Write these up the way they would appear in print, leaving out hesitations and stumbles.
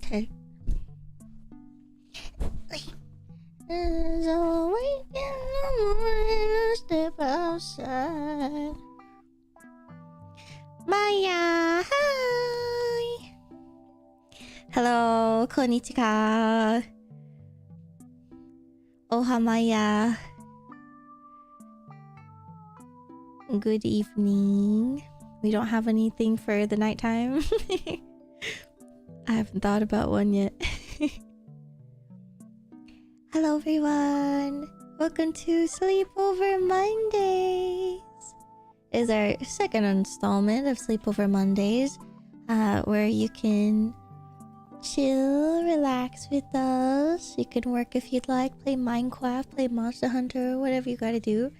Okay. So wake in the morning and step outside. Maya, hi. Hello, konnichiwa. Oha Maya. Good evening. We don't have anything for the nighttime. I haven't thought about one yet. Hello everyone. Welcome to Sleepover Mondays. It's our second installment of Sleepover Mondays, where you can chill, relax with us. You can work if you'd like, play Minecraft, play Monster Hunter, whatever you gotta do.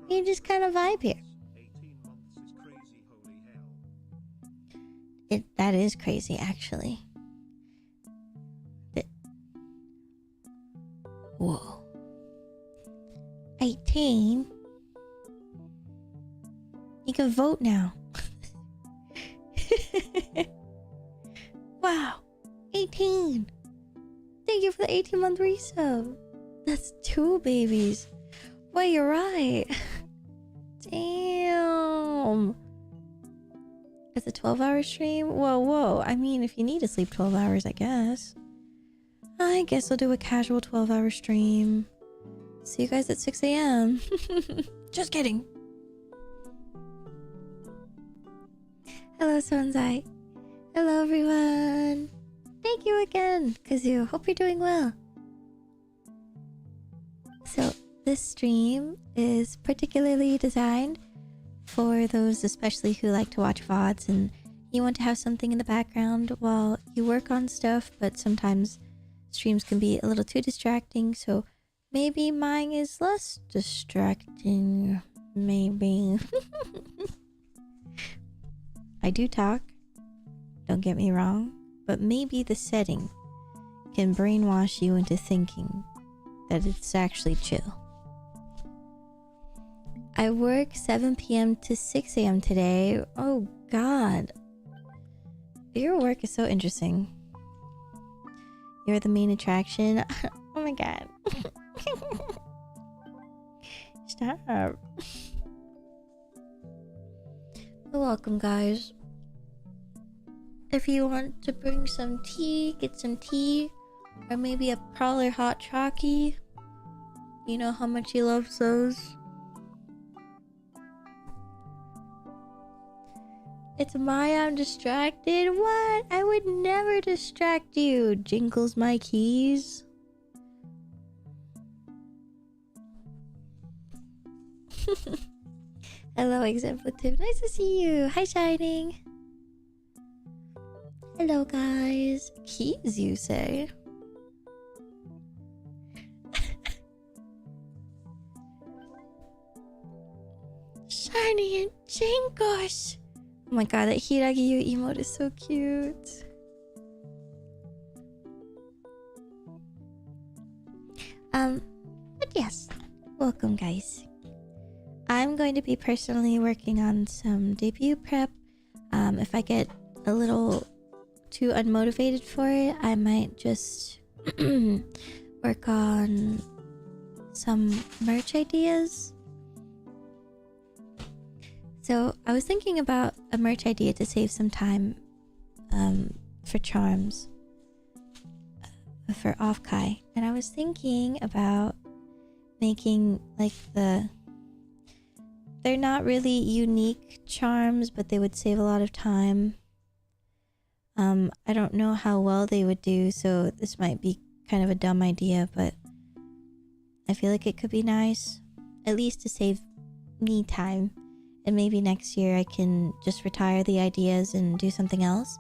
You just kind of vibe here. 18 months is crazy, holy hell. That is crazy, actually. Whoa. 18? You can vote now. Wow. 18. Thank you for the 18-month resub. That's 2 babies. Well, you're right. Damn. It's a 12-hour stream? Whoa. I mean, if you need to sleep 12 hours, I guess. I guess I'll do a casual 12-hour stream. See you guys at 6 a.m. Just kidding. Hello, Sonzai. Hello, everyone. Thank you again, Kazoo. Hope you're doing well. So, this stream is particularly designed for those especially who like to watch VODs and you want to have something in the background while you work on stuff, but sometimes streams can be a little too distracting, so maybe mine is less distracting. Maybe. I do talk, don't get me wrong, but maybe the setting can brainwash you into thinking that it's actually chill. I work 7 p.m. to 6 a.m. today. Oh god. Your work is so interesting. You're the main attraction. Oh my god. Stop. You're welcome, guys. If you want to bring some tea, get some tea. Or maybe a Prowler hot chalky. You know how much he loves those. It's Maya, I'm distracted. What? I would never distract you. Jingles my keys. Hello, Exemplative. Nice to see you. Hi, Shining. Hello, guys. Keys, you say? Shiny and Jingles. Oh my god, that Hiragiyu emote is so cute. But yes, welcome guys. I'm going to be personally working on some debut prep. If I get a little too unmotivated for it, I might just work on some merch ideas. So I was thinking about a merch idea to save some time for charms for Offkai, and I was thinking about making like they're not really unique charms, but they would save a lot of time. I don't know how well they would do, so this might be kind of a dumb idea, but I feel like it could be nice, at least to save me time. And maybe next year I can just retire the ideas and do something else.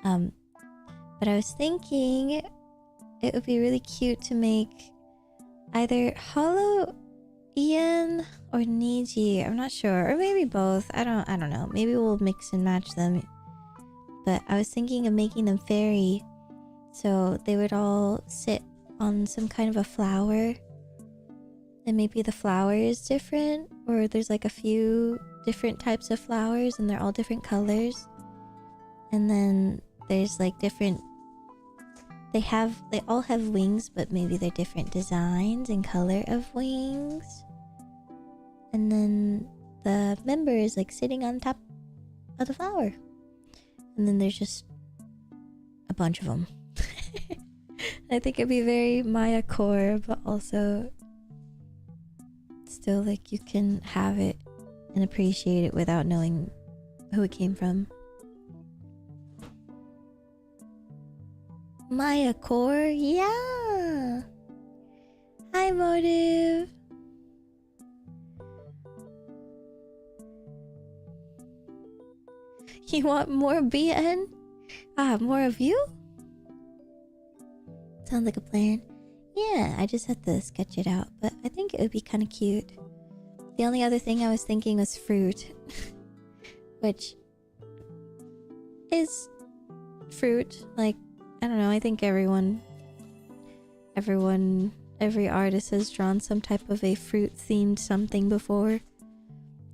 But I was thinking it would be really cute to make either Hollow Ian or Niji. I'm not sure, or maybe both. I don't know. Maybe we'll mix and match them. But I was thinking of making them fairy, so they would all sit on some kind of a flower, and maybe the flower is different, or there's like a few different types of flowers and they're all different colors. And then there's like different, they all have wings, but maybe they're different designs and color of wings. And then the member is like sitting on top of the flower, and then there's just a bunch of them. I think it'd be very Maya core, but also still like you can have it and appreciate it without knowing who it came from. Maya core, yeah. Hi, Motive. You want more BN? More of you? Sounds like a plan. Yeah, I just had to sketch it out, but I think it would be kind of cute. The only other thing I was thinking was fruit, which is fruit. Like, I don't know, I think every artist has drawn some type of a fruit themed something before,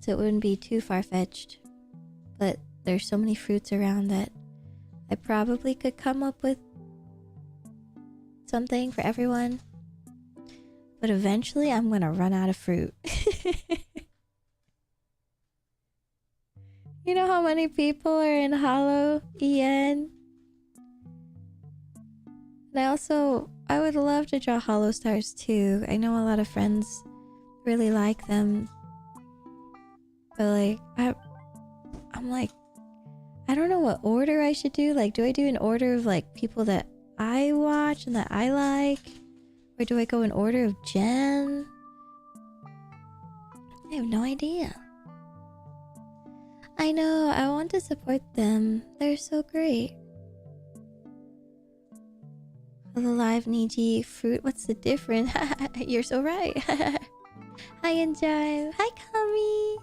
so it wouldn't be too far-fetched. But there's so many fruits around that I probably could come up with something for everyone. But eventually I'm gonna run out of fruit. You know how many people are in Hollow EN? And I would love to draw Hollow Stars too. I know a lot of friends really like them. But like, I'm like, I don't know what order I should do. Like, do I do an order of like people that I watch and that I like? Or do I go in order of Gen? I have no idea. I know, I want to support them. They're so great. Alive, Niji, fruit, what's the difference? You're so right. Hi, Enjive. Hi, Kami.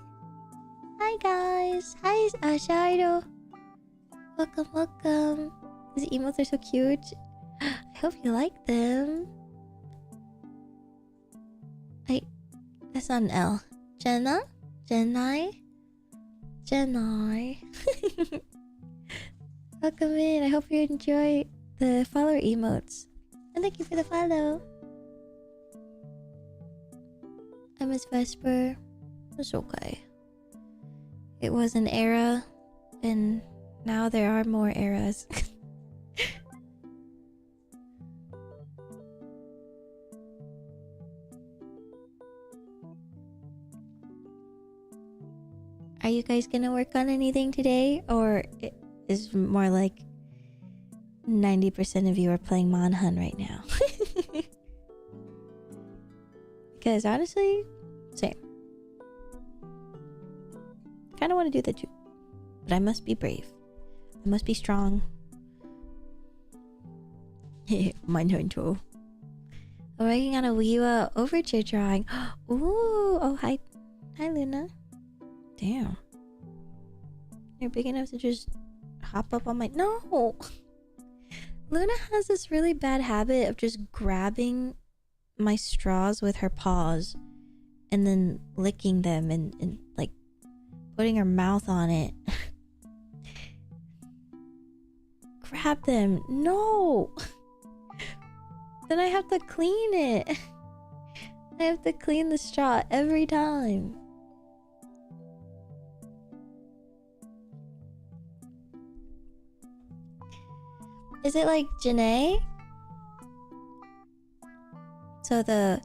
Hi, guys. Hi, Shairo. Welcome, welcome. These emotes are so cute. I hope you like them. That's not an L. Jenna? Jenai? Jenai. Welcome in. I hope you enjoy the follower emotes. And thank you for the follow. I miss Vesper. It's okay. It was an era, and now there are more eras. Are you guys gonna work on anything today? Or is more like 90% of you are playing Monhun right now? Because honestly, same. Kinda want to do that too. But I must be brave. I must be strong. Monhun too. I'm working on a Wiwa overture drawing. Ooh, oh hi. Hi Luna. Damn. You're big enough to just hop up on my... No! Luna has this really bad habit of just grabbing my straws with her paws and then licking them and like putting her mouth on it. Grab them. No! Then I have to clean it. I have to clean the straw every time. Is it like Janae? So the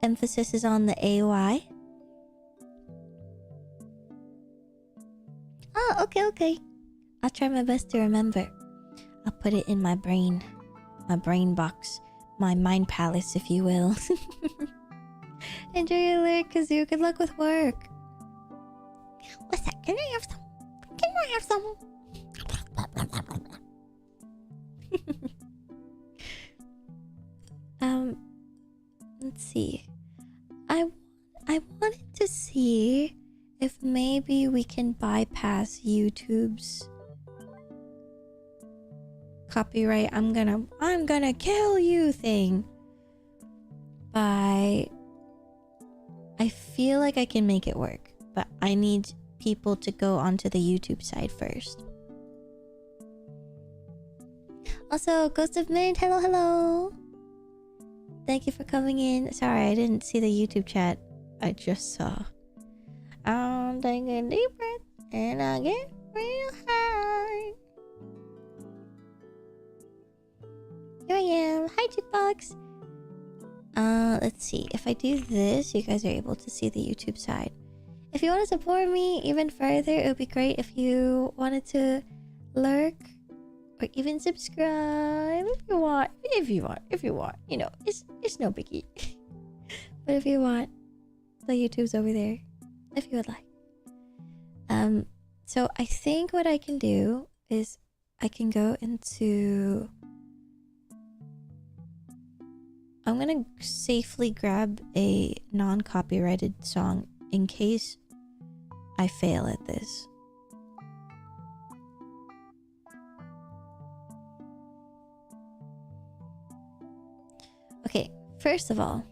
emphasis is on the AY? Oh, okay. I'll try my best to remember. I'll put it in my brain box. My mind palace, if you will. Enjoy your lyric, Kazoo. Good luck with work. What's that? Can I have some? Can I have some? Let's see. I wanted to see if maybe we can bypass YouTube's copyright I'm gonna kill you thing by... I feel like I can make it work, but I need people to go onto the YouTube side first. Also, Ghost of Mint, hello. Thank you for coming in. Sorry, I didn't see the YouTube chat. I just saw. I'm taking a deep breath and I get real high. Here I am. Hi, Jukebox. Let's see. If I do this, you guys are able to see the YouTube side. If you want to support me even further, it would be great if you wanted to lurk or even subscribe if you want. You know, it's no biggie. But if you want, the YouTube's over there. If you would like. So I think what I can do is I can go into... I'm gonna safely grab a non-copyrighted song in case I fail at this. Okay, first of all,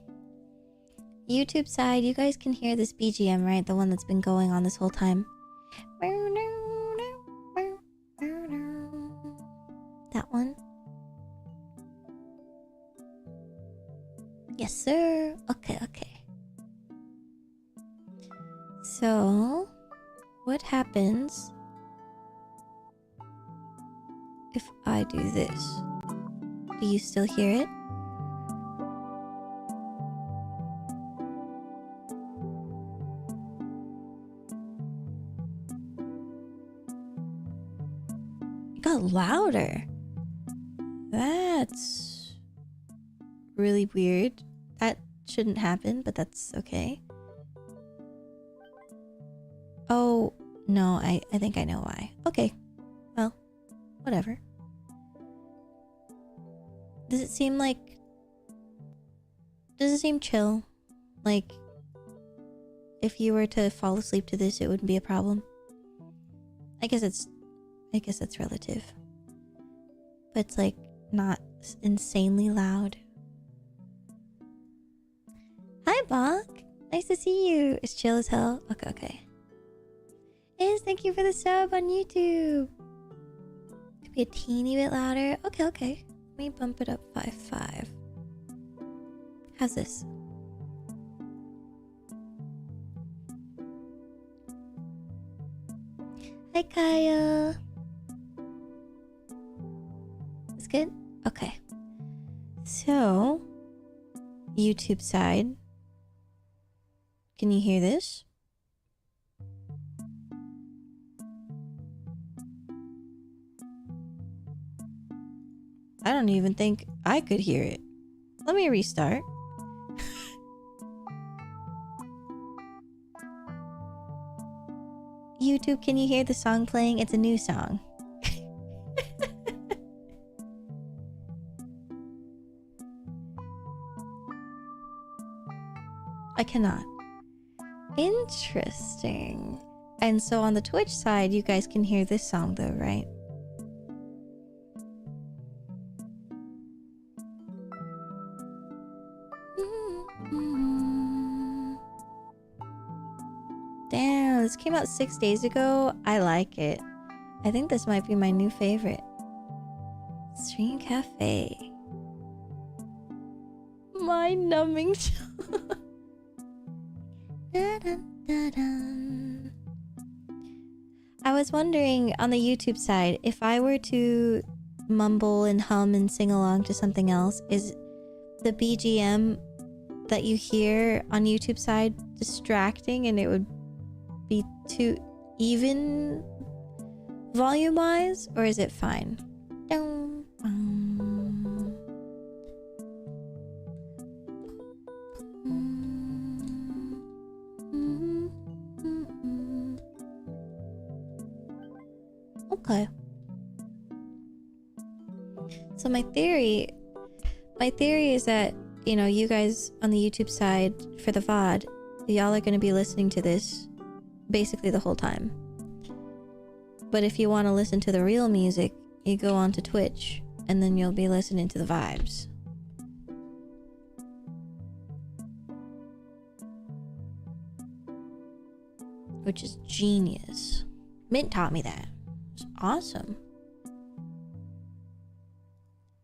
YouTube side, you guys can hear this BGM, right? The one that's been going on this whole time. That one. Yes, sir. Okay. So, what happens if I do this? Do you still hear it? It got louder. That's really weird. That shouldn't happen, but that's okay. Oh, no, I think I know why. Okay, well, whatever. Does it seem chill? Like, if you were to fall asleep to this, it wouldn't be a problem? I guess that's relative. But it's like not insanely loud. Hi, Bach. Nice to see you. It's chill as hell. Okay. Thank you for the sub on YouTube. Could be a teeny bit louder. Okay. Let me bump it up by 5. How's this? Hi, Kaya. It's good? Okay. So, YouTube side. Can you hear this? I don't even think I could hear it. Let me restart. YouTube, can you hear the song playing? It's a new song. I cannot. Interesting. And so on the Twitch side, you guys can hear this song though, right? Damn, this came out 6 days ago. I like it. I think this might be my new favorite. Stream Cafe. Mind numbing. I was wondering on the YouTube side, if I were to mumble and hum and sing along to something else, is the BGM that you hear on YouTube side distracting and it would be too even volume wise, or is it fine? Okay. So my theory is that, you know, you guys on the YouTube side for the VOD, y'all are going to be listening to this basically the whole time. But if you want to listen to the real music, you go on to Twitch and then you'll be listening to the vibes. Which is genius. Mint taught me that. It's awesome.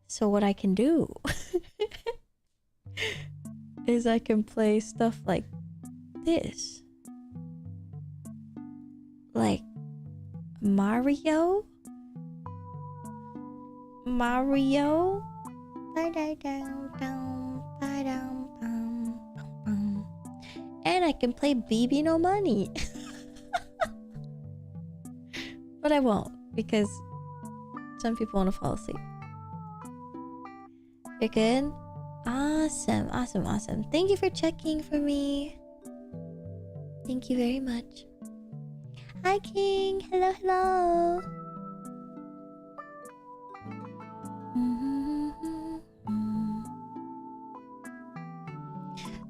So what I can do is I can play stuff like this. Like Mario. And I can play BB No Money. But I won't, because some people want to fall asleep. You're good? Awesome, awesome, awesome. Thank you for checking for me. Thank you very much. Hi, King. Hello, hello.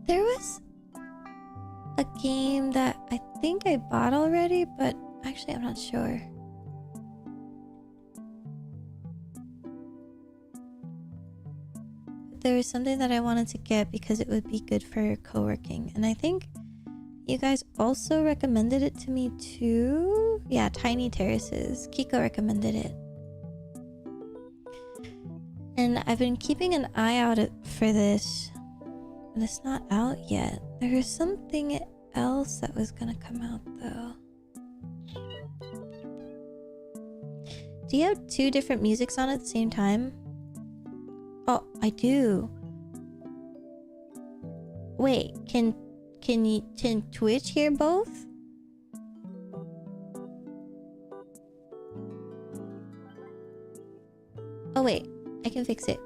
There was a game that I think I bought already, but actually I'm not sure. There was something that I wanted to get because it would be good for co-working, and I think you guys also recommended it to me too. Yeah, Tiny Terraces. Kiko recommended it. And I've been keeping an eye out for this, and it's not out yet. There was something else that was gonna come out though. Do you have two different musics on at the same time? Oh, I do. Wait, can Twitch hear both? Oh wait, I can fix it.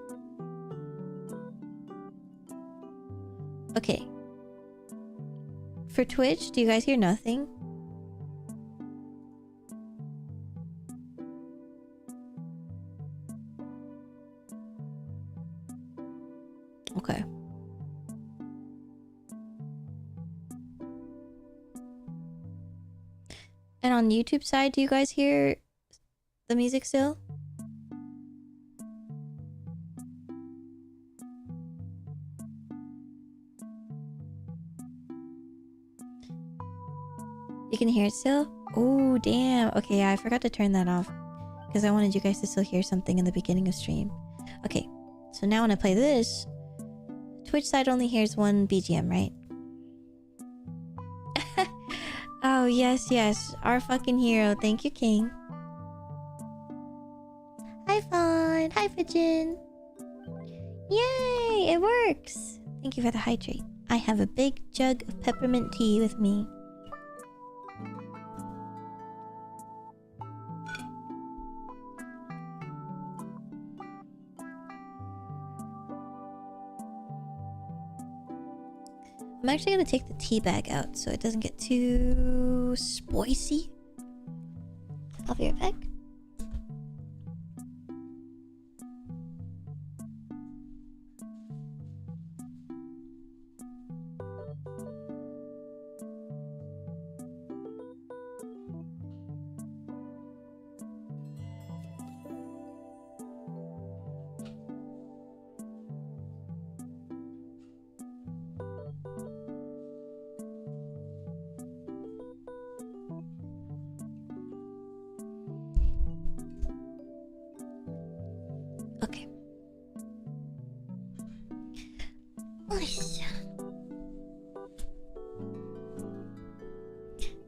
Okay. For Twitch, do you guys hear nothing? Okay. And on YouTube side, do you guys hear the music still? You can hear it still? Oh, damn. Okay, yeah, I forgot to turn that off because I wanted you guys to still hear something in the beginning of stream. Okay, so now when I play this, Twitch side only hears one BGM, right? Oh, yes, yes. Our fucking hero. Thank you, King. Hi, Fawn. Hi, Fijin. Yay, it works. Thank you for the hydrate. I have a big jug of peppermint tea with me. I'm actually gonna take the tea bag out so it doesn't get too spicy. I'll be right back.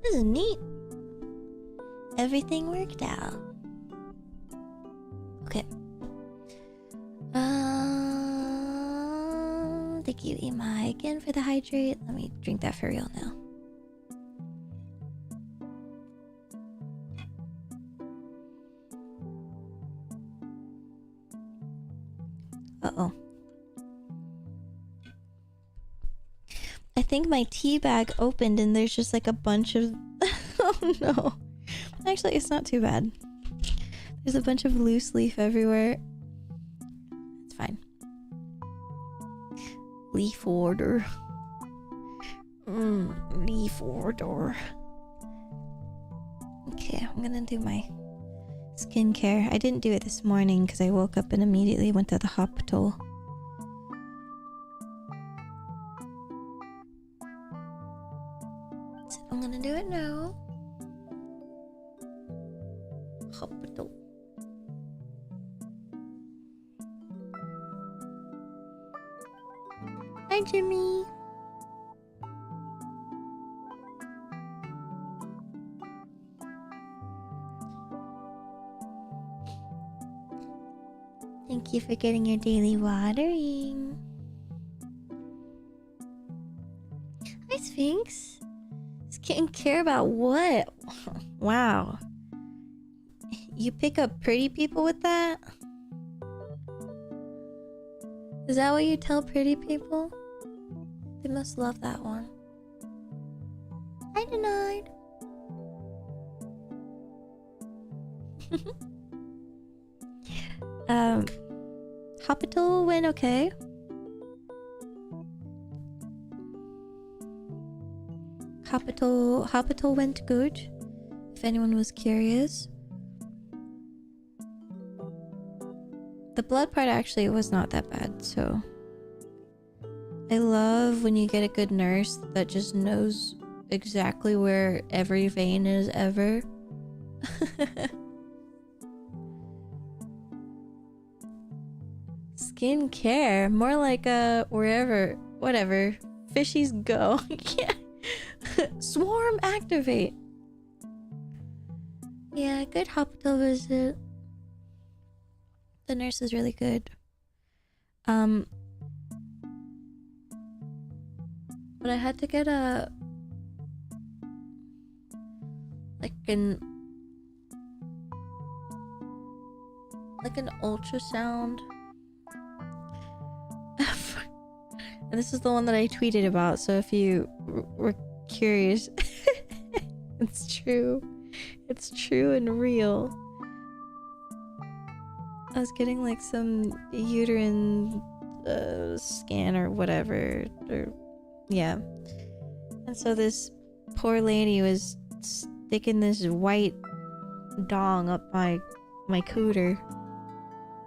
This is neat. Everything worked out. Okay. Thank you, Imai, again for the hydrate. Let me drink that for real now. Uh-oh. I think my tea bag opened and there's just like a bunch of... Oh no. Actually, it's not too bad. There's a bunch of loose leaf everywhere. It's fine. Leaf order. Leaf order. Okay, I'm gonna do my skincare. I didn't do it this morning because I woke up and immediately went to the hospital. So I'm gonna do it now. Hospital. Hi, Jimmy. Thank you for getting your daily watering. Hi, Sphinx. Skincare about what? Wow. You pick up pretty people with that? Is that what you tell pretty people? They must love that one. I denied. Hospital went okay. Hospital went good. If anyone was curious. The blood part actually was not that bad, so I love when you get a good nurse that just knows exactly where every vein is ever. Skincare, more like wherever, whatever fishies go. Yeah. Swarm activate. Yeah, good hospital visit. The nurse is really good. But I had to get an ultrasound. And this is the one that I tweeted about, so if you were curious, it's true. It's true and real. I was getting like some uterine scan or whatever, or yeah. And so this poor lady was sticking this white dong up my cooter.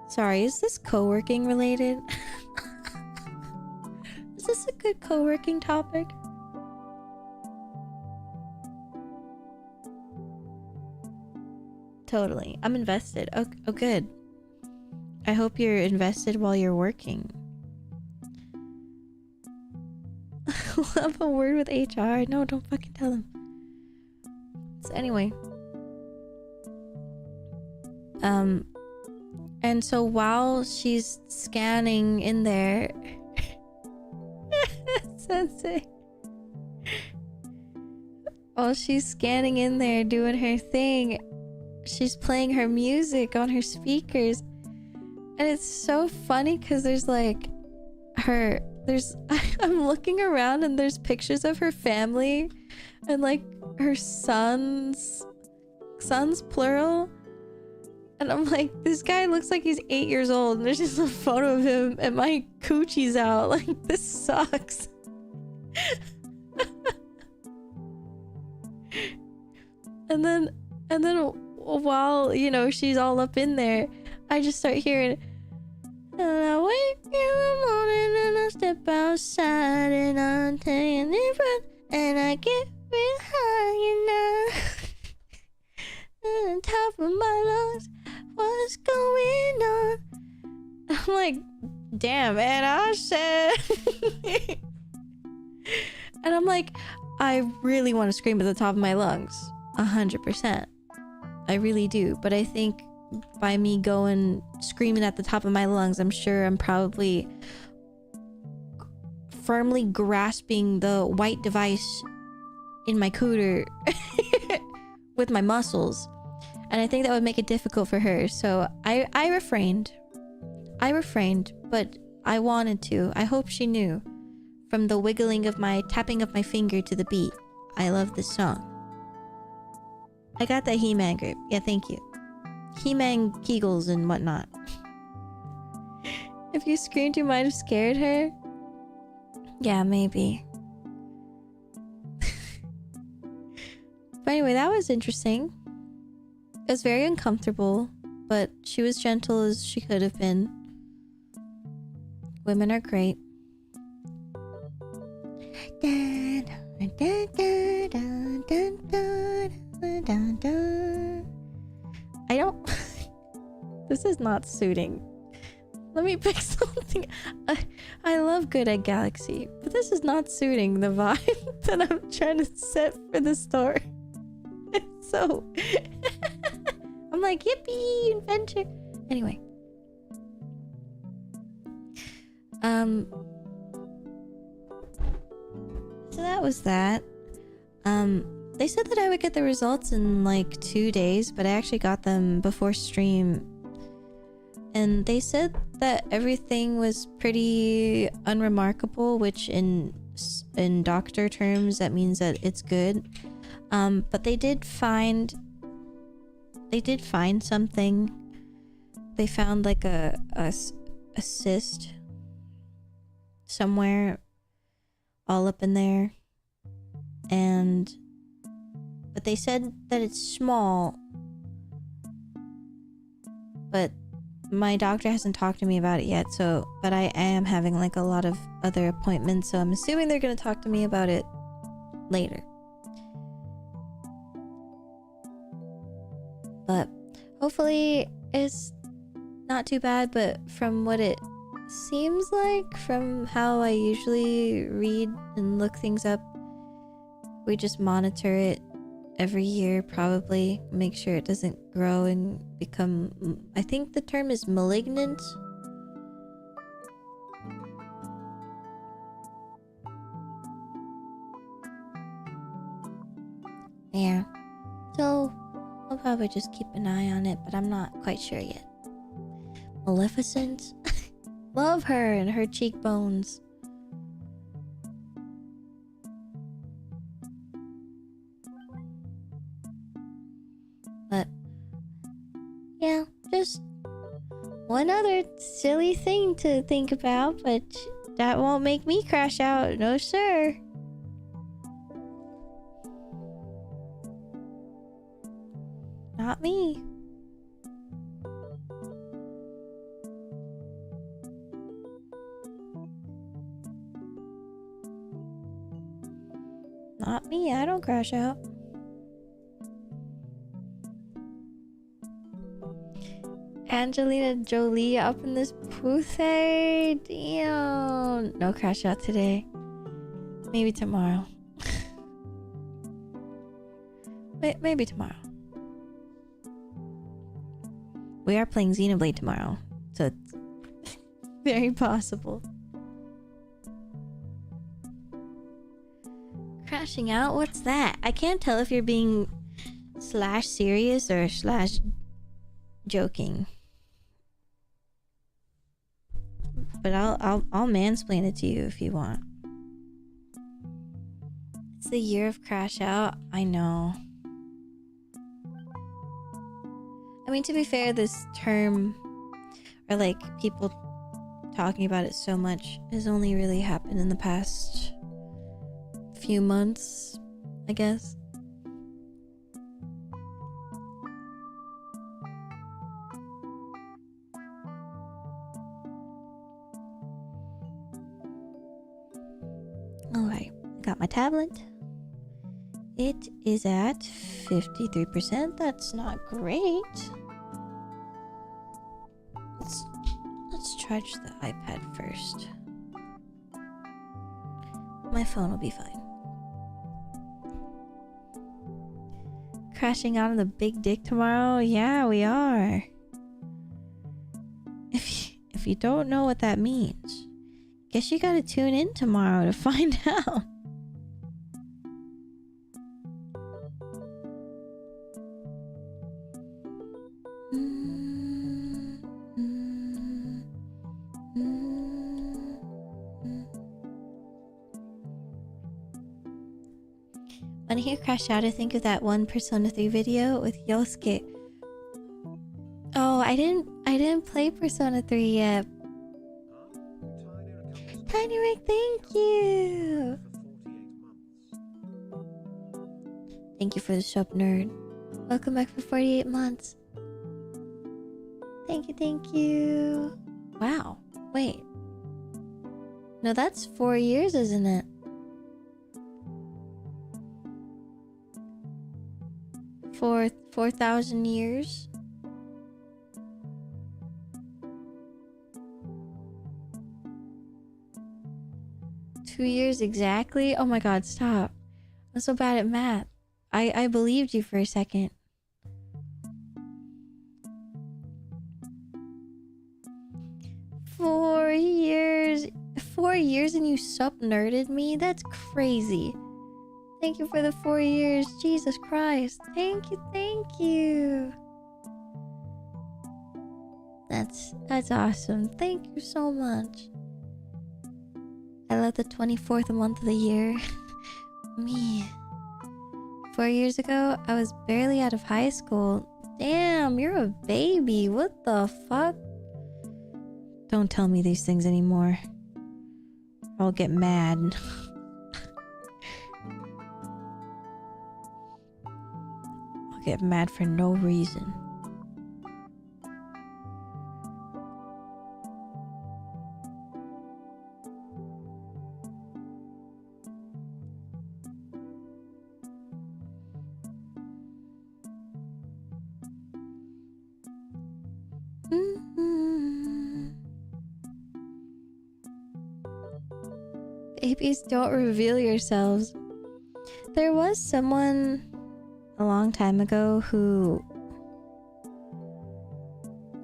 Sorry, is this co-working related? Is this a good co-working topic? Totally. I'm invested. Oh, good. I hope you're invested while you're working. I'll have a word with HR. No, don't fucking tell them. So anyway. And so while she's scanning in there... Sensei. While she's scanning in there doing her thing, she's playing her music on her speakers. And it's so funny because there's like I'm looking around and there's pictures of her family and like her sons plural. And I'm like, this guy looks like he's 8 years old and there's just a photo of him and my coochie's out. Like, this sucks. And then while, you know, she's all up in there, I just start hearing, and I wake in the morning and I step outside and I'm taking a breath and I get real high, you know. On top of my lungs, what's going on? I'm like, damn, man, I said. And I'm like, I really want to scream at the top of my lungs. 100%. I really do. But I think by me going screaming at the top of my lungs, I'm sure I'm probably firmly grasping the white device in my cooter with my muscles. And I think that would make it difficult for her. So I refrained. But I wanted to. I hope she knew from the wiggling of my tapping of my finger to the beat. I love this song. I got that He-Man grip. Yeah, thank you. He-Man Kegels and whatnot. If you screamed, you might have scared her. Yeah, maybe. But anyway, that was interesting. It was very uncomfortable, but she was gentle as she could have been. Women are great. I don't... This is not suiting. Let me pick something. I love Good Egg Galaxy, but this is not suiting the vibe that I'm trying to set for the story. So... I'm like, yippee, adventure. Anyway. So that was that. They said that I would get the results in like 2 days, but I actually got them before stream. And they said that everything was pretty unremarkable, which in doctor terms, that means that it's good. But they did find something. They found like a cyst somewhere all up in there, but they said that it's small, but my doctor hasn't talked to me about it yet, but I am having like a lot of other appointments, so I'm assuming they're gonna talk to me about it later. But hopefully it's not too bad, but from what it seems like, from how I usually read and look things up, we just monitor it every year, probably make sure it doesn't grow and become, I think the term is malignant. Yeah, so I'll probably just keep an eye on it, but I'm not quite sure yet. Maleficent. Love her and her cheekbones. But yeah, just one other silly thing to think about, but that won't make me crash out. No, sir. Not me. Not me, I don't crash out. Angelina Jolie up in this pussy. Damn. No crash out today. Maybe tomorrow. Maybe tomorrow. We are playing Xenoblade tomorrow, so it's very possible. Crashing out? What's that? I can't tell if you're being slash serious or slash joking. But I'll mansplain it to you if you want. It's the year of crash out. I know. I mean, to be fair, this term, or like people talking about it so much, has only really happened in the past few months, I guess. Alright, got my tablet. It is at 53%. That's not great. Let's charge the iPad first. My phone will be fine. Crashing out on the big dick tomorrow? Yeah, we are. If you don't know what that means, guess you gotta tune in tomorrow to find out. When I hear crash out, I think of that one Persona 3 video with Yosuke I didn't play Persona 3 yet. Tiny Rick, thank you. Thank you for the sub, nerd. Welcome back for 48 months. Thank you, thank you. Wow. Wait. No, that's 4 years, isn't it? For 4,000 years? Two years exactly? Oh my god, stop. I'm so bad at math. I believed you for a second. Four years. 4 years and you sub-nerded me? That's crazy. Thank you for the 4 years. Jesus Christ. Thank you, thank you. That's awesome. Thank you so much. I love the 24th month of the year. Me. 4 years ago, I was barely out of high school. Damn, you're a baby. What the fuck? Don't tell me these things anymore. I'll get mad. I'll get mad for no reason. Babies, don't reveal yourselves. There was someone a long time ago who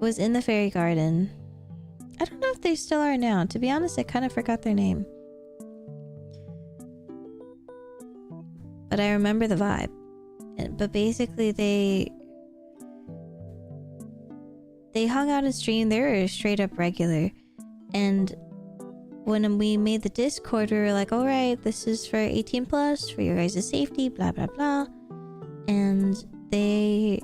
was in the fairy garden. I don't know if they still are now. To be honest, I kind of forgot their name. But I remember the vibe. But basically they hung out and streamed. They were straight up regular. And when we made the Discord, we were like, all right, this is for 18 plus, for your guys' safety, blah, blah, blah. And they,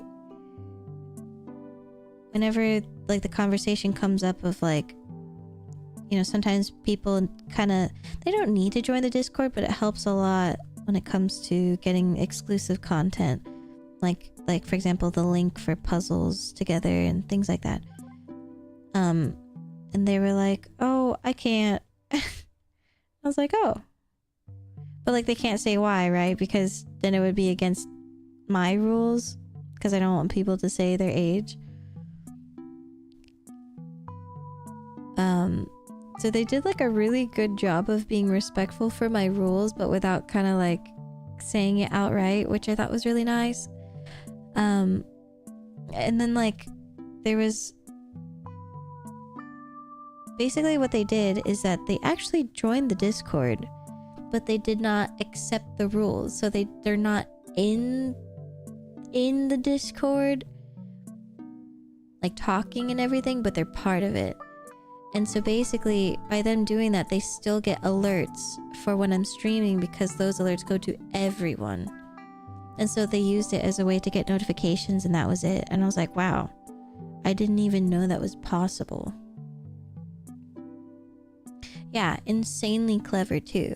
whenever like the conversation comes up of like, you know, sometimes people kind of, they don't need to join the Discord, but it helps a lot when it comes to getting exclusive content. Like for example, the link for puzzles together and things like that. And they were like, oh, I can't. I was like, oh. But like they can't say why, right? Because then it would be against my rules. Because I don't want people to say their age. So they did like a really good job of being respectful for my rules, but without kind of like saying it outright, which I thought was really nice. And then like there was basically what they did is that they actually joined the Discord, but they did not accept the rules. So they're not in the Discord like talking and everything, but they're part of it. And so basically by them doing that, they still get alerts for when I'm streaming, because those alerts go to everyone. And so they used it as a way to get notifications, and that was it. And I was like, wow, I didn't even know that was possible. Yeah, insanely clever too.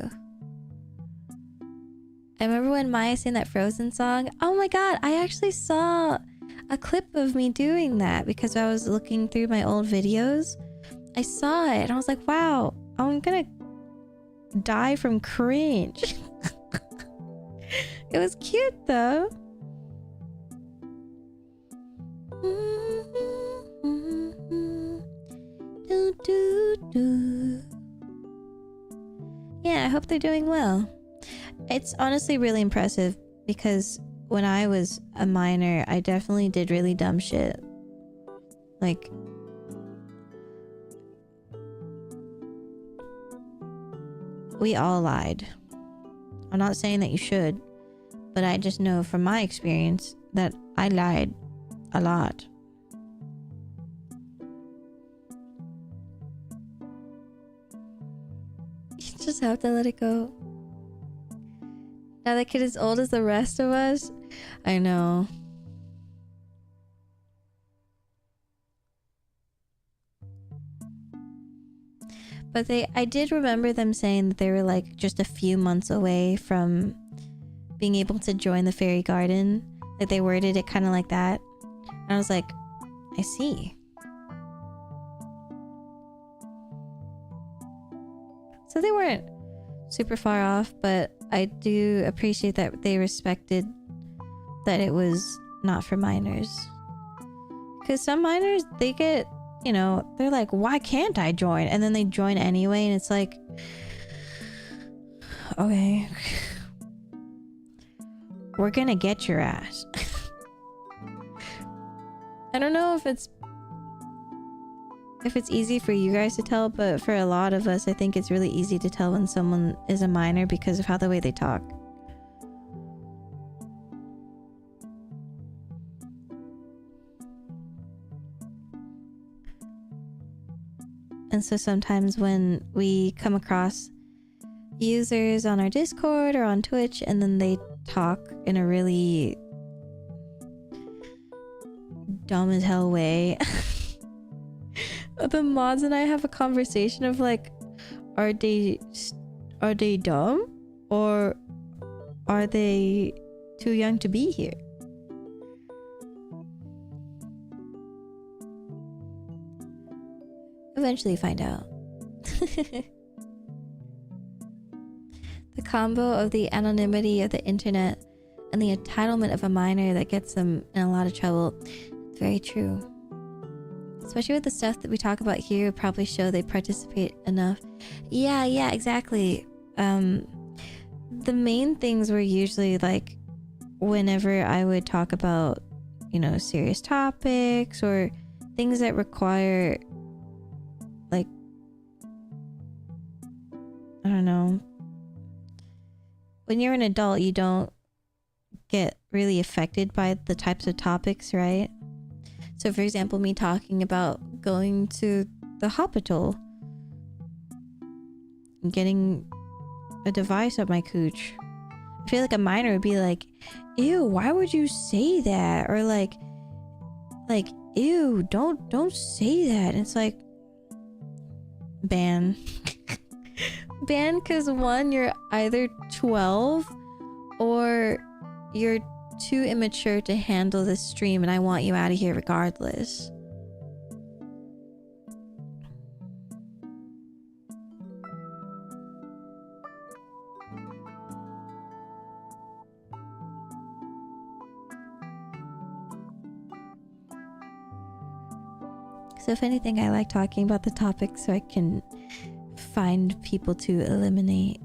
I remember when Maya sang that Frozen song. Oh my god, I actually saw a clip of me doing that because I was looking through my old videos. I saw it and I was like, wow, I'm gonna die from cringe. It was cute though. Yeah, I hope they're doing well. It's honestly really impressive because when I was a minor, I definitely did really dumb shit. Like, we all lied. I'm not saying that you should, but I just know from my experience that I lied a lot. You just have to let it go. Now that kid is old as the rest of us. I know. But I did remember them saying that they were like just a few months away from being able to join the fairy garden. Like they worded it kind of like that. And I was like, I see. So they weren't super far off, but I do appreciate that they respected that it was not for minors. Because some minors, they get, you know, they're like, why can't I join? And then they join anyway, and it's like, okay, we're gonna get your ass. I don't know if it's easy for you guys to tell, but for a lot of us, I think it's really easy to tell when someone is a minor because of how the way they talk. And so sometimes when we come across users on our Discord or on Twitch and then they talk in a really dumb as hell way, the mods and I have a conversation of like, are they dumb or are they too young to be here? Eventually find out. The combo of the anonymity of the internet and the entitlement of a minor that gets them in a lot of trouble. It's very true. Especially with the stuff that we talk about here, would probably show they participate enough. Yeah, exactly. The main things were usually like whenever I would talk about, you know, serious topics or things that require, like, I don't know. When you're an adult, you don't get really affected by the types of topics, right? So for example, me talking about going to the hospital and getting a device up my cooch. I feel like a minor would be like, ew, why would you say that? Or like, ew, don't say that. And it's like, ban. Ban, because one, you're either 12 or you're too immature to handle this stream and I want you out of here regardless. So if anything, I like talking about the topic so I can find people to eliminate.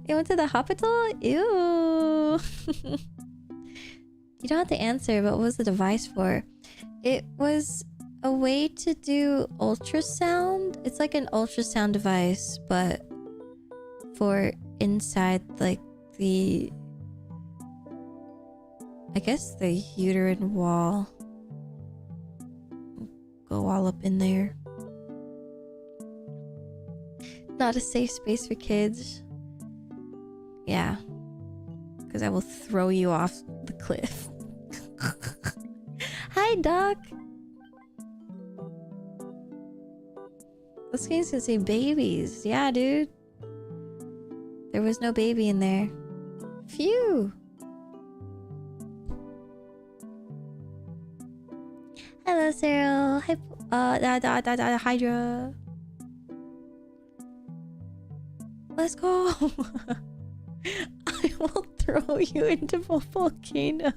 You went to the hospital? Ew. You don't have to answer, but what was the device for? It was a way to do ultrasound. It's like an ultrasound device, but for inside, like, the, I guess the uterine wall. Go all up in there. Not a safe space for kids. Yeah. Because I will throw you off the cliff. Hi, Doc. This game's gonna say babies. Yeah, dude. There was no baby in there. Phew. Hello, Cyril. Hi, Hydra. Let's go. I will throw you into a volcano.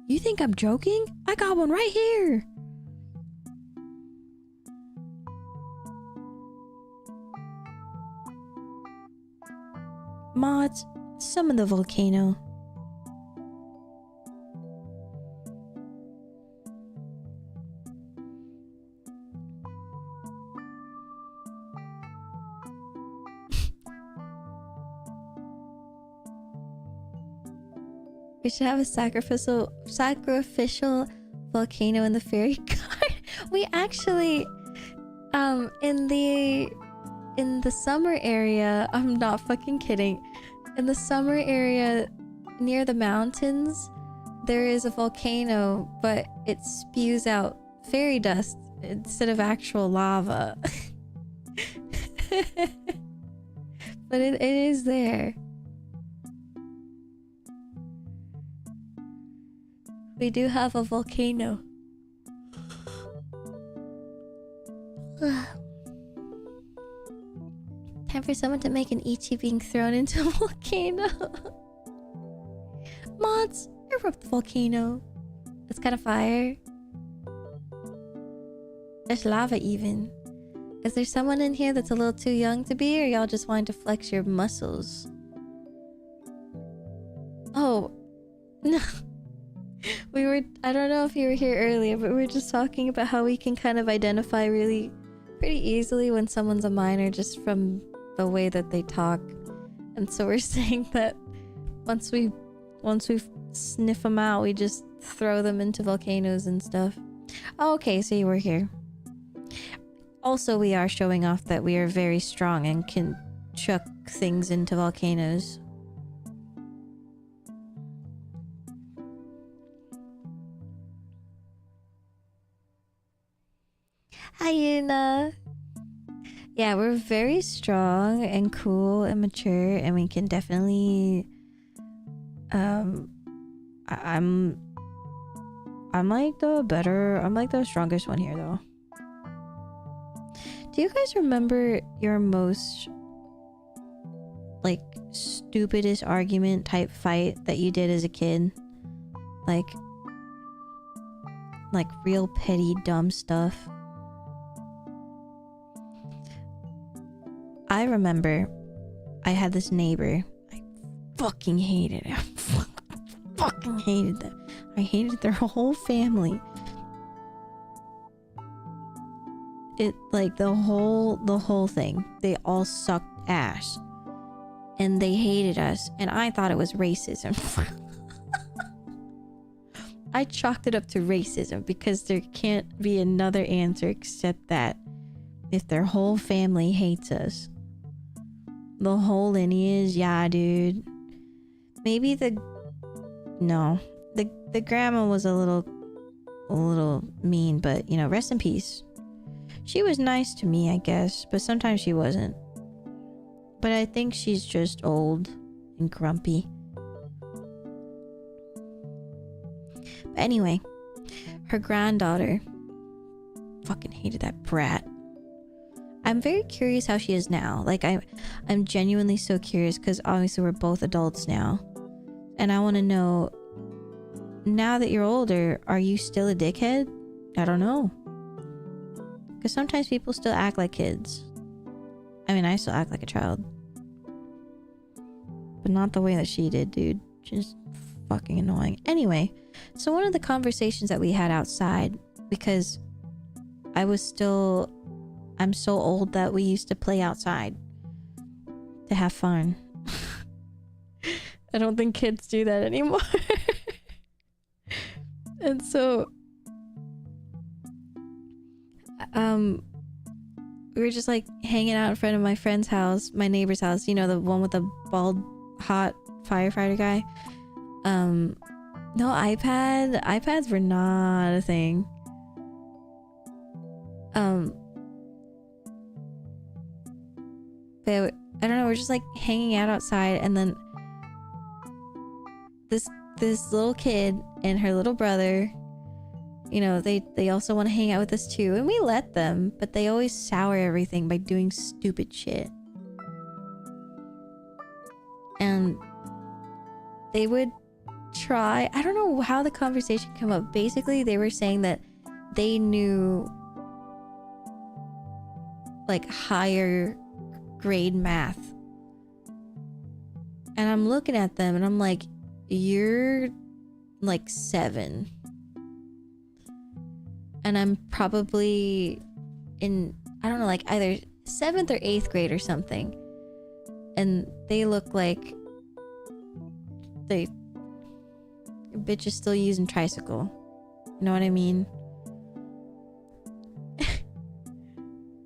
You think I'm joking? I got one right here. Mods, summon the volcano. We should have a sacrificial volcano in the fairy garden. We actually, in in the summer area, I'm not fucking kidding. In the summer area near the mountains, there is a volcano, but it spews out fairy dust instead of actual lava. But it is there. We do have a volcano. Time for someone to make an Ichi being thrown into a volcano. Mods, erupt the volcano. It's got a fire. There's lava even. Is there someone in here that's a little too young to be, or y'all just wanting to flex your muscles? Oh, no. I don't know if you were here earlier, but we were just talking about how we can kind of identify pretty easily when someone's a minor just from the way that they talk. And so we're saying that once we sniff them out, we just throw them into volcanoes and stuff. Oh, okay, so you were here. Also, we are showing off that we are very strong and can chuck things into volcanoes. Hi, Yuna. Yeah, we're very strong and cool and mature, and we can definitely I'm like the strongest one here though. Do you guys remember your most like stupidest argument type fight that you did as a kid? Like real petty dumb stuff. I remember I had this neighbor. I fucking hated him. Fucking hated them. I hated their whole family. It like the whole thing. They all sucked ass. And they hated us. And I thought it was racism. I chalked it up to racism because there can't be another answer except that. If their whole family hates us. The whole lineage, yeah, dude. Maybe the grandma was a little mean, but you know, rest in peace. She was nice to me, I guess, but sometimes she wasn't. But I think she's just old and grumpy. But anyway, her granddaughter fucking hated that brat. I'm very curious how she is now. Like I'm genuinely so curious because obviously we're both adults now. And I want to know, now that you're older, are you still a dickhead? I don't know. Because sometimes people still act like kids. I mean, I still act like a child. But not the way that she did, dude. Just fucking annoying. Anyway, so one of the conversations that we had outside, because I'm so old that we used to play outside to have fun. I don't think kids do that anymore. And so we were just like hanging out in front of my friend's house, my neighbor's house, you know, the one with the bald hot firefighter guy. No iPads were not a thing. But I don't know, we're just like hanging out outside, and then this little kid and her little brother, you know, they also want to hang out with us too, and we let them, but they always sour everything by doing stupid shit. And they would try, I don't know how the conversation came up. Basically, they were saying that they knew like higher grade math. And I'm looking at them and I'm like, you're like 7. And I'm probably in, I don't know, like either 7th or 8th grade or something. And they look like your bitch is still using tricycle. You know what I mean?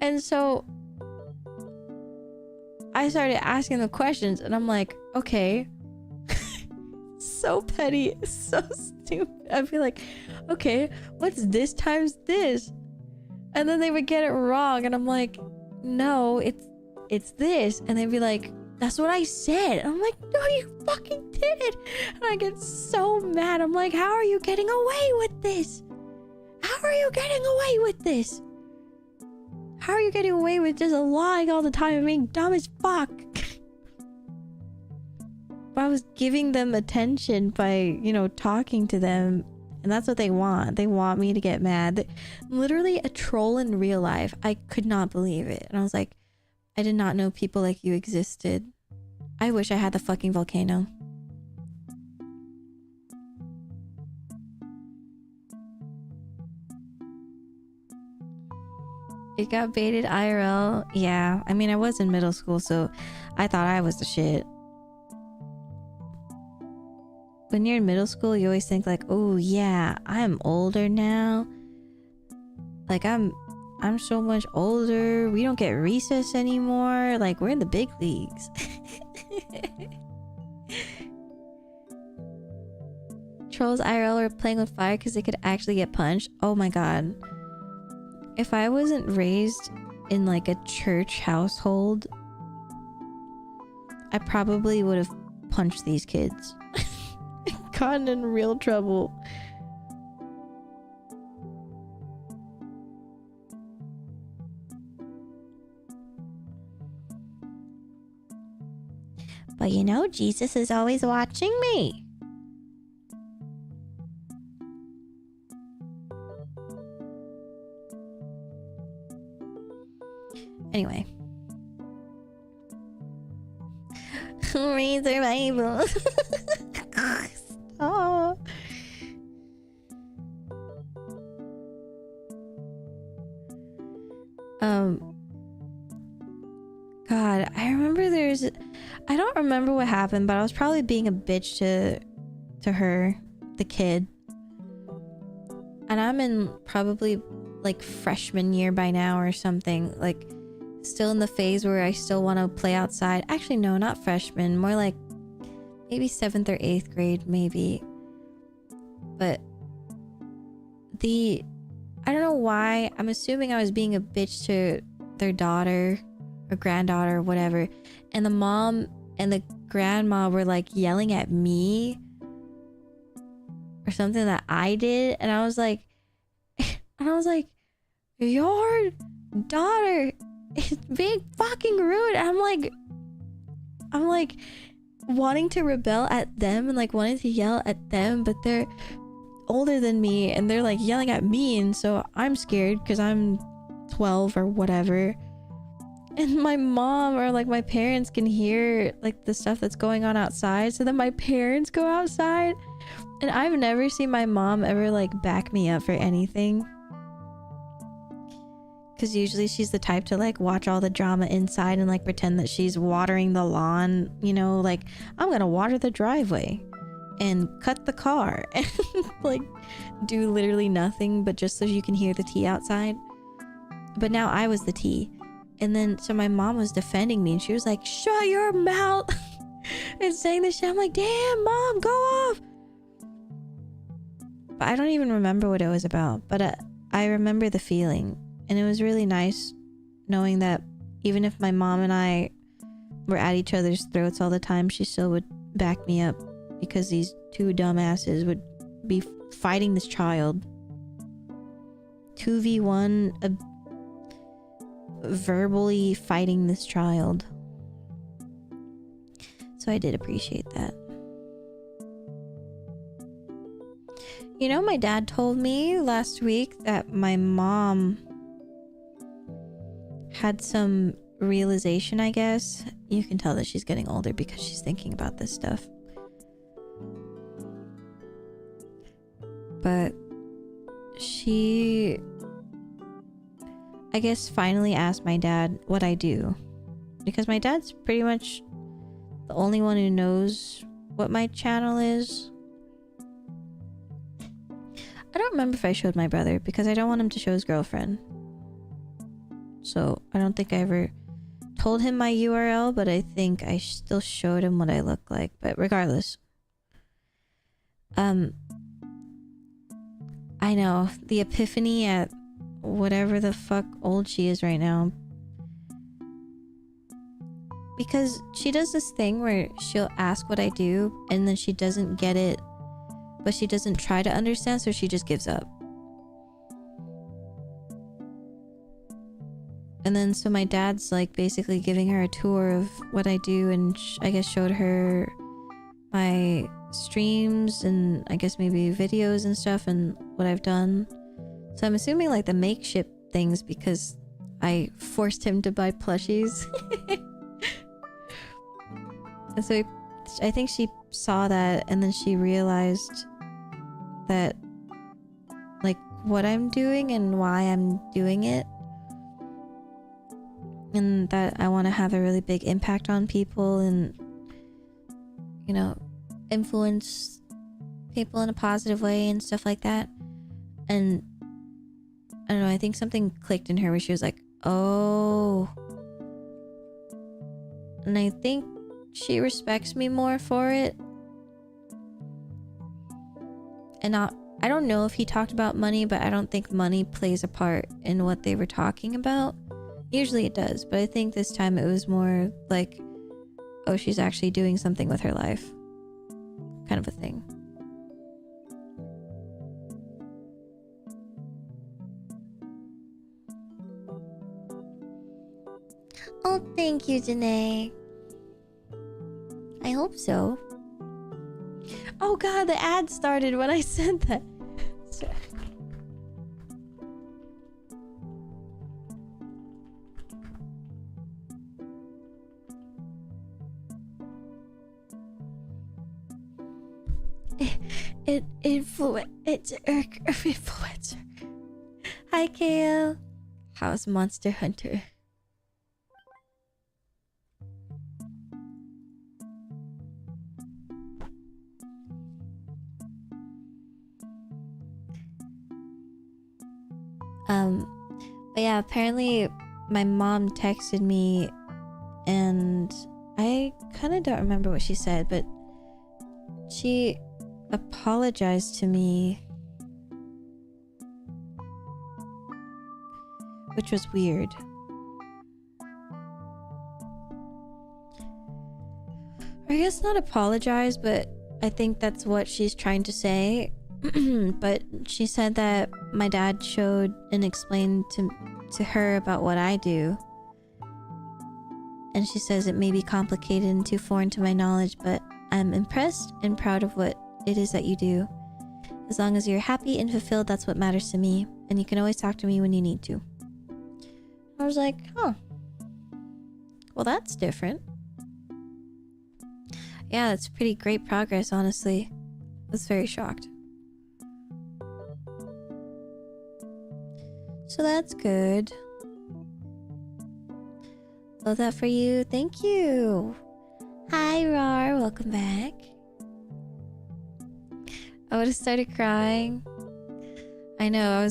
And so I started asking the questions, and I'm like, okay. So petty, so stupid. I'd be like, okay, what's this times this? And then they would get it wrong, and I'm like, no, it's this. And they'd be like, that's what I said. And I'm like, no, you fucking did. And I get so mad. I'm like, how are you getting away with this? How are you getting away with this? How are you getting away with just lying all the time and being dumb as fuck? But I was giving them attention by, you know, talking to them. And that's what they want. They want me to get mad. Literally a troll in real life. I could not believe it. And I was like, I did not know people like you existed. I wish I had the fucking volcano. It got baited IRL. Yeah, I mean, I was in middle school, so I thought I was the shit. When you're in middle school, you always think like, oh yeah, I'm older now. Like I'm so much older. We don't get recess anymore. Like we're in the big leagues. Trolls IRL were playing with fire because they could actually get punched. Oh my god. If I wasn't raised in like a church household, I probably would have punched these kids. Gotten in real trouble. But you know, Jesus is always watching me. Anyway. Read the Bible. Oh. God, I remember I don't remember what happened, but I was probably being a bitch to her, the kid. And I'm in probably like freshman year by now or something, like still in the phase where I still want to play outside. Actually, no, not freshman, more like maybe 7th or 8th grade, maybe. But I don't know why, I'm assuming I was being a bitch to their daughter or granddaughter or whatever, and the mom and the grandma were like yelling at me or something that I did, and I was like your daughter is being fucking rude. And I'm like wanting to rebel at them and like wanting to yell at them, but they're older than me and they're like yelling at me, and so I'm scared because I'm 12 or whatever, and my mom or like my parents can hear like the stuff that's going on outside, so then my parents go outside, and I've never seen my mom ever like back me up for anything, because usually she's the type to like watch all the drama inside and like pretend that she's watering the lawn, you know, like I'm gonna water the driveway and cut the car and like do literally nothing but just so you can hear the tea outside. But now I was the tea, and then so my mom was defending me and she was like, shut your mouth and saying this shit. I'm like, damn mom, go off. But I don't even remember what it was about, but I remember the feeling. And it was really nice knowing that even if my mom and I were at each other's throats all the time, she still would back me up, because these two dumbasses would be fighting this child. 2v1, verbally fighting this child. So I did appreciate that. You know, my dad told me last week that my mom had some realization, I guess. You can tell that she's getting older because she's thinking about this stuff. But she, I guess, finally asked my dad what I do, because my dad's pretty much the only one who knows what my channel is. I don't remember if I showed my brother, because I don't want him to show his girlfriend. So I don't think I ever told him my URL, but I think I still showed him what I look like. But regardless, I know the epiphany at whatever the fuck old she is right now, because she does this thing where she'll ask what I do and then she doesn't get it, but she doesn't try to understand, so she just gives up. And then so my dad's like basically giving her a tour of what I do, and I guess showed her my streams and I guess maybe videos and stuff and what I've done. So I'm assuming like the makeshift things, because I forced him to buy plushies. And so I think she saw that, and then she realized that like what I'm doing and why I'm doing it, and that I want to have a really big impact on people and, you know, influence people in a positive way and stuff like that. And I don't know, I think something clicked in her where she was like, oh. And I think she respects me more for it. And I don't know if he talked about money, but I don't think money plays a part in what they were talking about. Usually it does, but I think this time it was more like, oh, she's actually doing something with her life, kind of a thing. Oh, thank you, Janae. I hope so. Oh god, the ad started when I said that. Influencer. Hi, Kale. How's Monster Hunter? But yeah, apparently my mom texted me and I kind of don't remember what she said, but she apologized to me, which was weird. I guess not apologize, but I think that's what she's trying to say. But she said that my dad showed and explained to her about what I do, and she says it may be complicated and too foreign to my knowledge, but I'm impressed and proud of what it is that you do. As long as you're happy and fulfilled, that's what matters to me, and you can always talk to me when you need to. I was like, huh, well, that's different. Yeah, that's pretty great progress, honestly. I was very shocked. So that's good. Love that for you. Thank you. Hi, Rar. Welcome back. I would have started crying. I know.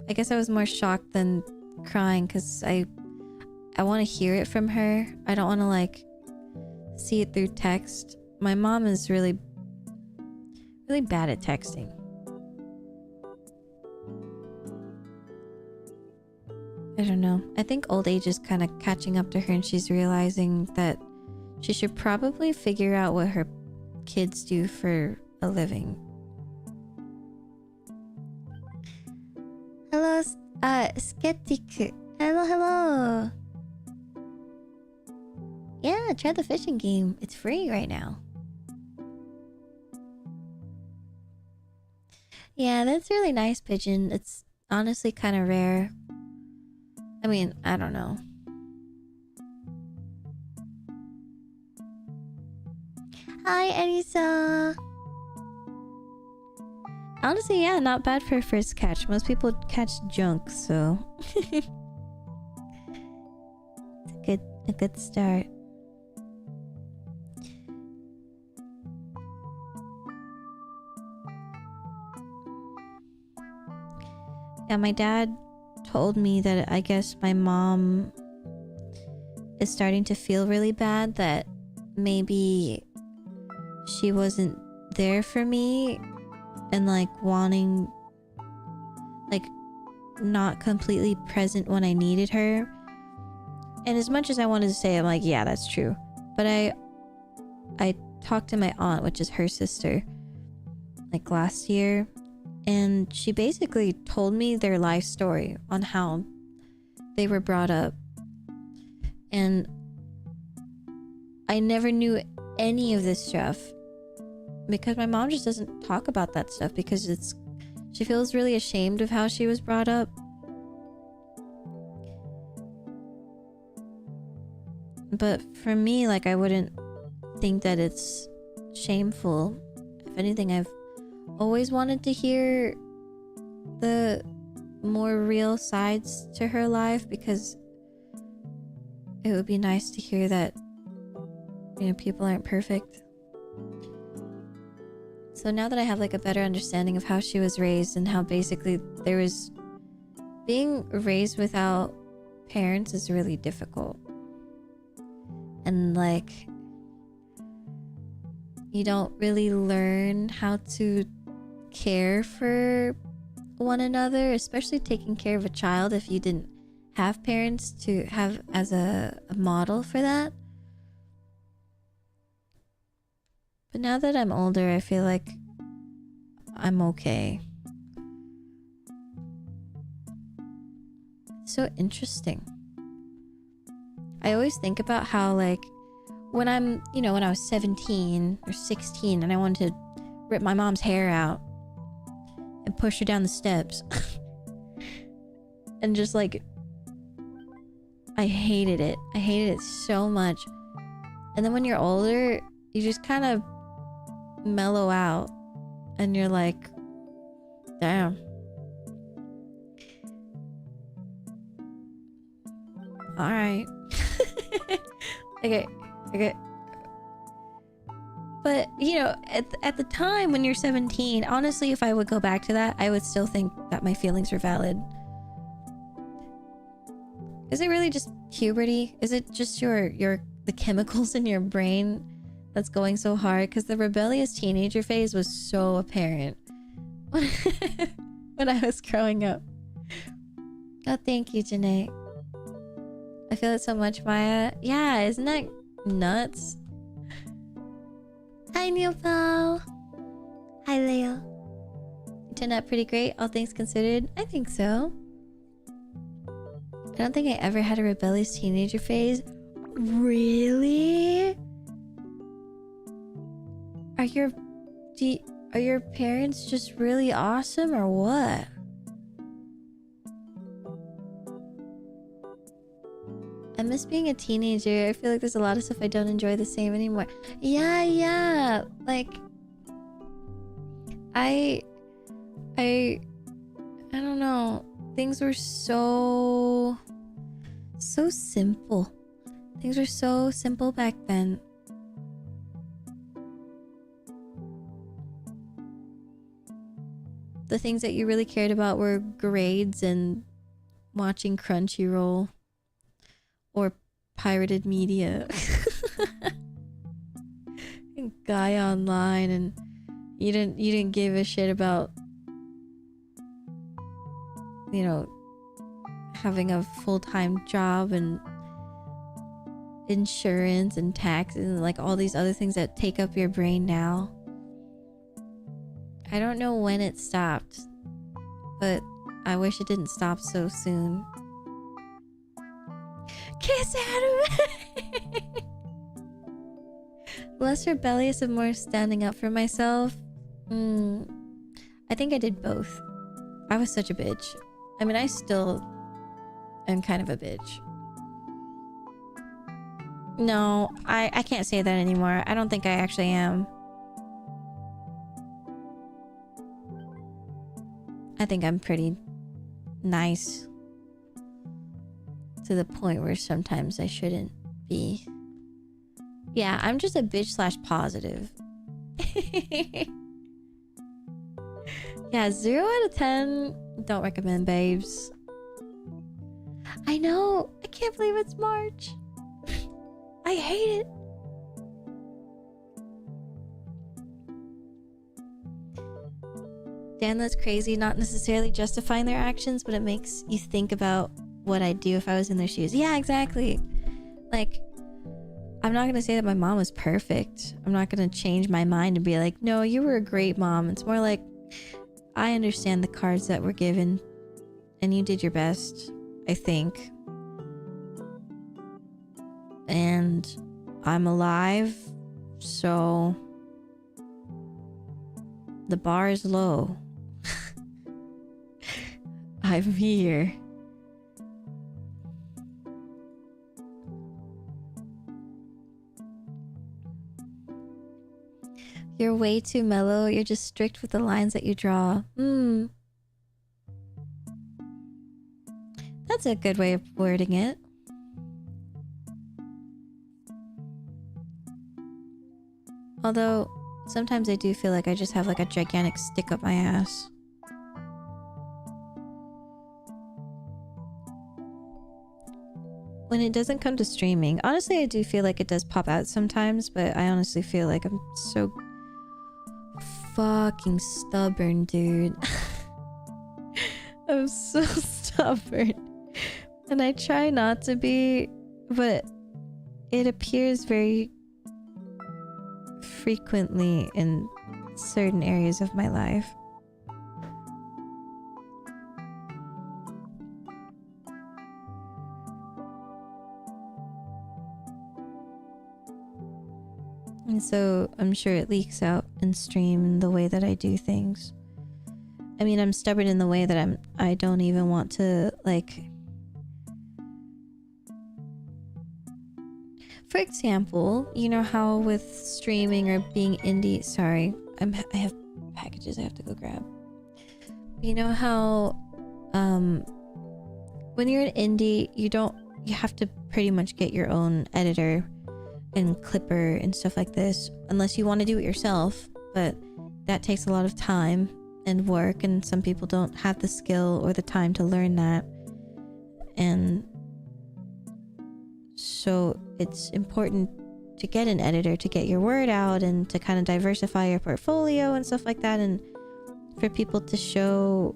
I guess I was more shocked than crying because I want to hear it from her. I don't want to like see it through text. My mom is really bad at texting. I don't know. I think old age is kind of catching up to her, and she's realizing that she should probably figure out what her kids do for a living. Hello, Skeptic. Hello. Yeah, try the fishing game. It's free right now. Yeah, that's really nice, Pigeon. It's honestly kind of rare. I mean, I don't know. Hi, Elisa. Honestly, yeah, not bad for a first catch. Most people catch junk, so it's a good start. Yeah, my dad told me that I guess my mom is starting to feel really bad that maybe she wasn't there for me and like wanting, like, not completely present when I needed her. And as much as I wanted to say, I'm like, yeah, that's true. But I talked to my aunt, which is her sister, like last year, and she basically told me their life story on how they were brought up. And I never knew any of this stuff because my mom just doesn't talk about that stuff because she feels really ashamed of how she was brought up. But for me, like, I wouldn't think that it's shameful. If anything, I've always wanted to hear the more real sides to her life because it would be nice to hear that, you know, people aren't perfect. So now that I have like a better understanding of how she was raised and how basically there was being raised without parents is really difficult. And like, you don't really learn how to care for one another, especially taking care of a child if you didn't have parents to have as a model for that. But now that I'm older, I feel like I'm okay. So interesting. I always think about how, like, when I'm, you know, when I was 17 or 16 and I wanted to rip my mom's hair out and push her down the steps and just like, I hated it. I hated it so much. And then when you're older, you just kind of mellow out and you're like, damn. All right. Okay. But, you know, at the time when you're 17, honestly, if I would go back to that, I would still think that my feelings were valid. Is it really just puberty? Is it just the chemicals in your brain that's going so hard? Because the rebellious teenager phase was so apparent when I was growing up. Oh, thank you, Janae. I feel it so much, Maya. Yeah, isn't that nuts? Hi, Neil Pal. Hi, Leo. You turned out pretty great, all things considered. I think so. I don't think I ever had a rebellious teenager phase. Really? Are your parents just really awesome or what? I miss being a teenager. I feel like there's a lot of stuff I don't enjoy the same anymore. Yeah. Like, I don't know. Things were so simple. Things were so simple back then. The things that you really cared about were grades and watching Crunchyroll or pirated media. Guy online, and you didn't give a shit about, you know, having a full-time job and insurance and taxes and like all these other things that take up your brain now. I don't know when it stopped, but I wish it didn't stop so soon. Kiss anime! Less rebellious and more standing up for myself. I think I did both. I was such a bitch. I mean, I still am kind of a bitch. No, I can't say that anymore. I don't think I actually am. I think I'm pretty nice to the point where sometimes I shouldn't be. Yeah, I'm just a bitch / positive. Yeah, 0 out of 10. Don't recommend, babes. I know. I can't believe it's March. I hate it. Dan, that's crazy. Not necessarily justifying their actions, but it makes you think about what I'd do if I was in their shoes. Yeah, exactly. Like, I'm not gonna say that my mom was perfect. I'm not gonna change my mind and be like, no, you were a great mom. It's more like, I understand the cards that were given and you did your best, I think. And I'm alive, so the bar is low. I'm here. You're way too mellow. You're just strict with the lines that you draw. That's a good way of wording it. Although, sometimes I do feel like I just have like a gigantic stick up my ass. When it doesn't come to streaming, honestly, I do feel like it does pop out sometimes, but I honestly feel like I'm so fucking stubborn, dude. I'm so stubborn. And I try not to be, but it appears very frequently in certain areas of my life. And so I'm sure it leaks out in stream in the way that I do things. I mean, I'm stubborn in the way that I don't even want to, like, for example, you know how with streaming or being indie, sorry, I have packages I have to go grab. You know how when you're an indie, you have to pretty much get your own editor and clipper and stuff like this, unless you want to do it yourself, but that takes a lot of time and work, and some people don't have the skill or the time to learn that. And so it's important to get an editor to get your word out and to kind of diversify your portfolio and stuff like that, and for people to show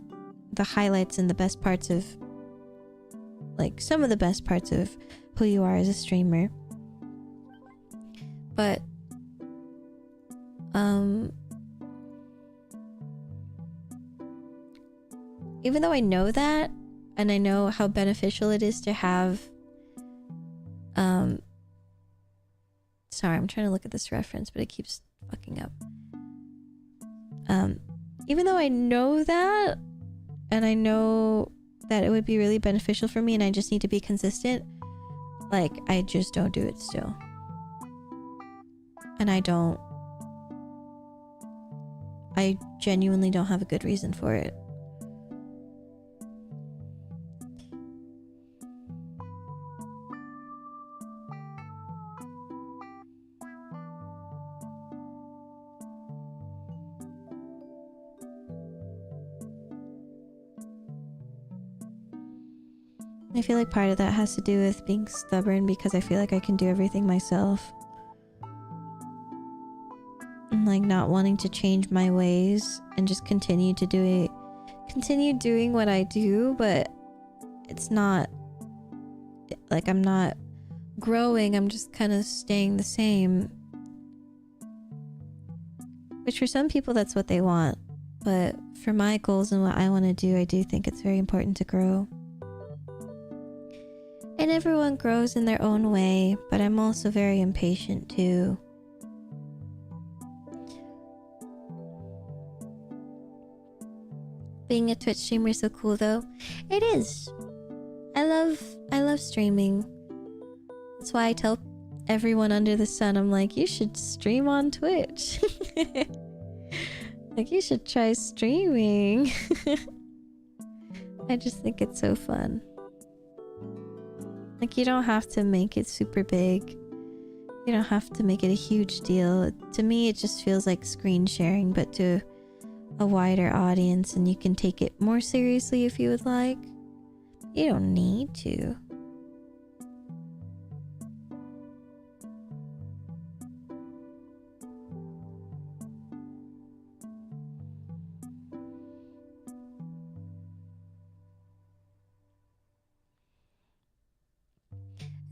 the highlights and the best parts of, like, some of the best parts of who you are as a streamer. But even though I know that, and I know how beneficial it is to have sorry, I'm trying to look at this reference, but it keeps fucking up. Even though I know that, and I know that it would be really beneficial for me, and I just need to be consistent, like, I just don't do it still. And I genuinely don't have a good reason for it. I feel like part of that has to do with being stubborn, because I feel like I can do everything myself. And like not wanting to change my ways and just continue doing what I do, but it's not like I'm not growing, I'm just kind of staying the same. Which for some people that's what they want, but for my goals and what I want to do, I do think it's very important to grow. And everyone grows in their own way, but I'm also very impatient too. Being a Twitch streamer is so cool though. It is. I love streaming. That's why I tell everyone under the sun, I'm like, you should stream on Twitch. Like, you should try streaming. I just think it's so fun. Like, you don't have to make it super big. You don't have to make it a huge deal. To me, it just feels like screen sharing, but to a wider audience, and you can take it more seriously if you would like. You don't need to.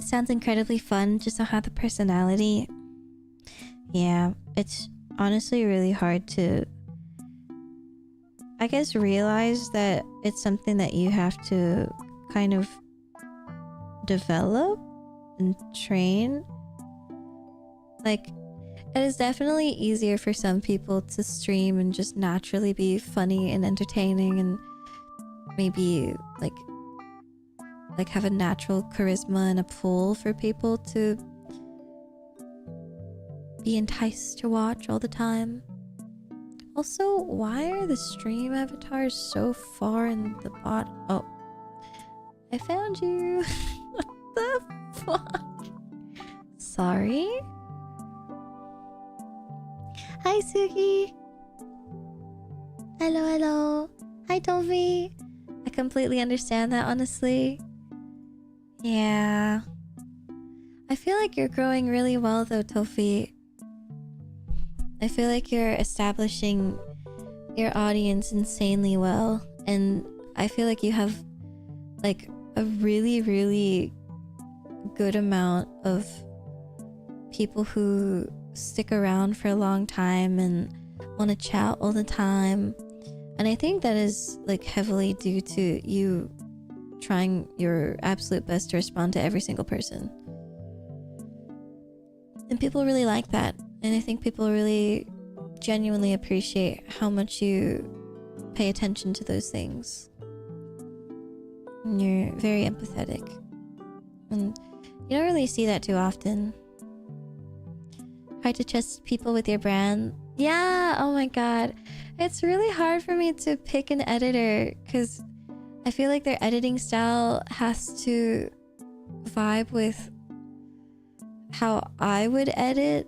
sounds incredibly fun, just don't have the personality. Yeah, it's honestly really hard to, I guess, realize that it's something that you have to kind of develop and train. Like, it is definitely easier for some people to stream and just naturally be funny and entertaining and maybe like have a natural charisma and a pull for people to be enticed to watch all the time. Also, why are the stream avatars so far in the bot? Oh, I found you. What the fuck? Sorry. Hi, Suki. Hello, hello. Hi, Tovi. I completely understand that, honestly. Yeah. I feel like you're growing really well, though, Tofi. I feel like you're establishing your audience insanely well. And I feel like you have, like, a really, really good amount of people who stick around for a long time and want to chat all the time. And I think that is like heavily due to you trying your absolute best to respond to every single person. And people really like that. And I think people really genuinely appreciate how much you pay attention to those things. And you're very empathetic. And you don't really see that too often. Hard to trust people with your brand. Yeah, oh my god. It's really hard for me to pick an editor because I feel like their editing style has to vibe with how I would edit,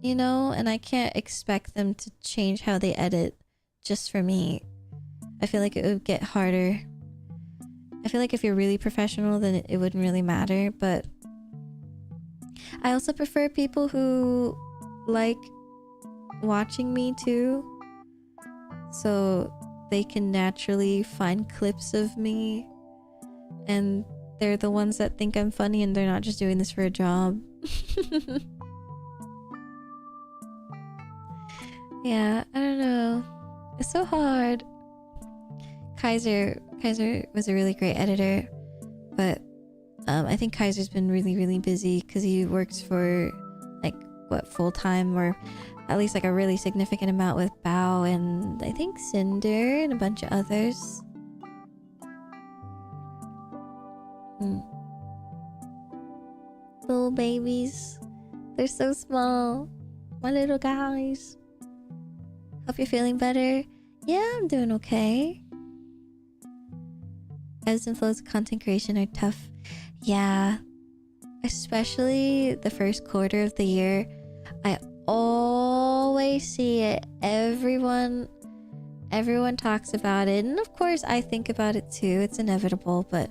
you know? And I can't expect them to change how they edit just for me. I feel like it would get harder. I feel like if you're really professional, then it wouldn't really matter, but I also prefer people who like watching me too, so they can naturally find clips of me and they're the ones that think I'm funny and they're not just doing this for a job. Yeah, I don't know. It's so hard. Kaiser was a really great editor, but I think Kaiser's been really, really busy because he works for like full-time, or at least like a really significant amount with Bao and I think Cinder and a bunch of others. Little babies, they're so small, my little guys. Hope you're feeling better. Yeah, I'm doing okay. Ebbs and flows of content creation are tough. Yeah, especially the first quarter of the year. I always see it. Everyone talks about it, and of course I think about it too. It's inevitable, but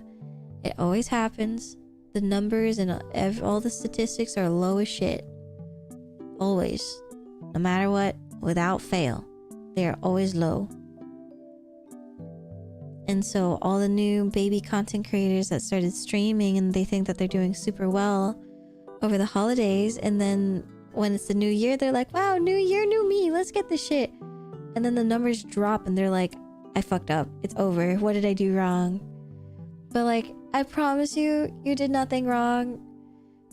it always happens. The numbers and all the statistics are low as shit. Always, no matter what, without fail, they are always low. And so all the new baby content creators that started streaming and they think that they're doing super well over the holidays, and then when it's the new year, they're like, wow, new year, new me, let's get this shit. And then the numbers drop and they're like, I fucked up, it's over, what did I do wrong? But like, I promise you, you did nothing wrong.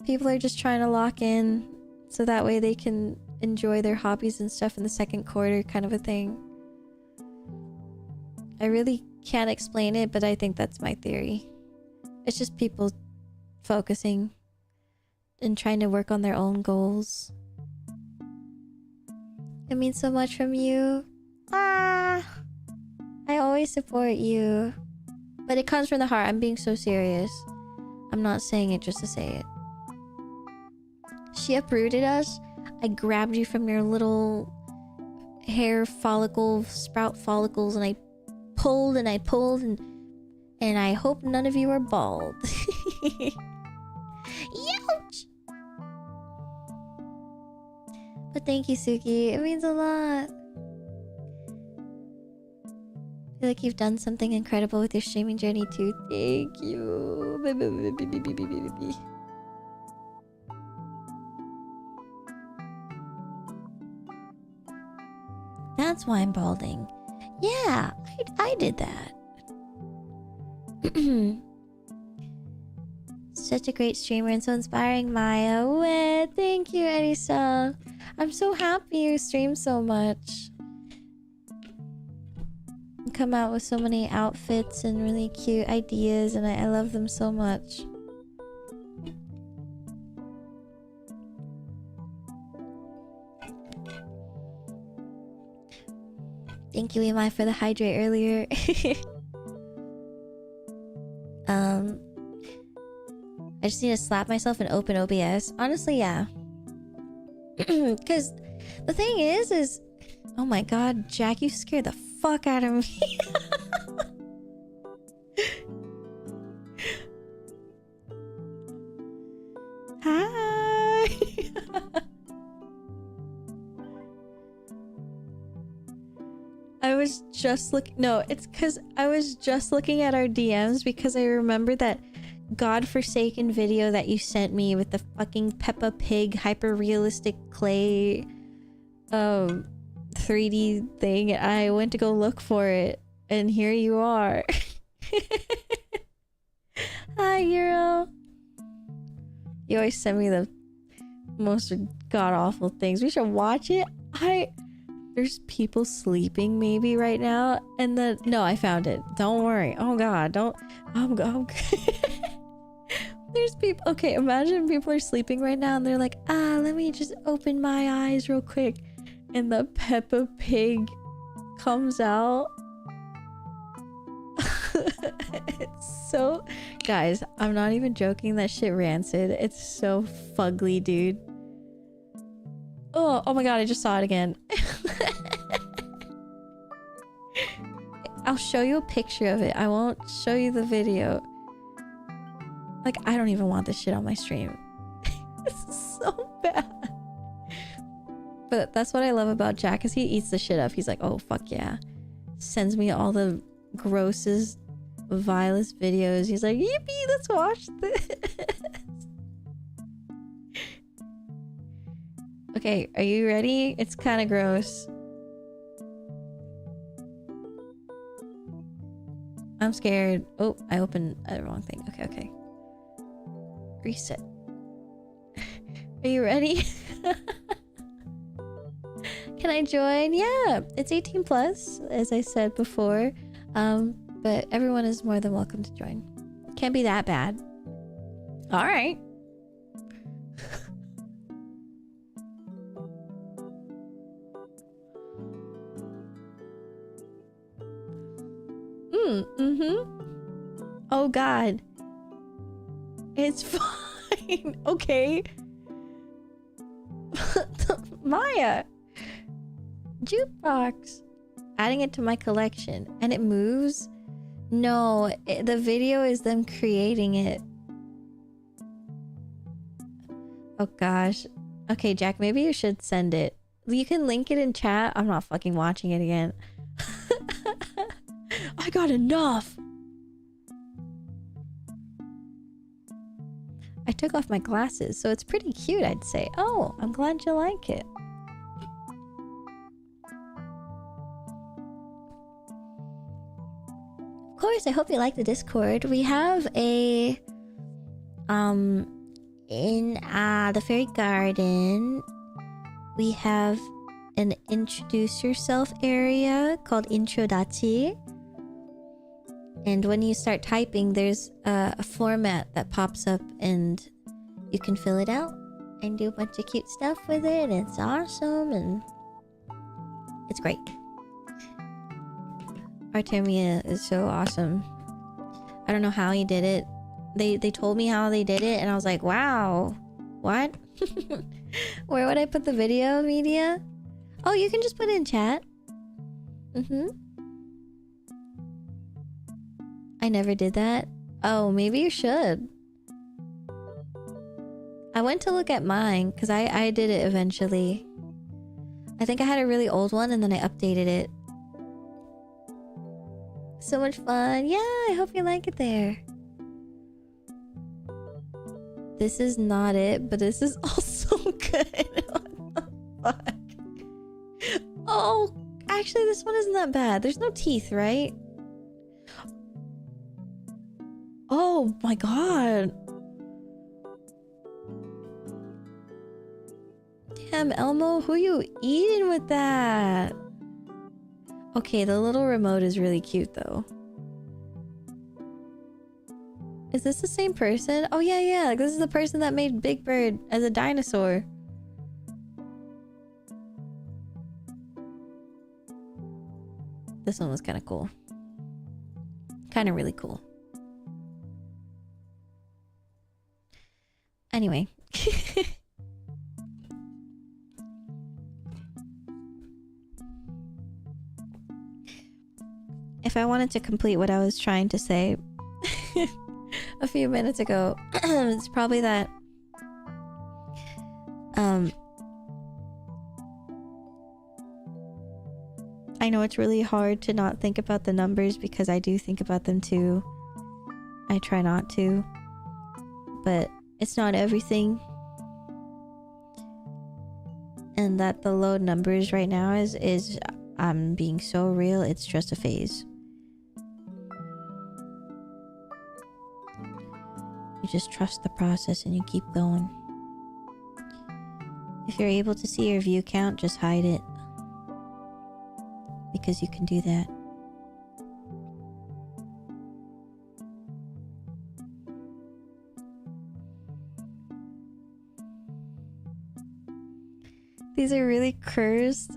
People are just trying to lock in so that way they can enjoy their hobbies and stuff in the second quarter, kind of a thing. I really can't explain it, but I think that's my theory. It's just people focusing and trying to work on their own goals. It means so much from you. I always support you, but it comes from the heart. I'm being so serious. I'm not saying it just to say it. She uprooted us. I grabbed you from your little hair follicle, sprout follicles, and I pulled and I pulled, and I hope none of you are bald. Ouch! But thank you, Suki. It means a lot. feel like you've done something incredible with your streaming journey too. Thank you. That's why I'm balding. Yeah, I did that. Such a great streamer and so inspiring, Maya. Weh, thank you, Erisa. I'm so happy you stream so much. You come out with so many outfits and really cute ideas, and I love them so much. Thank you, Emai, for the hydrate earlier. I just need to slap myself and open OBS. Honestly, yeah. Because the thing is... Oh my god, Jack, you scared the fuck out of me. Hi! I was just looking... No, it's because I was just looking at our DMs because I remember that godforsaken video that you sent me with the fucking Peppa Pig hyper-realistic clay 3D thing. I went to go look for it, and here you are. Hi, Euro. You always send me the most god-awful things. We should watch it. There's people sleeping maybe right now, and then... No, I found it. Don't worry. Oh god, don't... There's people... Okay, imagine people are sleeping right now and they're like, let me just open my eyes real quick. And the Peppa Pig comes out. It's so... Guys, I'm not even joking. That shit rancid. It's so fugly, dude. Oh my god, I just saw it again. I'll show you a picture of it. I won't show you the video. Like, I don't even want this shit on my stream. It's so bad. But that's what I love about Jack, is he eats the shit up. He's like, oh, fuck yeah. Sends me all the grossest, vilest videos. He's like, yippee, let's watch this. Okay, are you ready? It's kind of gross. I'm scared. Oh, I opened the wrong thing. Okay. Reset. Are you ready? Can I join? Yeah, it's 18 plus, as I said before. But everyone is more than welcome to join. Can't be that bad. All right. Oh god. It's fine. Okay. Maya. Jukebox. Adding it to my collection. And it moves? No, the video is them creating it. Oh gosh. Okay, Jack, maybe you should send it. You can link it in chat. I'm not fucking watching it again. I got enough. I took off my glasses, so it's pretty cute, I'd say. Oh, I'm glad you like it. Of course, I hope you like the Discord. We have a in the fairy garden, we have an introduce yourself area called Introdati. And when you start typing, there's a format that pops up and you can fill it out and do a bunch of cute stuff with it. And it's awesome and it's great. Artemia is so awesome. I don't know how he did it. They told me how they did it and I was like, wow. What? Where would I put the video media? Oh, you can just put it in chat. I never did that. Oh, maybe you should. I went to look at mine because I did it eventually. I think I had a really old one and then I updated it. So much fun. Yeah, I hope you like it there. This is not it, but this is also good. What the fuck? Oh, actually, this one isn't that bad. There's no teeth, right? Oh my god. Damn, Elmo, who you eating with that? Okay, the little remote is really cute though. Is this the same person? Oh yeah, yeah. Like, this is the person that made Big Bird as a dinosaur. This one was kind of cool. Kind of really cool. Anyway. If I wanted to complete what I was trying to say a few minutes ago, it's probably that I know it's really hard to not think about the numbers because I do think about them too. I try not to, but it's not everything. And that the low numbers right now is I'm being so real, it's just a phase. You just trust the process and you keep going. If you're able to see your view count, just hide it. Because you can do that. These are really cursed.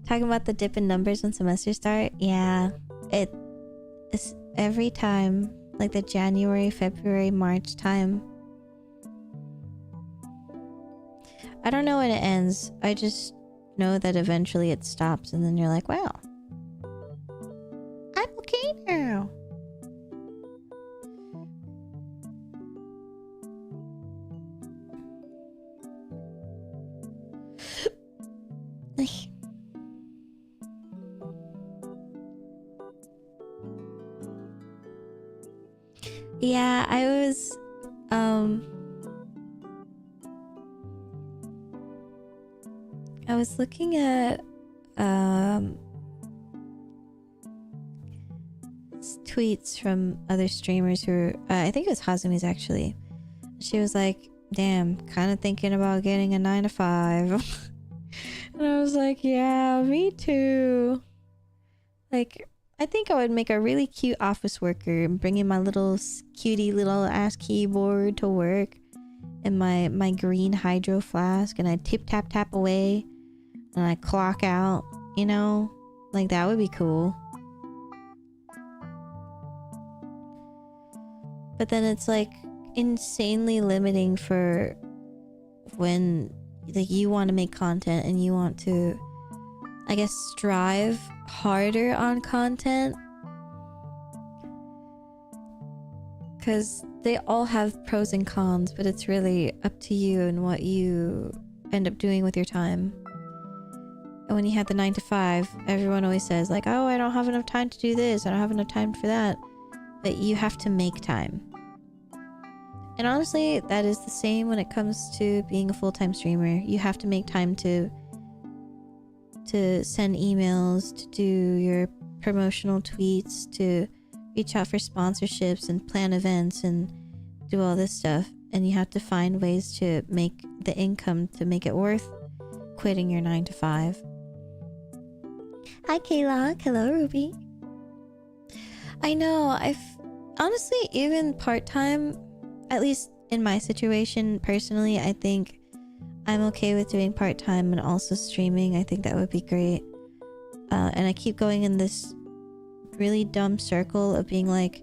Talking about the dip in numbers when semesters start. Yeah, it's every time, like the January, February, March time. I don't know when it ends. I just know that eventually it stops, and then you're like, wow, I'm okay now. Yeah, I was looking at tweets from other streamers who I think it was Hazumi's actually. She was like, damn, kind of thinking about getting a 9 to 5. And I was like, yeah, me too. Like, I think I would make a really cute office worker and bring in my little cutie little ass keyboard to work and my green hydro flask, and I tap tap away and I clock out, you know? Like, that would be cool. But then it's like insanely limiting for when like you want to make content and you want to, I guess, strive harder on content, because they all have pros and cons, but it's really up to you and what you end up doing with your time. And when you have the 9 to 5, everyone always says like, oh, I don't have enough time to do this, I don't have enough time for that. But you have to make time. And honestly, that is the same when it comes to being a full-time streamer. You have to make time to send emails, to do your promotional tweets, to reach out for sponsorships and plan events and do all this stuff. And you have to find ways to make the income to make it worth quitting your 9 to 5. Hi Kayla. Hello Ruby. I know, I've honestly, even part-time, at least in my situation personally, I think I'm okay with doing part-time and also streaming. I think that would be great. And I keep going in this really dumb circle of being like,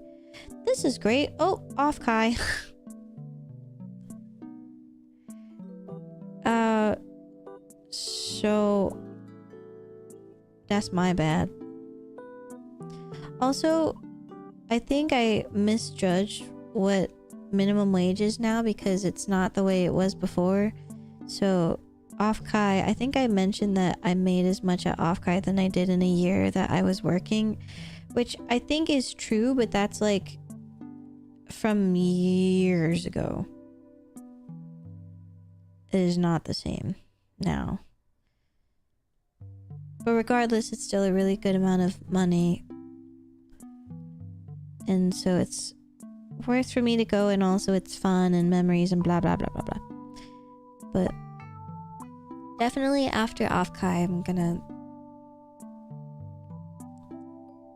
this is great. Oh, off Kai. So that's my bad. Also, I think I misjudged what minimum wage is now because it's not the way it was before. So off Kai, I think I mentioned that I made as much at off Kai than I did in a year that I was working, which I think is true, but that's like from years ago. It is not the same now. But regardless, it's still a really good amount of money. And so it's worth for me to go, and also it's fun and memories and blah blah blah blah blah. But definitely after Offkai, I'm gonna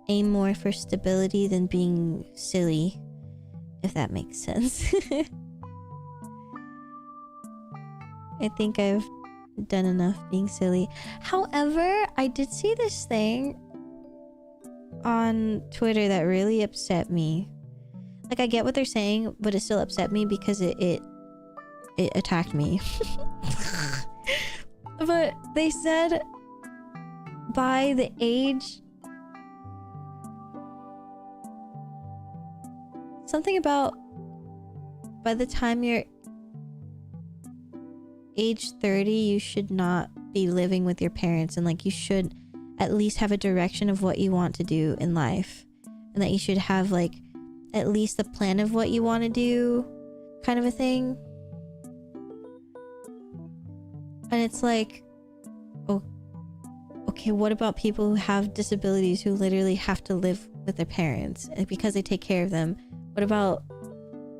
aim more for stability than being silly, if that makes sense. I think I've done enough being silly. However, I did see this thing on Twitter that really upset me. Like, I get what they're saying, but it still upset me because it attacked me. But they said by the age, something about by the time you're age 30, you should not be living with your parents, and like you should at least have a direction of what you want to do in life, and that you should have like at least the plan of what you want to do, kind of a thing. And it's like, oh, okay, what about people who have disabilities who literally have to live with their parents because they take care of them? What about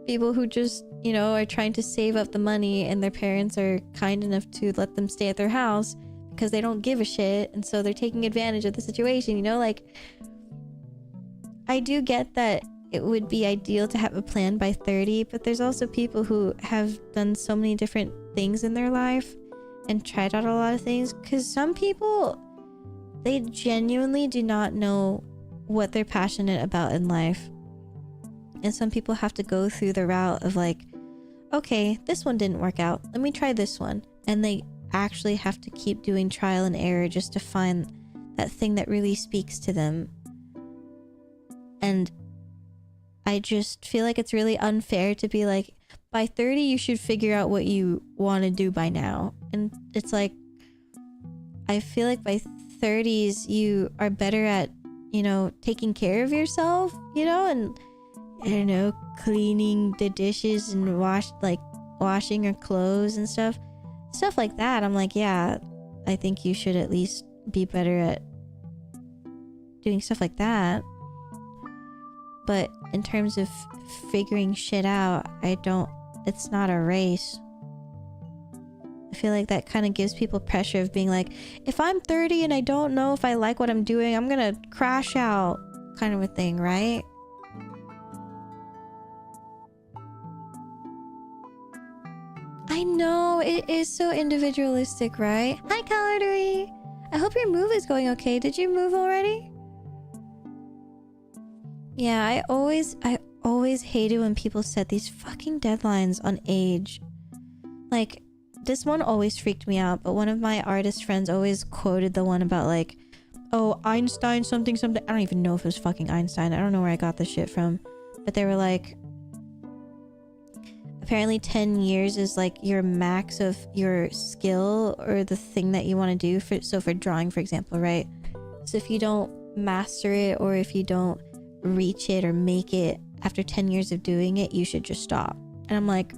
people who just, you know, are trying to save up the money and their parents are kind enough to let them stay at their house because they don't give a shit, and so they're taking advantage of the situation, you know? Like, I do get that it would be ideal to have a plan by 30, but there's also people who have done so many different things in their life and tried out a lot of things, because some people, they genuinely do not know what they're passionate about in life. And some people have to go through the route of like, okay, this one didn't work out, let me try this one. And they actually have to keep doing trial and error just to find that thing that really speaks to them. And I just feel like it's really unfair to be like, by 30 you should figure out what you want to do by now. And it's like, I feel like by 30s you are better at, you know, taking care of yourself, you know, and I don't know, cleaning the dishes and washing your clothes and stuff like that. I'm like, yeah, I think you should at least be better at doing stuff like that. But in terms of figuring shit out, it's not a race. I feel like that kind of gives people pressure of being like, if I'm 30 and I don't know if I like what I'm doing, I'm gonna crash out, kind of a thing, right? I know, it is so individualistic, right? Hi, Calorie! I hope your move is going okay. Did you move already? Yeah, I always hated when people set these fucking deadlines on age. Like, this one always freaked me out, but one of my artist friends always quoted the one about like, oh, Einstein something something. I don't even know if it was fucking Einstein. I don't know where I got this shit from. But they were like, apparently 10 years is like your max of your skill or the thing that you want to do. For drawing, for example, right? So if you don't master it, or if you don't reach it or make it after 10 years of doing it, you should just stop. And I'm like,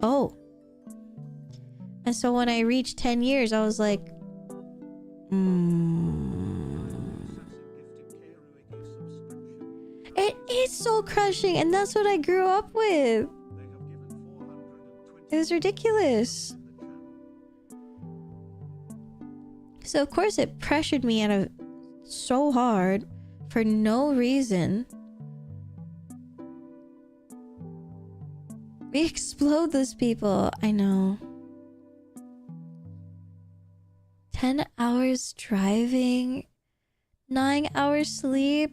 oh. And so when I reached 10 years, I was like, It is soul crushing, and that's what I grew up with. It was ridiculous. So of course it pressured me out of so hard for no reason. We explode those people. I know. 10 hours driving, 9 hours sleep.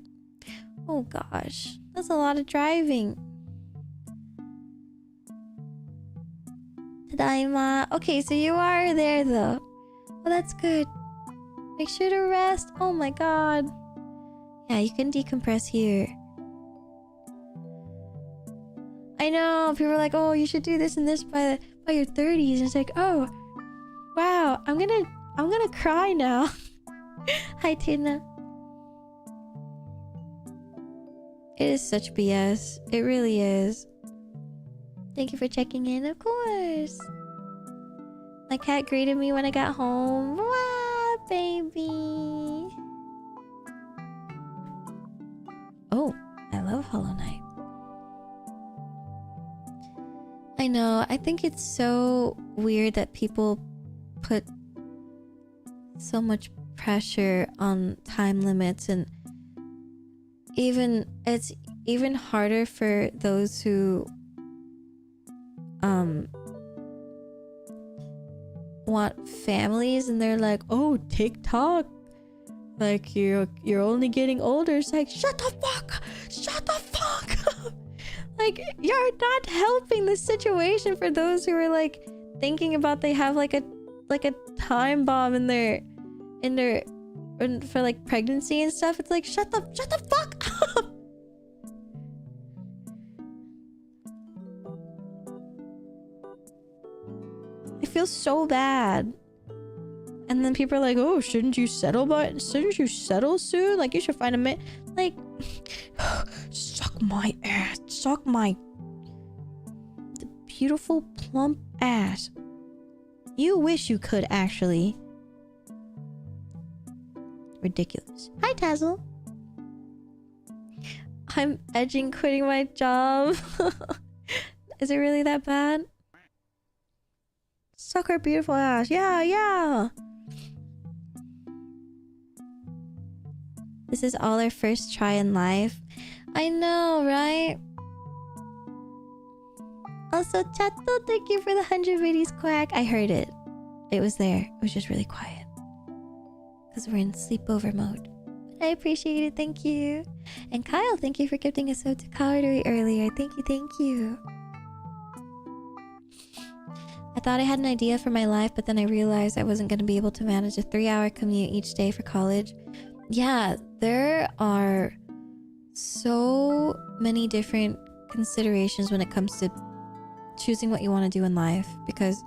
Oh gosh, that's a lot of driving. Tadaima. Okay, so you are there though. Well, that's good. Make sure to rest. Oh my god. Yeah, you can decompress here. I know, people are like, oh, you should do this and this by your 30s. And it's like, oh, wow, I'm gonna cry now. Hi, Tina. It is such BS. It really is. Thank you for checking in, of course. My cat greeted me when I got home. Wow, baby. Oh, I love Hollow Knight. I know. I think it's so weird that people put so much pressure on time limits, and it's even harder for those who want families, and they're like, oh, TikTok, like you're only getting older. It's like, shut the fuck up. Like, you're not helping the situation for those who are like thinking about they have like a time bomb in their for like pregnancy and stuff. It's like, shut the fuck up. I feel so bad. And then people are like, oh, shouldn't you settle soon? Like, you should find a man. Like, suck my ass. Suck the beautiful plump ass. You wish you could, actually. Ridiculous. Hi, Tazzle. I'm edging quitting my job. Is it really that bad? Suck her beautiful ass. Yeah. This is all our first try in life. I know, right? Also, Chato, thank you for the 100 videos quack. I heard it. It was there. It was just really quiet. Because we're in sleepover mode. But I appreciate it. Thank you. And Kyle, thank you for gifting us out to Cartery earlier. Thank you. I thought I had an idea for my life, but then I realized I wasn't going to be able to manage a 3-hour commute each day for college. Yeah, there are so many different considerations when it comes to choosing what you want to do in life, because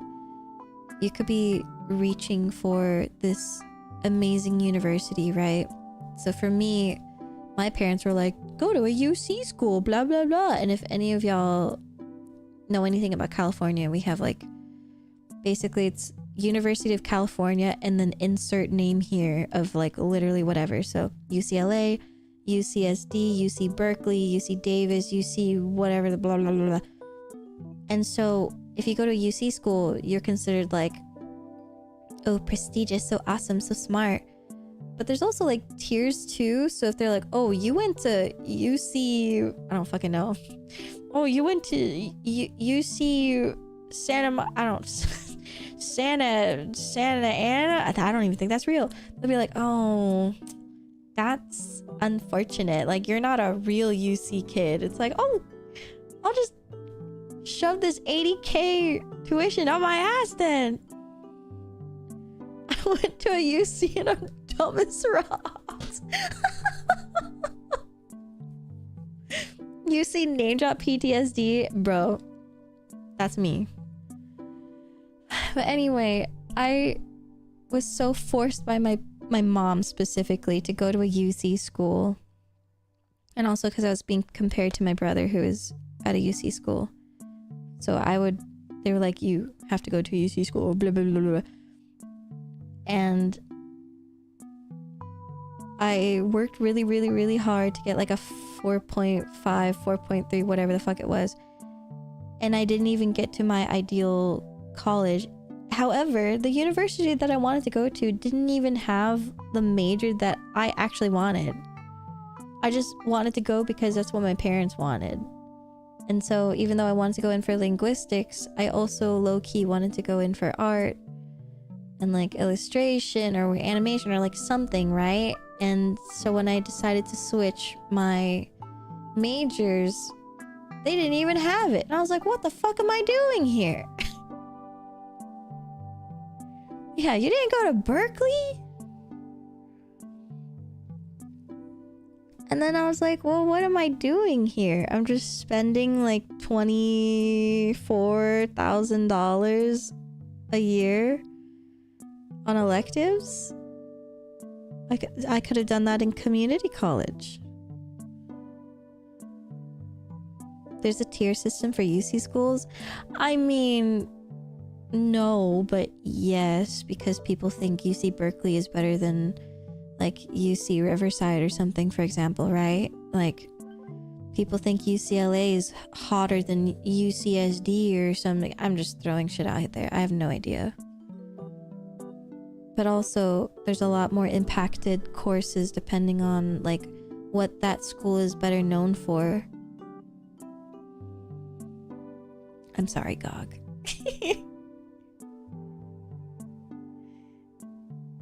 you could be reaching for this amazing university, right? So for me, my parents were like, go to a UC school, blah blah blah. And if any of y'all know anything about California, we have like, basically it's University of California and then insert name here of like literally whatever. So UCLA, UCSD, UC Berkeley, UC Davis, UC whatever, the blah blah blah blah. And so if you go to a UC school, you're considered like, oh, prestigious, so awesome, so smart. But there's also like tiers too. So if they're like, oh, you went to UC, I don't fucking know. Oh, you went to UC Santa Ana. I don't even think that's real. They'll be like, oh, that's unfortunate. Like, you're not a real UC kid. It's like, oh, I'll just shove this 80K tuition on my ass then. I went to a UC and I'm dumb as rocks. UC name drop PTSD, bro. That's me. But anyway, I was so forced by my mom specifically to go to a UC school. And also because I was being compared to my brother who is at a UC school. So they were like, you have to go to a UC school, blah, blah, blah, blah. And I worked really, really, really hard to get like a 4.5, 4.3, whatever the fuck it was. And I didn't even get to my ideal college. However, the university that I wanted to go to didn't even have the major that I actually wanted. I just wanted to go because that's what my parents wanted. And so even though I wanted to go in for linguistics, I also low-key wanted to go in for art and like illustration or animation or like something, right? And so when I decided to switch my majors, they didn't even have it. And I was like, what the fuck am I doing here? Yeah, you didn't go to Berkeley? And then I was like, well, what am I doing here? I'm just spending like $24,000 a year on electives? I could have done that in community college. There's a tier system for UC schools. I mean, no, but yes, because people think UC Berkeley is better than like UC Riverside or something, for example, right? Like people think UCLA is hotter than UCSD or something. I'm just throwing shit out there. I have no idea. But also there's a lot more impacted courses depending on like what that school is better known for. I'm sorry, GOG.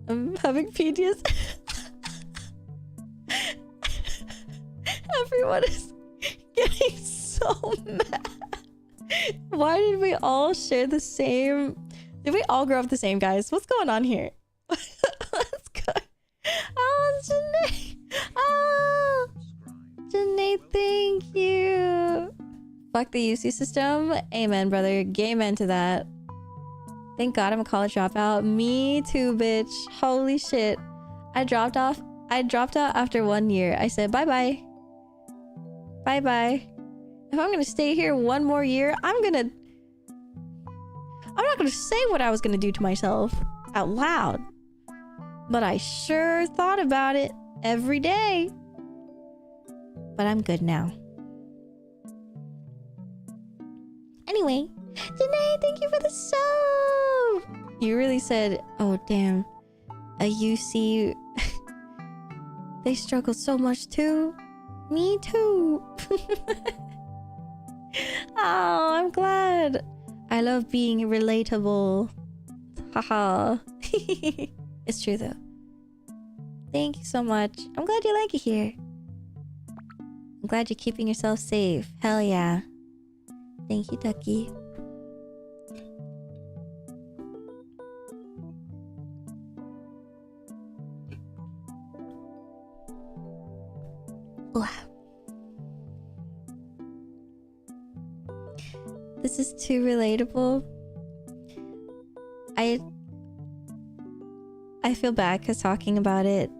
I'm having PTSD. Everyone is getting so mad. Why did we all share the same? Did we all grow up the same, guys? What's going on here? Let's go. Oh, Janae. Oh, Janae, thank you. Fuck the UC system. Amen, brother. Gay amen to that. Thank God I'm a college dropout. Me too, bitch. Holy shit. I dropped out after 1 year. I said bye-bye. Bye-bye. If I'm gonna stay here one more year, I'm not gonna say what I was gonna do to myself out loud. But I sure thought about it every day. But I'm good now. Anyway, Janae, thank you for the sub. You really said, oh damn, a UC, they struggle so much too. Me too. Oh, I'm glad. I love being relatable. Haha. It's true though. Thank you so much. I'm glad you like it here. I'm glad you're keeping yourself safe. Hell yeah. Thank you, Ducky. Wow. This is too relatable. I feel bad because talking about it,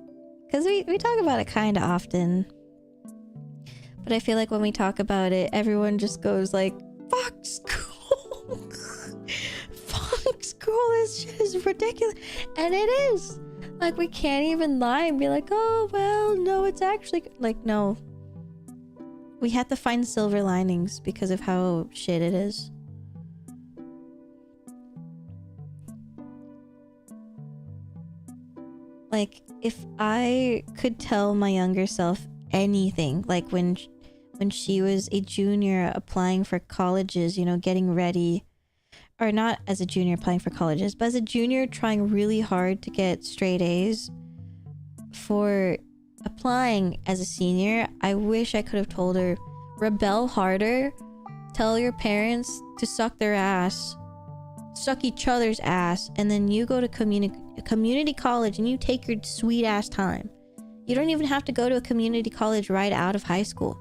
because we talk about it kind of often, but I feel like when we talk about it, everyone just goes like, fuck school. Fuck school, this shit is ridiculous. And it is. Like, we can't even lie and be like, oh well, no, it's actually like, no, we have to find silver linings because of how shit it is. Like, if I could tell my younger self anything, like when she was a junior applying for colleges, you know, getting ready, or not as a junior applying for colleges, but as a junior trying really hard to get straight A's for applying as a senior, I wish I could have told her, rebel harder, tell your parents to suck their ass, suck each other's ass, and then you go to community college and you take your sweet ass time. You don't even have to go to a community college right out of high school.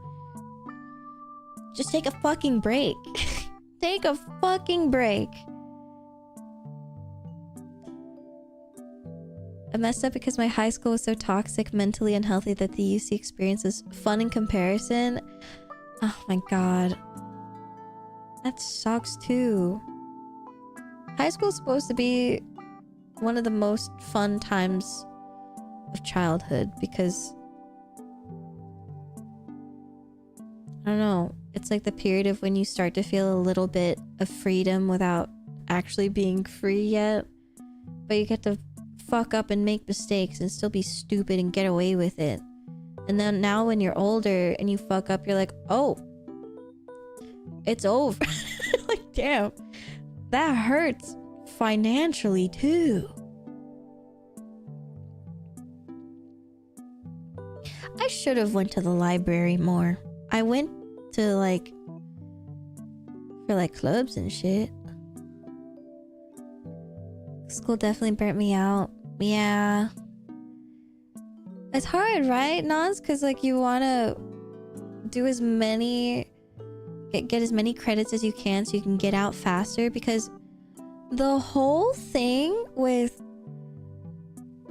Just take a fucking break. Take a fucking break. I messed up because my high school was so toxic, mentally unhealthy, that the UC experience was fun in comparison. Oh my god. That sucks too. High school is supposed to be one of the most fun times of childhood because, I don't know, it's like the period of when you start to feel a little bit of freedom without actually being free yet, but you get to fuck up and make mistakes and still be stupid and get away with it. And then now when you're older and you fuck up, you're like, oh, it's over. Like, damn, that hurts financially too. I should have went to the library more. I went to like for like clubs and shit. School definitely burnt me out. Yeah. It's hard, right, Nas? Because like you want to do as many, get as many credits as you can so you can get out faster, because the whole thing with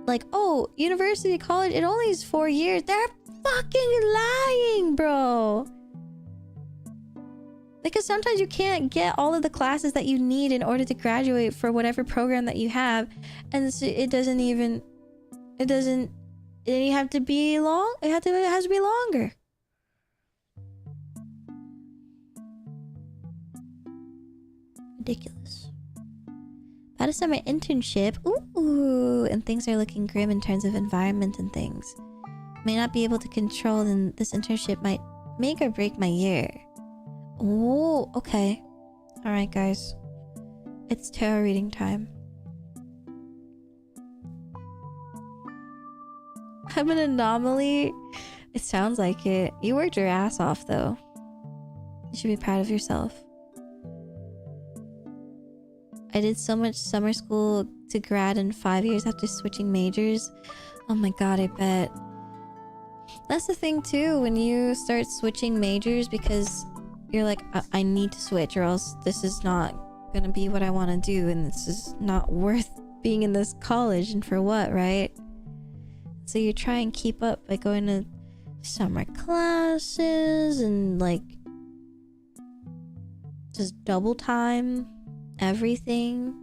like, oh, university, college, it only is 4 years. They're fucking lying, bro. Because sometimes you can't get all of the classes that you need in order to graduate for whatever program that you have. And so it doesn't, you have to be long. It has to be longer. Ridiculous. About to start my internship. Ooh, and things are looking grim in terms of environment and things. May not be able to control, and this internship might make or break my year. Oh, okay. Alright, guys. It's tarot reading time. I'm an anomaly. It sounds like it. You worked your ass off, though. You should be proud of yourself. I did so much summer school to grad in 5 years after switching majors. Oh my god, I bet. That's the thing, too, when you start switching majors because you're like, I need to switch or else this is not gonna be what I want to do and this is not worth being in this college, and for what, right? So you try and keep up by going to summer classes and like just double time everything.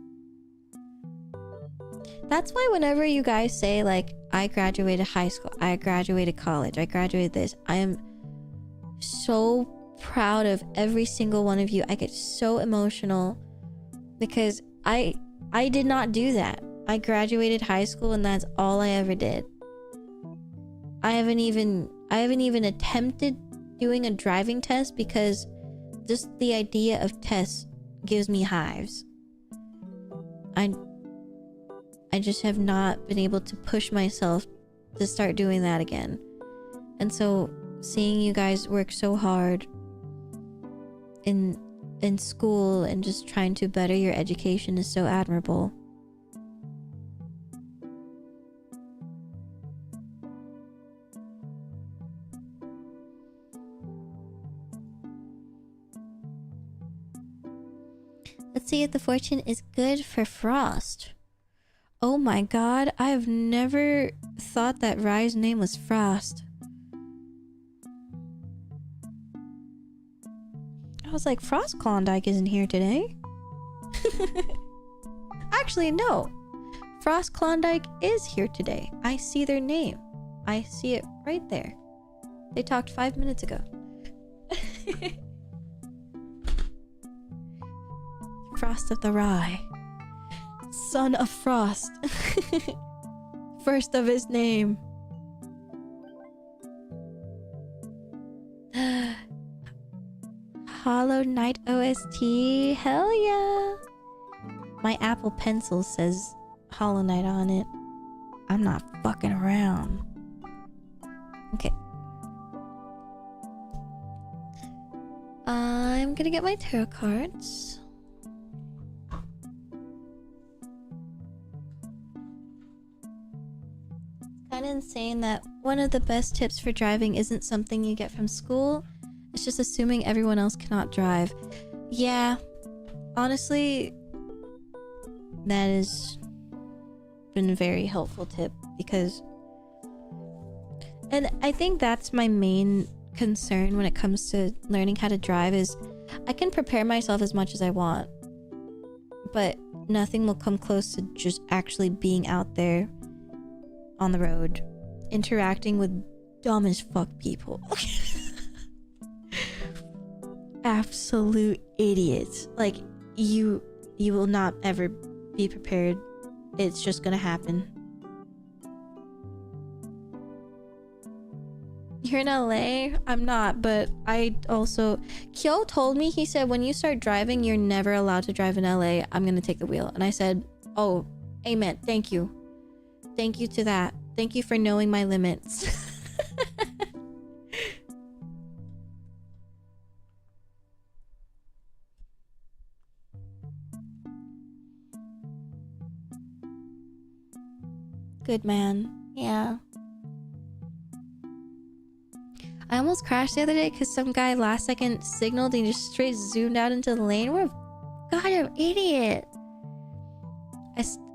That's why whenever you guys say like, I graduated high school, I graduated college, I graduated this, I am so proud of every single one of you. I get so emotional because I did not do that. I graduated high school and that's all I ever did. I haven't even attempted doing a driving test because just the idea of tests gives me hives. I just have not been able to push myself to start doing that again. And so seeing you guys work so hard in school and just trying to better your education is so admirable. Let's see if the fortune is good for Frost. Oh my god, I've never thought that Rye's name was Frost. I was like, Frost Klondike isn't here today. Actually, no. Frost Klondike is here today. I see their name. I see it right there. They talked 5 minutes ago. Frost of the Rye. Son of Frost. First of his name. Hollow Knight OST. Hell yeah. My Apple Pencil says Hollow Knight on it. I'm not fucking around. Okay. I'm gonna get my tarot cards. Kind of insane that one of the best tips for driving isn't something you get from school. It's just assuming everyone else cannot drive. Yeah, honestly, that has been a very helpful tip because, and I think that's my main concern when it comes to learning how to drive is I can prepare myself as much as I want, but nothing will come close to just actually being out there on the road, interacting with dumb as fuck people. Absolute idiots. Like, you will not ever be prepared. It's just gonna happen. You're in LA? I'm not, but I also... Kyo told me, he said, when you start driving, you're never allowed to drive in LA. I'm gonna take the wheel. And I said, oh, amen. Thank you. Thank you to that. Thank you for knowing my limits. Good man. Yeah. I almost crashed the other day because some guy last second signaled and just straight zoomed out into the lane. What a goddamn idiot.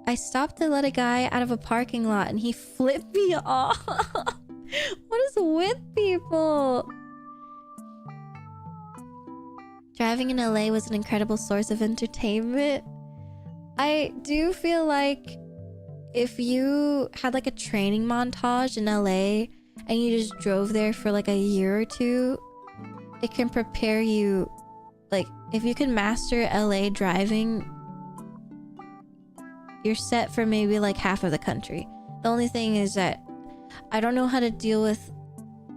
I stopped to let a guy out of a parking lot and he flipped me off. What is with people? Driving in LA was an incredible source of entertainment. I do feel like if you had like a training montage in LA and you just drove there for like a year or two, it can prepare you. Like, if you can master LA driving, you're set for maybe like half of the country. The only thing is that I don't know how to deal with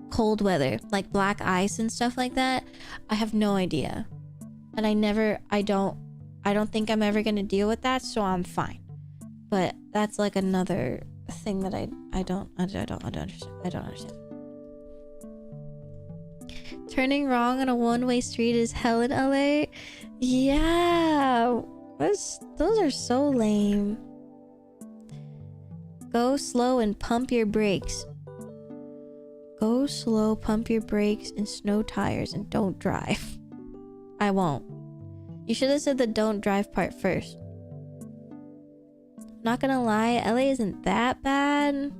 cold weather, like black ice and stuff like that. I have no idea. And I don't think I'm ever gonna deal with that, so I'm fine. But that's like another thing that I don't understand. Turning wrong on a one-way street is hell in LA. Yeah, those are so lame. Go slow and pump your brakes. Go slow, pump your brakes, and snow tires, and don't drive. I won't. You should have said the don't drive part first. Not gonna lie, LA isn't that bad.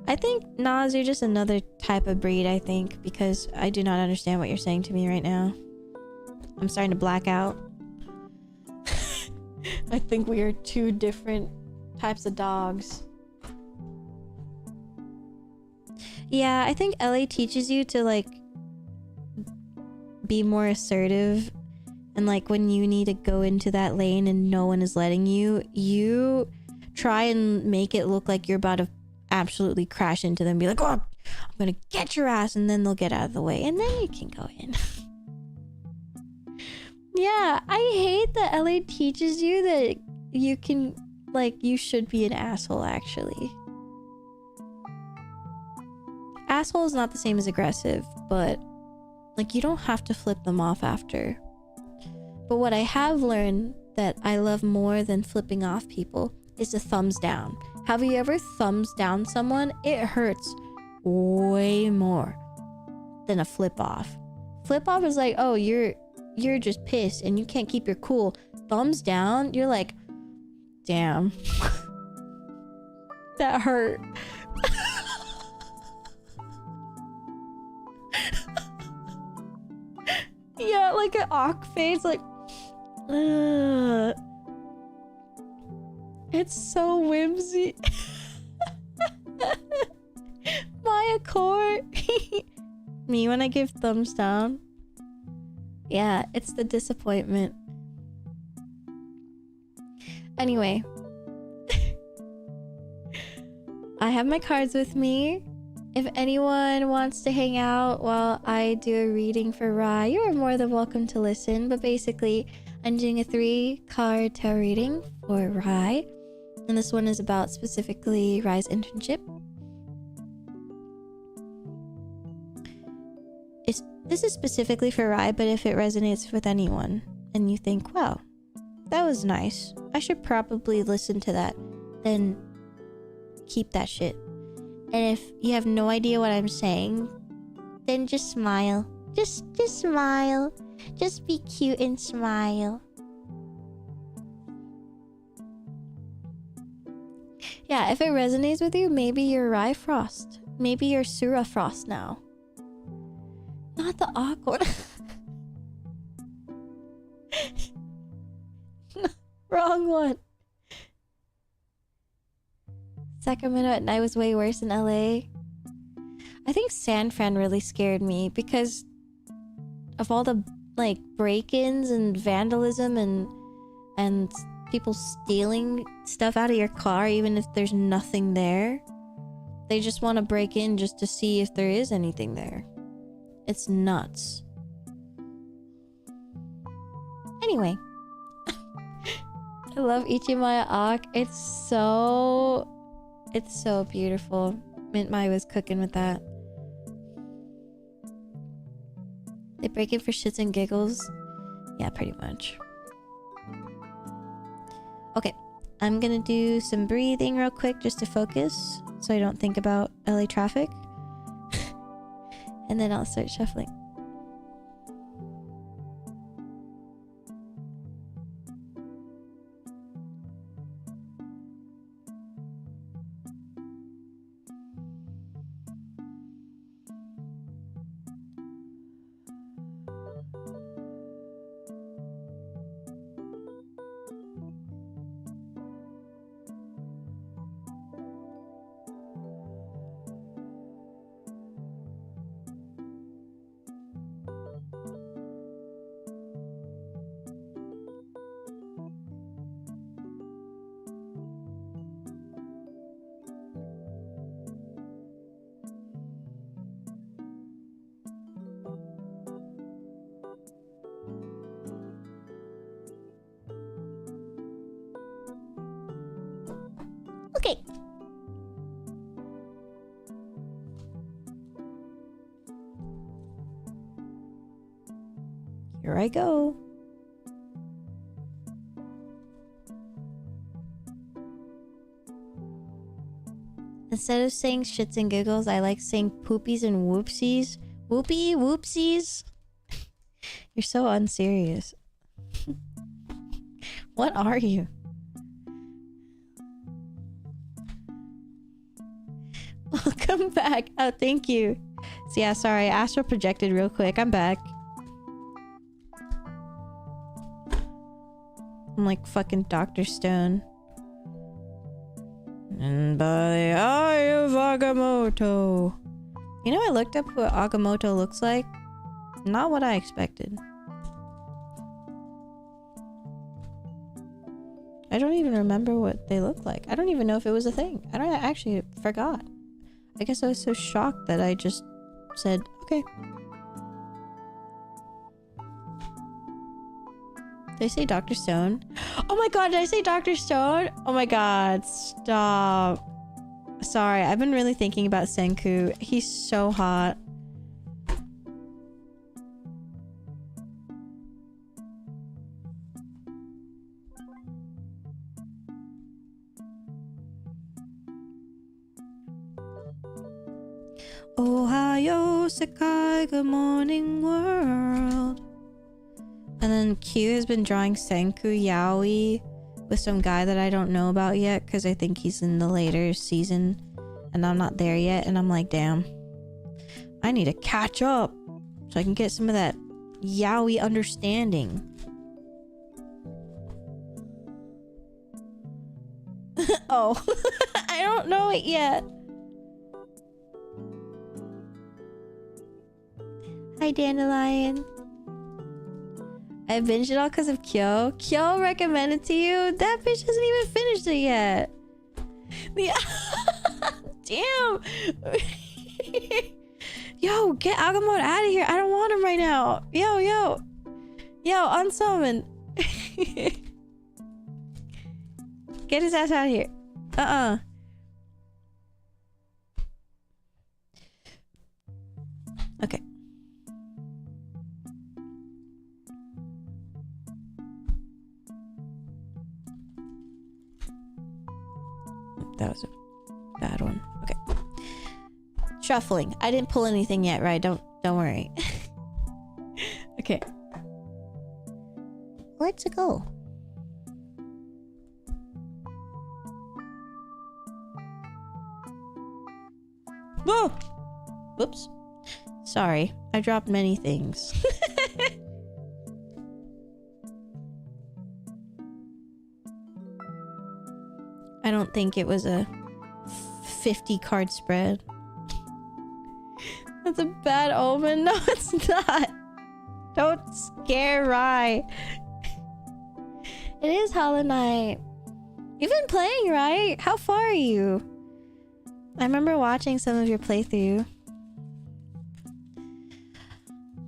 I think, Nas, you're just another type of breed, I think, because I do not understand what you're saying to me right now. I'm starting to black out. I think we are two different types of dogs. Yeah, I think LA teaches you to, like, be more assertive. And, like, when you need to go into that lane and no one is letting you, you try and make it look like you're about to absolutely crash into them. Be like, oh, I'm gonna get your ass. And then they'll get out of the way. And then you can go in. Yeah, I hate that LA teaches you that you can, like, you should be an asshole, actually. Asshole is not the same as aggressive, but, like, you don't have to flip them off after. But what I have learned that I love more than flipping off people is the thumbs down. Have you ever thumbs down someone? It hurts way more than a flip off. Flip off is like, oh, you're just pissed and you can't keep your cool. Thumbs down, you're like, damn. That hurt. Yeah, like an awk face, like, it's so whimsy. Maya Court. Me when I give thumbs down. Yeah, it's the disappointment. Anyway. I have my cards with me. If anyone wants to hang out while I do a reading for Rai, you are more than welcome to listen. But basically, I'm doing a 3-card tarot reading for Rai. And this one is about specifically Rai's internship. This is specifically for Rai, but if it resonates with anyone and you think, wow, that was nice, I should probably listen to that, then keep that shit. And if you have no idea what I'm saying, then just smile. Just smile. Just be cute and smile. Yeah, if it resonates with you, maybe you're Rye Frost. Maybe you're Sura Frost now. Not the awkward. Wrong one. Sacramento at night was way worse in LA. I think San Fran really scared me because of all the, like, break-ins and vandalism and people stealing stuff out of your car even if there's nothing there. They just want to break in just to see if there is anything there. It's nuts. Anyway. I love Ichimaya Ak. It's so beautiful. Mint Mai was cooking with that. They break it for shits and giggles. Yeah, pretty much. Okay, I'm gonna do some breathing real quick just to focus so I don't think about LA traffic. And then I'll start shuffling. Here I go. Instead of saying shits and giggles, I like saying poopies and whoopsies. Whoopie, whoopsies. You're so unserious. What are you? Welcome back. Oh, thank you. So yeah, sorry. Astral projected real quick. I'm back. I'm like fucking Dr. Stone. And by the eye of Agamotto. You know, I looked up what Agamotto looks like. Not what I expected. I don't even remember what they look like. I don't even know if it was a thing. I actually forgot. I guess I was so shocked that I just said, okay. Did I say Dr. Stone? Oh my god, did I say Dr. Stone? Oh my god, stop. Sorry, I've been really thinking about Senku. He's so hot. Ohio, Sekai, good morning world. And then Q has been drawing Senku Yaoi with some guy that I don't know about yet because I think he's in the later season and I'm not there yet. And I'm like, damn, I need to catch up so I can get some of that Yaoi understanding. Oh, I don't know it yet. Hi, Dandelion. I binged it all because of Kyo. Kyo recommended to you? That bitch hasn't even finished it yet. Damn. Yo, get Agamotto out of here. I don't want him right now. Yo, unsummon. Get his ass out of here. Okay. That was a bad one. Okay. Shuffling. I didn't pull anything yet, right? Don't worry. Okay. Let's go. Whoa! Whoops. Sorry. I dropped many things. I don't think it was a 50 card spread. That's a bad omen. No, it's not. Don't scare Rai. It is Hollow Knight. You've been playing, right? How far are you? I remember watching some of your playthrough.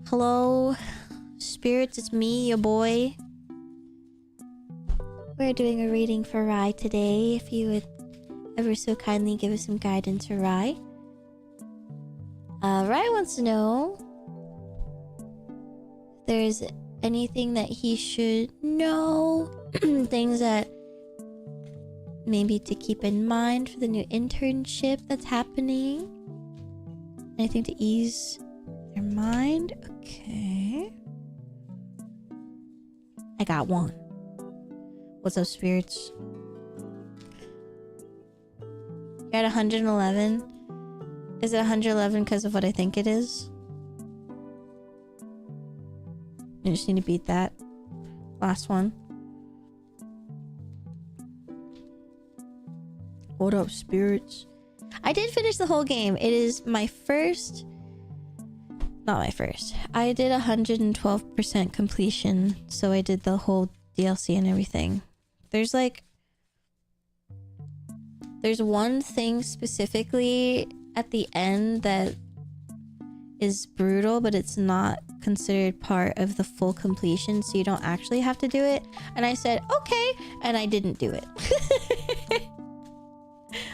Hello, spirits, it's me, your boy. We're doing a reading for Rai today. If you would ever so kindly give us some guidance for Rai. Rai wants to know if there's anything that he should know. Things that maybe to keep in mind for the new internship that's happening. Anything to ease their mind? Okay. I got one. What's up, spirits? You're at 111. Is it 111 because of what I think it is? You just need to beat that. Last one. What up, spirits? I did finish the whole game. It is my first... Not my first. I did 112% completion. So I did the whole DLC and everything. There's one thing specifically at the end that is brutal, but it's not considered part of the full completion, so you don't actually have to do it. And I said, okay, and I didn't do it.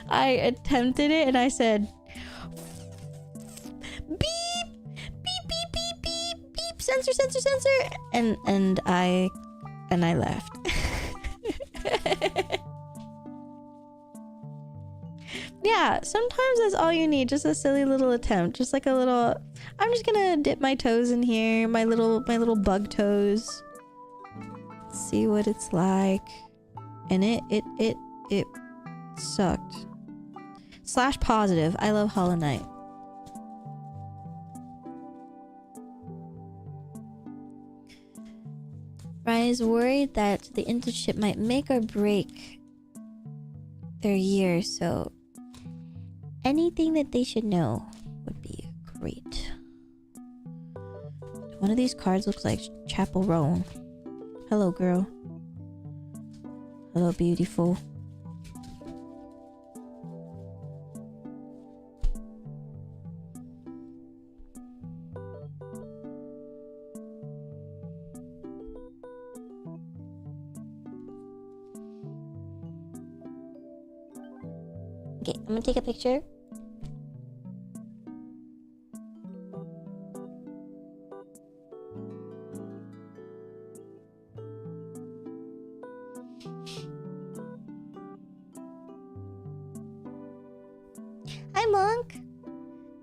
I attempted it and I said, beep, beep, beep, beep, beep, beep, censor, censor, censor, and I left. Yeah, sometimes that's all you need, just a silly little attempt, just like a little. I'm just gonna dip my toes in here, my little bug toes. See what it's like, and it sucked. Slash positive. I love Hollow Knight. Ryan is worried that the internship might make or break their year, so anything that they should know would be great. One of these cards looks like Chapel Roan. Hello, girl. Hello, beautiful. Okay, I'm gonna take a picture. Hi, Monk.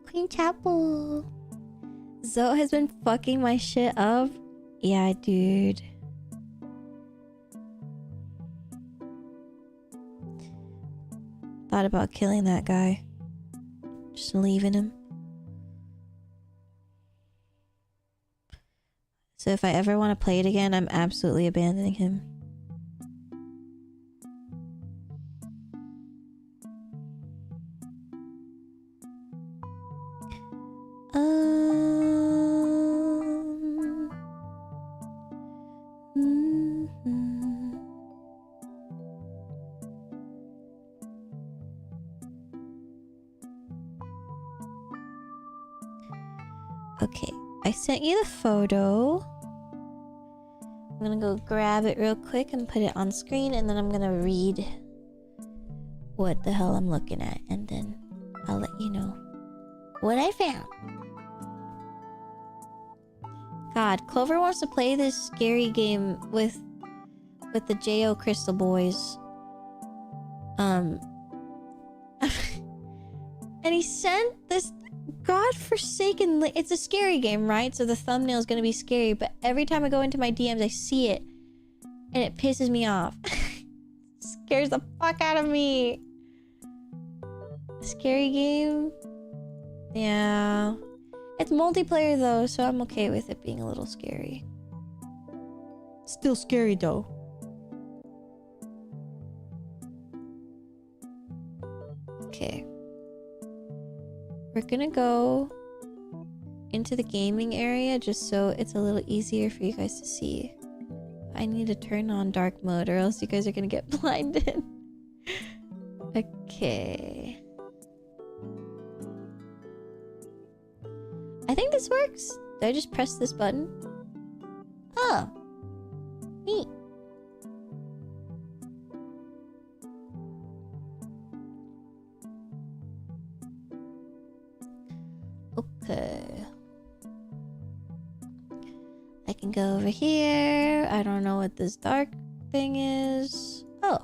Queen Chapel. Zoe has been fucking my shit up. Yeah, dude. Thought about killing that guy. Just leaving him. So if I ever want to play it again, I'm absolutely abandoning him. Okay, I sent you the photo. I'm gonna go grab it real quick and put it on screen, and then I'm gonna read what the hell I'm looking at, and then I'll let you know what I found. God, Clover wants to play this scary game with the J.O. Crystal Boys. And he sent this godforsaken... It's a scary game, right? So the thumbnail is gonna be scary, but every time I go into my DMs, I see it, and it pisses me off. Scares the fuck out of me. Scary game? Yeah. It's multiplayer though, so I'm okay with it being a little scary. Still scary though. Okay. We're gonna go into the gaming area just so it's a little easier for you guys to see. I need to turn on dark mode or else you guys are gonna get blinded. Okay. I think this works. Did I just press this button? Oh. Neat. Okay. I can go over here. I don't know what this dark thing is. Oh.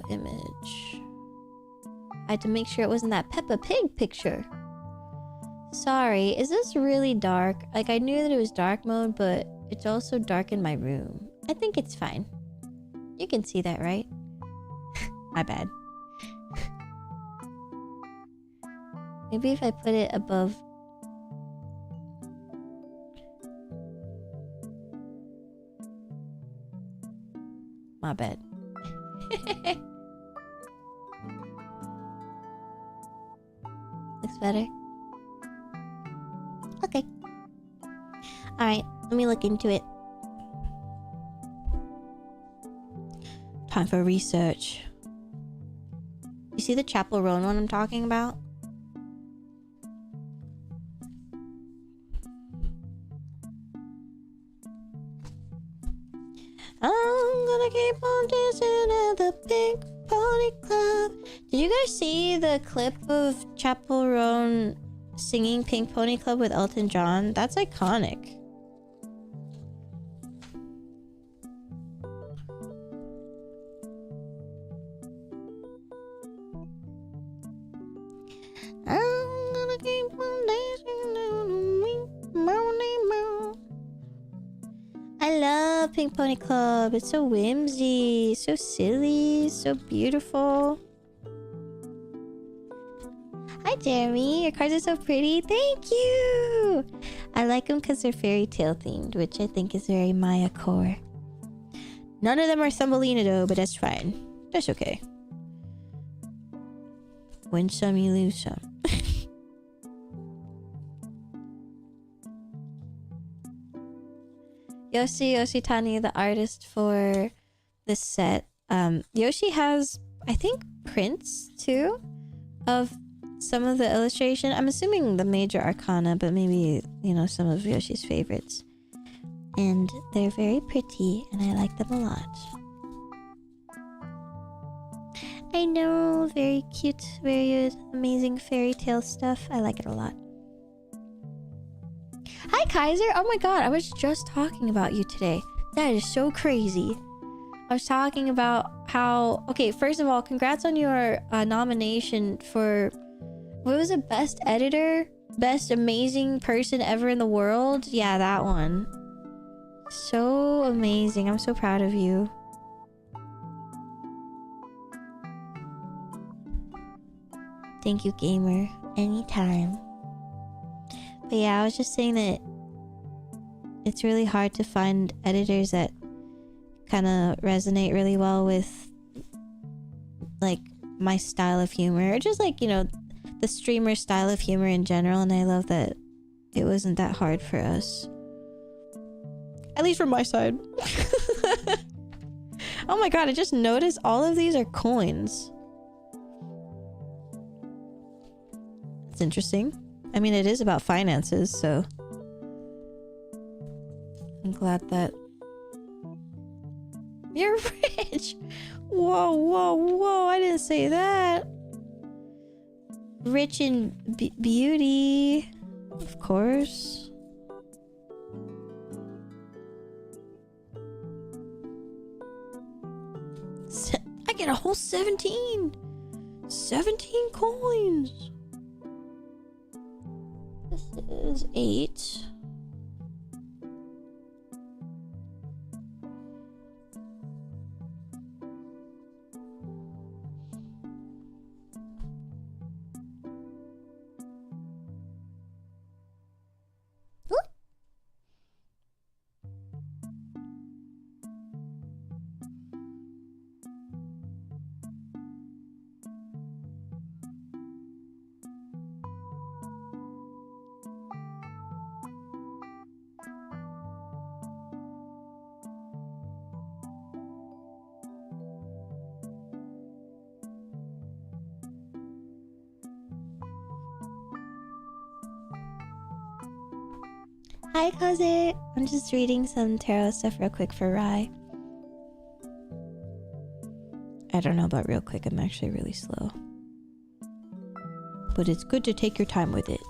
Image. I had to make sure it wasn't that Peppa Pig picture. Sorry, is this really dark? Like, I knew that it was dark mode, but it's also dark in my room. I think it's fine. You can see that, right? My bad. Maybe if I put it above... My bad. Looks better. Okay. Alright, let me look into it. Time for research. You see the Chapel Roan one I'm talking about? gonna keep on dancing at the Pink Pony Club. Did you guys see the clip of Chapel Roan singing Pink Pony Club with Elton John? That's iconic. I'm gonna keep on dancing down the Pink Pony Club. I love Pink Pony Club. It's so whimsy, so silly, so beautiful. Hi Jeremy, your cards are so pretty. Thank you. I like them because they're fairy tale themed, which I think is very Maya core. None of them are Thumbelina though, but that's fine. That's okay. Win some, you lose some. Yoshitani, the artist for this set. Yoshi has, I think, prints too of some of the illustration. I'm assuming the major arcana, but maybe, you know, some of Yoshi's favorites. And they're very pretty, and I like them a lot. I know, very cute, very amazing fairy tale stuff. I like it a lot. Hi Kaiser! Oh my god, I was just talking about you today. That is so crazy. I was talking about how... Okay, first of all, congrats on your nomination for... What was it? Best editor? Best amazing person ever in the world? Yeah, that one. So amazing. I'm so proud of you. Thank you, gamer. Anytime. But yeah, I was just saying that it's really hard to find editors that kind of resonate really well with like my style of humor, or just like, you know, the streamer style of humor in general. And I love that it wasn't that hard for us, at least from my side. Oh my god, I just noticed all of these are coins. It's interesting. I mean, it is about finances, so I'm glad that you're rich. Whoa, whoa, whoa! I didn't say that. Rich in beauty, of course. I get a whole 17 coins. This is 8. Hi, Kaze. I'm just reading some tarot stuff real quick for Rai. I don't know about real quick. I'm actually really slow. But it's good to take your time with it.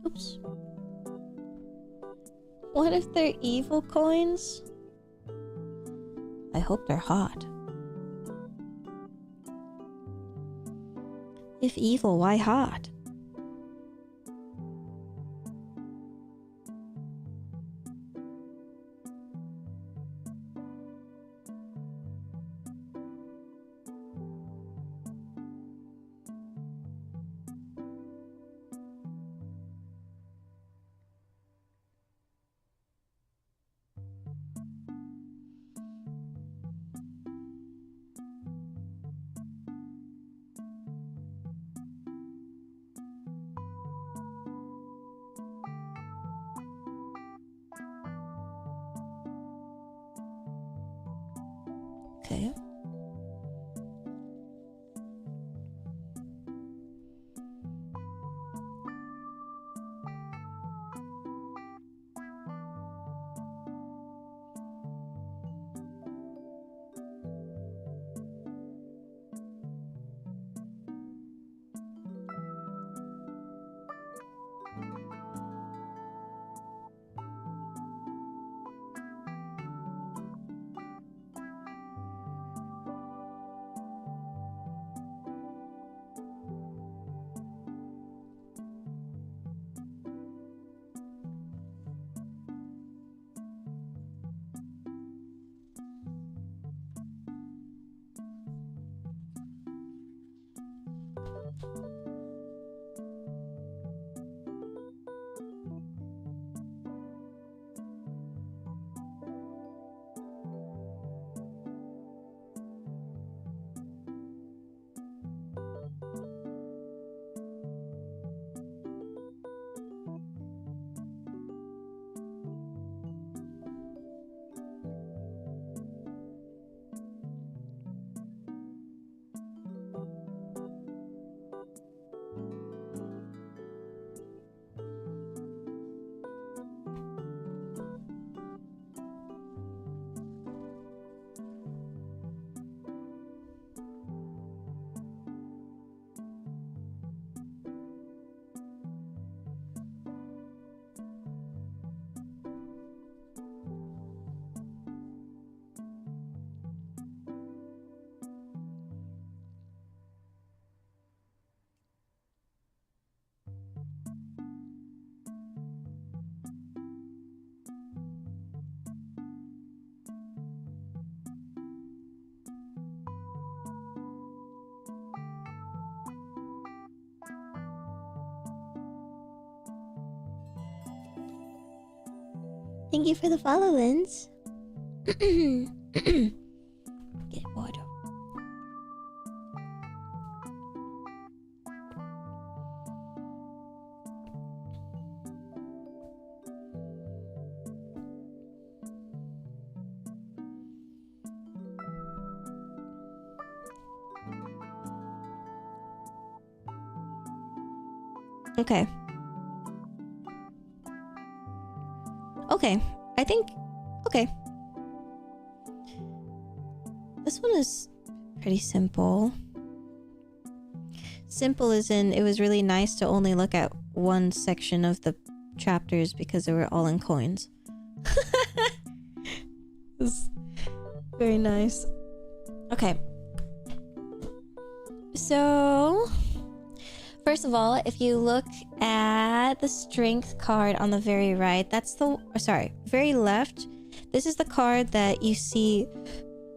Oops. What if they're evil coins? I hope they're hot. If evil, why hot? Okay. Thank you for the follow, Linz. Get water. Okay. Okay, I think... Okay. This one is pretty simple. Simple as in, it was really nice to only look at one section of the chapters because they were all in coins. It's very nice. Okay. So... First of all, if you look at the strength card on the very right, that's the... Sorry, very left. This is the card that you see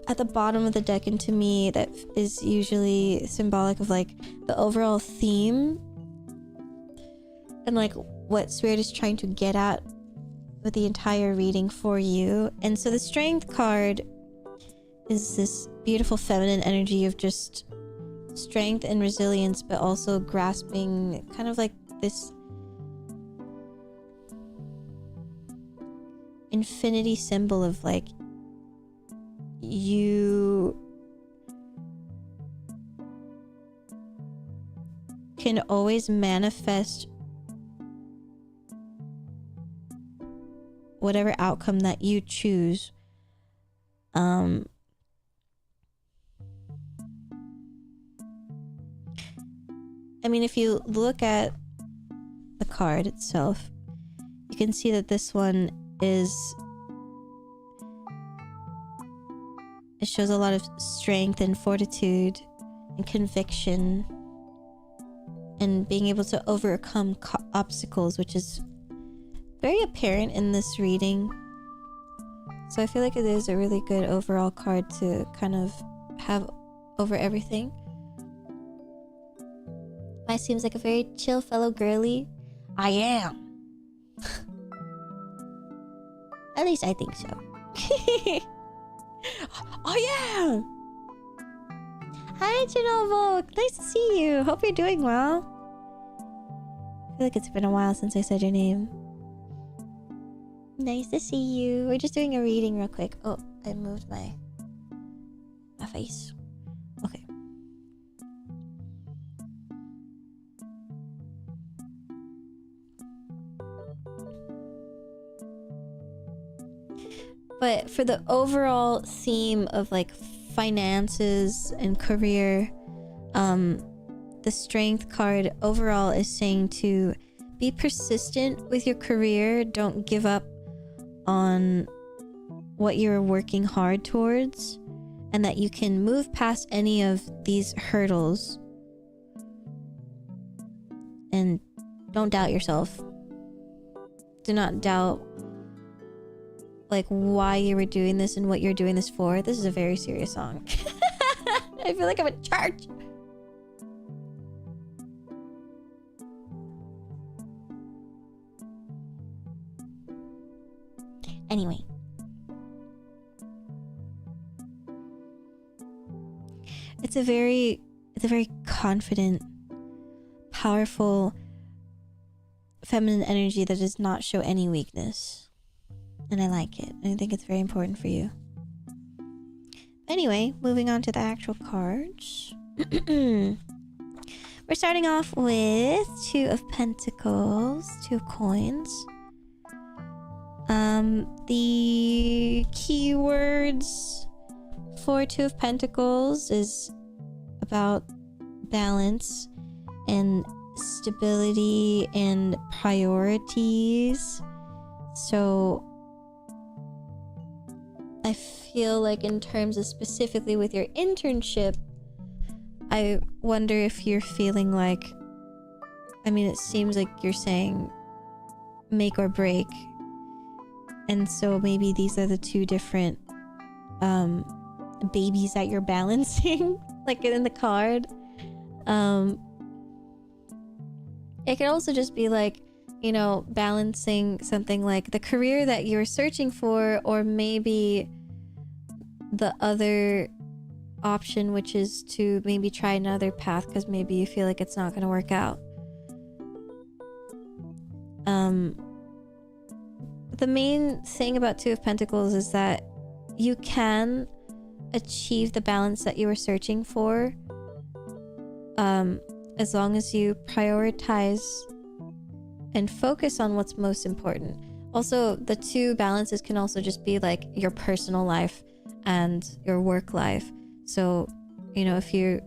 at the bottom of the deck, and to me, that is usually symbolic of like the overall theme and like what Spirit is trying to get at with the entire reading for you. And so the strength card is this beautiful feminine energy of just strength and resilience, but also grasping kind of like this infinity symbol of like you can always manifest whatever outcome that you choose. I mean, if you look at the card itself, you can see that this one is... It shows a lot of strength and fortitude and conviction and being able to overcome obstacles, which is very apparent in this reading. So I feel like it is a really good overall card to kind of have over everything. Mai seems like a very chill fellow girly. I am. At least I think so. I am. Hi, Chernobyl. Nice to see you. Hope you're doing well. I feel like it's been a while since I said your name. Nice to see you. We're just doing a reading real quick. Oh, I moved my face. Okay. But for the overall theme of like finances and career, the strength card overall is saying to be persistent with your career. Don't give up on what you're working hard towards, and that you can move past any of these hurdles. And don't doubt yourself. Do not doubt like why you were doing this and what you're doing this for. This is a very serious song. I feel like I'm at church. Anyway, it's a very confident, powerful, feminine energy that does not show any weakness. And I like it. I think it's very important for you. Anyway, moving on to the actual cards. We're starting off with Two of Pentacles, Two of Coins. The keywords for Two of Pentacles is about balance and stability and priorities. So I feel like in terms of specifically with your internship, I wonder if you're feeling like, I mean, it seems like you're saying make or break. And so maybe these are the two different babies that you're balancing, like in the card. It could also just be like, you know, balancing something like the career that you're searching for, or maybe the other option, which is to maybe try another path because maybe you feel like it's not going to work out. The main thing about Two of Pentacles is that you can achieve the balance that you were searching for, as long as you prioritize and focus on what's most important. Also, the two balances can also just be like your personal life and your work life. So, you know, if you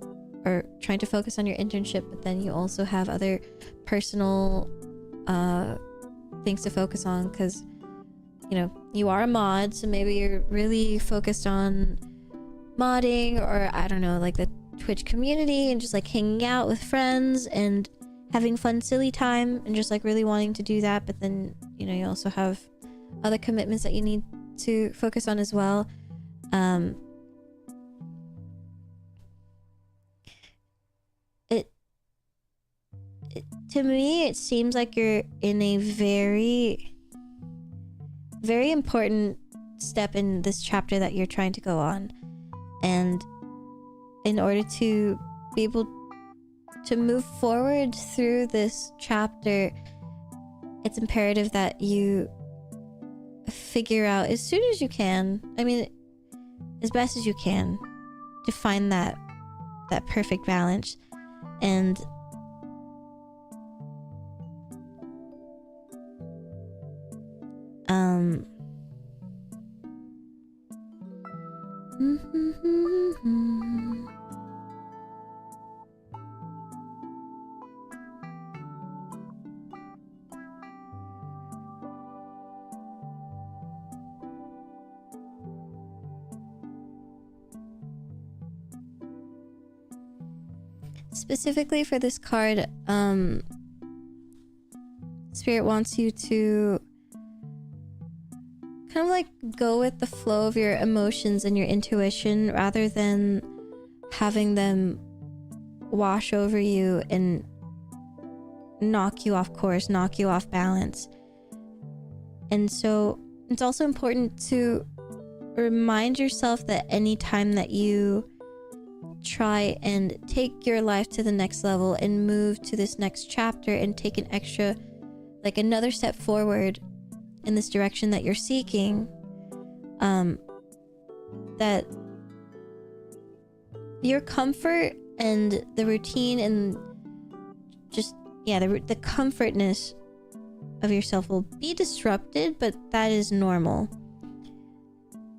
are trying to focus on your internship, but then you also have other personal things to focus on, because, you know, you are a mod, so maybe you're really focused on modding, or I don't know, like the Twitch community and just like hanging out with friends and having fun silly time and just like really wanting to do that. But then, you know, you also have other commitments that you need to focus on as well. To me, it seems like you're in a very, very important step in this chapter that you're trying to go on. And in order to be able to move forward through this chapter, it's imperative that you figure out as soon as you can, I mean, as best as you can, to find that perfect balance. And specifically for this card, Spirit wants you to kind of like go with the flow of your emotions and your intuition rather than having them wash over you and knock you off course, knock you off balance. And so it's also important to remind yourself that any time that you try and take your life to the next level and move to this next chapter and take an extra, like another step forward in this direction that you're seeking, that your comfort and the routine and just, yeah, the comfortness of yourself will be disrupted, but that is normal.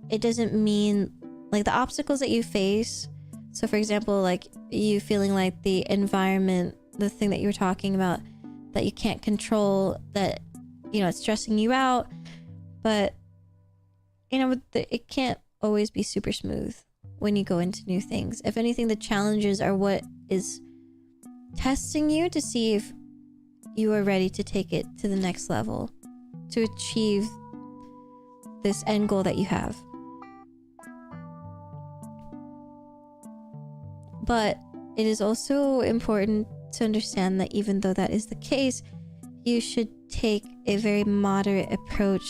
It doesn't mean, like, the obstacles that you face, so for example, like you feeling like the environment, the thing that you were talking about that you can't control, that, you know, it's stressing you out, but you know, it can't always be super smooth when you go into new things. If anything, the challenges are what is testing you to see if you are ready to take it to the next level, to achieve this end goal that you have. But it is also important to understand that even though that is the case, you should take a very moderate approach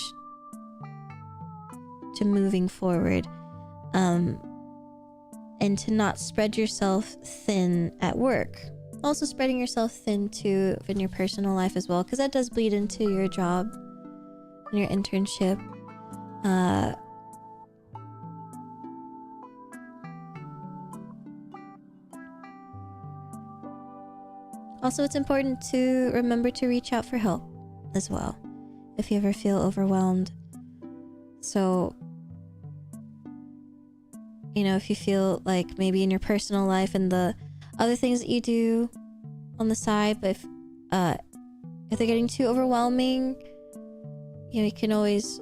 to moving forward, and to not spread yourself thin at work. Also spreading yourself thin too in your personal life as well, because that does bleed into your job and your internship. Also, it's important to remember to reach out for help as well if you ever feel overwhelmed. So, you know, if you feel like maybe in your personal life and the other things that you do on the side, but if they're getting too overwhelming, you know, you can always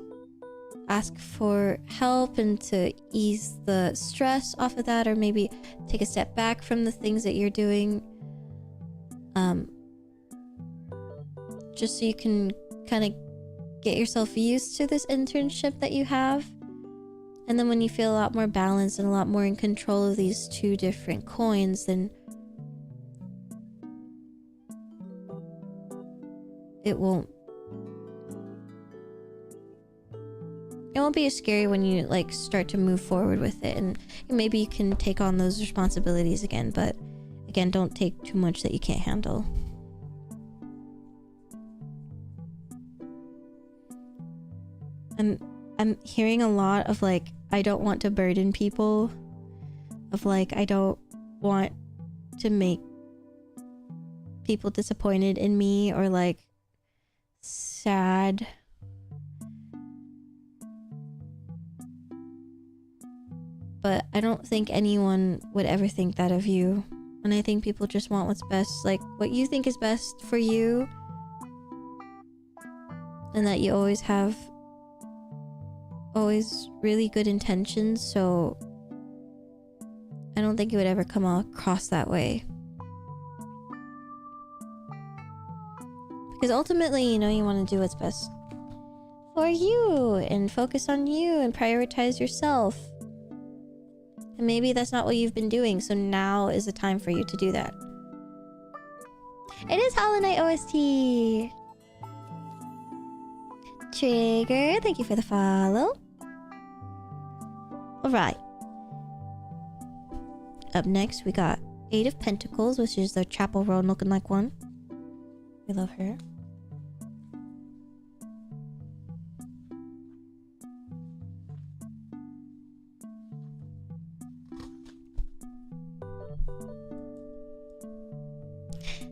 ask for help and to ease the stress off of that, or maybe take a step back from the things that you're doing, just so you can kind of get yourself used to this internship that you have. And then when you feel a lot more balanced and a lot more in control of these two different coins, then it won't be as scary when you like start to move forward with it, and maybe you can take on those responsibilities again. But again, don't take too much that you can't handle. I'm hearing a lot of like, I don't want to burden people, of like, I don't want to make people disappointed in me or like sad. But I don't think anyone would ever think that of you. And I think people just want what's best, like what you think is best for you. And that you always have really good intentions. So I don't think it would ever come across that way. Because ultimately, you know, you want to do what's best for you and focus on you and prioritize yourself. And maybe that's not what you've been doing, so now is the time for you to do that. It is Hollow Knight OST. Trigger, thank you for the follow. Alright. Up next, we got Eight of Pentacles, which is the Chapel Road looking like one. We love her.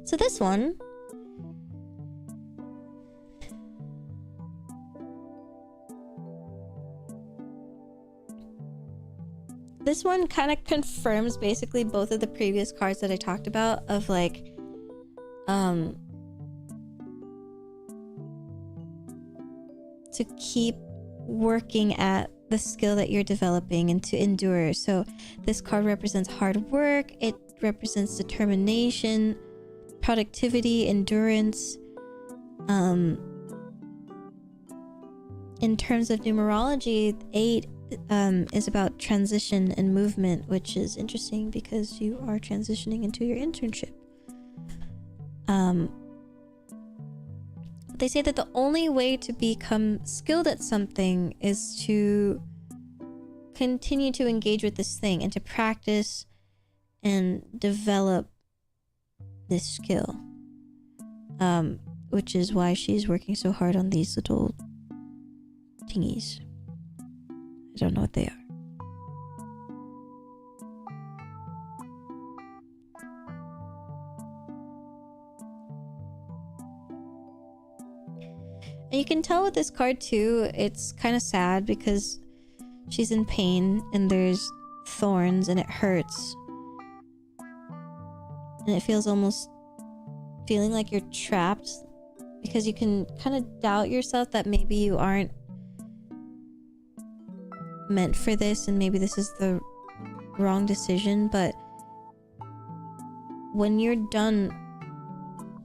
So this one, kind of confirms basically both of the previous cards that I talked about, of like to keep working at the skill that you're developing and to endure. So this card represents hard work. It represents determination, productivity, endurance. In terms of numerology, 8 is about transition and movement, which is interesting because you are transitioning into your internship. They say that the only way to become skilled at something is to continue to engage with this thing and to practice and develop this skill. Which is why she's working so hard on these little thingies. I don't know what they are. And you can tell with this card too, it's kind of sad because she's in pain and there's thorns and it hurts. And it feels almost feeling like you're trapped because you can kind of doubt yourself that maybe you aren't meant for this and maybe this is the wrong decision. But when you're done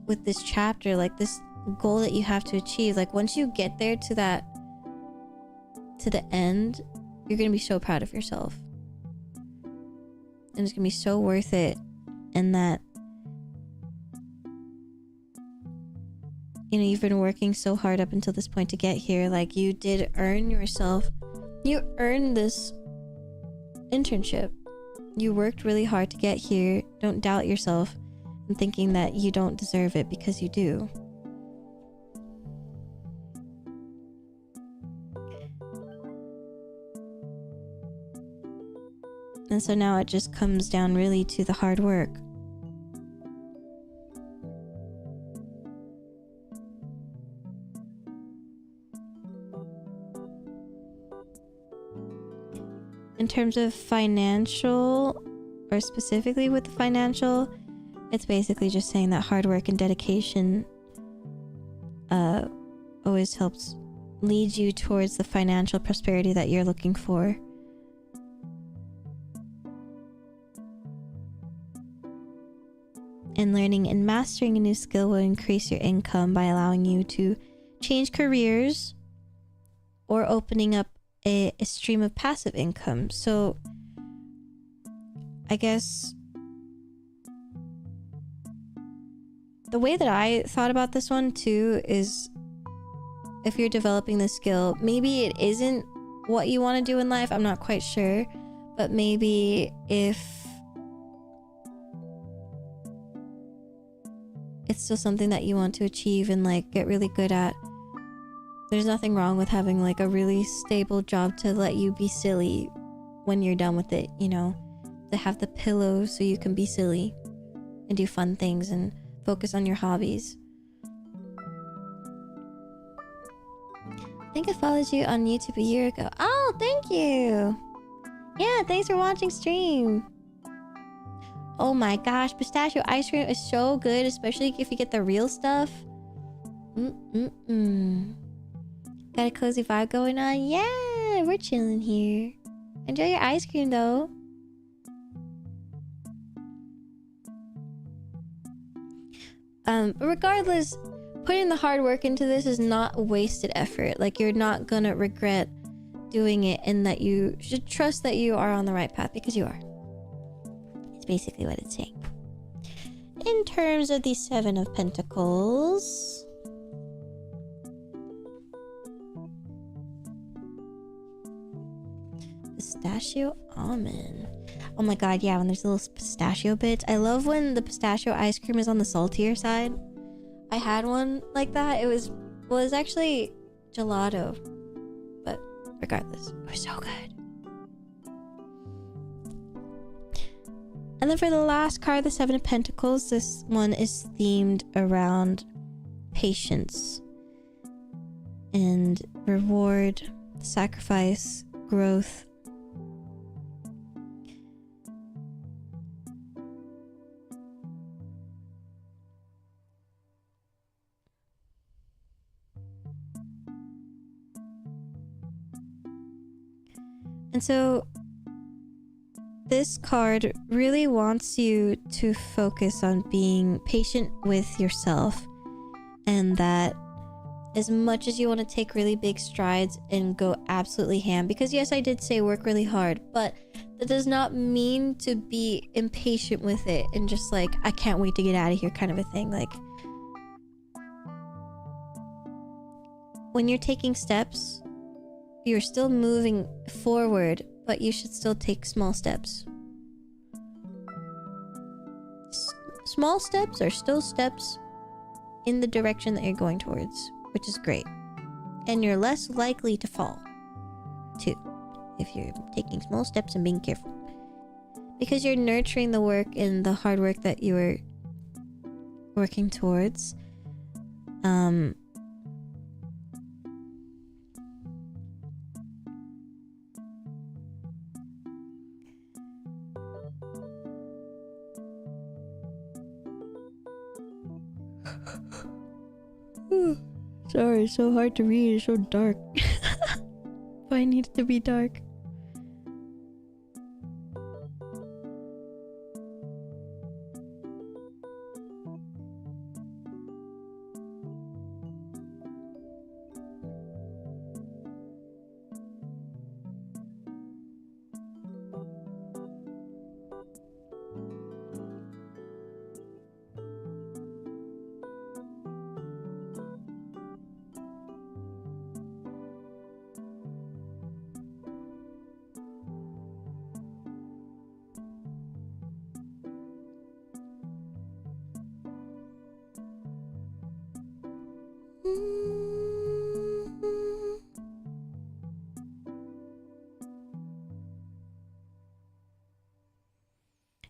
with this chapter, like this goal that you have to achieve, like once you get there to the end, you're gonna be so proud of yourself and it's gonna be so worth it. And that, you know, you've been working so hard up until this point to get here. Like you did earn yourself, you earned this internship, you worked really hard to get here. Don't doubt yourself and thinking that you don't deserve it, because you do. And so now it just comes down really to the hard work. In terms of financial, or specifically with the financial, it's basically just saying that hard work and dedication always helps lead you towards the financial prosperity that you're looking for. And learning and mastering a new skill will increase your income by allowing you to change careers or opening up a stream of passive income. So I guess the way that I thought about this one too is, if you're developing the skill, maybe it isn't what you want to do in life, I'm not quite sure, but maybe if it's still something that you want to achieve and like get really good at, there's nothing wrong with having like a really stable job to let you be silly when you're done with it, you know, to have the pillow so you can be silly and do fun things and focus on your hobbies. I think I followed you on YouTube a year ago. Oh, thank you. Yeah, thanks for watching stream. Oh my gosh, pistachio ice cream is so good, especially if you get the real stuff. Got a cozy vibe going on? Yeah, we're chilling here. Enjoy your ice cream though. But regardless, putting the hard work into this is not wasted effort. Like, you're not gonna regret doing it, and that you should trust that you are on the right path, because you are. It's basically what it's saying. In terms of the Seven of Pentacles, pistachio almond. Oh my god, yeah, when there's little pistachio bits. I love when the pistachio ice cream is on the saltier side. I had one like that. It was actually gelato, but regardless, it was so good. And then for the last card, the Seven of Pentacles, this one is themed around patience and reward, sacrifice, growth. And so this card really wants you to focus on being patient with yourself, and that as much as you want to take really big strides and go absolutely ham, because yes, I did say work really hard, but that does not mean to be impatient with it and just like, I can't wait to get out of here kind of a thing. Like, when you're taking steps, you're still moving forward, but you should still take small steps. Small steps are still steps in the direction that you're going towards, which is great. And you're less likely to fall, too, if you're taking small steps and being careful. Because you're nurturing the work and the hard work that you are working towards. Sorry, so hard to read. It's so dark. But I need it to be dark.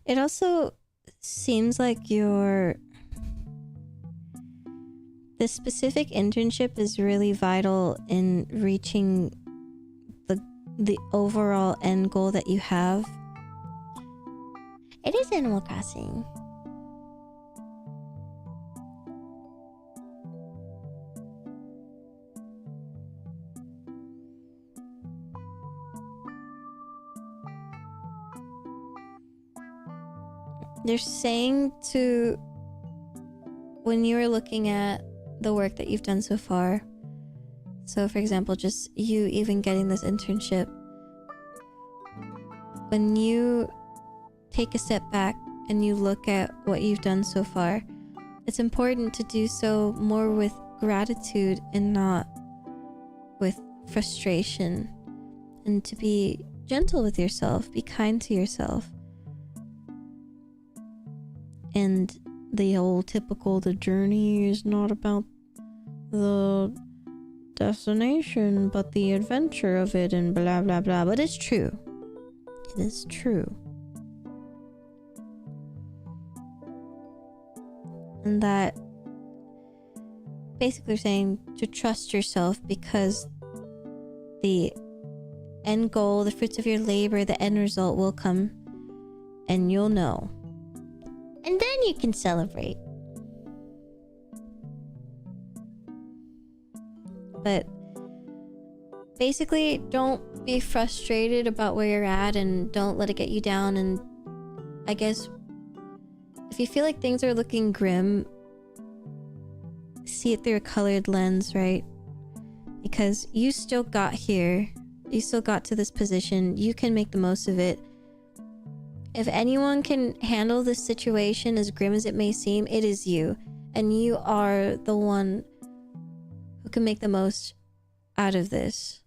It also seems like this specific internship is really vital in reaching the overall end goal that you have. It is Animal Crossing. They're saying to, when you're looking at the work that you've done so far, so for example, just you even getting this internship, when you take a step back and you look at what you've done so far, it's important to do so more with gratitude and not with frustration, and to be gentle with yourself, be kind to yourself. And the old typical, the journey is not about the destination, but the adventure of it, and blah, blah, blah. But it's true. It is true. And that basically saying to trust yourself, because the end goal, the fruits of your labor, the end result will come, and you'll know. And then you can celebrate. But basically, don't be frustrated about where you're at, and don't let it get you down. And I guess if you feel like things are looking grim, see it through a colored lens, right? Because you still got here. You still got to this position. You can make the most of it. If anyone can handle this situation, as grim as it may seem, it is you. And you are the one who can make the most out of this.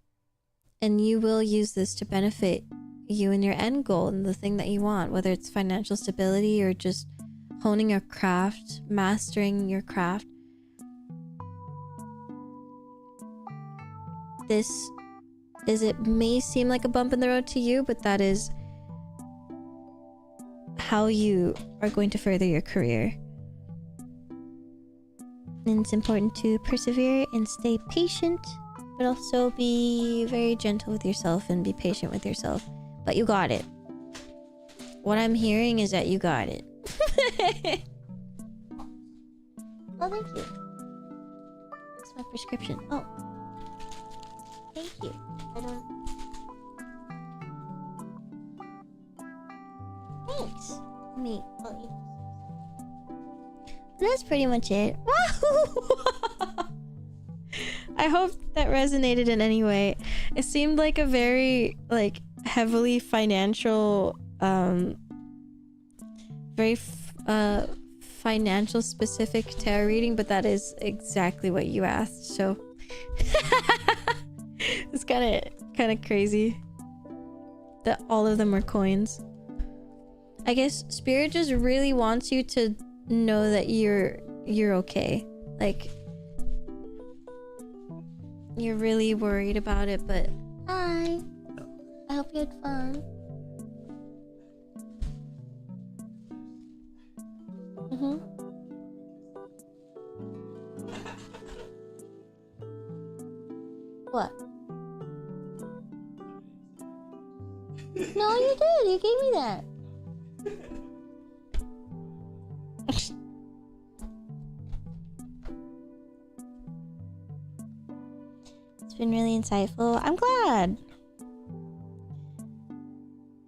And you will use this to benefit you and your end goal and the thing that you want, whether it's financial stability or just honing your craft, mastering your craft. It may seem like a bump in the road to you, but that is how you are going to further your career. And it's important to persevere and stay patient, but also be very gentle with yourself and be patient with yourself. But you got it. What I'm hearing is that you got it. Oh, thank you. It's my prescription. Oh. Thank you. Thanks. Me. That's pretty much it. I hope that resonated in any way. It seemed like a very like heavily financial, very financial specific tarot reading, but that is exactly what you asked. So it's kind of crazy that all of them are coins. I guess spirit just really wants you to know that you're okay. Like you're really worried about it, but hi. I hope you had fun. What? No, you did. You gave me that. It's been really insightful. I'm glad.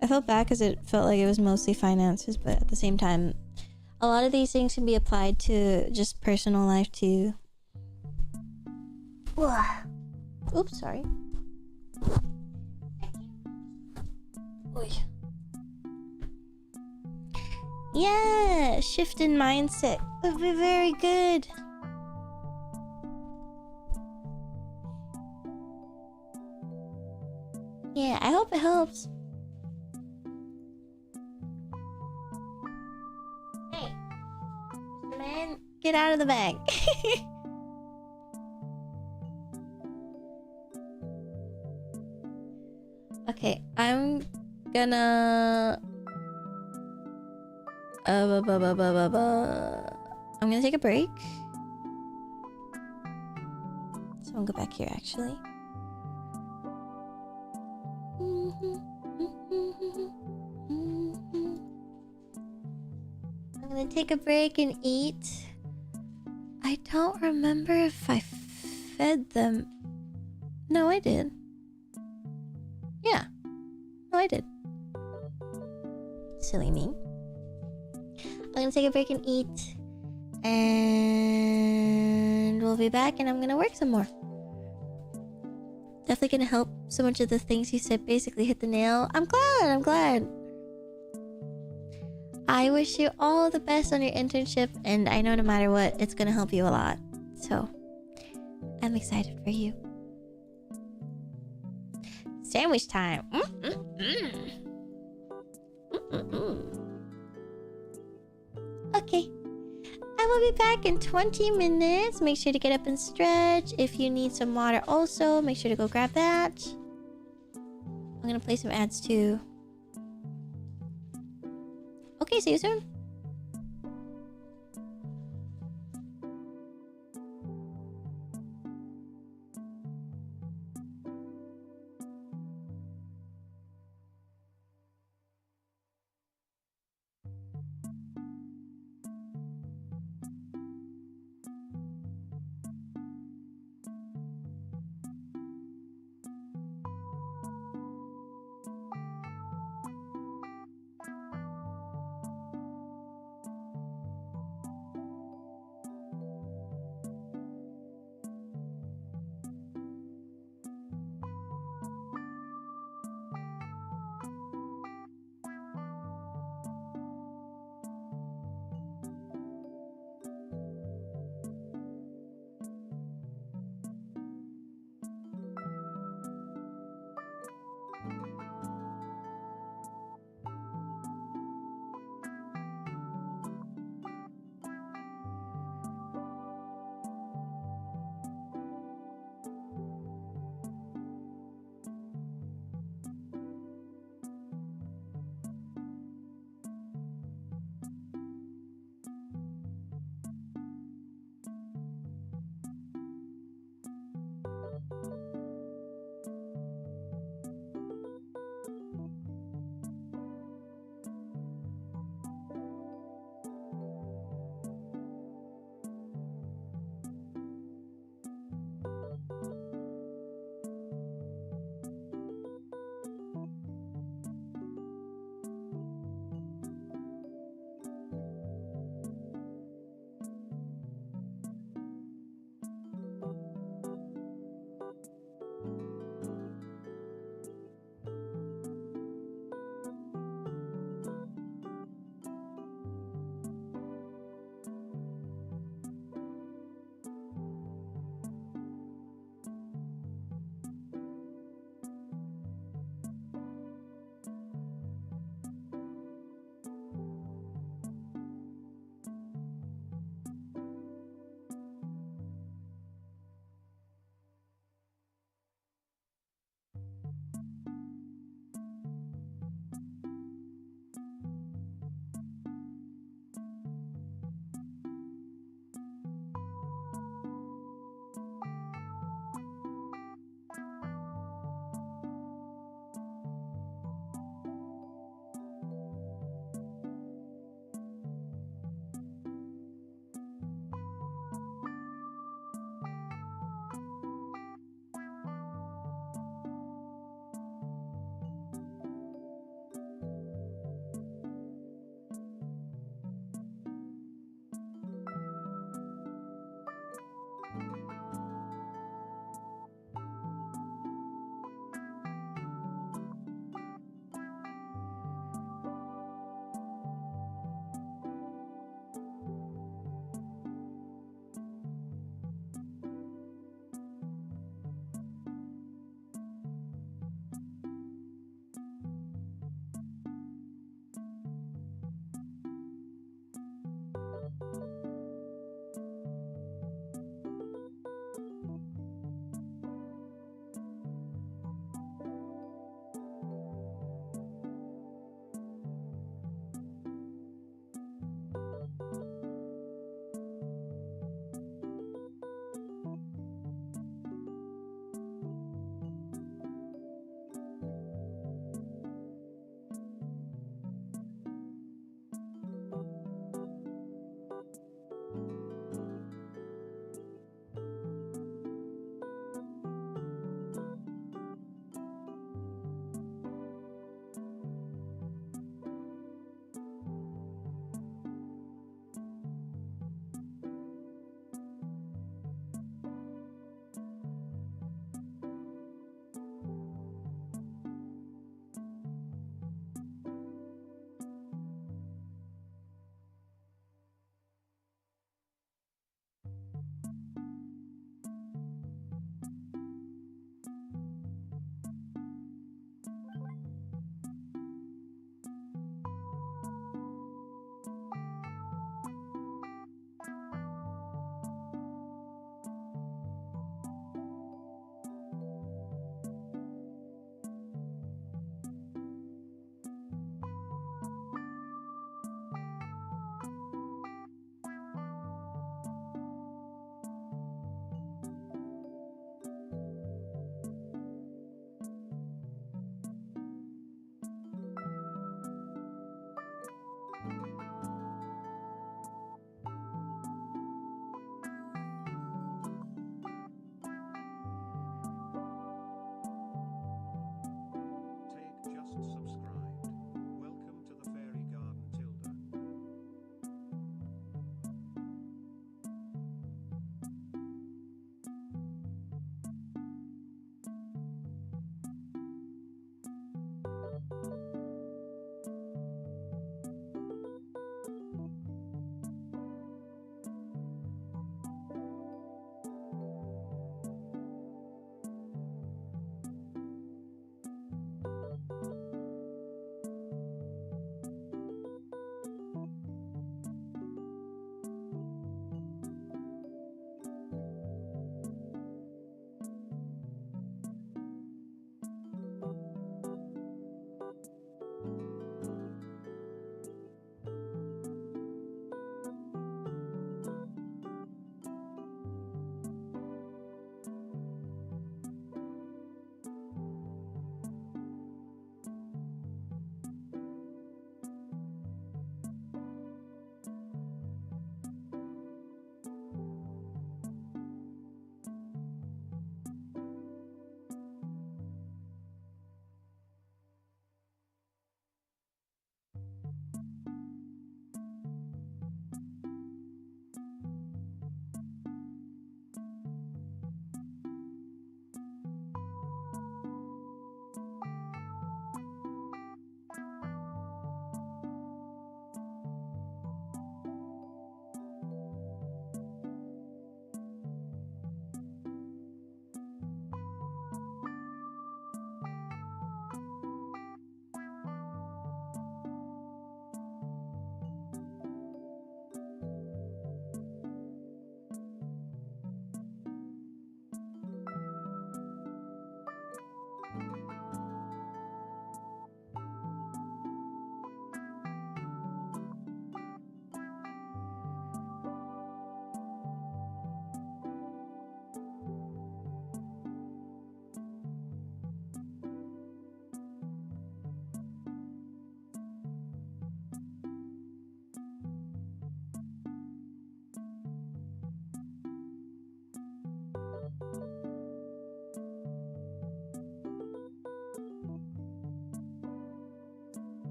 I felt bad because it felt like it was mostly finances, but at the same time, a lot of these things can be applied to just personal life too. Oops, sorry. Oy. Yeah, shift in mindset would be very good. Yeah, I hope it helps. Hey, Mr. Man, get out of the bag. Okay, I'm gonna... I'm gonna take a break. So I'll go back here, actually. I'm gonna take a break and eat. I don't remember if I fed them. No, I did. Yeah. No, I did. Silly me. I'm gonna take a break and eat. And we'll be back and I'm gonna work some more. Definitely gonna help so much of the things you said basically hit the nail. I'm glad. I wish you all the best on your internship, and I know no matter what, it's gonna help you a lot. So, I'm excited for you. Sandwich time. Okay. I will be back in 20 minutes. Make sure to get up and stretch. If you need some water also, make sure to go grab that. I'm gonna play some ads too. Okay, see you soon.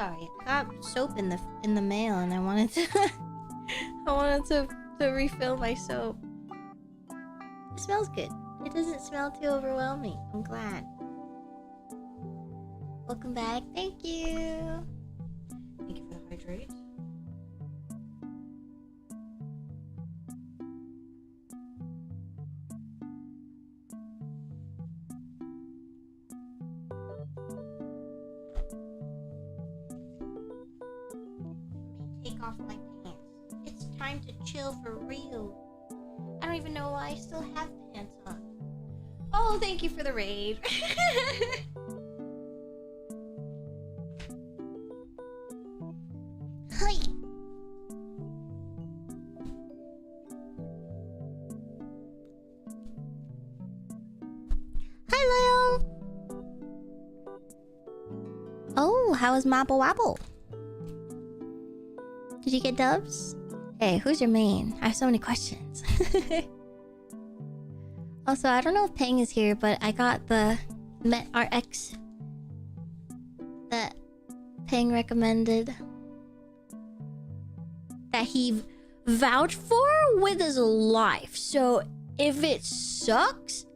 Sorry, I got soap in the mail and I wanted to I wanted to refill my soap. It smells good. It doesn't smell too overwhelming. I'm glad. Welcome back. Thank you. Thank you for the hydrate. Take off my pants. It's time to chill for real. I don't even know why I still have pants on. Oh, thank you for the raid. Hi. Hi, Leo. Oh, how was Mabble Wabble? Did you get dubs? Hey, who's your main? I have so many questions. Also, I don't know if Peng is here, but I got the Met RX that Peng recommended. That he vouched for with his life. So, if it sucks...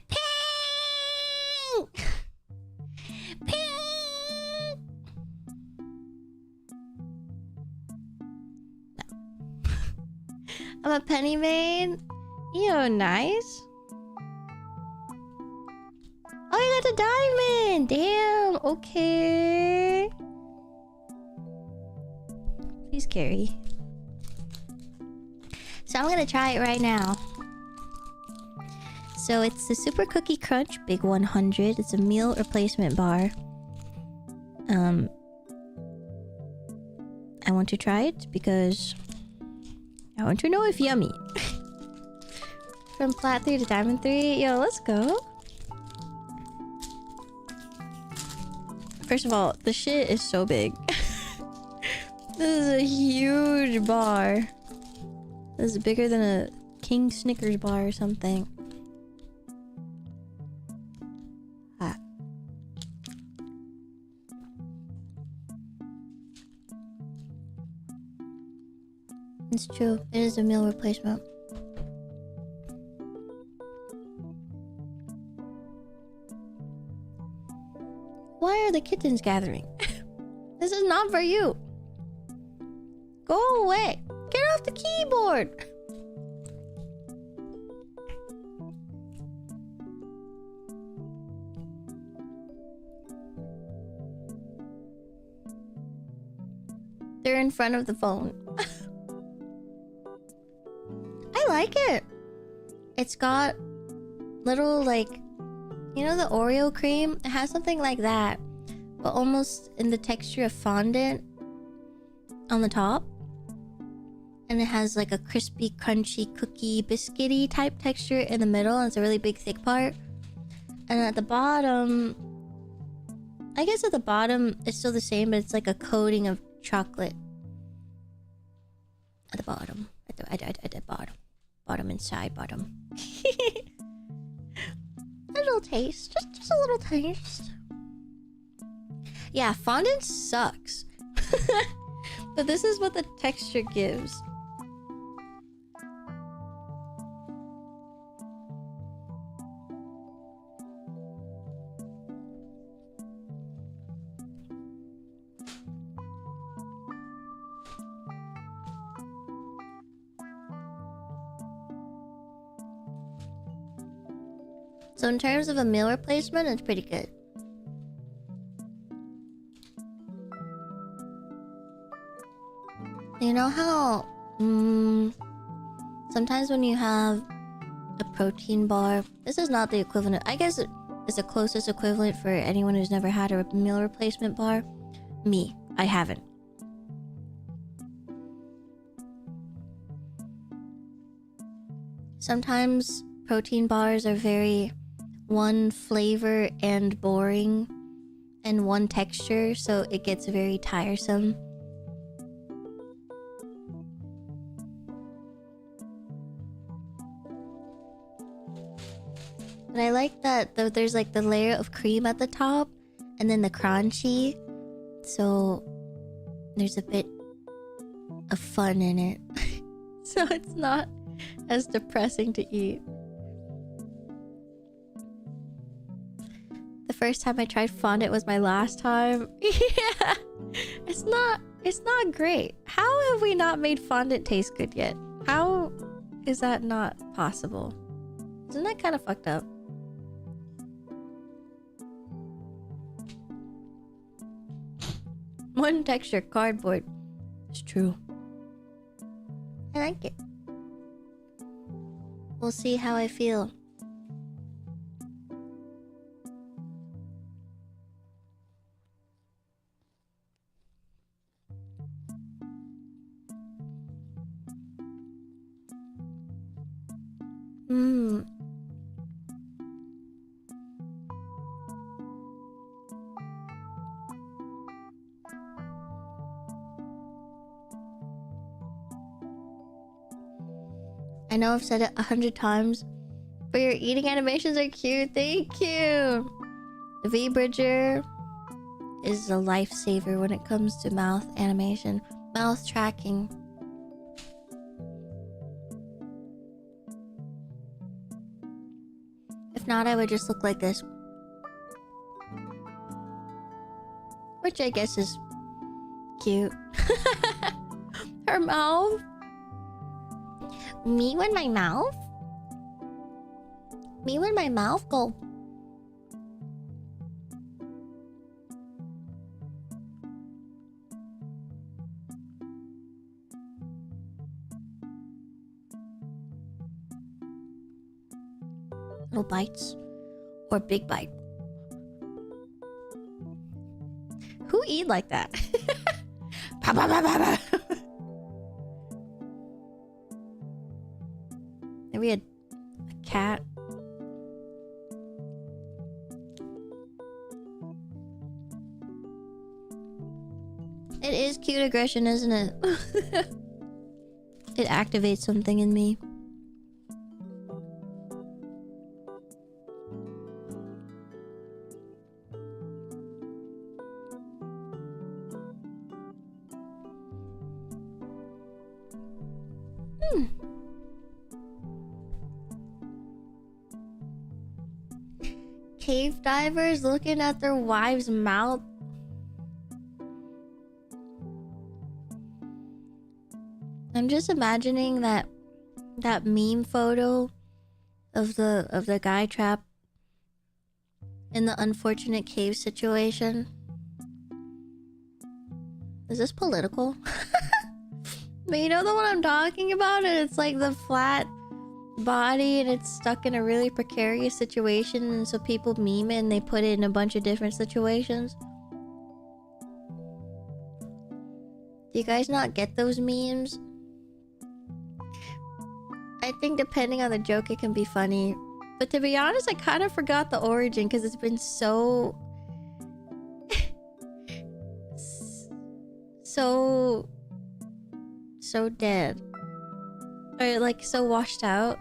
Peng! Peng! I'm a penny maid. Yo, nice. Oh, you got a diamond. Damn. Okay. Please carry. So I'm gonna try it right now. So it's the Super Cookie Crunch Big 100. It's a meal replacement bar. I want to try it because I want to know if yummy. From Plat 3 to Diamond 3. Yo, let's go. First of all, the shit is so big. This is a huge bar. This is bigger than a King Snickers bar or something. Ah. It's true. It is a meal replacement. Why are the kittens gathering? This is not for you. Go away. Get off the keyboard. They're in front of the phone. I like it. It's got little, like, you know the Oreo cream? It has something like that, but almost in the texture of fondant on the top. And it has like a crispy, crunchy, cookie, biscuity type texture in the middle. And it's a really big, thick part. And at the bottom... I guess at the bottom, it's still the same, but it's like a coating of chocolate. At the bottom. At the bottom. Bottom inside, bottom. A little taste. Just a little taste. Yeah, fondant sucks. But this is what the texture gives. So in terms of a meal replacement, it's pretty good. You know how sometimes when you have a protein bar, this is not the equivalent. I guess it's the closest equivalent for anyone who's never had a meal replacement bar. Me, I haven't. Sometimes protein bars are very one flavor and boring and one texture, so it gets very tiresome. But I like that there's like the layer of cream at the top, and then the crunchy. So there's a bit of fun in it. So it's not as depressing to eat. The first time I tried fondant was my last time. Yeah. It's not great. How have we not made fondant taste good yet? How is that not possible? Isn't that kind of fucked up? One texture, cardboard. It's true. I like it. We'll see how I feel. I know I've said it 100 times, but your eating animations are cute. Thank you. The V-Bridger is a lifesaver when it comes to mouth animation, mouth tracking. If not, I would just look like this. Which I guess is cute. Her mouth. Me when my mouth? Me when my mouth go. Little bites or big bite. Who eat like that? Pa, pa, pa, pa, pa. Maybe a cat. It is cute aggression, isn't it? It activates something in me. Cave divers looking at their wives' mouth. I'm just imagining that meme photo of the guy trapped in the unfortunate cave situation. Is this political? But you know the one I'm talking about? And it's like the flat body and it's stuck in a really precarious situation, and so people meme it and they put it in a bunch of different situations. Do you guys not get those memes? I think depending on the joke it can be funny, but to be honest I kind of forgot the origin because it's been so so dead, or like so washed out.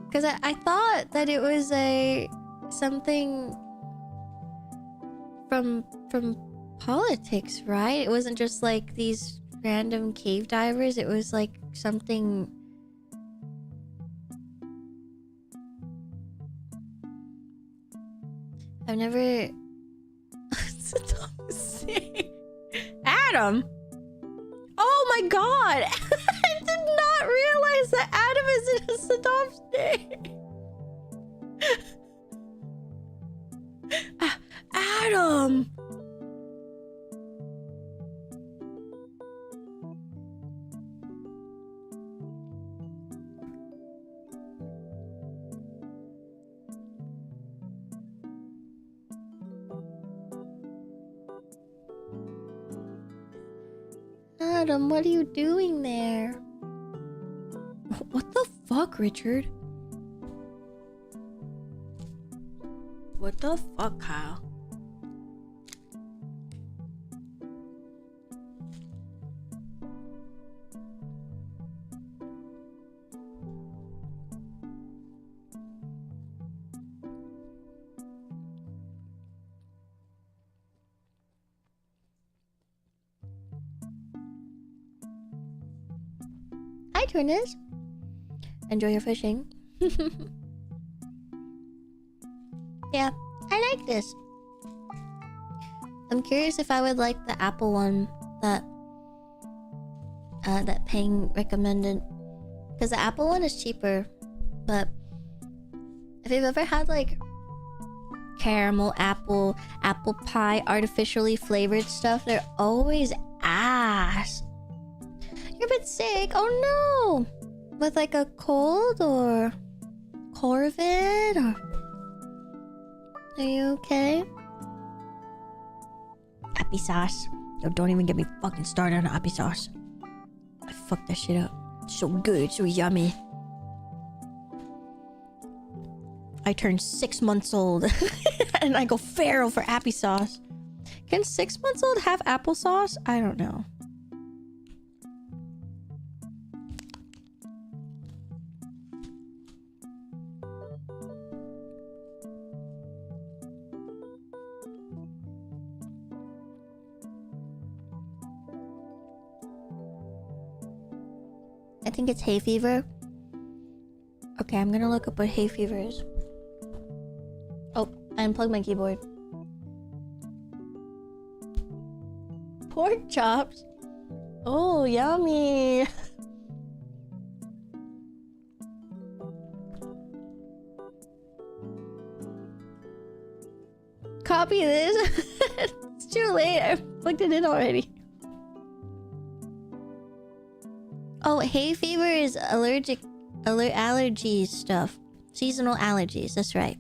Because I thought that it was something from politics, right? It wasn't just like these random cave divers. It was like something. I've never. Adam. Oh my god! I did not realize that Adam is in a Saddam's name. Adam. Adam, what are you doing there? What the fuck, Richard? What the fuck, Kyle? Tunis. Enjoy your fishing. Yeah, I like this. I'm curious if I would like the apple one that that Peng recommended, because the apple one is cheaper. But if you've ever had like caramel apple pie artificially flavored stuff, they're always ass. You're a bit sick. Oh no, with like a cold or Corvid, or are you okay? Appy sauce. Yo, don't even get me fucking started on appy sauce. I fucked that shit up. It's so good, it's so yummy. I turned 6 months old and I go feral for appy sauce. Can 6 months old have applesauce? I don't know. I think it's hay fever. Okay, I'm gonna look up what hay fever is. Oh, I unplugged my keyboard. Pork chops? Oh, yummy! Copy this. It's too late. I plugged it in already. Oh, hay fever is allergies stuff. Seasonal allergies, that's right.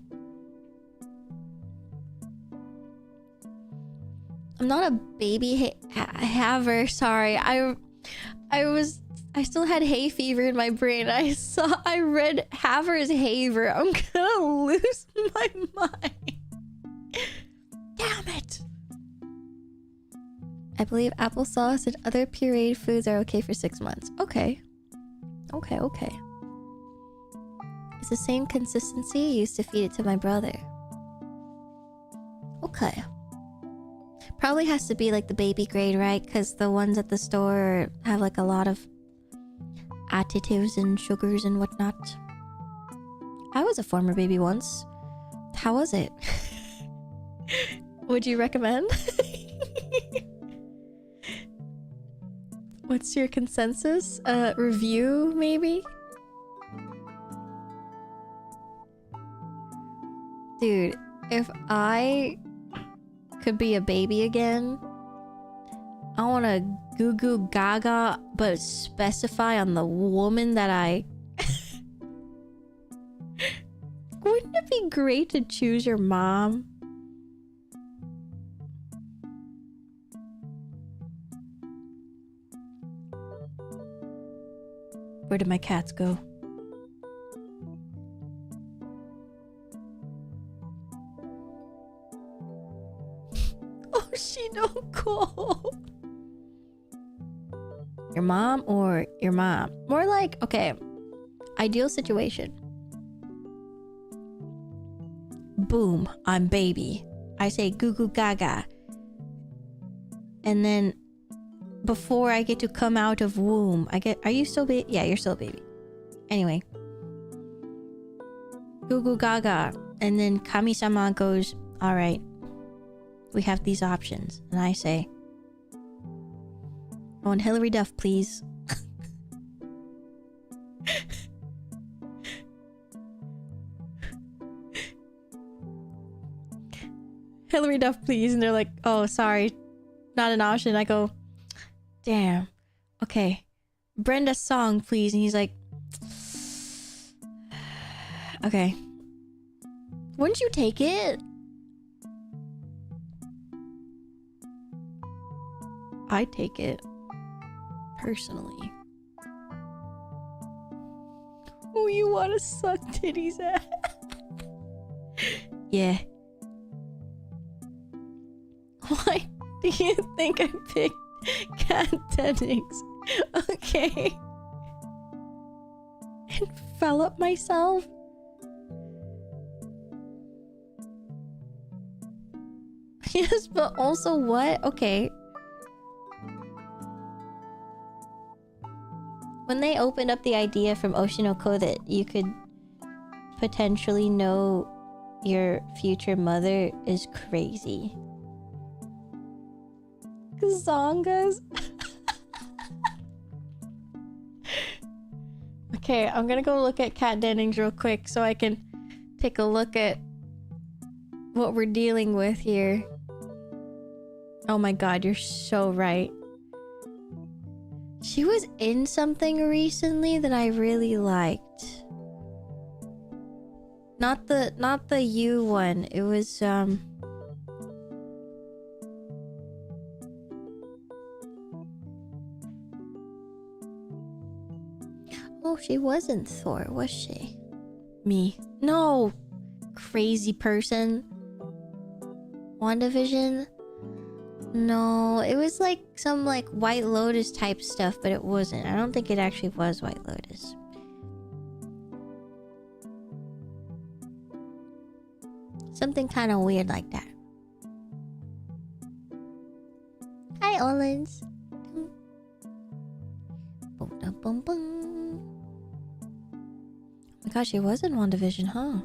I'm not a baby haver, sorry. I still had hay fever in my brain. I read haver as haver. I'm gonna lose my mind. Damn it. I believe applesauce and other pureed foods are okay for 6 months. Okay. Okay. It's the same consistency. I used to feed it to my brother. Okay. Probably has to be like the baby grade, right? Because the ones at the store have like a lot of additives and sugars and whatnot. I was a former baby once. How was it? Would you recommend? What's your consensus? Review, maybe? Dude, if I could be a baby again, I want to goo goo gaga, but specify on the woman that I... Wouldn't it be great to choose your mom? Where did my cats go? Oh, she don't go. Your mom or your mom? More like, okay, ideal situation. Boom, I'm baby. I say goo goo gaga. And then before I get to come out of womb, are you still baby? Yeah, you're still a baby. Anyway. Goo goo gaga. And then Kami-sama goes, alright, we have these options. And I say, I want Hilary Duff, please. Hilary Duff, please. And they're like, oh, sorry, not an option. I go, damn. Okay. Brenda Song, please. And he's like, okay. Wouldn't you take it? I'd take it. Personally. Oh, you want to suck titties ass? Yeah. Why do you think I picked cat Dennings? Okay. And fell up myself? Yes, but also what? Okay. When they opened up the idea from Oshinoko that you could potentially know your future mother is crazy. Zongas. Okay, I'm gonna go look at cat dennings real quick so I can take a look at what we're dealing with here. Oh my god, you're so right. She was in something recently that I really liked. Not the U one. It was oh, she wasn't Thor, was she? Me. No! Crazy person. WandaVision? No, it was like some like White Lotus type stuff, but it wasn't. I don't think it actually was White Lotus. Something kind of weird like that. Hi, Olins. Oh my gosh, she was in WandaVision, huh?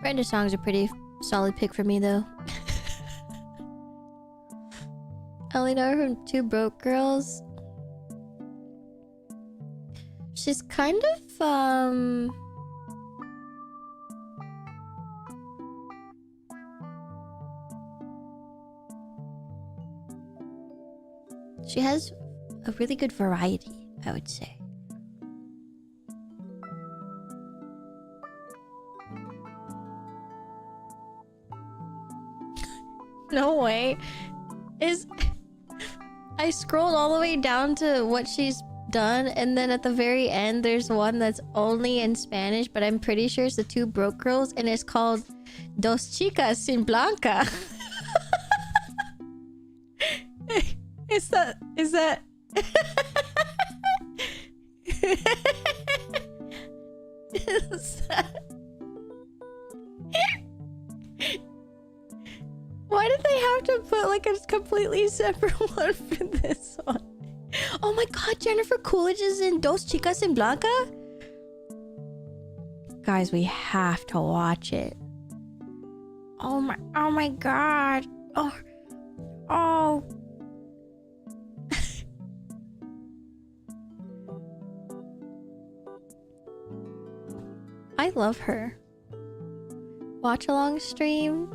Brenda song's a pretty solid pick for me, though. I only know her from Two Broke Girls. She's kind of, she has a really good variety, I would say. No way. I scrolled all the way down to what she's done, and then at the very end there's one that's only in Spanish, but I'm pretty sure it's the Two Broke Girls, and it's called Dos Chicas Sin Blanca. Is that is that why did they have to put like a completely separate one for this one? Oh my god, Jennifer Coolidge is in Dos Chicas Sin Blanca? Guys, we have to watch it. Oh my god. Oh. I love her. Watch along stream.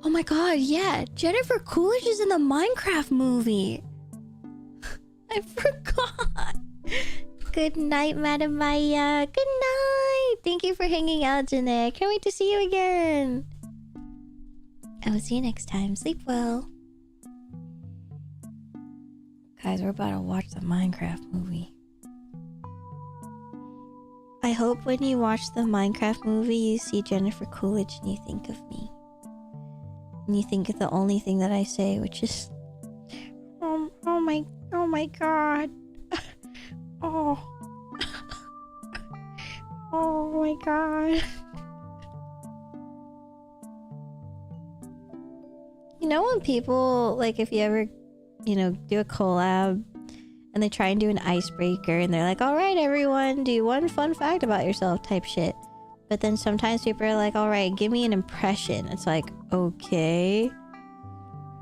Oh my god, yeah. Jennifer Coolidge is in the Minecraft movie. I forgot. Good night, Madam Maya. Good night. Thank you for hanging out, Janae. Can't wait to see you again. I will see you next time. Sleep well. Guys, we're about to watch the Minecraft movie. I hope when you watch the Minecraft movie, you see Jennifer Coolidge and you think of me. And you think of the only thing that I say, which is, oh my god. Oh my god. You know when people, like, if you ever, you know, do a collab and they try and do an icebreaker and they're like, all right, everyone, do one fun fact about yourself type shit. But then sometimes people are like, all right, give me an impression. It's like, okay.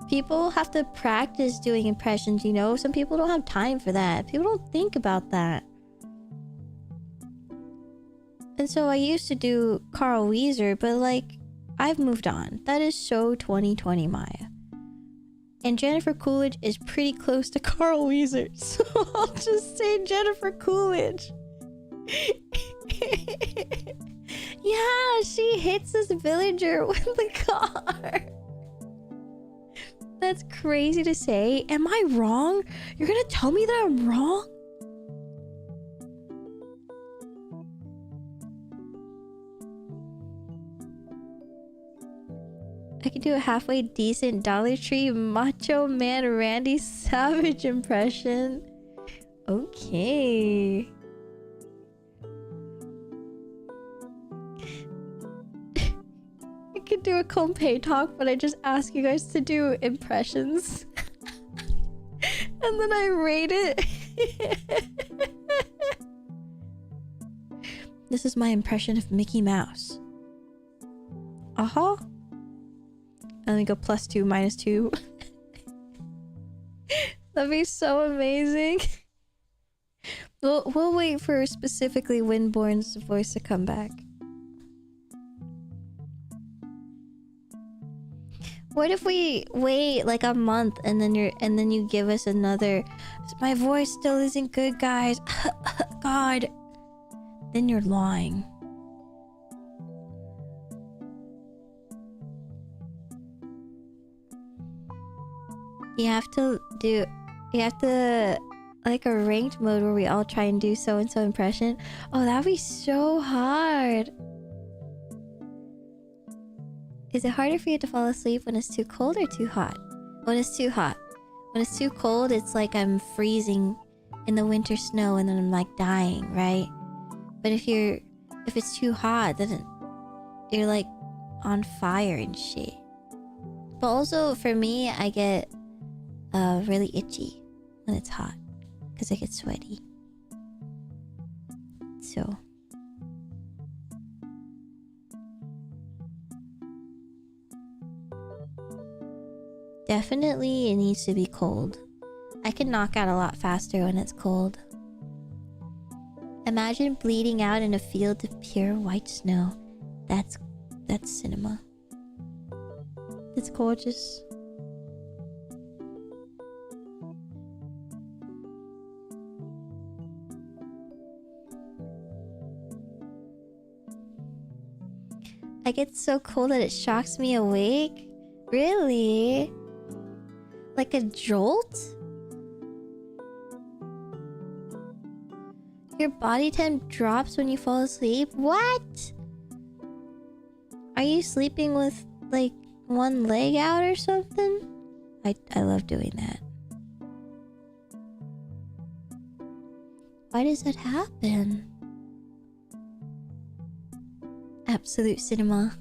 People have to practice doing impressions, you know? Some people don't have time for that. People don't think about that. And so I used to do Carl Weezer, but like, I've moved on. That is so 2020 Maya. And Jennifer Coolidge is pretty close to Carl Weezer. So I'll just say Jennifer Coolidge. Yeah, she hits this villager with the car. That's crazy to say. Am I wrong? You're gonna tell me that I'm wrong? I could do a halfway decent Dollar Tree Macho Man Randy Savage impression. Okay. I could do a Compay talk, but I just ask you guys to do impressions. And then I rate it. This is my impression of Mickey Mouse. Uh-huh. And then go +2, -2. That'd be so amazing. We'll wait for specifically Winborn's voice to come back. What if we wait like a month and then you give us another? My voice still isn't good, guys. God. Then you're lying. You have to like a ranked mode where we all try and do so and so impression. Oh, that'd be so hard. Is it harder for you to fall asleep when it's too cold or too hot? When it's too hot. When it's too cold, it's like I'm freezing in the winter snow and then I'm like dying, right? But if it's too hot, then you're like on fire and shit. But also for me, I get really itchy when it's hot because I get sweaty. So definitely it needs to be cold. I can knock out a lot faster when it's cold. Imagine bleeding out in a field of pure white snow. That's cinema. It's gorgeous. I get so cold that it shocks me awake? Really? Like a jolt? Your body temp drops when you fall asleep? What? Are you sleeping with like one leg out or something? I love doing that. Why does that happen? Absolute cinema.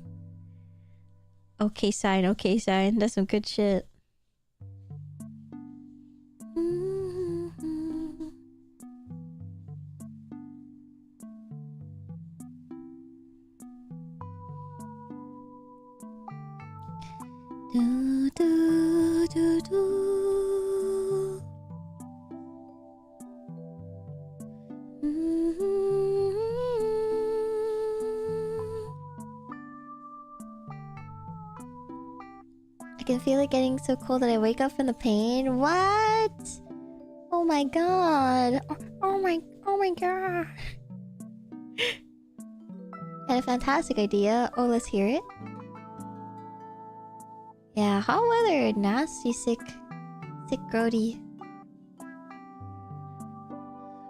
Okay sign, okay sign. That's some good shit. Do, do, do, do. I can feel it getting so cold that I wake up from the pain. What? Oh my god. Oh my god. Got a fantastic idea. Oh, let's hear it. Yeah, hot weather. Nasty, sick grody.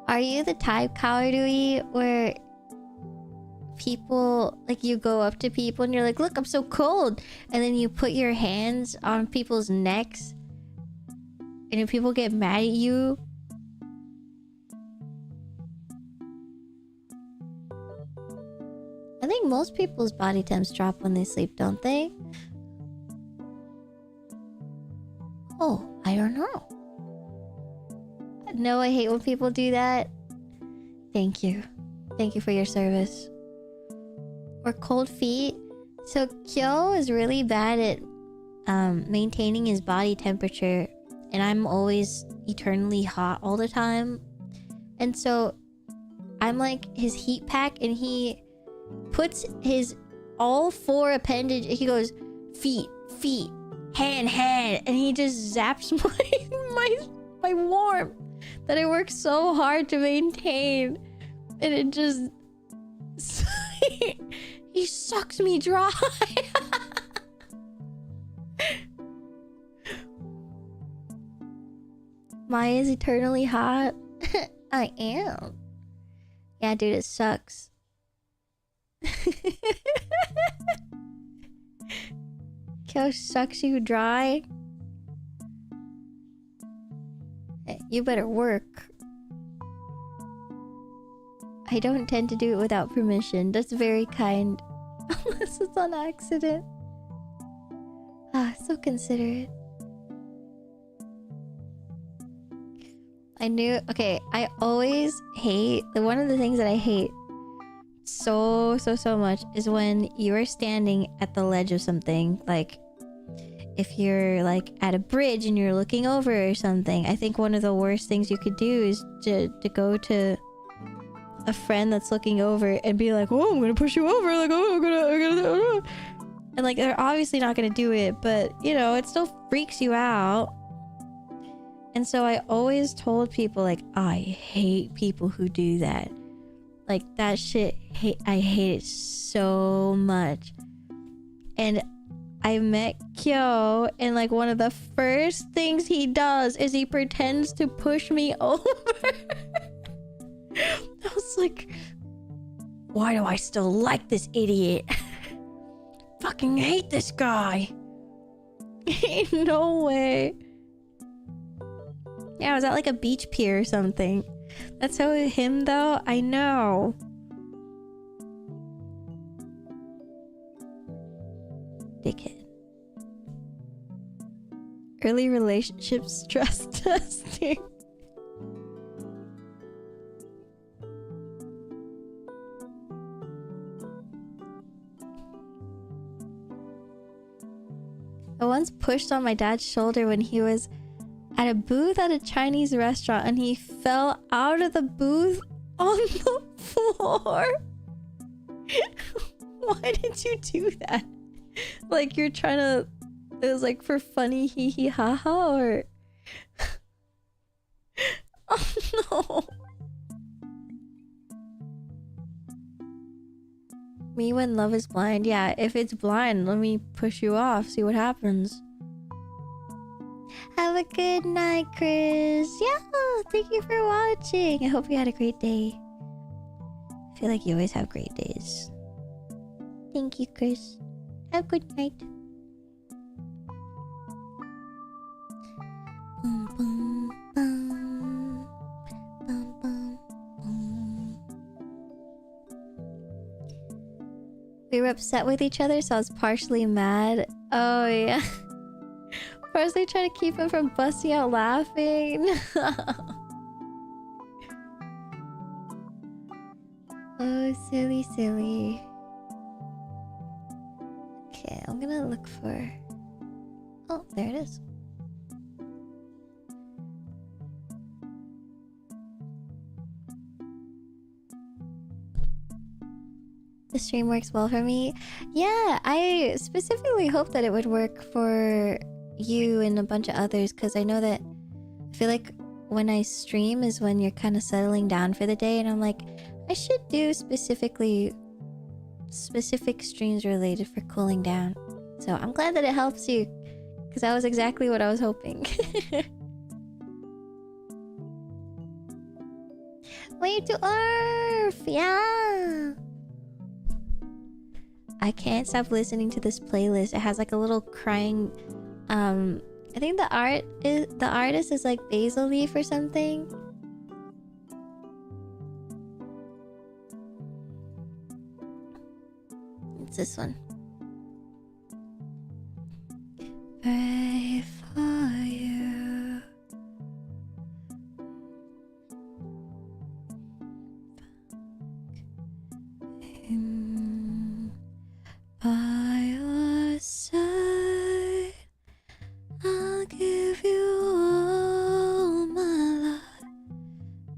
Are you the type, Kawarui, where people, like, you go up to people and you're like, look, I'm so cold, and then you put your hands on people's necks and if people get mad at you? I think most people's body temps drop when they sleep, don't they? Oh, I don't know. No, I hate when people do that. Thank you. Thank you for your service. Or cold feet. So Kyo is really bad at maintaining his body temperature, and I'm always eternally hot all the time. And so I'm like his heat pack, and he puts his all four appendage, he goes feet, hand, and he just zaps my warmth that I work so hard to maintain, and it just he sucks me dry. Maya's eternally hot. I am. Yeah, dude, it sucks. Kyo sucks you dry. Hey, you better work. I don't tend to do it without permission. That's very kind. Unless it's on accident. Ah, so considerate. I knew... Okay, I always hate... One of the things that I hate so much is when you are standing at the ledge of something. Like, if you're like at a bridge and you're looking over or something. I think one of the worst things you could do is to go to a friend that's looking over and be like, oh, I'm gonna push you over. Like, oh, I'm gonna... And like, they're obviously not gonna do it, but you know, it still freaks you out. And so I always told people, like, I hate people who do that. Like, that shit, I hate it so much. And I met Kyo, and like, one of the first things he does is he pretends to push me over. I was like, why do I still like this idiot? Fucking hate this guy. Ain't no way. Yeah, I was at like a beach pier or something. That's how him though? I know. Dickhead. Early relationship stress testing. I once pushed on my dad's shoulder when he was at a booth at a Chinese restaurant and he fell out of the booth on the floor. Why did you do that? Like, you're trying to... It was like for funny hee hee ha ha, or... Oh no. Me when love is blind. Yeah, if it's blind, let me push you off, see what happens. Have a good night, Chris. Yeah, thank you for watching. I hope you had a great day. I feel like you always have great days. Thank you, Chris. Have a good night. Bum, bum, bum. Bum, bum, bum. We were upset with each other, so I was partially mad. Oh, yeah. First, they try to keep him from busting out laughing. Oh, silly, silly. Okay, I'm gonna look for... Oh, there it is. The stream works well for me. Yeah, I specifically hope that it would work for you and a bunch of others, because I know that I feel like when I stream is when you're kind of settling down for the day, and I'm like, I should do specific streams related for cooling down. So I'm glad that it helps you, because that was exactly what I was hoping. Way to Earth! Yeah! I can't stop listening to this playlist. It has like a little crying... I think the artist is like Basil Leaf or something. It's this one. Pray for you. By your side, I'll give you all my life,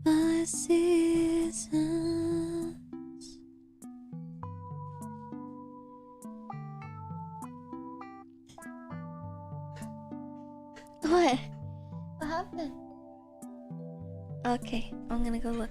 my seasons. What? What happened? Okay, I'm gonna go look.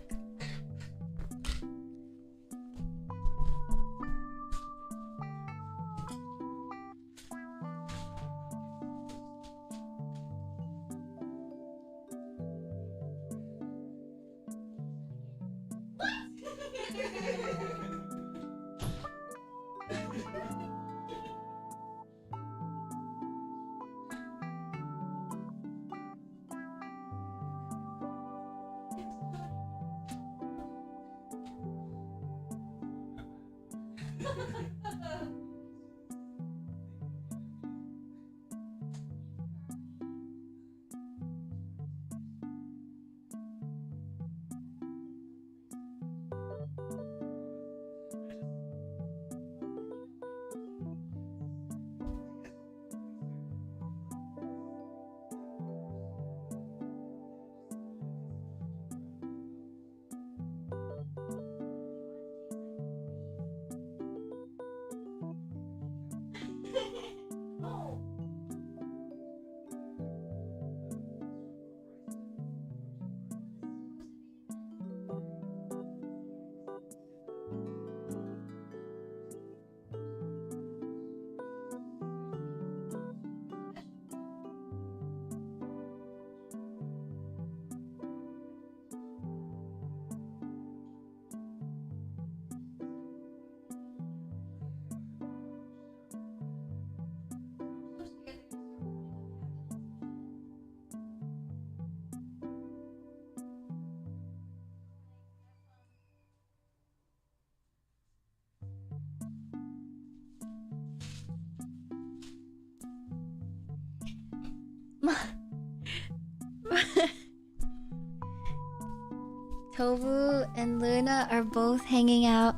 Tovu and Luna are both hanging out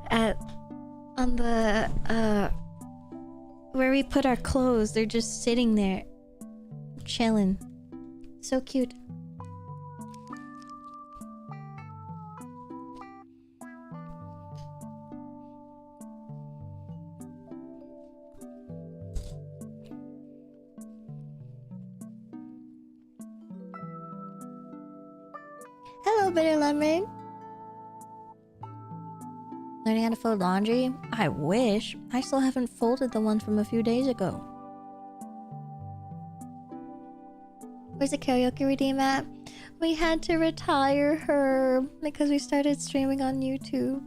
at on the where we put our clothes. They're just sitting there chilling. So cute. Hello, Bitter Lemon. Learning how to fold laundry? I wish. I still haven't folded the one from a few days ago. Where's the karaoke redeem at? We had to retire her because we started streaming on YouTube.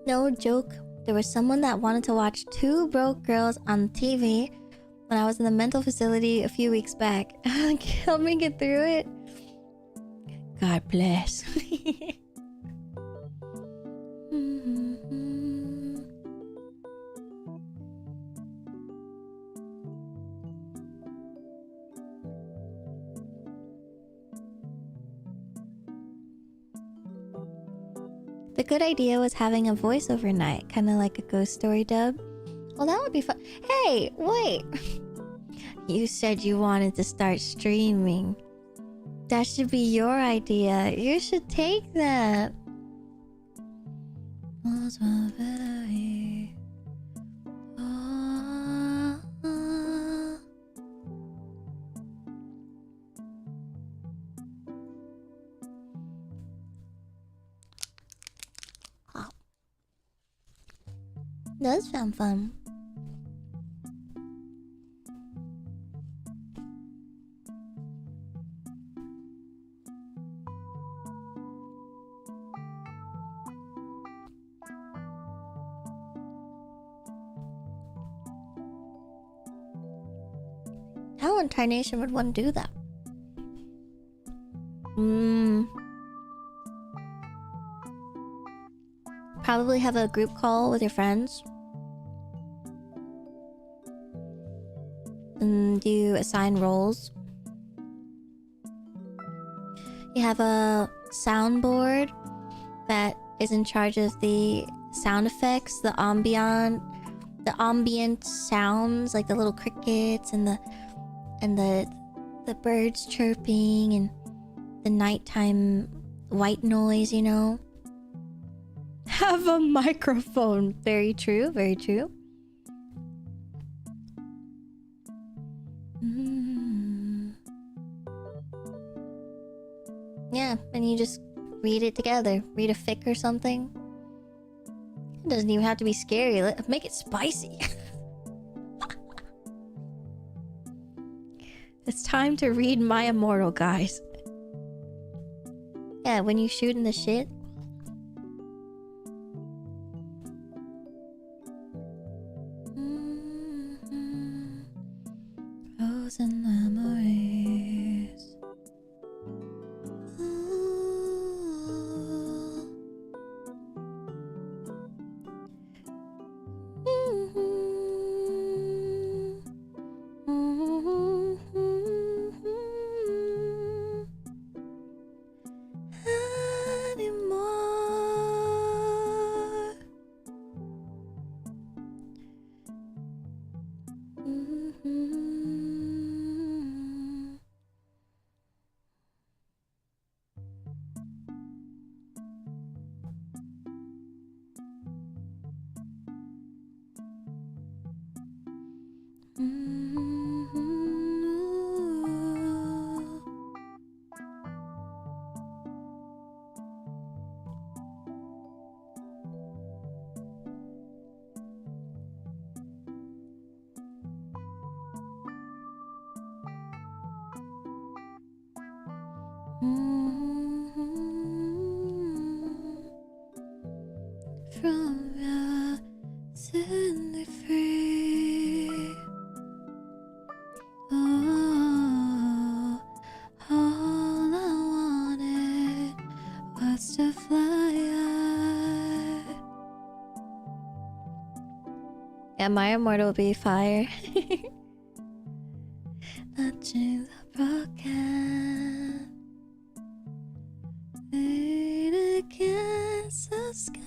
No joke. There was someone that wanted to watch two broke girls on TV when I was in the mental facility a few weeks back. Help me get through it. God bless. The good idea was having a voiceover night, kind of like a ghost story dub. Well, that would be fun. Hey, wait! You said you wanted to start streaming. That should be your idea. You should take that. Does sound fun. How in Tarnation would one do that? Probably have a group call with your friends. And you assign roles. You have a soundboard that is in charge of the sound effects, the ambient sounds, like the little crickets and the birds chirping and the nighttime white noise, you know. Have a microphone. Very true, very true. Yeah, and you just read it together. Read a fic or something. It doesn't even have to be scary. Make it spicy. It's time to read My Immortal, guys. Yeah, when you shoot in the shit. thousand memories. Anymore. From your suddenly free. Oh, all I wanted was to fly high. Yeah, my immortal will be fire. The chains are broken. Lean against the sky.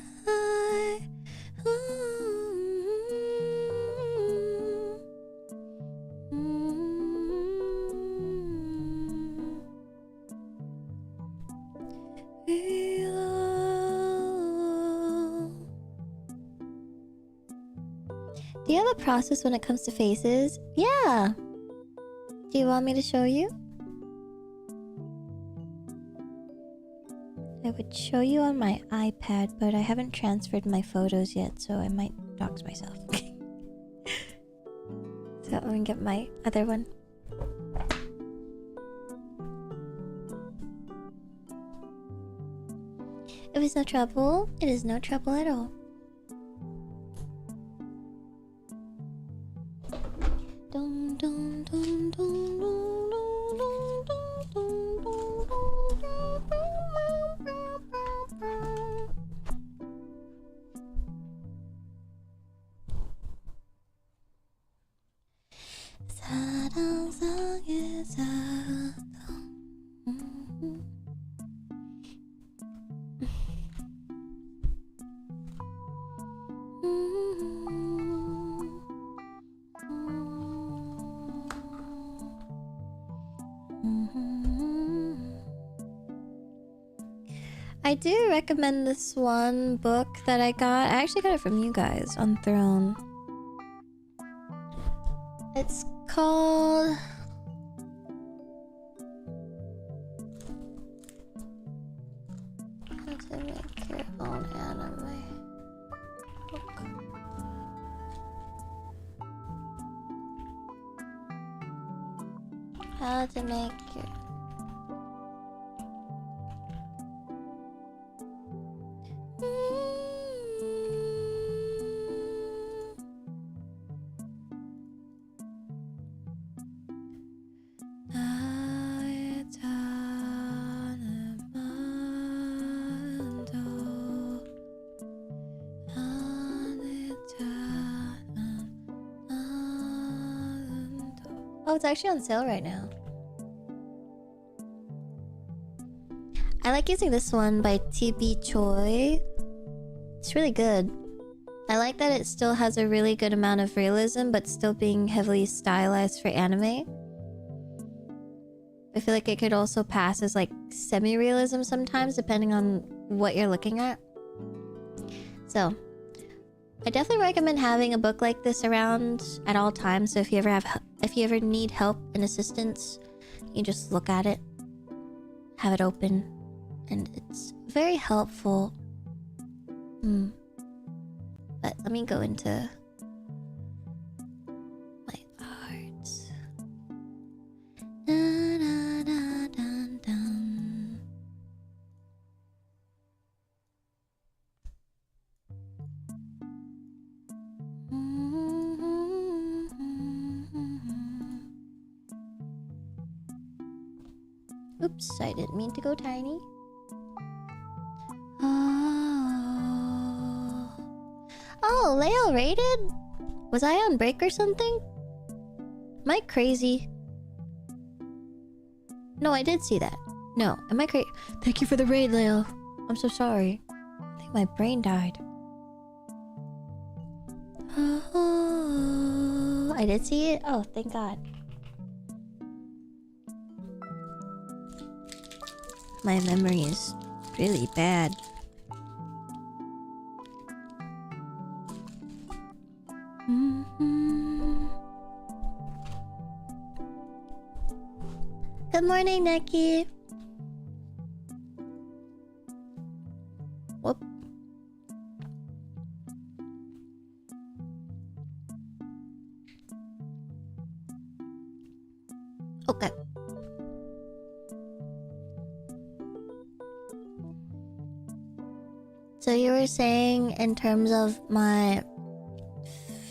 Do you have a process when it comes to faces? Yeah. Do you want me to show you? I would show you on my iPad, but I haven't transferred my photos yet, so I might dox myself. So let me get my other one. If it's no trouble, it is no trouble at all. Dun, dun, dun, dun, dun, dun, dun, dun, I do recommend this one book that I got. I actually got it from you guys on Throne. It's called... How to make your own anime book. How to make your... Oh, it's actually on sale right now. I like using this one by TB Choi. It's really good. I like that it still has a really good amount of realism, but still being heavily stylized for anime. I feel like it could also pass as like semi-realism sometimes, depending on what you're looking at. So, I definitely recommend having a book like this around at all times. So if you ever need help and assistance, you just look at it, have it open, and it's very helpful. But let me go into my arts. Dun, dun, dun, dun, dun. Oops, I didn't mean to go tiny. Oh, Leo rated? Was I on break or something? Am I crazy? No, I did see that. No, am I crazy? Thank you for the raid, Leo. I'm so sorry. I think my brain died. Oh, I did see it? Oh, thank God. My memory is really bad. Good morning, Neki. Whoop. Okay. So you were saying in terms of my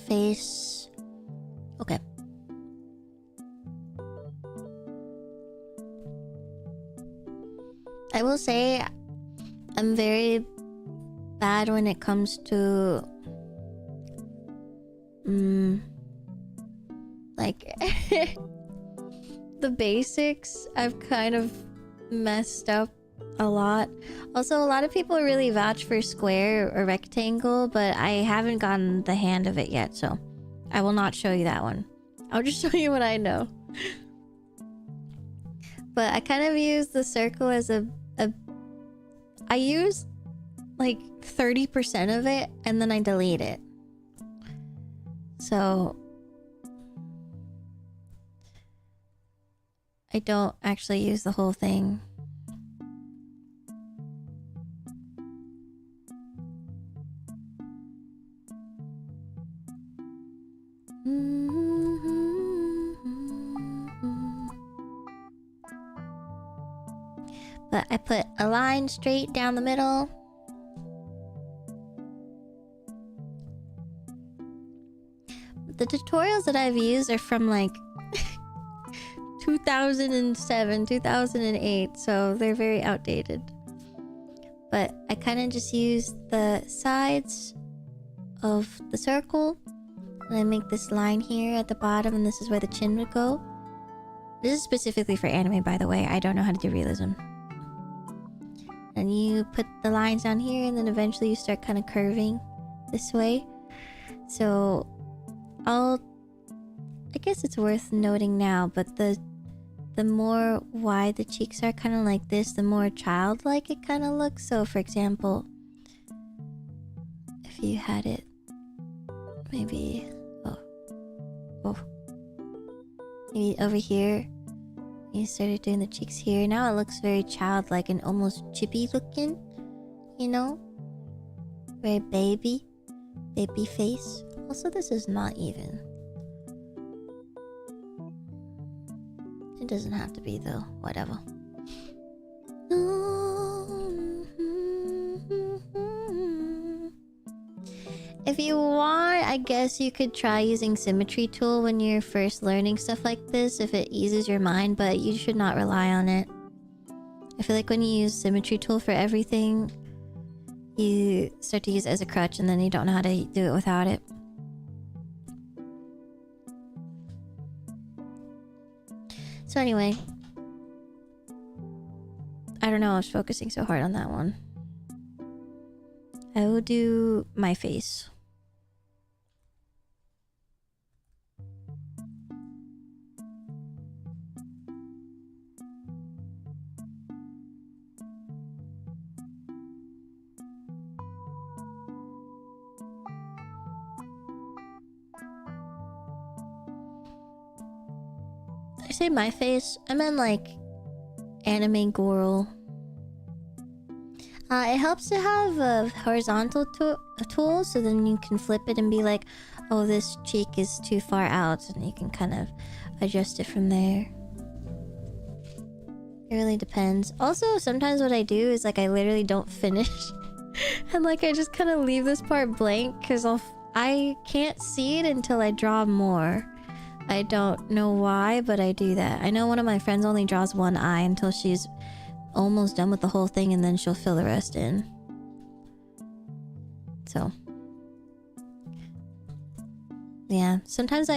face. Okay. I will say I'm very bad when it comes to like the basics. I've kind of messed up a lot. Also, a lot of people really vouch for square or rectangle, but I haven't gotten the hand of it yet, so I will not show you that one. I'll just show you what I know. But I kind of use the circle as I use like 30% of it and then I delete it. So I don't actually use the whole thing. But I put a line straight down the middle. The tutorials that I've used are from like 2007, 2008, so they're very outdated. But I kind of just use the sides of the circle, and I make this line here at the bottom, and this is where the chin would go. This is specifically for anime, by the way. I don't know how to do realism. And you put the lines down here, and then eventually you start kind of curving this way. So I guess it's worth noting now, but the more wide the cheeks are, kind of like this, the more childlike it kind of looks. So for example, if you had it maybe maybe over here, you started doing the cheeks here. Now it looks very childlike and almost chippy looking, you know? Very baby face. Also, this is not even. It doesn't have to be though, whatever. If you want, I guess you could try using symmetry tool when you're first learning stuff like this, if it eases your mind, but you should not rely on it. I feel like when you use symmetry tool for everything, you start to use it as a crutch and then you don't know how to do it without it. So anyway, I don't know, I was focusing so hard on that one. I will do my face. Did I say my face? I meant like anime girl. It helps to have a horizontal tool, so then you can flip it and be like, oh, this cheek is too far out, and you can kind of adjust it from there. It really depends. Also, sometimes what I do is like I literally don't finish and like I just kind of leave this part blank because I can't see it until I draw more. I don't know why, but I do that. I know one of my friends only draws one eye until she's almost done with the whole thing, and then she'll fill the rest in. So yeah, sometimes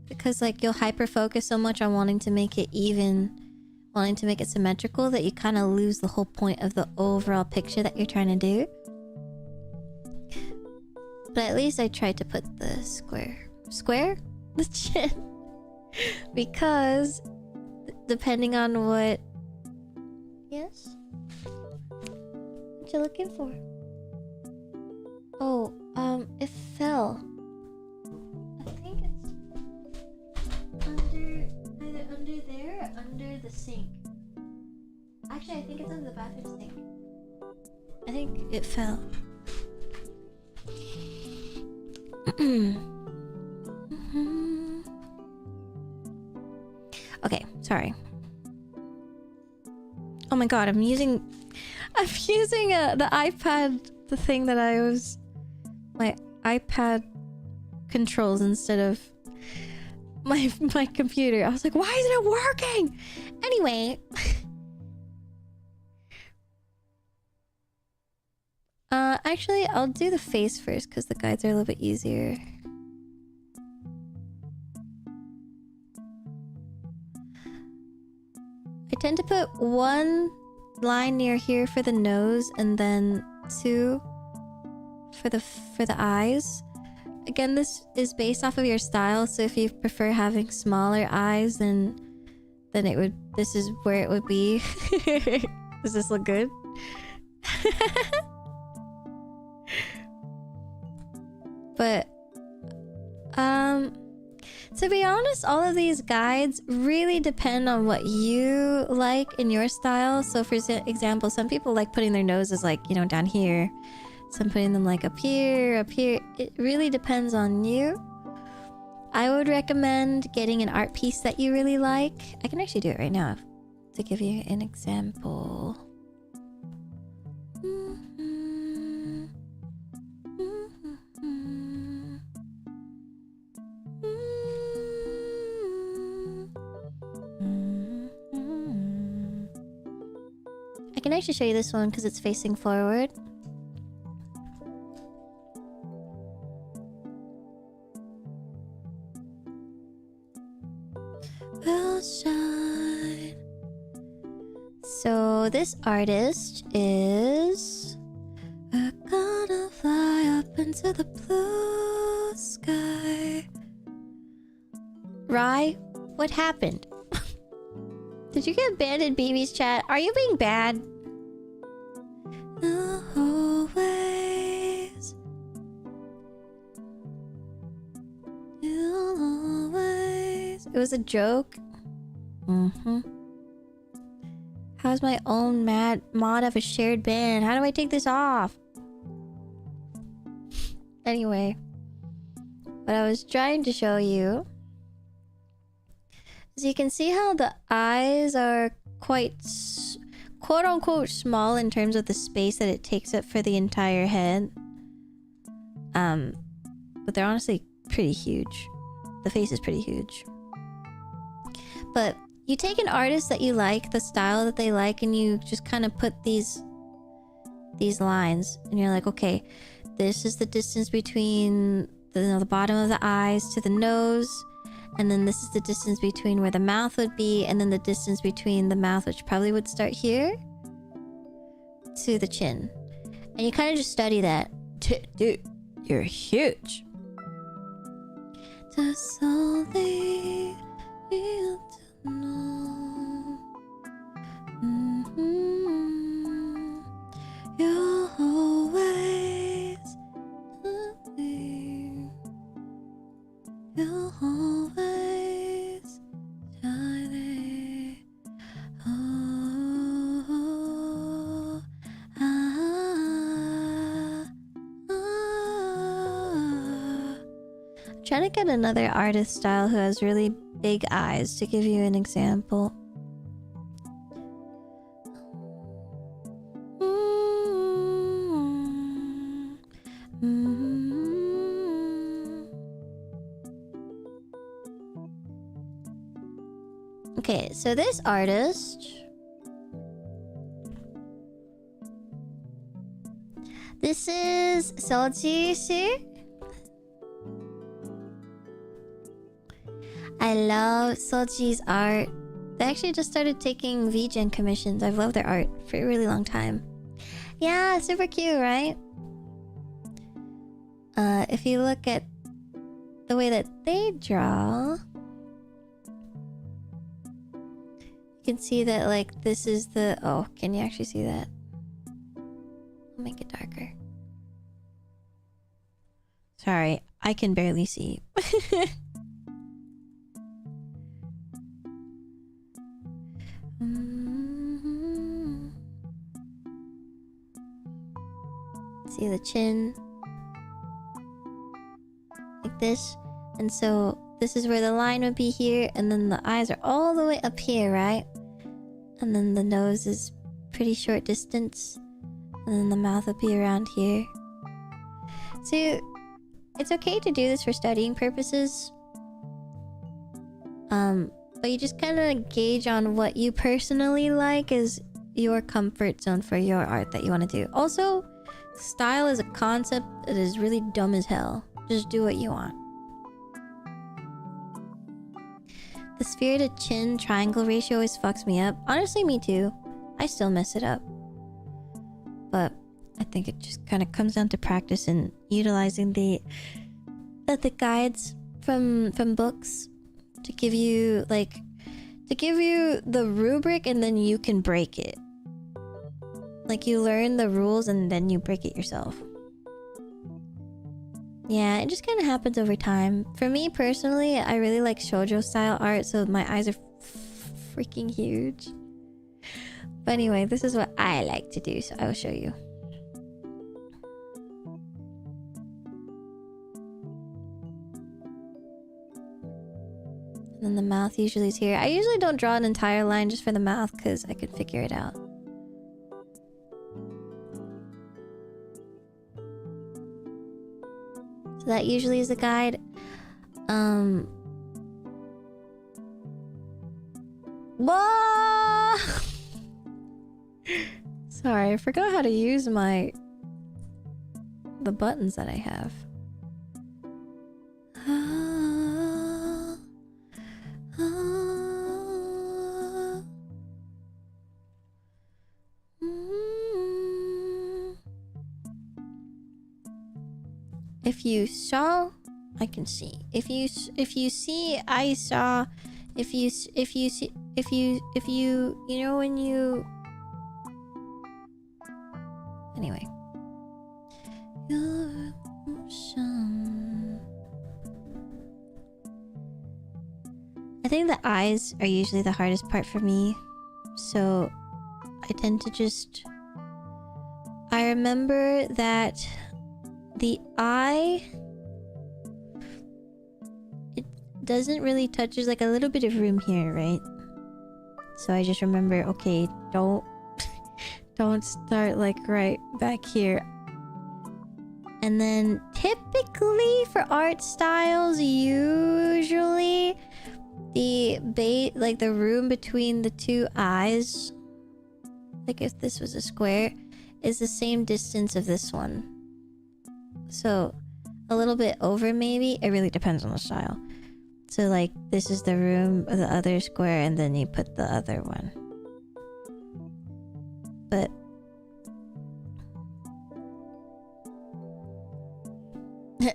because like you'll hyper focus so much on wanting to make it even, wanting to make it symmetrical, that you kind of lose the whole point of the overall picture that you're trying to do. But at least I tried to put the square the chin, because depending on what... Yes? What you looking for? Oh, it fell. I think it's either under there or under the sink. Actually, I think it's under the bathroom sink. I think it fell. Okay, sorry. Oh my god, I'm using the iPad, the thing that I was... My iPad controls instead of my computer. I was like, why isn't it working? Anyway. Actually, I'll do the face first because the guides are a little bit easier. I tend to put one line near here for the nose and then two for the eyes. Again, this is based off of your style, so if you prefer having smaller eyes, then it would... This is where it would be. Does this look good? But to be honest, all of these guides really depend on what you like in your style. So for example, some people like putting their noses like, you know, down here. Some putting them like up here, up here. It really depends on you. I would recommend getting an art piece that you really like. I can actually do it right now to give you an example. I can actually show you this one because it's facing forward. Will shine. So this artist is... We're gonna fly up into the blue sky. Rye, what happened? Did you get banned in BB's chat? Are you being bad? Always. You'll always. It was a joke. How's my own mod of a shared ban? How do I take this off? Anyway, what I was trying to show you is you can see how the eyes are quite quote-unquote small in terms of the space that it takes up for the entire head. But they're honestly pretty huge. The face is pretty huge. But you take an artist that you like, the style that they like, and you just kind of put these lines, and you're like, okay, this is the distance between the bottom of the eyes to the nose, and then this is the distance between where the mouth would be, and then the distance between the mouth, which probably would start here, to the chin. And you kind of just study that. Dude, you're huge. Just only you to know. You'll always love me. You'll always shine. Oh, I'm trying to get another artist style who has really big eyes to give you an example. So this artist, this is Soji. See, I love Soji's art. They actually just started taking VGen commissions. I've loved their art for a really long time. Yeah, super cute, right? If you look at the way that they draw, you can see that, like, this is the... Oh, can you actually see that? I'll make it darker. Sorry, I can barely see. See the chin? Like this. And so this is where the line would be here, and then the eyes are all the way up here, right? And then the nose is pretty short distance, and then the mouth would be around here. So it's okay to do this for studying purposes, but you just kind of gauge on what you personally like as your comfort zone for your art that you want to do. Also, style is a concept that is really dumb as hell. Just do what you want. The sphere to chin triangle ratio always fucks me up. Honestly, me too. I still mess it up. But I think it just kind of comes down to practice and utilizing the guides from books to give you the rubric, and then you can break it. Like, you learn the rules and then you break it yourself. Yeah, it just kind of happens over time. For me personally, I really like shoujo style art, so my eyes are freaking huge. But anyway, this is what I like to do, so I will show you. And then the mouth usually is here. I usually don't draw an entire line just for the mouth because I could figure it out. So that usually is a guide. Whoa! Sorry, I forgot how to use the buttons that I have. If you saw, I can see. If you see, I saw. If you you know when you. Anyway. Your emotion. I think the eyes are usually the hardest part for me, so I tend to just. I remember that. The eye, it doesn't really touch. There's like a little bit of room here, right? So I just remember, okay, don't start like right back here. And then typically for art styles, usually the room between the two eyes, like if this was a square, is the same distance of this one. So a little bit over maybe. It really depends on the style. So like this is the room of the other square, and then you put the other one. But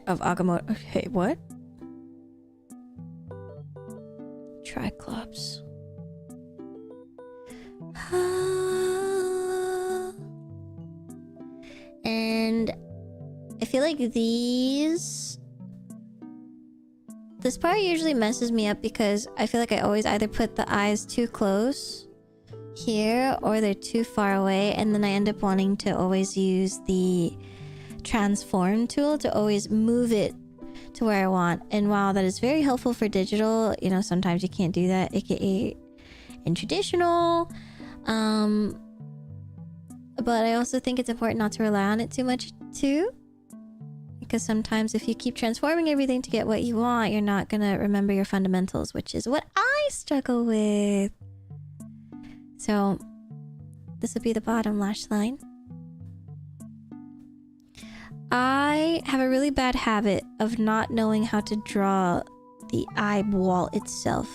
of Agamotto. Okay, what? Triclops. And I feel like this part usually messes me up because I feel like I always either put the eyes too close here or they're too far away, and then I end up wanting to always use the transform tool to always move it to where I want. And while that is very helpful for digital, you know, sometimes you can't do that, aka in traditional. But I also think it's important not to rely on it too much too. Because sometimes if you keep transforming everything to get what you want, you're not gonna remember your fundamentals, which is what I struggle with. So this would be the bottom lash line. I have a really bad habit of not knowing how to draw the eyeball itself.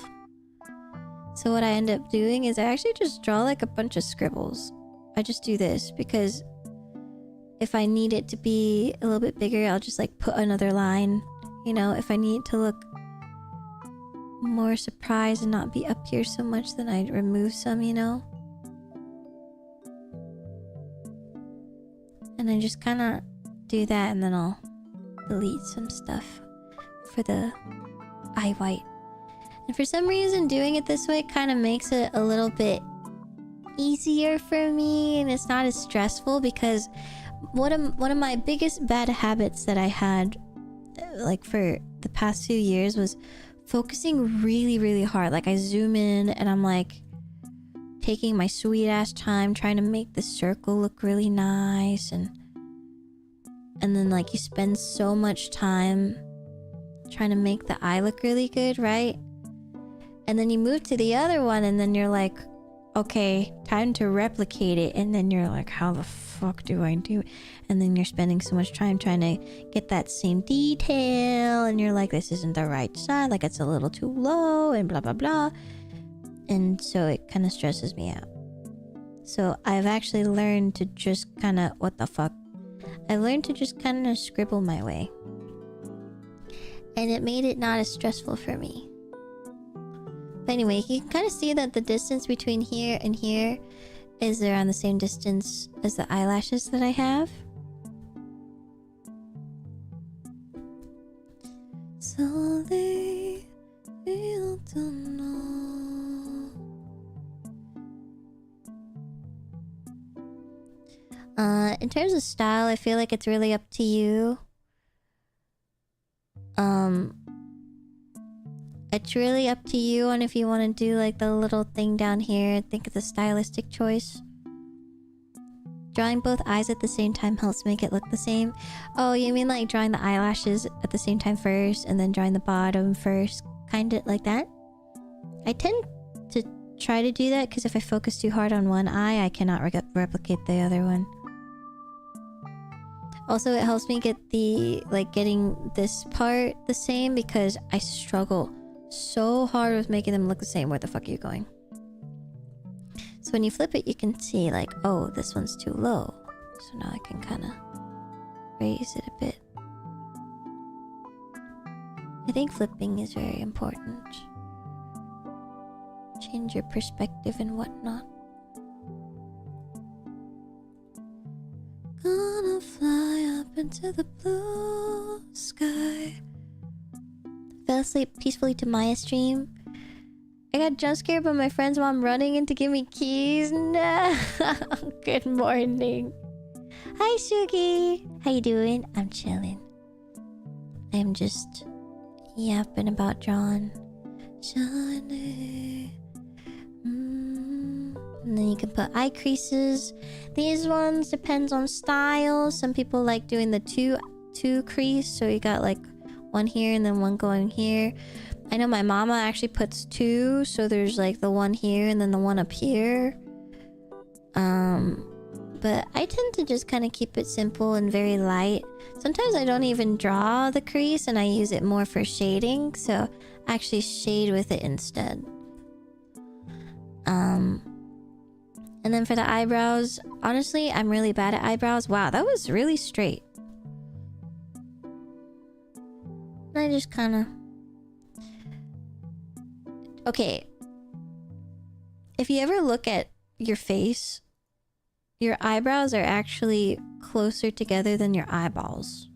So what I end up doing is I actually just draw like a bunch of scribbles. I just do this because if I need it to be a little bit bigger, I'll just like put another line. You know, if I need it to look more surprised and not be up here so much, then I'd remove some, you know? And I just kind of do that, and then I'll delete some stuff for the eye white. And for some reason, doing it this way kind of makes it a little bit easier for me, and it's not as stressful, because one of my biggest bad habits that I had like for the past few years was focusing really, really hard. Like I zoom in and I'm like taking my sweet ass time trying to make the circle look really nice, and then like you spend so much time trying to make the eye look really good, right? And then you move to the other one and then you're like, okay, time to replicate it. And then you're like, how the fuck do I do it? And then you're spending so much time trying to get that same detail, and you're like, this isn't the right side, like it's a little too low, and blah blah blah. And so it kind of stresses me out. So I've actually learned to just kind of, I've learned to just kind of scribble my way, and it made it not as stressful for me. But anyway, you can kind of see that the distance between here and here is around the same distance as the eyelashes that I have. So they feel to know. In terms of style, I feel like it's really up to you. It's really up to you on if you want to do like the little thing down here. I think it's a stylistic choice. Drawing both eyes at the same time helps make it look the same. Oh, you mean like drawing the eyelashes at the same time first and then drawing the bottom first? Kind of like that? I tend to try to do that because if I focus too hard on one eye, I cannot replicate the other one. Also, it helps me get getting this part the same, because I struggle so hard with making them look the same. Where the fuck are you going? So when you flip it, you can see like, oh, this one's too low. So now I can kind of raise it a bit. I think flipping is very important. Change your perspective and whatnot. Gonna fly up into the blue sky. Fell asleep peacefully to Maya's stream. I got jump scared by my friend's mom running in to give me keys. No. Good morning. Hi, Sugi. How you doing? I'm chilling. I'm just yapping about John. Shiny. And then you can put eye creases. These ones depends on style. Some people like doing the two crease, so you got like one here and then one going here. I know my mama actually puts two, so there's like the one here and then the one up here. But I tend to just kind of keep it simple and very light. Sometimes I don't even draw the crease and I use it more for shading, so I actually shade with it instead. And then for the eyebrows, honestly, I'm really bad at eyebrows. Wow, that was really straight. I just kind of... Okay. If you ever look at your face, your eyebrows are actually closer together than your eyeballs.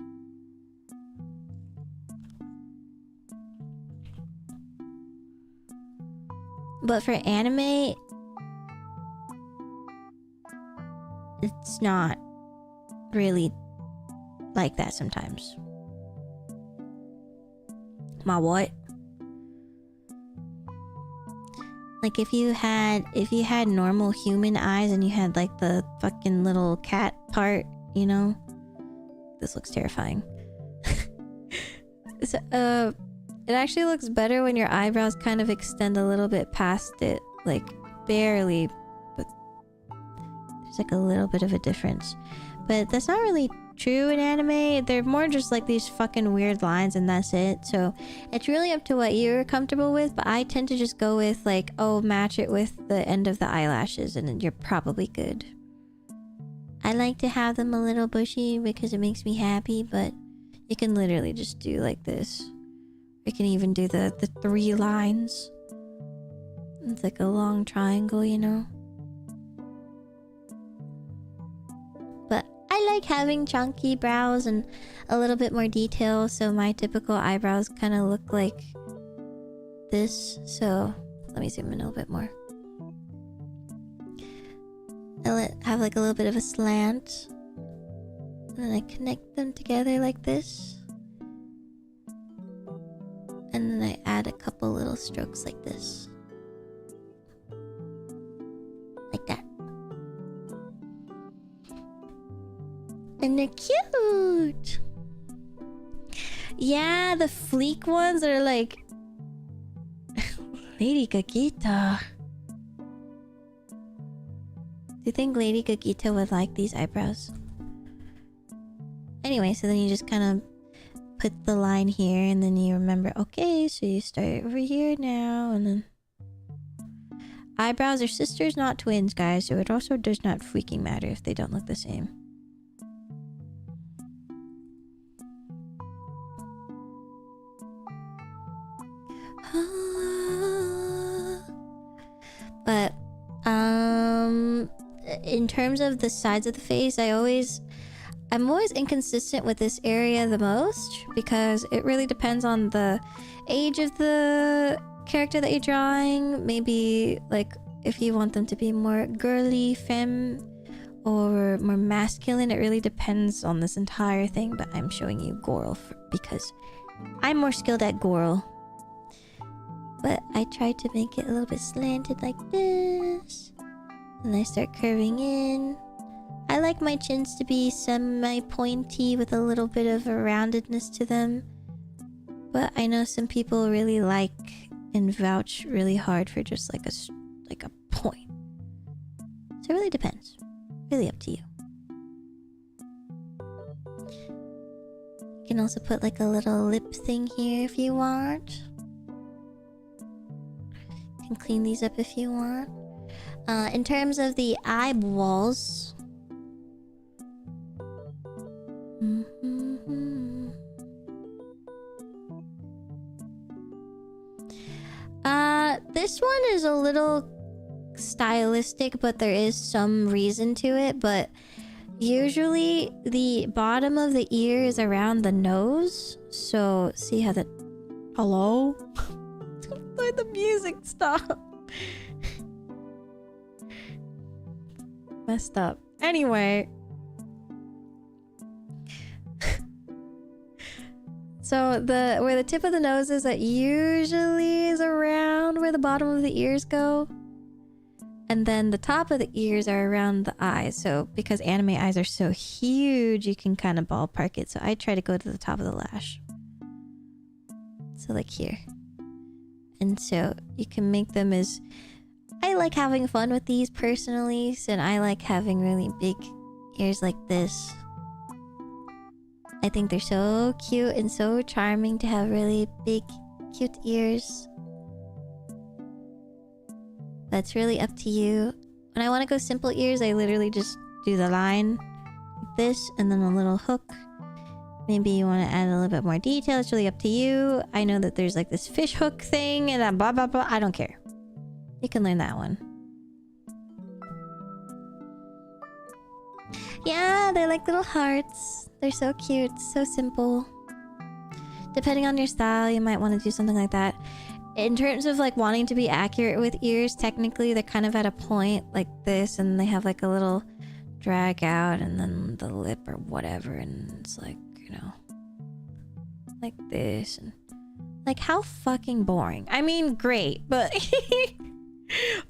But for anime, it's not really like that sometimes. My what? Like if you had normal human eyes and you had like the fucking little cat part, you know? This looks terrifying. So, it actually looks better when your eyebrows kind of extend a little bit past it, like barely It's like a little bit of a difference. But that's not really true in anime. They're more just like these fucking weird lines and that's it. So it's really up to what you're comfortable with. But I tend to just go with like, oh, match it with the end of the eyelashes and then you're probably good. I like to have them a little bushy because it makes me happy, but you can literally just do like this. You can even do the 3 lines. It's like a long triangle, you know? But I like having chunky brows and a little bit more detail, so my typical eyebrows kind of look like this. So let me zoom in a little bit more. I have like a little bit of a slant. And then I connect them together like this. And then I add a couple little strokes like this. Like that. And they're cute! Yeah, the fleek ones are like... Lady Gagita. Do you think Lady Gagita would like these eyebrows? Anyway, so then you just kind of put the line here and then you remember, okay, so you start over here now and then... Eyebrows are sisters, not twins, guys, so it also does not freaking matter if they don't look the same. But, in terms of the sides of the face, I'm always inconsistent with this area the most because it really depends on the age of the character that you're drawing. Maybe like if you want them to be more girly, femme, or more masculine, it really depends on this entire thing. But I'm showing you Goral because I'm more skilled at Goral. But I try to make it a little bit slanted like this. And I start curving in. I like my chins to be semi-pointy with a little bit of a roundedness to them. But I know some people really like and vouch really hard for just like a point. So it really depends. Really up to you. You can also put like a little lip thing here if you want. You can clean these up if you want. In terms of the eyeballs... This one is a little stylistic, but there is some reason to it. But usually the bottom of the ear is around the nose. So see how the... Hello? Why the music stop? Messed up. Anyway. So where the tip of the nose is, that usually is around where the bottom of the ears go. And then the top of the ears are around the eyes. So because anime eyes are so huge, you can kind of ballpark it. So I try to go to the top of the lash. So like here. And so you can make them as... I like having fun with these personally. And I like having really big ears like this. I think they're so cute and so charming to have really big, cute ears. That's really up to you. When I want to go simple ears, I literally just do the line like this and then a little hook. Maybe you want to add a little bit more detail. It's really up to you. I know that there's like this fish hook thing and that blah blah blah. I don't care. You can learn that one. Yeah, they're like little hearts. They're so cute, so simple. Depending on your style, you might want to do something like that. In terms of like wanting to be accurate with ears, technically they're kind of at a point like this and they have like a little drag out and then the lip or whatever, and it's like, you know, like this. And like, how fucking boring. I mean, great, but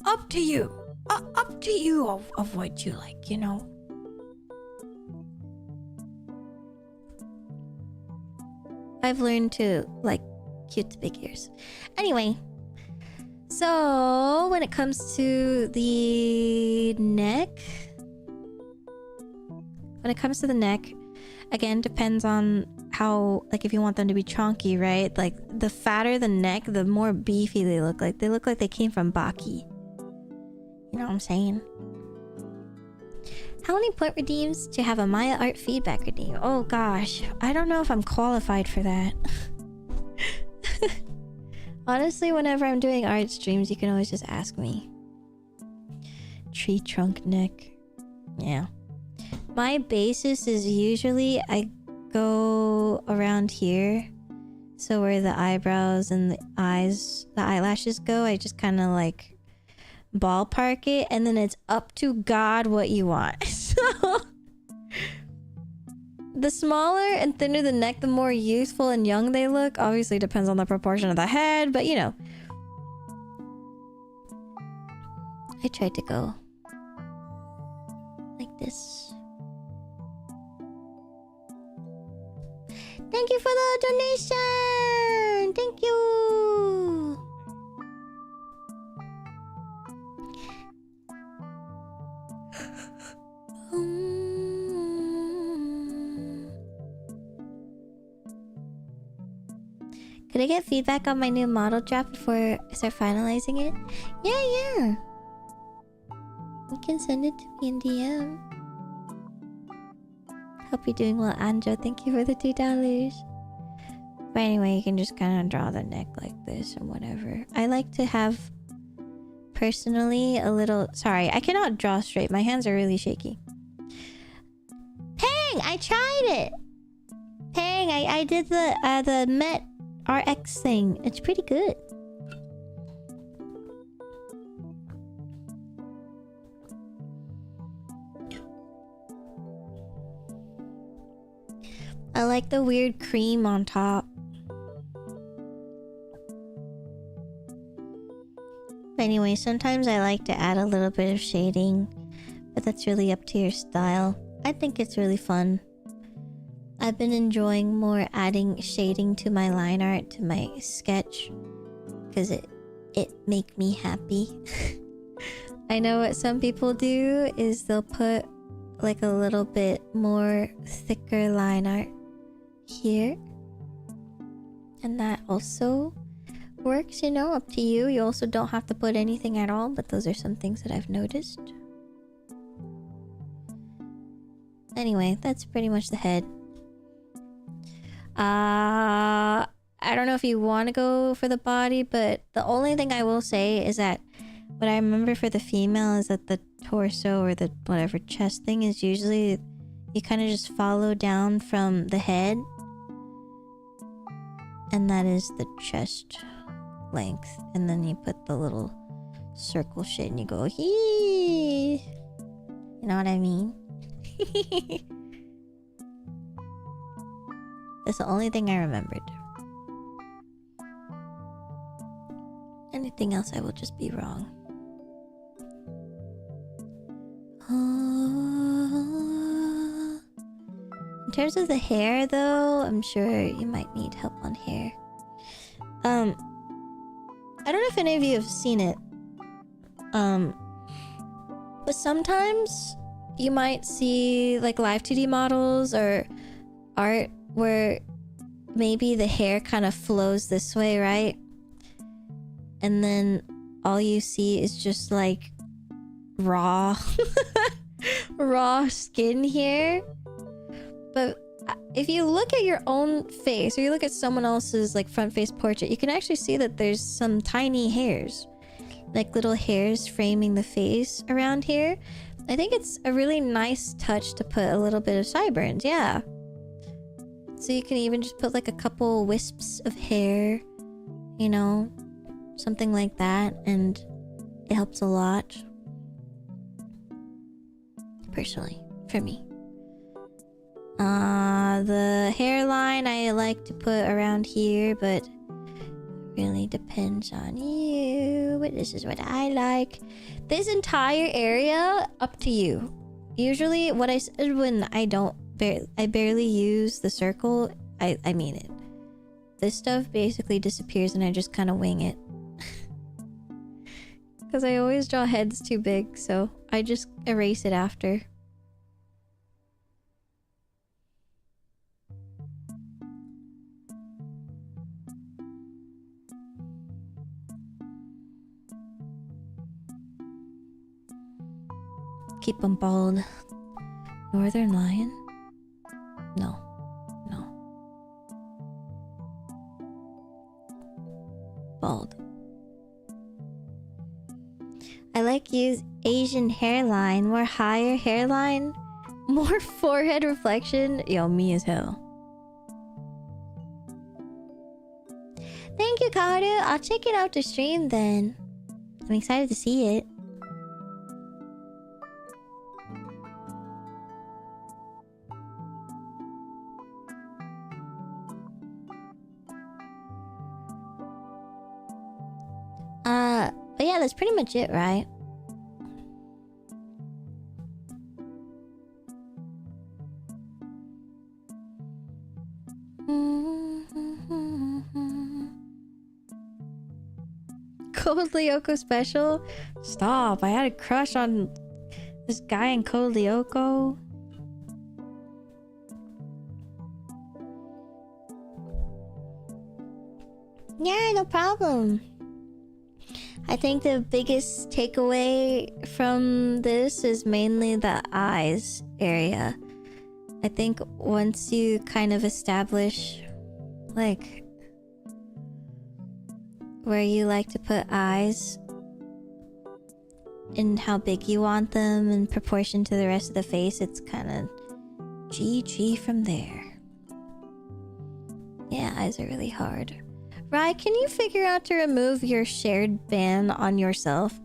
up to you. Up to you of what you like, you know. I've learned to like cute big ears. Anyway, so when it comes to the neck, when it comes to the neck, again, depends on how, like, if you want them to be chunky, right? Like, the fatter the neck, the more beefy they look like. They look like they came from Baki. You know what I'm saying? How many point redeems to have a Maya art feedback redeem? Oh gosh, I don't know if I'm qualified for that. Honestly, whenever I'm doing art streams, you can always just ask me. Tree trunk neck. Yeah. My basis is usually I go around here. So where the eyebrows and the eyes, the eyelashes go, I just kind of like ballpark it, and then it's up to God what you want. So the smaller and thinner the neck, the more youthful and young they look. Obviously depends on the proportion of the head, but you know, I tried to go like this. Thank you for the donation. Thank you. Could I get feedback on my new model drop before I start finalizing it? Yeah. You can send it to me in DM. Hope you're doing well, Anjo. Thank you for the $2. But anyway, you can just kind of draw the neck like this or whatever. I like to have, personally, a little... Sorry, I cannot draw straight. My hands are really shaky. Pang! I tried it! Pang, I did the Met RX thing. It's pretty good. I like the weird cream on top. But anyway, sometimes I like to add a little bit of shading, but that's really up to your style. I think it's really fun. I've been enjoying more adding shading to my line art, to my sketch, because it make me happy. I know what some people do is they'll put like a little bit more thicker line art here, and that also works, you know, up to you. You also don't have to put anything at all, but those are some things that I've noticed. Anyway, that's pretty much the head. I don't know if you want to go for the body, but the only thing I will say is that what I remember for the female is that the torso or the whatever chest thing is usually you kind of just follow down from the head, and that is the chest length, and then you put the little circle shit and you go hee. You know what I mean? That's the only thing I remembered. Anything else I will just be wrong. In terms of the hair though, I'm sure you might need help on hair. I don't know if any of you have seen it. But sometimes you might see like live 2D models or art where maybe the hair kind of flows this way, right? And then all you see is just like raw raw skin here. But if you look at your own face or you look at someone else's like front face portrait, you can actually see that there's some tiny hairs, like little hairs framing the face around here. I think it's a really nice touch to put a little bit of sideburns, yeah. So you can even just put like a couple wisps of hair, you know, something like that, and it helps a lot. Personally, for me. The hairline I like to put around here, but really depends on you. But this is what I like. This entire area, up to you. Usually what I said when I barely use the circle, I mean it. This stuff basically disappears and I just kind of wing it. Because I always draw heads too big, so I just erase it after. keep them bald. Northern lion? No. No. Bald. I like use Asian hairline. More higher hairline. More forehead reflection. Yo, me as hell. Thank you, Kaoru. I'll check it out to stream then. I'm excited to see it. But yeah, that's pretty much it, right? Code Lyoko special? Stop, I had a crush on this guy in Code Lyoko. Yeah, no problem. I think the biggest takeaway from this is mainly the eyes area. I think once you kind of establish, like, where you like to put eyes and how big you want them in proportion to the rest of the face, it's kind of GG from there. Yeah, eyes are really hard. Rai, can you figure out to remove your shared ban on yourself?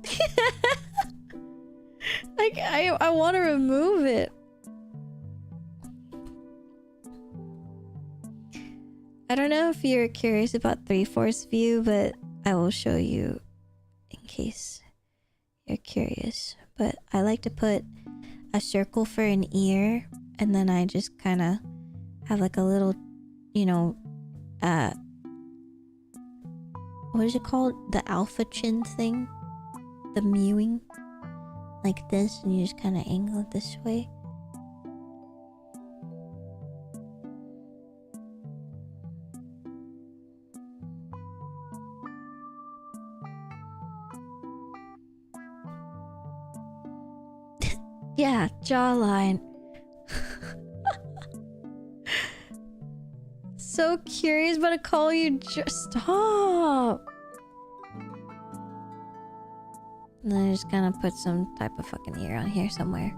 Like, I want to remove it. I don't know if you're curious about 3/4 view, but I will show you in case you're curious. But I like to put a circle for an ear, and then I just kind of have like a little, you know, what is it called? The alpha chin thing? The mewing? Like this, and you just kind of angle it this way. Yeah, jawline. So curious, but I call you just stop. And then I just kind of put some type of fucking ear on here somewhere.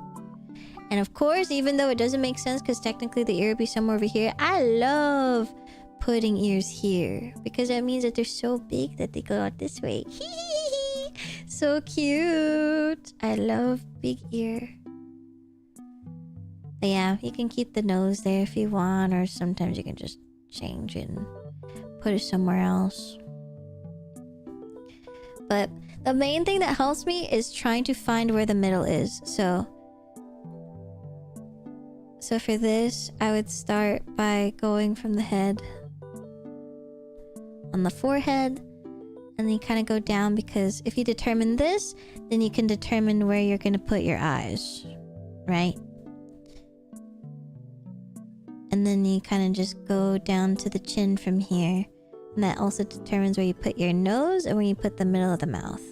And of course, even though it doesn't make sense because technically the ear would be somewhere over here, I love putting ears here because that means that they're so big that they go out this way. So cute. I love big ear. But yeah, you can keep the nose there if you want, or sometimes you can just change it and put it somewhere else. But the main thing that helps me is trying to find where the middle is. So for this, I would start by going from the head on the forehead, and then you kind of go down, because if you determine this, then you can determine where you're going to put your eyes, right? And then you kind of just go down to the chin from here. And that also determines where you put your nose and where you put the middle of the mouth.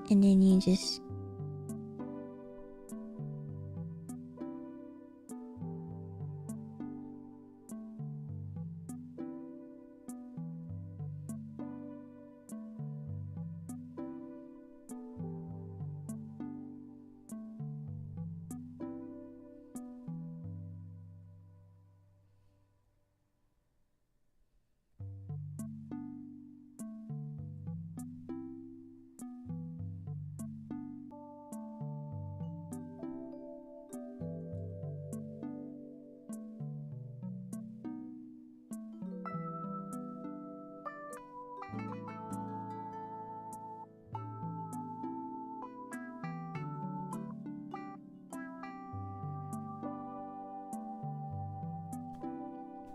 And then you just...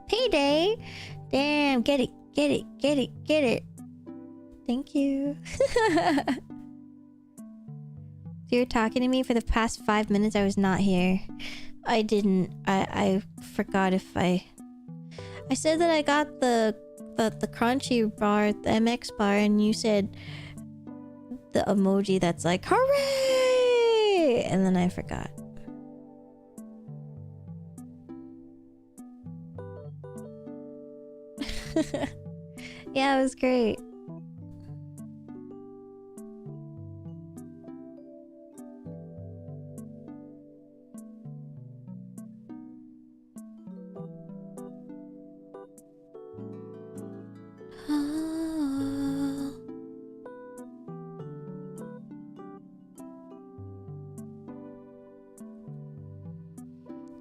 Payday! Damn, get it, get it, get it, get it. Thank you. You're talking to me for the past 5 minutes. I was not here. I didn't. I forgot if I said that I got the crunchy bar, the MX bar, and you said the emoji that's like, hooray! and then I forgot. Yeah, it was great.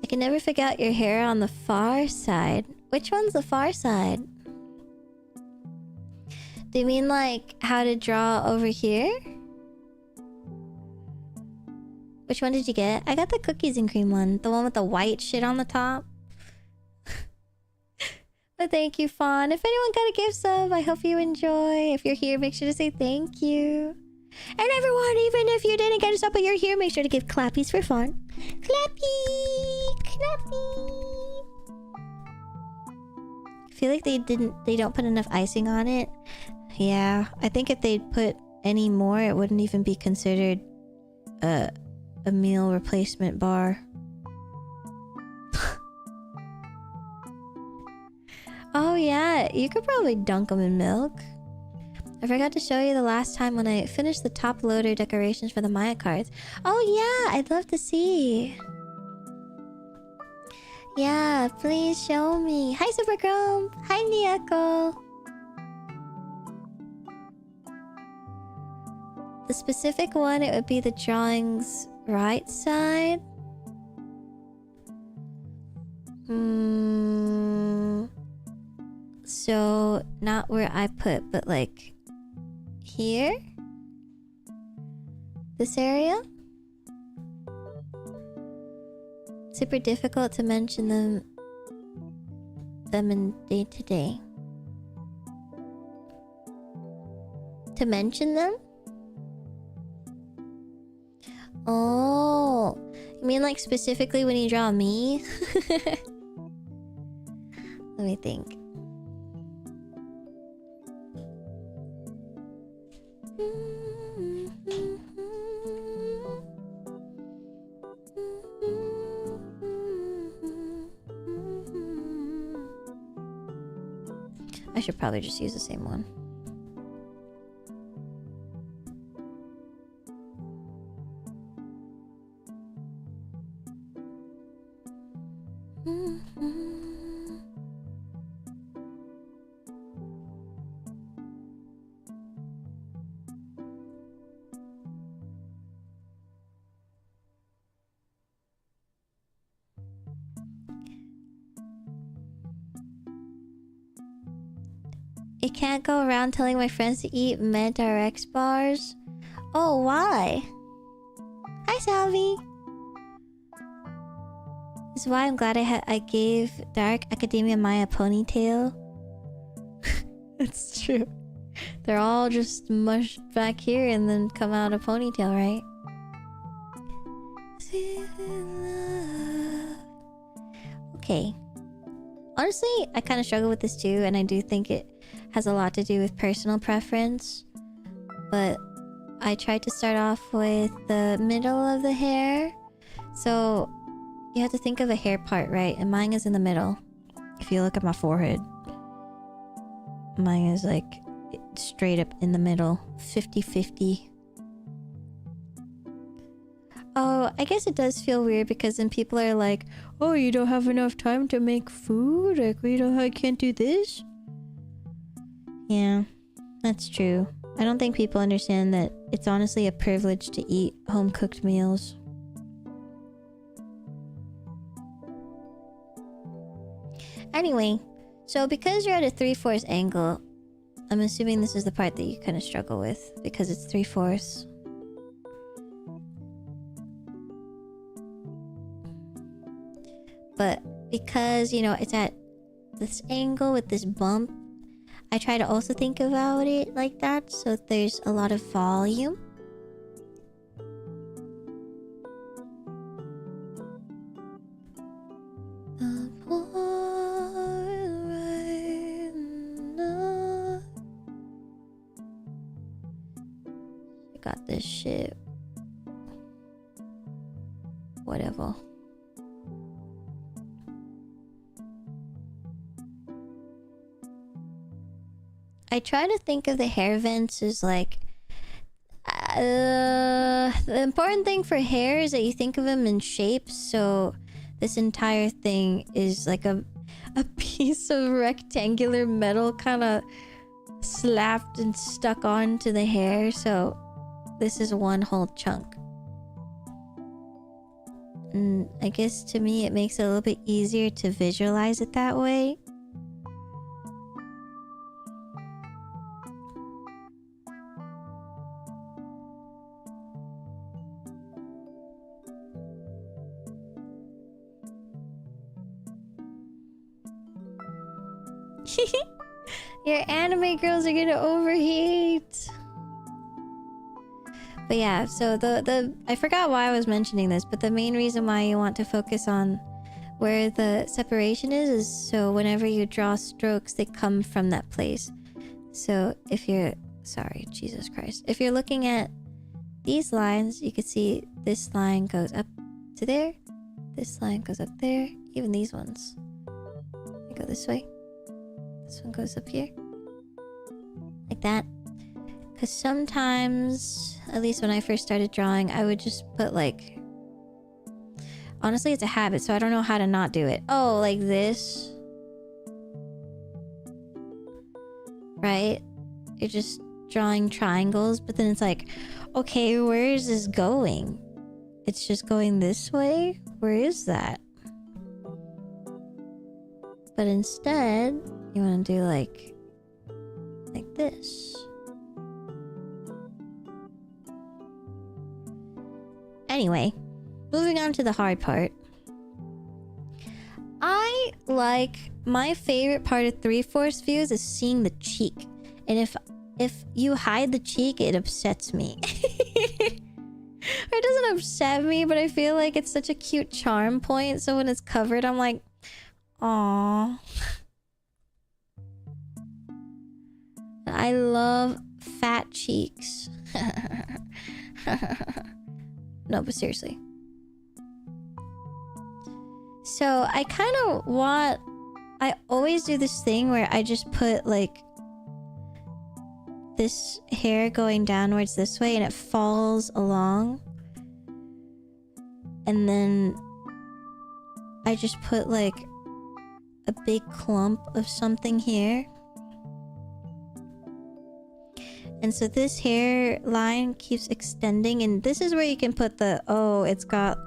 I can never figure out your hair on the far side. Which one's the far side? Do you mean like how to draw over here? Which one did you get? I got the cookies and cream one. The one with the white shit on the top. But thank you, Fawn. If anyone got a gift sub, I hope you enjoy. If you're here, make sure to say thank you. And everyone, even if you didn't get a sub but you're here, make sure to give clappies for fun. Clappy! Clappy! I feel like they don't put enough icing on it. Yeah, I think if they'd put any more, it wouldn't even be considered a meal replacement bar. Oh yeah, you could probably dunk them in milk. I forgot to show you the last time when I finished the top loader decorations for the Maya cards. Oh yeah, I'd love to see. Yeah, please show me. Hi Super Chrome. Hi Niako. The specific one, it would be the drawing's right side. So, not where I put, but like here? This area? Super difficult to mention them in day to day. To mention them? Oh, you mean like specifically when you draw me? Let me think. I should probably just use the same one. You can't go around telling my friends to eat MedRx bars? Oh, why? Hi, Salvi. This is why I'm glad I gave Dark Academia Maya a ponytail. It's true. They're all just mushed back here and then come out a ponytail, right? Okay. Honestly, I kind of struggle with this too, and I do think it has a lot to do with personal preference. But I tried to start off with the middle of the hair. So you have to think of a hair part, right? And mine is in the middle. If you look at my forehead, mine is like straight up in the middle. 50-50. Oh, I guess it does feel weird because then people are like, oh, you don't have enough time to make food? Like, you know, I can't do this? Yeah, that's true. I don't think people understand that it's honestly a privilege to eat home-cooked meals. Anyway, so because you're at a 3/4 angle, I'm assuming this is the part that you kind of struggle with because it's 3/4. But because, you know, it's at this angle with this bump, I try to also think about it like that, so there's a lot of volume. I got this shit. whatever. I try to think of the hair vents as like the important thing for hair is that you think of them in shapes. So this entire thing is like a piece of rectangular metal kind of slapped and stuck onto the hair. So this is one whole chunk. And I guess to me it makes it a little bit easier to visualize it that way. Your anime girls are gonna overheat. But yeah, so the I forgot why I was mentioning this, but the main reason why you want to focus on where the separation is so whenever you draw strokes, they come from that place. So if you're... Sorry, Jesus Christ. If you're looking at these lines, you can see this line goes up to there. This line goes up there. Even these ones. They go this way. This one goes up here. Like that. Because sometimes, at least when I first started drawing, I would just put like... Honestly, it's a habit, so I don't know how to not do it. Oh, like this. Right? You're just drawing triangles, but then it's like, okay, where is this going? It's just going this way? Where is that? But instead, you want to do like this. Anyway, moving on to the hard part. I like... My favorite part of 3/4 views is seeing the cheek. And if you hide the cheek, it upsets me. It doesn't upset me, but I feel like it's such a cute charm point. So when it's covered, I'm like, aww. I love fat cheeks. No, but seriously. So I kind of want... I always do this thing where I just put like this hair going downwards this way and it falls along. And then I just put like a big clump of something here. And so this hairline keeps extending, and this is where you can put the, oh, it's got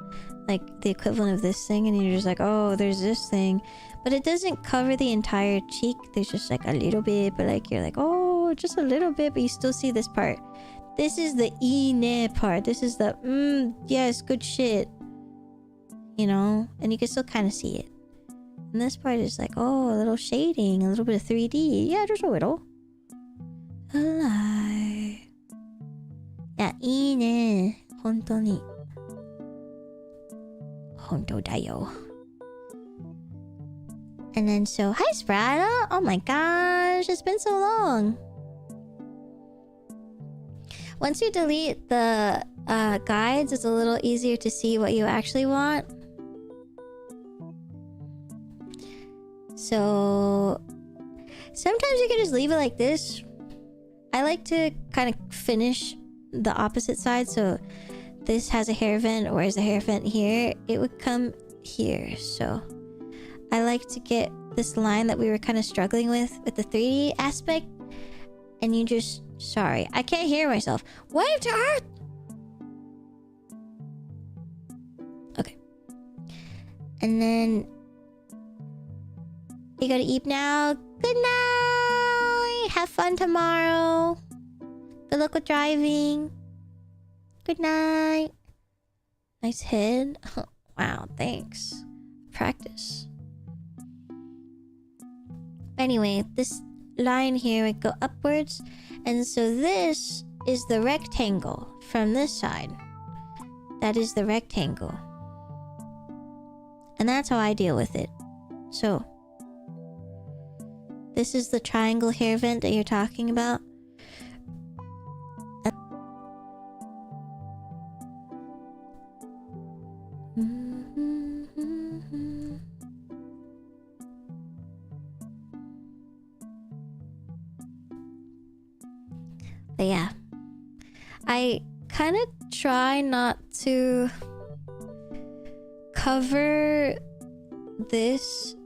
like the equivalent of this thing, and you're just like, oh, there's this thing. But it doesn't cover the entire cheek. There's just like a little bit, but like you're like, oh, just a little bit, but you still see this part. This is the ine part. This is the, yes, good shit. You know? And you can still kind of see it. And this part is like, oh, a little shading, a little bit of 3D. Yeah, just a little. Alive. Yeah, いいね。本当に。本当だよ。And then so, hi Sprada! Oh my gosh, it's been so long. Once you delete the guides, it's a little easier to see what you actually want. So sometimes you can just leave it like this. I like to kind of finish the opposite side. So this has a hair vent, whereas the hair vent here, it would come here. So I like to get this line that we were kind of struggling with the 3D aspect. And you just... Sorry, I can't hear myself. Wave to Earth! Okay. And then... You gotta eat now. Good night! Have fun tomorrow. Good luck with driving. Good night. Nice head. Wow, thanks. Practice. Anyway, this line here would go upwards. And so this is the rectangle from this side. That is the rectangle. And that's how I deal with it. So this is the triangle hair vent that you're talking about. But yeah, I kind of try not to cover this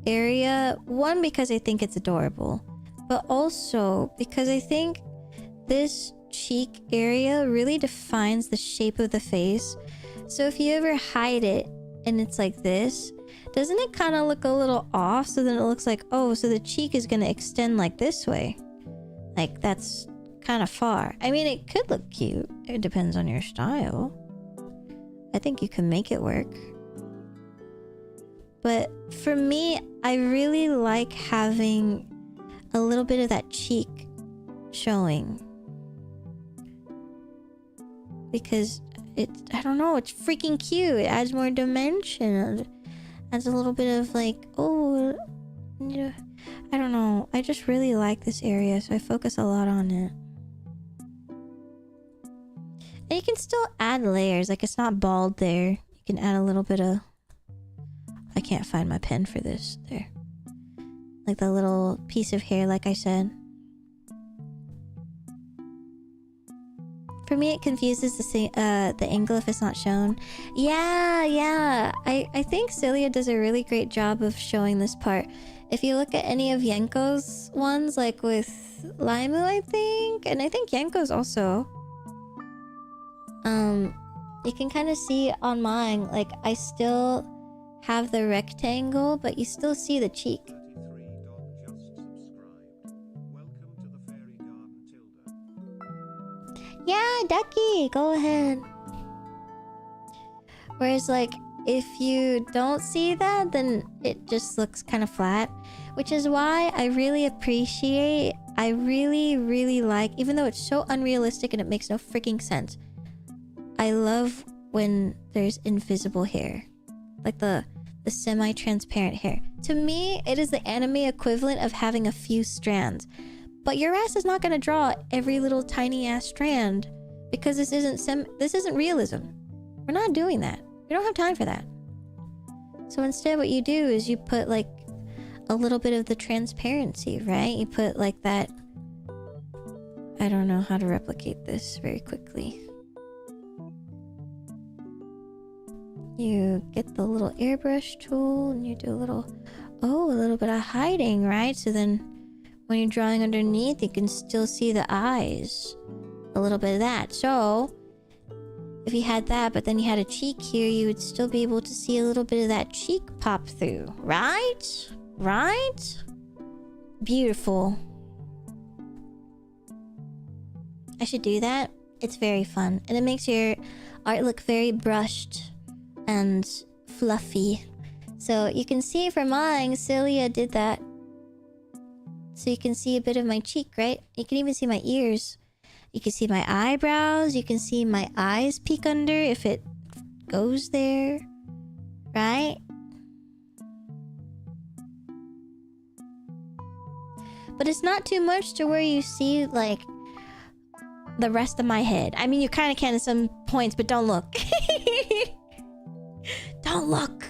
area. One, because I think it's adorable, but also because I think this cheek area really defines the shape of the face. So if you ever hide it and it's like this, doesn't it kind of look a little off? So then it looks like, oh, so the cheek is gonna extend like this way. Like, that's kind of far. I mean, it could look cute. It depends on your style. I think you can make it work. But for me, I really like having a little bit of that cheek showing. Because I don't know, it's freaking cute. It adds more dimension. It adds a little bit of like, oh, yeah. I don't know. I just really like this area, so I focus a lot on it. And you can still add layers. Like, it's not bald there. You can add a little bit of... I can't find my pen for this. There. Like the little piece of hair, like I said. For me, it confuses the angle if it's not shown. Yeah. I think Celia does a really great job of showing this part. If you look at any of Yenko's ones, like with Laimu, I think, and I think Yenko's also, you can kind of see on mine, like I still have the rectangle, but you still see the cheek. Yeah, Ducky, go ahead. Whereas, like, if you don't see that, then it just looks kind of flat. Which is why I really appreciate, I really like, even though it's so unrealistic and it makes no freaking sense, I love when there's invisible hair. Like the semi-transparent hair. To me, it is the anime equivalent of having a few strands. But your ass is not gonna draw every little tiny ass strand because this isn't realism. We're not doing that. We don't have time for that. So instead what you do is you put like a little bit of the transparency, right? You put like that... I don't know how to replicate this very quickly. You get the little airbrush tool and you do a little bit of hiding, right? So then when you're drawing underneath, you can still see the eyes. A little bit of that. So if you had that, but then you had a cheek here, you would still be able to see a little bit of that cheek pop through, right? Right? Beautiful. I should do that. It's very fun. And it makes your art look very brushed and fluffy. So you can see for mine, Celia did that. So you can see a bit of my cheek, right? You can even see my ears. You can see my eyebrows. You can see my eyes peek under if it goes there. Right? But it's not too much to where you see, like, the rest of my head. I mean, you kind of can at some points, but don't look. Don't look.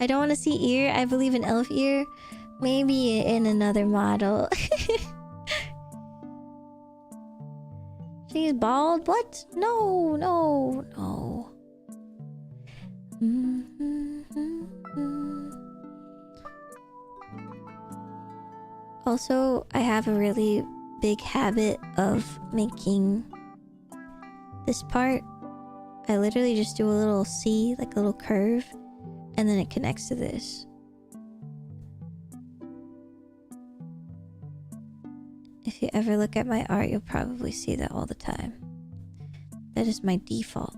I don't want to see ear. I believe in elf ear. Maybe in another model. She's bald? What? No. Also, I have a really big habit of making this part. I literally just do a little C, like a little curve, and then it connects to this. If you ever look at my art, you'll probably see that all the time. That is my default.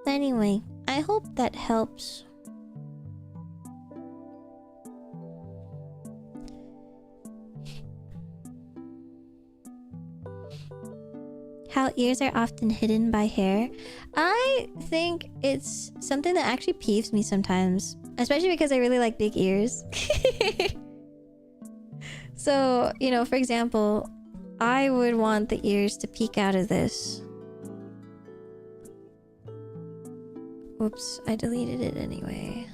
Anyway, I hope that helps. How ears are often hidden by hair. I think it's something that actually peeves me sometimes. Especially because I really like big ears. So, you know, for example, I would want the ears to peek out of this. Whoops, I deleted it anyway.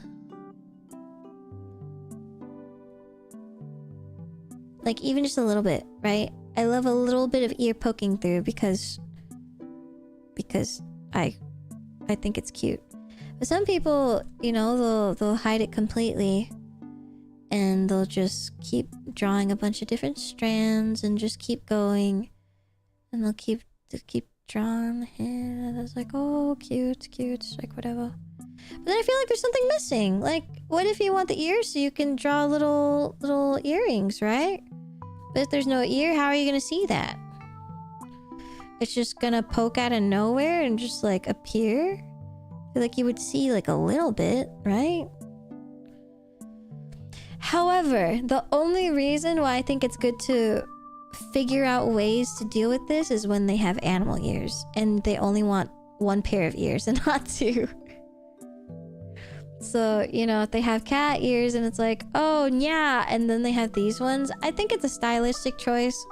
Like, even just a little bit, right? I love a little bit of ear poking through because I think it's cute. But some people, you know, they'll hide it completely, and they'll just keep drawing a bunch of different strands and just keep going, and they'll keep drawing the hair, and it's like, oh, cute, like whatever. But then I feel like there's something missing. Like, what if you want the ears so you can draw little earrings, right? But if there's no ear, how are you gonna see that? It's just gonna poke out of nowhere and just like appear? I feel like you would see like a little bit, right? However, the only reason why I think it's good to figure out ways to deal with this is when they have animal ears and they only want one pair of ears and not two. So, you know, if they have cat ears and it's like, oh, yeah, and then they have these ones, I think it's a stylistic choice.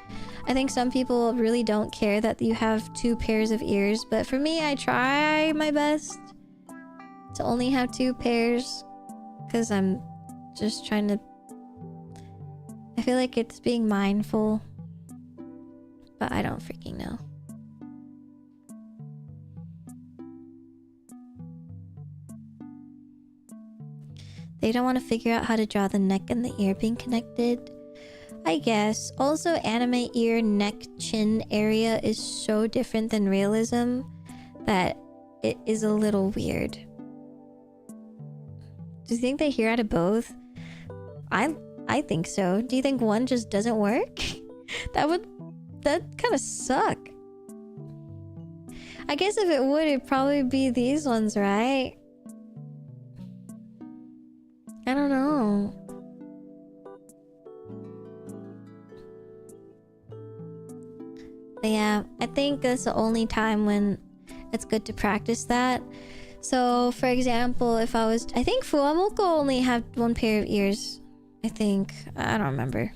I think some people really don't care that you have two pairs of ears, but for me, I try my best to only have two pairs because I'm just trying to... I feel like it's being mindful, but I don't freaking know. They don't want to figure out how to draw the neck and the ear being connected. I guess. Also, anime ear, neck, chin area is so different than realism that it is a little weird. Do you think they hear out of both? I think so. Do you think one just doesn't work? That'd kind of suck. I guess if it would, it'd probably be these ones, right? I don't know. But yeah, I think that's the only time when it's good to practice that. So, for example, if I think Fuamoko only have one pair of ears. I think. I don't remember.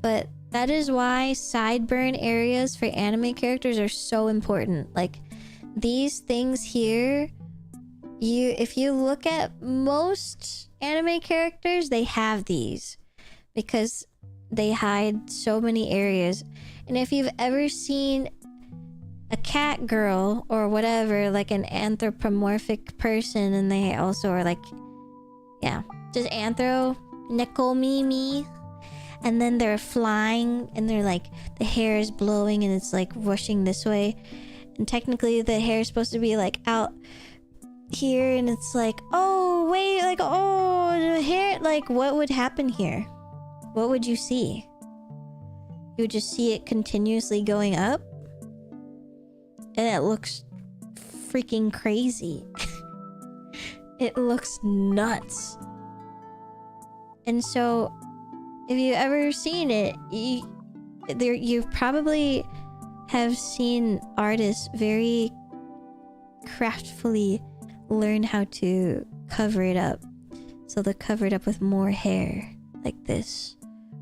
But that is why sideburn areas for anime characters are so important. Like, these things here... If you look at most anime characters, they have these because they hide so many areas. And if you've ever seen a cat girl or whatever, like an anthropomorphic person, and they also are like, yeah, just anthro, nekomimi, and then they're flying and they're like, the hair is blowing and it's like rushing this way, and technically the hair is supposed to be like out here, and it's like, oh wait, like, oh, the hair, like, what would happen here? What would you see? You would just see it continuously going up, and it looks freaking crazy. It looks nuts. And so if you've ever seen it, you probably have seen artists very craftfully learn how to cover it up. So they'll cover it up with more hair, like this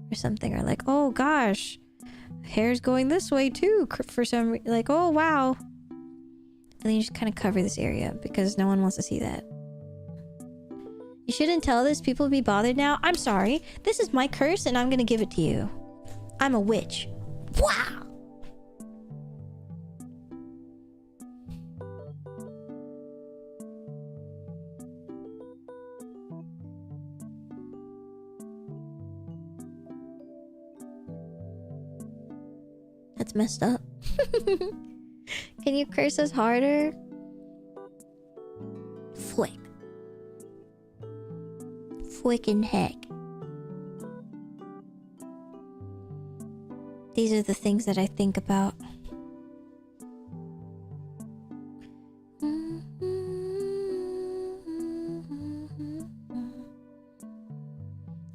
or something, or like, oh gosh, hair's going this way too for some reason, like, oh wow. And then you just kind of cover this area because no one wants to see that. You shouldn't tell this, people be bothered now. I'm sorry, this is my curse and I'm gonna give it to you. I'm a witch. Wow. That's messed up. Can you curse us harder? Flick. Flickin' heck. These are the things that I think about.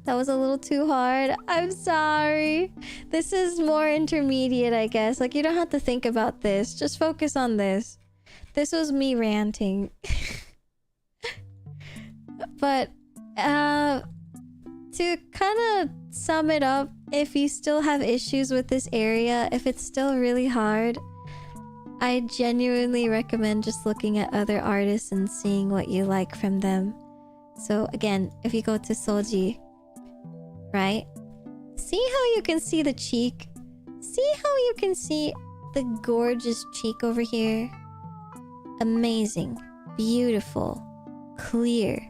That was a little too hard. I'm sorry. This is more intermediate, I guess. Like, you don't have to think about this. Just focus on this. This was me ranting. But, to kind of sum it up, if you still have issues with this area, if it's still really hard, I genuinely recommend just looking at other artists and seeing what you like from them. So again, if you go to Soji, right? See how you can see the cheek? See how you can see the gorgeous cheek over here? Amazing, beautiful, clear.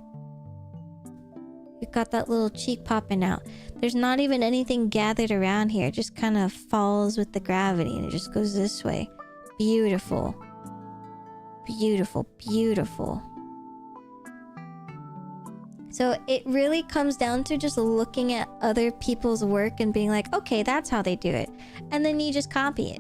You've got that little cheek popping out. There's not even anything gathered around here. It just kind of falls with the gravity and it just goes this way. Beautiful. Beautiful, beautiful. So it really comes down to just looking at other people's work and being like, okay, that's how they do it. And then you just copy it.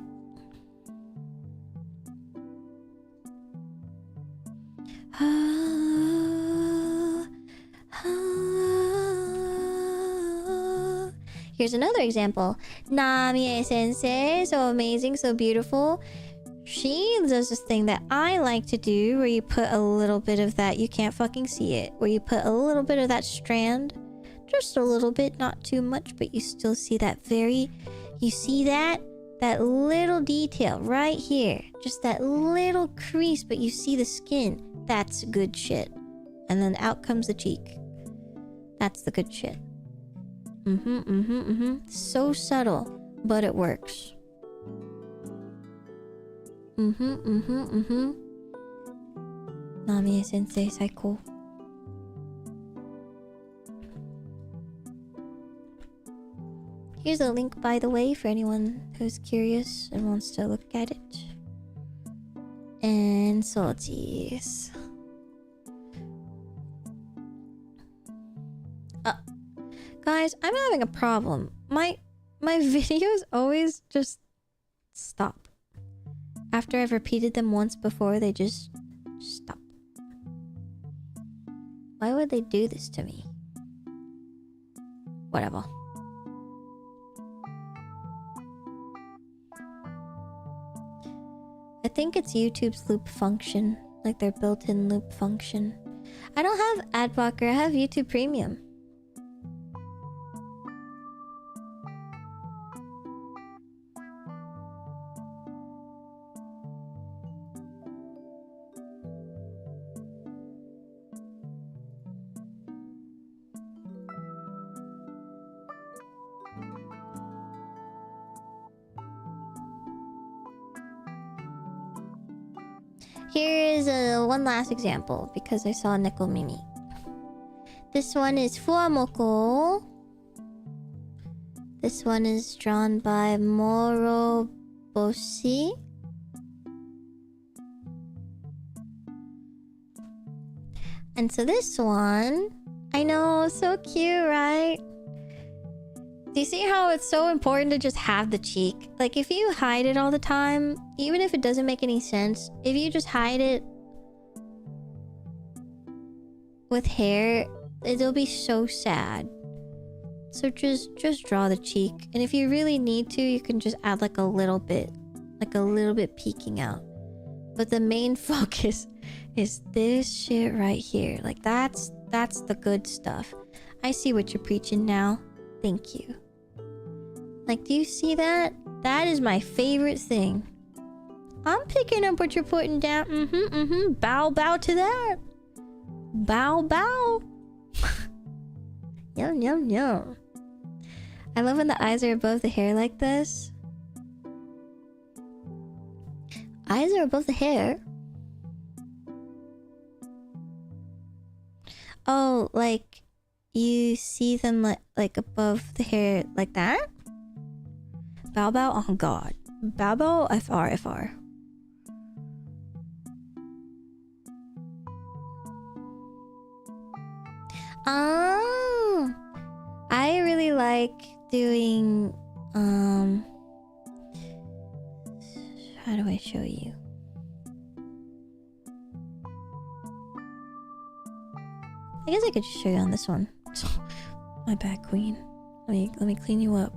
Here's another example. Namie sensei, so amazing, so beautiful. She does this thing that I like to do where you put a little bit of that, you can't fucking see it, where you put a little bit of that strand, just a little bit, not too much, but you still see that you see that little detail right here, just that little crease, but you see the skin. That's good shit. And then out comes the cheek. That's the good shit. So subtle, but it works. Namie sensei, saiko. Here's a link, by the way, for anyone who's curious and wants to look at it. And Soji's. Guys, I'm having a problem. My videos always just stop. After I've repeated them once before, they just stop. Why would they do this to me? Whatever. I think it's YouTube's loop function, like their built-in loop function. I don't have ad blocker, I have YouTube Premium. Here is one last example, because I saw Nickel Mimi. This one is Fuamoko. This one is drawn by Moroboshi. And so this one, I know, so cute, right? Do you see how it's so important to just have the cheek? Like, if you hide it all the time, even if it doesn't make any sense, if you just hide it with hair, it'll be so sad. So just draw the cheek. And if you really need to, you can just add like a little bit peeking out. But the main focus is this shit right here. Like, that's the good stuff. I see what you're preaching now. Thank you. Like, do you see that? That is my favorite thing. I'm picking up what you're putting down. Bow, bow to that. Bow, bow. Yum, yum, yum. I love when the eyes are above the hair like this. Eyes are above the hair. Oh, like you see them like above the hair like that? Bow bow? Oh god. Bow bow? FR. Oh, I really like doing how do I show you? I guess I could just show you on this one. My bad, queen. Let me clean you up.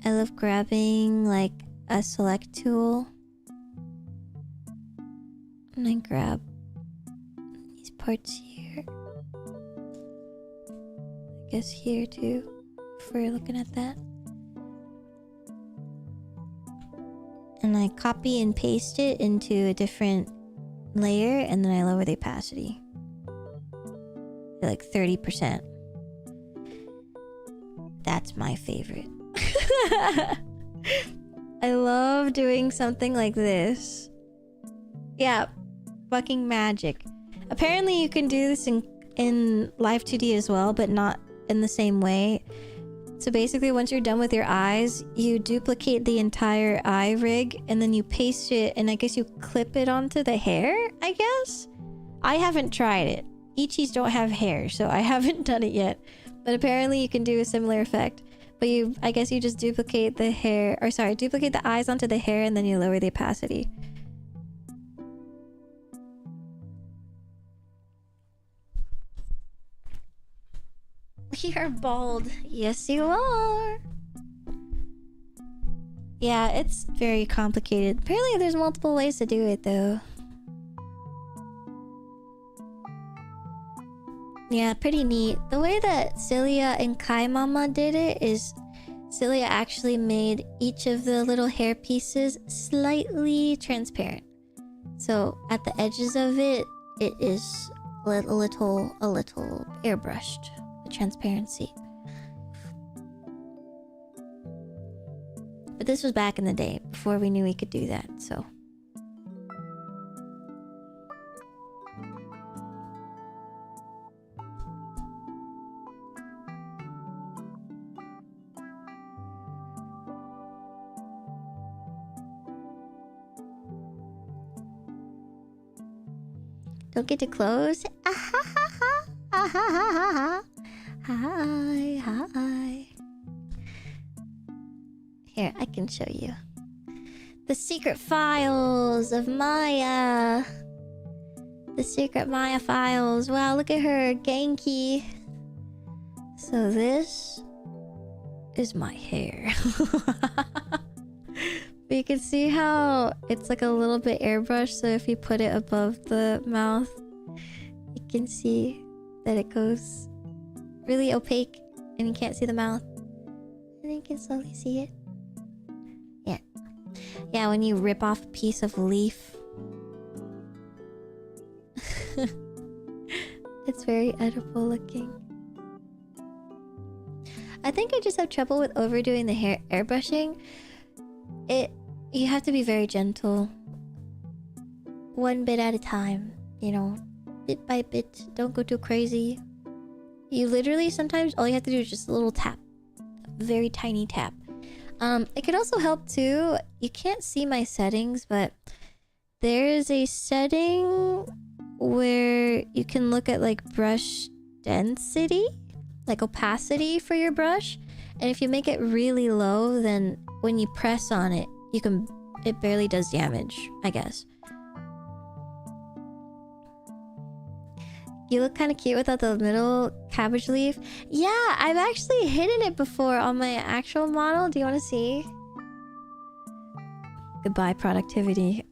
I love grabbing like a select tool. And I grab these parts here. I guess here too, if we're looking at that. And I copy and paste it into a different layer, and then I lower the opacity to like 30%. That's my favorite. I love doing something like this. Yeah, fucking magic. Apparently you can do this in Live 2D as well, but not in the same way. So basically, once you're done with your eyes, you duplicate the entire eye rig, and then you paste it, and I guess you clip it onto the hair, I guess? I haven't tried it. Ichis don't have hair, so I haven't done it yet. But apparently you can do a similar effect. But I guess you just duplicate the hair, or sorry, duplicate the eyes onto the hair, and then you lower the opacity. You're bald. Yes, you are. Yeah, it's very complicated. Apparently there's multiple ways to do it, though. Yeah, pretty neat. The way that Cilia and Kai Mama did it is Cilia actually made each of the little hair pieces slightly transparent. So at the edges of it, it is a little airbrushed. The transparency. But this was back in the day, before we knew we could do that, so... Don't get too close. Hi, hi. Here, I can show you. The secret files of Maya. The secret Maya files. Wow, look at her. Genki. So this is my hair. But you can see how it's like a little bit airbrushed, so if you put it above the mouth, you can see that it goes really opaque and you can't see the mouth. And you can slowly see it. Yeah. Yeah, when you rip off a piece of leaf. It's very edible looking. I think I just have trouble with overdoing the hair airbrushing. You have to be very gentle. One bit at a time, you know, bit by bit. Don't go too crazy. You literally, sometimes all you have to do is just a little tap. A very tiny tap. It could also help too. You can't see my settings, but there's a setting where you can look at like brush density, like opacity for your brush. And if you make it really low, then when you press on it, it barely does damage, I guess. You look kind of cute without the middle cabbage leaf. Yeah, I've actually hidden it before on my actual model. Do you want to see? Goodbye, productivity.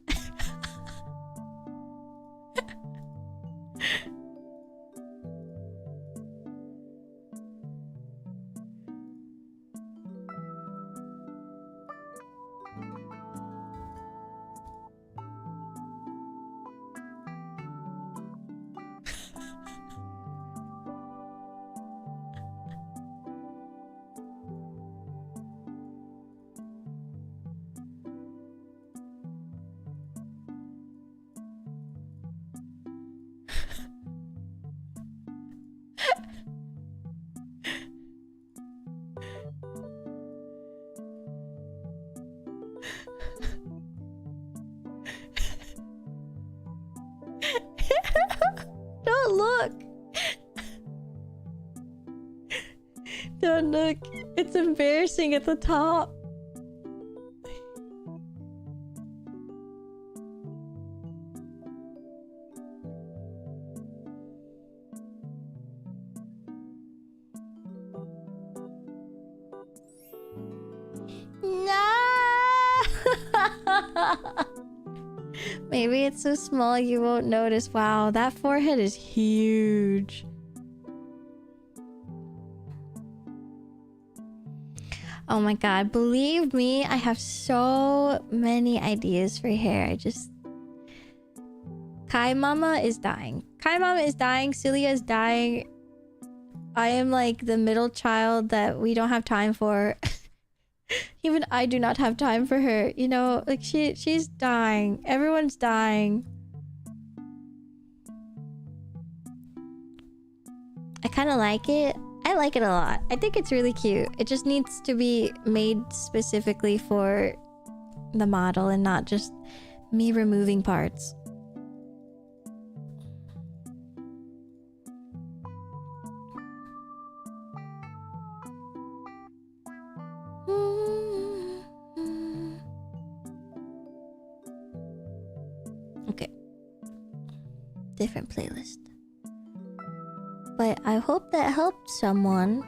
Don't look. Don't look. It's embarrassing at the top. Maybe it's so small you won't notice. Wow, that forehead is huge. Oh my god, believe me, I have so many ideas for hair. Kai Mama is dying. Kai Mama is dying. Celia is dying. I am like the middle child that we don't have time for. Even I do not have time for her. You know, like she's dying. Everyone's dying. I kind of like it. I like it a lot. I think it's really cute. It just needs to be made specifically for the model and not just me removing parts. Okay. Different playlist. But I hope that helped someone.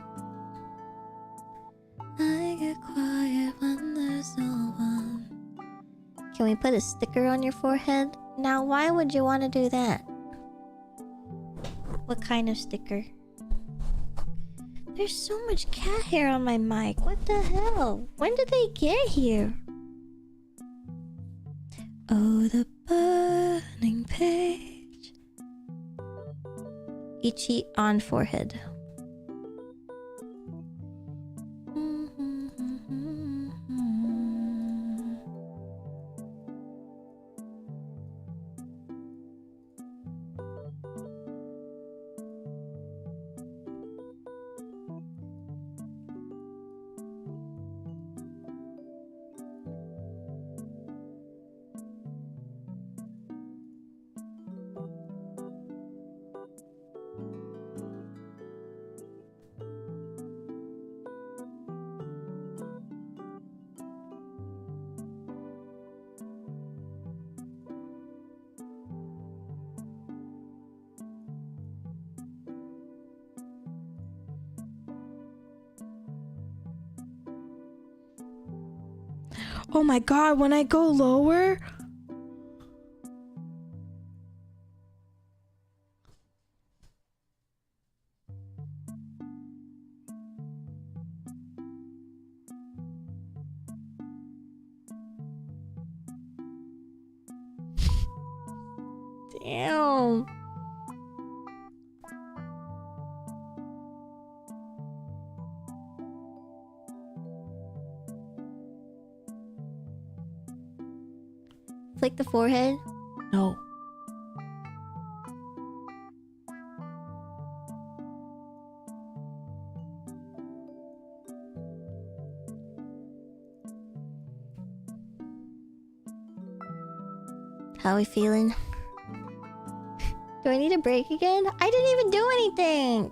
I get quiet when there's no one. Can we put a sticker on your forehead? Now, why would you want to do that? What kind of sticker? There's so much cat hair on my mic. What the hell? When did they get here? Oh, the burning page. Itchy on forehead. Oh my god, when I go lower... Damn. Flick the forehead? No. How are we feeling? Do I need a break again? I didn't even do anything!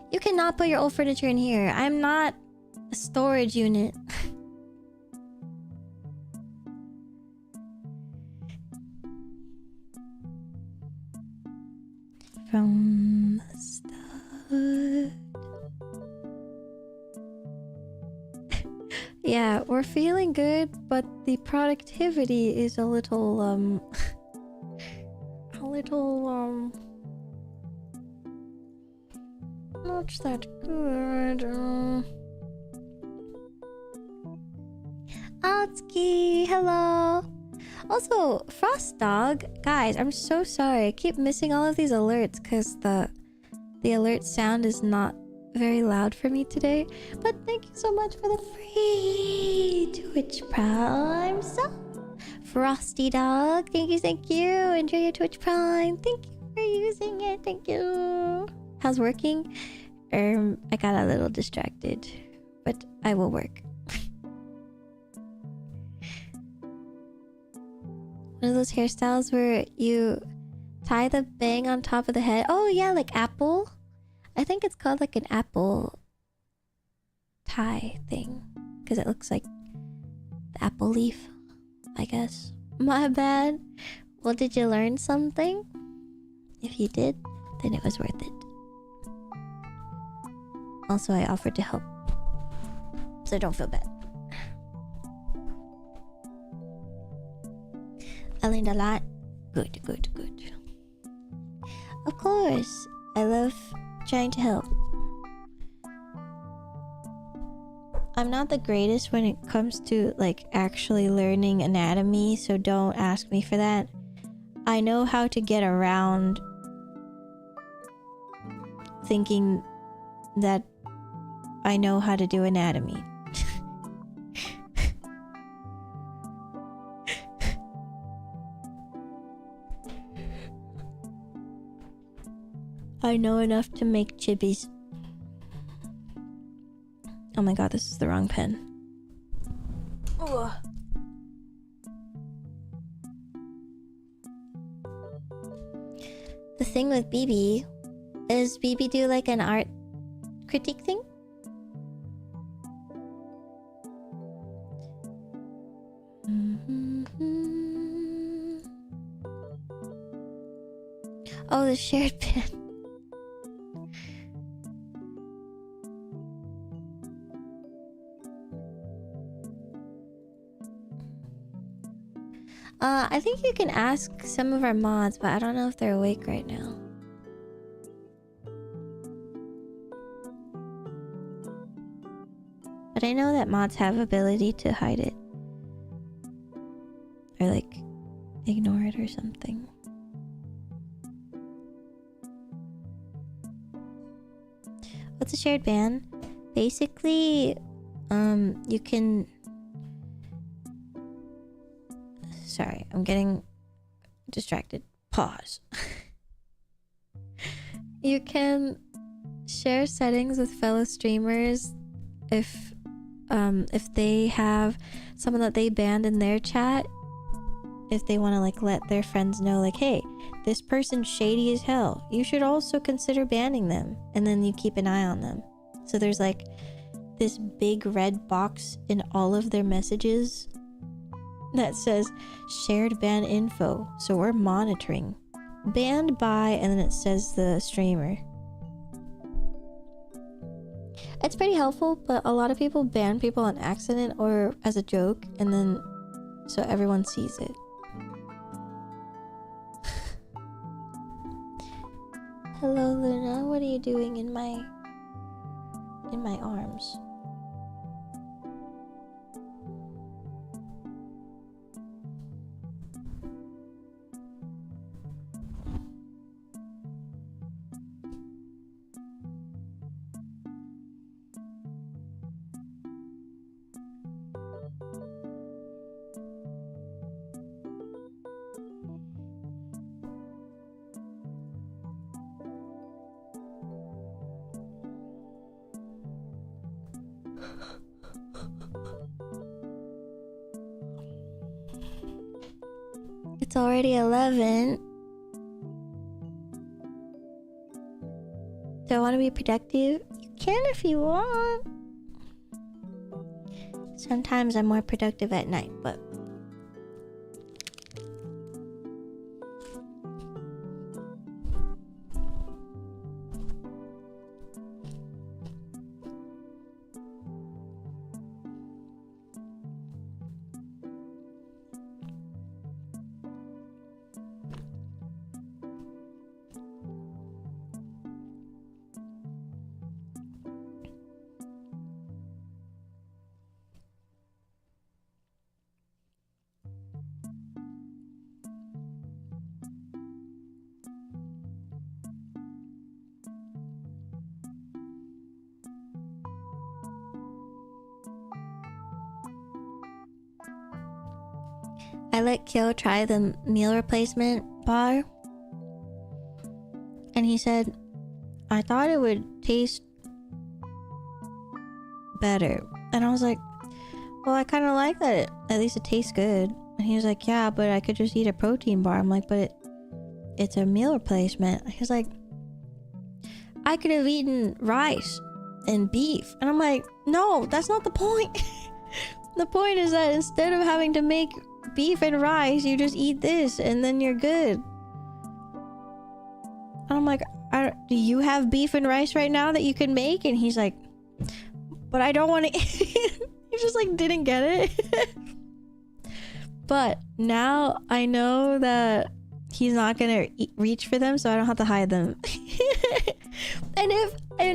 You cannot put your old furniture in here. I'm not a storage unit. From the start. Yeah, we're feeling good, but the productivity is a little, not that good. Atsuki, hello. Also, Frost Dog, guys, I'm so sorry. I keep missing all of these alerts because the alert sound is not very loud for me today. But thank you so much for the free Twitch Prime sub. Frosty Dog, thank you. Enjoy your Twitch Prime. Thank you for using it. Thank you. How's working? I got a little distracted, but I will work. One of those hairstyles where you tie the bang on top of the head. Oh yeah, like apple. I think it's called like an apple tie thing, because it looks like the apple leaf, I guess. My bad. Well, did you learn something? If you did, then it was worth it. Also, I offered to help, so don't feel bad. I learned a lot. Good, good, good. Of course, I love trying to help. I'm not the greatest when it comes to like actually learning anatomy, so don't ask me for that. I know how to get around thinking that I know how to do anatomy. I know enough to make chippies. Oh my god, this is the wrong pen. Ugh. The thing with BB is BB do like an art critique thing? Oh, the shared pen. I think you can ask some of our mods, but I don't know if they're awake right now. But I know that mods have ability to hide it. Or like, ignore it or something. What's a shared ban? Basically, you can... Sorry, I'm getting distracted. Pause. You can share settings with fellow streamers if they have someone that they banned in their chat. If they want to like let their friends know like, hey, this person's shady as hell, you should also consider banning them, and then you keep an eye on them. So there's like this big red box in all of their messages that says shared ban info, so we're monitoring. Banned by, and then it says the streamer. It's pretty helpful, but a lot of people ban people on accident or as a joke, and then so everyone sees it. Hello Luna, what are you doing in my arms? It's already 11. Do I want to be productive? You can if you want. Sometimes I'm more productive at night, but... I let Kyo try the meal replacement bar, and he said, I thought it would taste better. And I was like, well, I kind of like that at least it tastes good. And he was like, yeah, but I could just eat a protein bar. I'm like, but it's a meal replacement. He was like, I could have eaten rice and beef. And I'm like, no, that's not the point. The point is that instead of having to make beef and rice, you just eat this and then you're good. And I'm like, do you have beef and rice right now that you can make? And he's like, but I don't want to. He just like didn't get it. But now I know that he's not gonna reach for them, so I don't have to hide them. and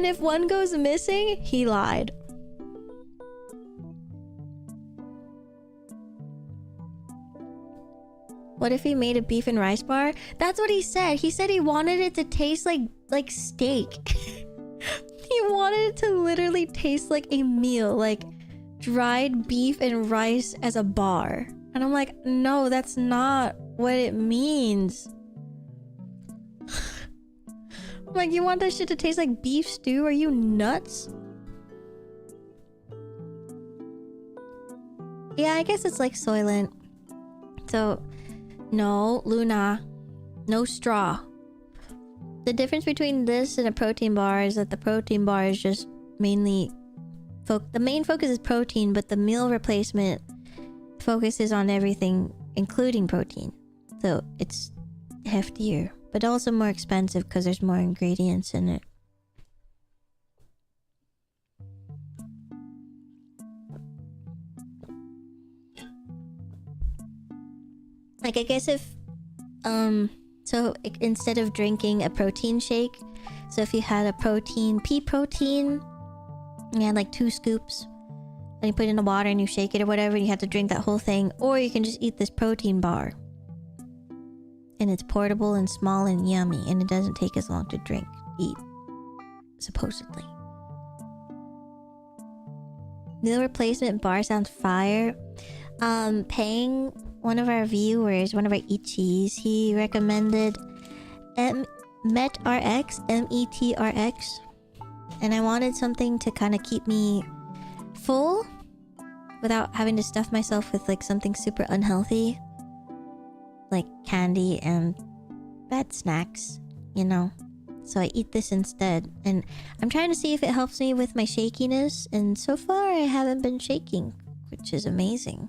if one goes missing, he lied. What if he made a beef and rice bar? That's what he said. He said he wanted it to taste like steak. He wanted it to literally taste like a meal, like dried beef and rice as a bar. And I'm like, no, that's not what it means. I'm like, you want that shit to taste like beef stew? Are you nuts? Yeah, I guess it's like Soylent. So, no, Luna. No straw. The difference between this and a protein bar is that the protein bar is just mainly... the main focus is protein, but the meal replacement focuses on everything, including protein. So it's heftier, but also more expensive because there's more ingredients in it. Like, I guess if so instead of drinking a protein shake, so if you had a pea protein, you had like 2 scoops and you put it in the water and you shake it or whatever, and you have to drink that whole thing. Or you can just eat this protein bar, and it's portable and small and yummy, and it doesn't take as long to eat, supposedly. Meal replacement bar sounds fire. Paying one of our viewers, one of our Ichis, he recommended METRX, METRX, and I wanted something to kind of keep me full without having to stuff myself with like something super unhealthy, like candy and bad snacks, you know. So I eat this instead, and I'm trying to see if it helps me with my shakiness, and so far I haven't been shaking, which is amazing.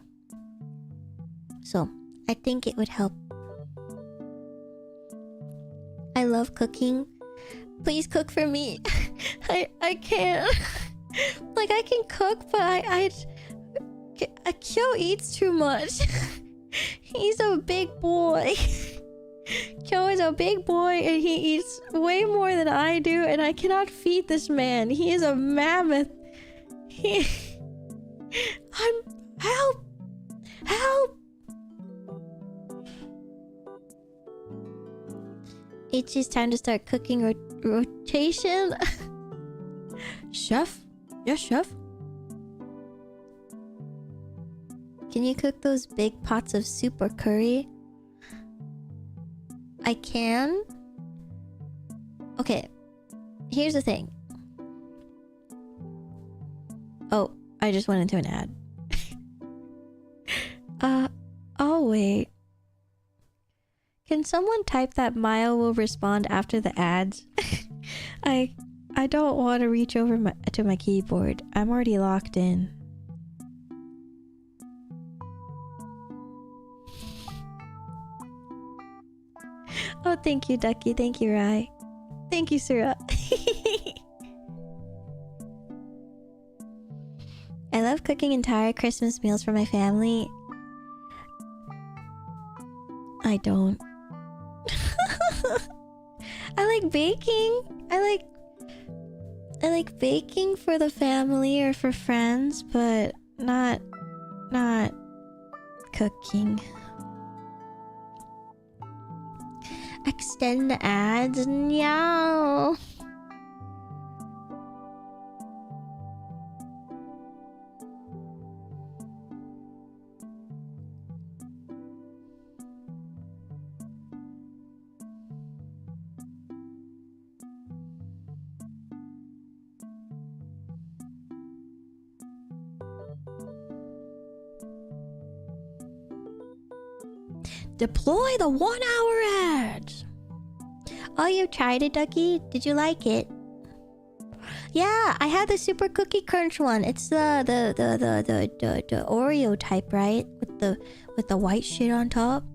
So I think it would help. I love cooking. Please cook for me. I can't. Like, I can cook, but Kyo eats too much. He's a big boy. Kyo is a big boy, and he eats way more than I do, and I cannot feed this man. He is a mammoth. Help! It's just time to start cooking rotation. Chef? Yes, chef? Can you cook those big pots of soup or curry? I can. Okay. Here's the thing. Oh, I just went into an ad. Oh wait. Can someone type that Maya will respond after the ads? I don't want to reach over to my keyboard. I'm already locked in. Oh, thank you, Ducky. Thank you, Rai. Thank you, Sura. I love cooking entire Christmas meals for my family. I don't. I like baking. I like baking for the family or for friends, but not cooking. Extend the ads. No. Deploy the 1 hour ads. Oh, you tried it, Ducky? Did you like it? Yeah, I had the Super Cookie Crunch one. It's the Oreo type, right? With the white shit on top.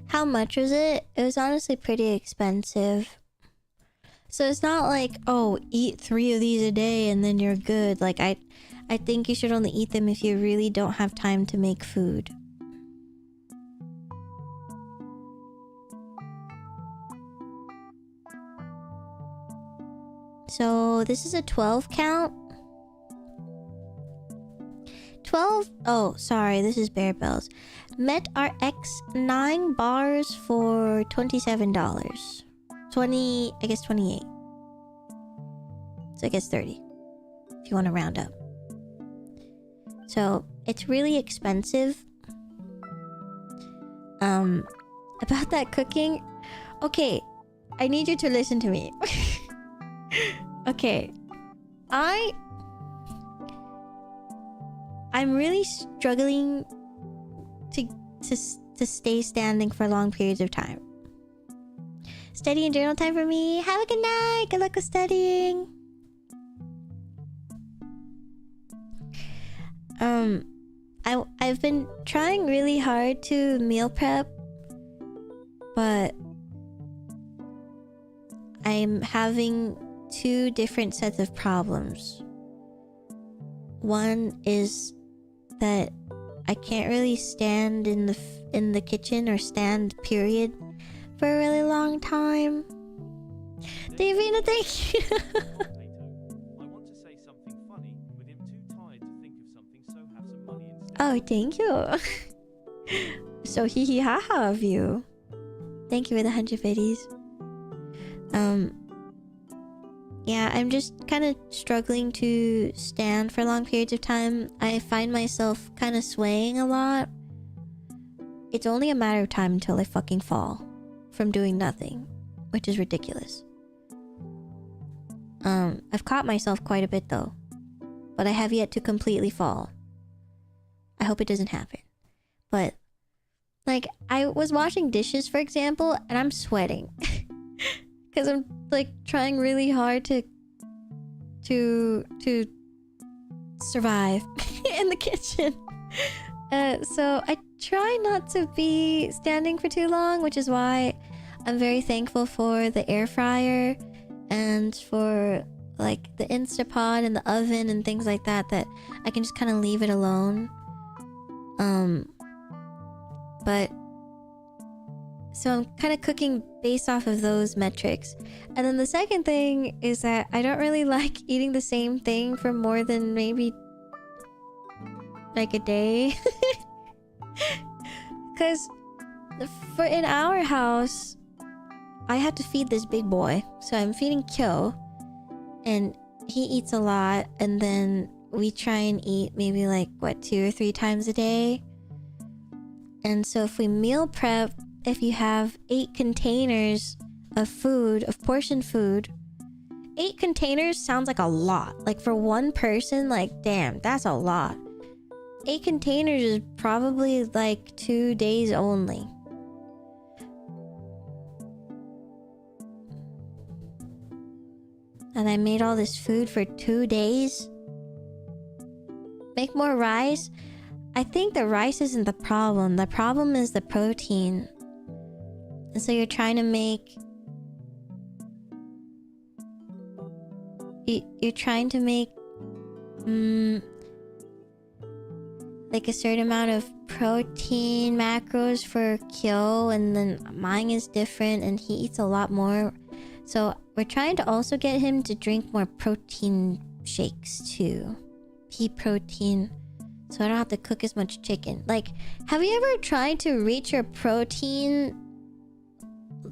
How much was it? It was honestly pretty expensive. So it's not like, oh, eat 3 of these a day and then you're good. Like, I think you should only eat them if you really don't have time to make food. So this is a 12 count. 12? Oh, sorry, this is Bear Bells. Met RX 9 bars for $27. 20, I guess 28. So I guess 30. If you want to round up. So it's really expensive. About that cooking. Okay, I need you to listen to me. Okay. I'm really struggling to stay standing for long periods of time. Study and journal time for me. Have a good night. Good luck with studying. I've been trying really hard to meal prep, but I'm having 2 different sets of problems. One is that I can't really stand in the kitchen or stand period for a really long time. Davina, thank you. I want to say something funny, but I'm too tired to think of something, so have some money instead. Oh, thank you. So hee hee ha ha of you. Thank you for the 100 biddies. Yeah, I'm just kind of struggling to stand for long periods of time. I find myself kind of swaying a lot. It's only a matter of time until I fucking fall from doing nothing, which is ridiculous. I've caught myself quite a bit though, but I have yet to completely fall. I hope it doesn't happen. But like, I was washing dishes, for example, and I'm sweating because I'm like trying really hard to survive in the kitchen. So I try not to be standing for too long, which is why I'm very thankful for the air fryer and for like the Instapot and the oven and things like that I can just kind of leave it alone. But so I'm kind of cooking based off of those metrics. And then the second thing is that I don't really like eating the same thing for more than maybe like a day. Because for in our house, I had to feed this big boy. So I'm feeding Kyo, and he eats a lot. And then we try and eat maybe like, what, 2 or 3 times a day. And so if we meal prep, if you have 8 containers of food, of portion food, 8 containers sounds like a lot. Like for one person, like, damn, that's a lot. 8 containers is probably like 2 days only. And I made all this food for 2 days. Make more rice? I think the rice isn't the problem. The problem is the protein. And so you're trying to make... You're trying to make... like a certain amount of protein macros for Kyo, and then mine is different and he eats a lot more. So we're trying to also get him to drink more protein shakes too. Pea protein. So I don't have to cook as much chicken. Like, have you ever tried to reach your protein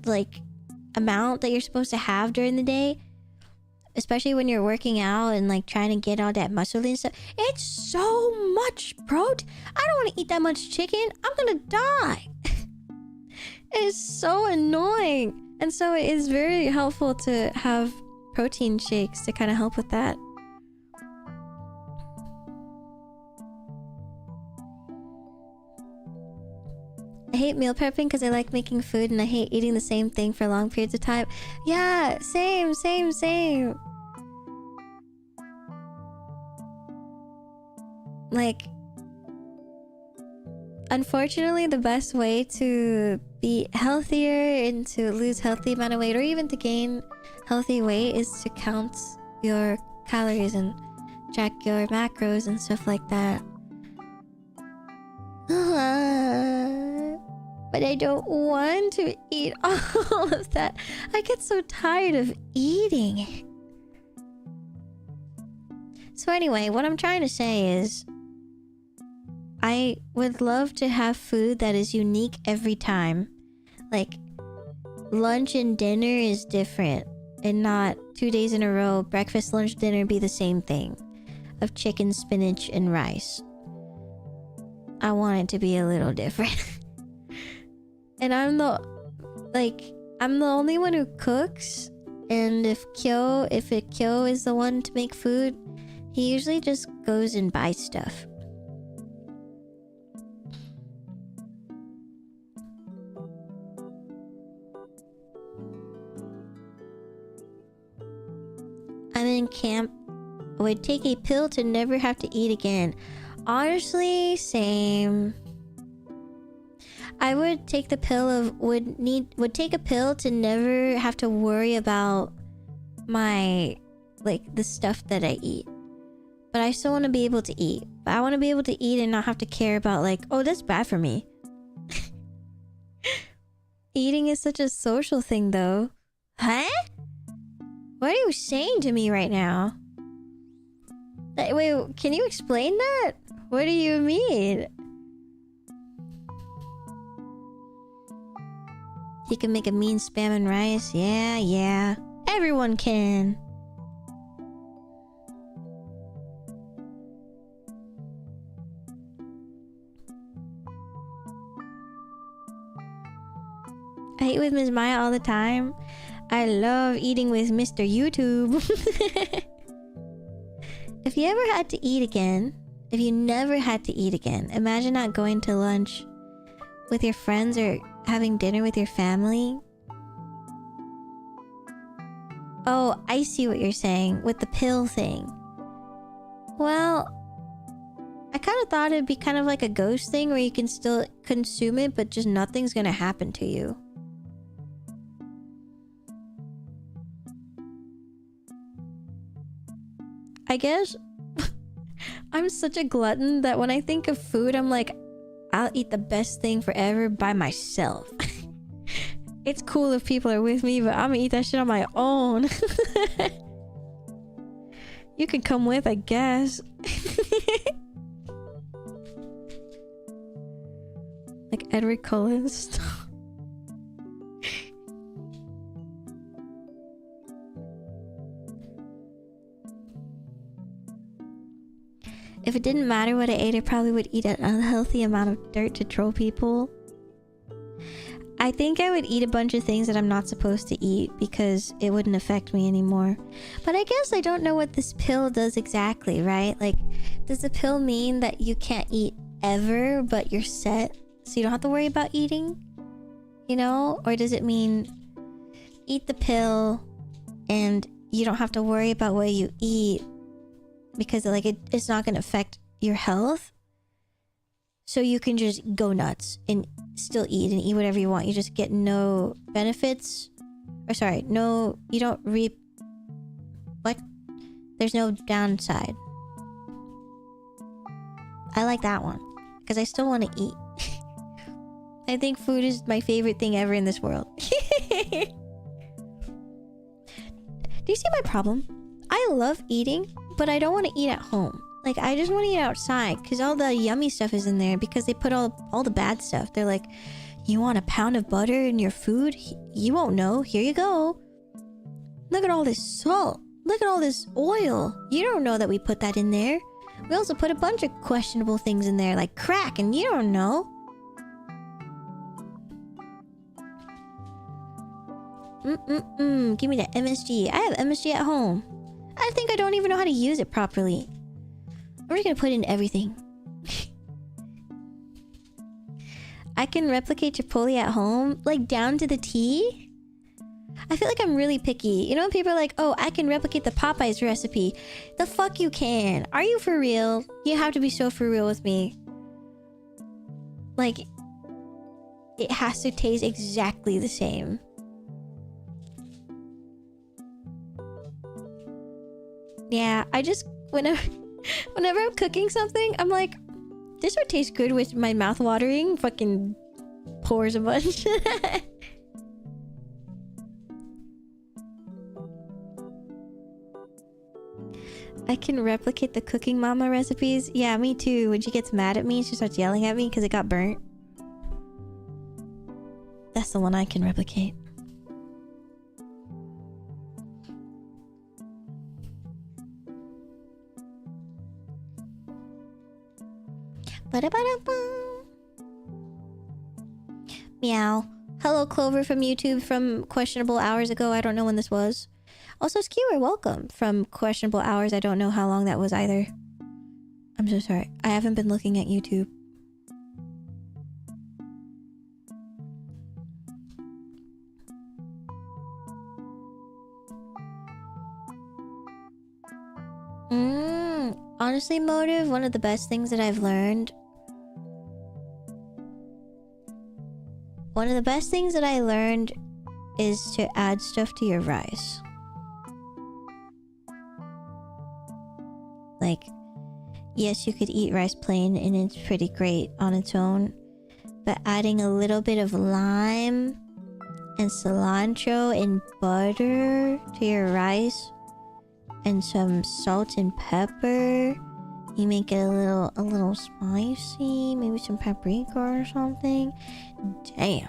like amount that you're supposed to have during the day? Especially when you're working out and like trying to get all that muscle and stuff. It's so much protein. I don't want to eat that much chicken. I'm gonna die. It's so annoying. And so it is very helpful to have protein shakes to kind of help with that. I hate meal prepping because I like making food and I hate eating the same thing for long periods of time. Yeah, same. Like, unfortunately, the best way to be healthier and to lose healthy amount of weight or even to gain healthy weight is to count your calories and track your macros and stuff like that. But I don't want to eat all of that. I get so tired of eating. So anyway, what I'm trying to say is I would love to have food that is unique every time. Like, lunch and dinner is different and not 2 days in a row, breakfast, lunch, dinner be the same thing of chicken, spinach, and rice. I want it to be a little different. And I'm the only one who cooks. And if Kyo is the one to make food, he usually just goes and buys stuff. I'm in camp. I would take a pill to never have to eat again. Honestly, same. I would take the pill of would take a pill to never have to worry about my the stuff that I eat. But I still want to be able to eat. But I want to be able to eat and not have to care about oh, that's bad for me. Eating is such a social thing though. Huh? What are you saying to me right now? Wait, can you explain that? What do you mean? You can make a mean spam and rice? Yeah. Everyone can. I eat with Ms. Maya all the time. I love eating with Mr. YouTube. If you ever had to eat again, if you never had to eat again, imagine not going to lunch with your friends or having dinner with your family. Oh, I see what you're saying with the pill thing. Well, I kind of thought it'd be kind of like a ghost thing where you can still consume it, but just nothing's gonna happen to you. I guess I'm such a glutton that when I think of food, I'm like, I'll eat the best thing forever by myself. It's cool if people are with me, but I'm gonna eat that shit on my own. You can come with, I guess. Like Edward Cullen stuff. If it didn't matter what I ate, I probably would eat an unhealthy amount of dirt to troll people. I think I would eat a bunch of things that I'm not supposed to eat because it wouldn't affect me anymore. But I guess I don't know what this pill does exactly, right? Like, does the pill mean that you can't eat ever, but you're set, so you don't have to worry about eating? You know? Or does it mean eat the pill and you don't have to worry about what you eat because it's not going to affect your health? So you can just go nuts and still eat and eat whatever you want. You just get no benefits. Or sorry, no, you don't reap... What? There's no downside. I like that one. Because I still want to eat. I think food is my favorite thing ever in this world. Do you see my problem? I love eating, but I don't want to eat at home. Like, I just want to eat outside because all the yummy stuff is in there because they put all the bad stuff. They're like, you want a pound of butter in your food? You won't know. Here you go. Look at all this salt. Look at all this oil. You don't know that we put that in there. We also put a bunch of questionable things in there like crack and you don't know. Give me that MSG. I have MSG at home. I think I don't even know how to use it properly. I'm just gonna put in everything. I can replicate Chipotle at home, like down to the T. I feel like I'm really picky. You know when people are like, oh, I can replicate the Popeyes recipe. The fuck you can. Are you for real? You have to be so for real with me. Like, it has to taste exactly the same. Yeah, I just, whenever I'm cooking something, I'm like, this would taste good with my mouth watering. Fucking pours a bunch. I can replicate the Cooking Mama recipes. Yeah, me too. When she gets mad at me, she starts yelling at me because it got burnt. That's the one I can replicate. Meow. Hello, Clover from YouTube from questionable hours ago. I don't know when this was. Also, Skewer, welcome from questionable hours. I don't know how long that was either. I'm so sorry. I haven't been looking at YouTube. Honestly, Motive, one of the best things that I've learned. One of the best things that I learned is to add stuff to your rice. Like, yes, you could eat rice plain and it's pretty great on its own, but adding a little bit of lime and cilantro and butter to your rice and some salt and pepper, you make it a little spicy, maybe some paprika or something. Damn.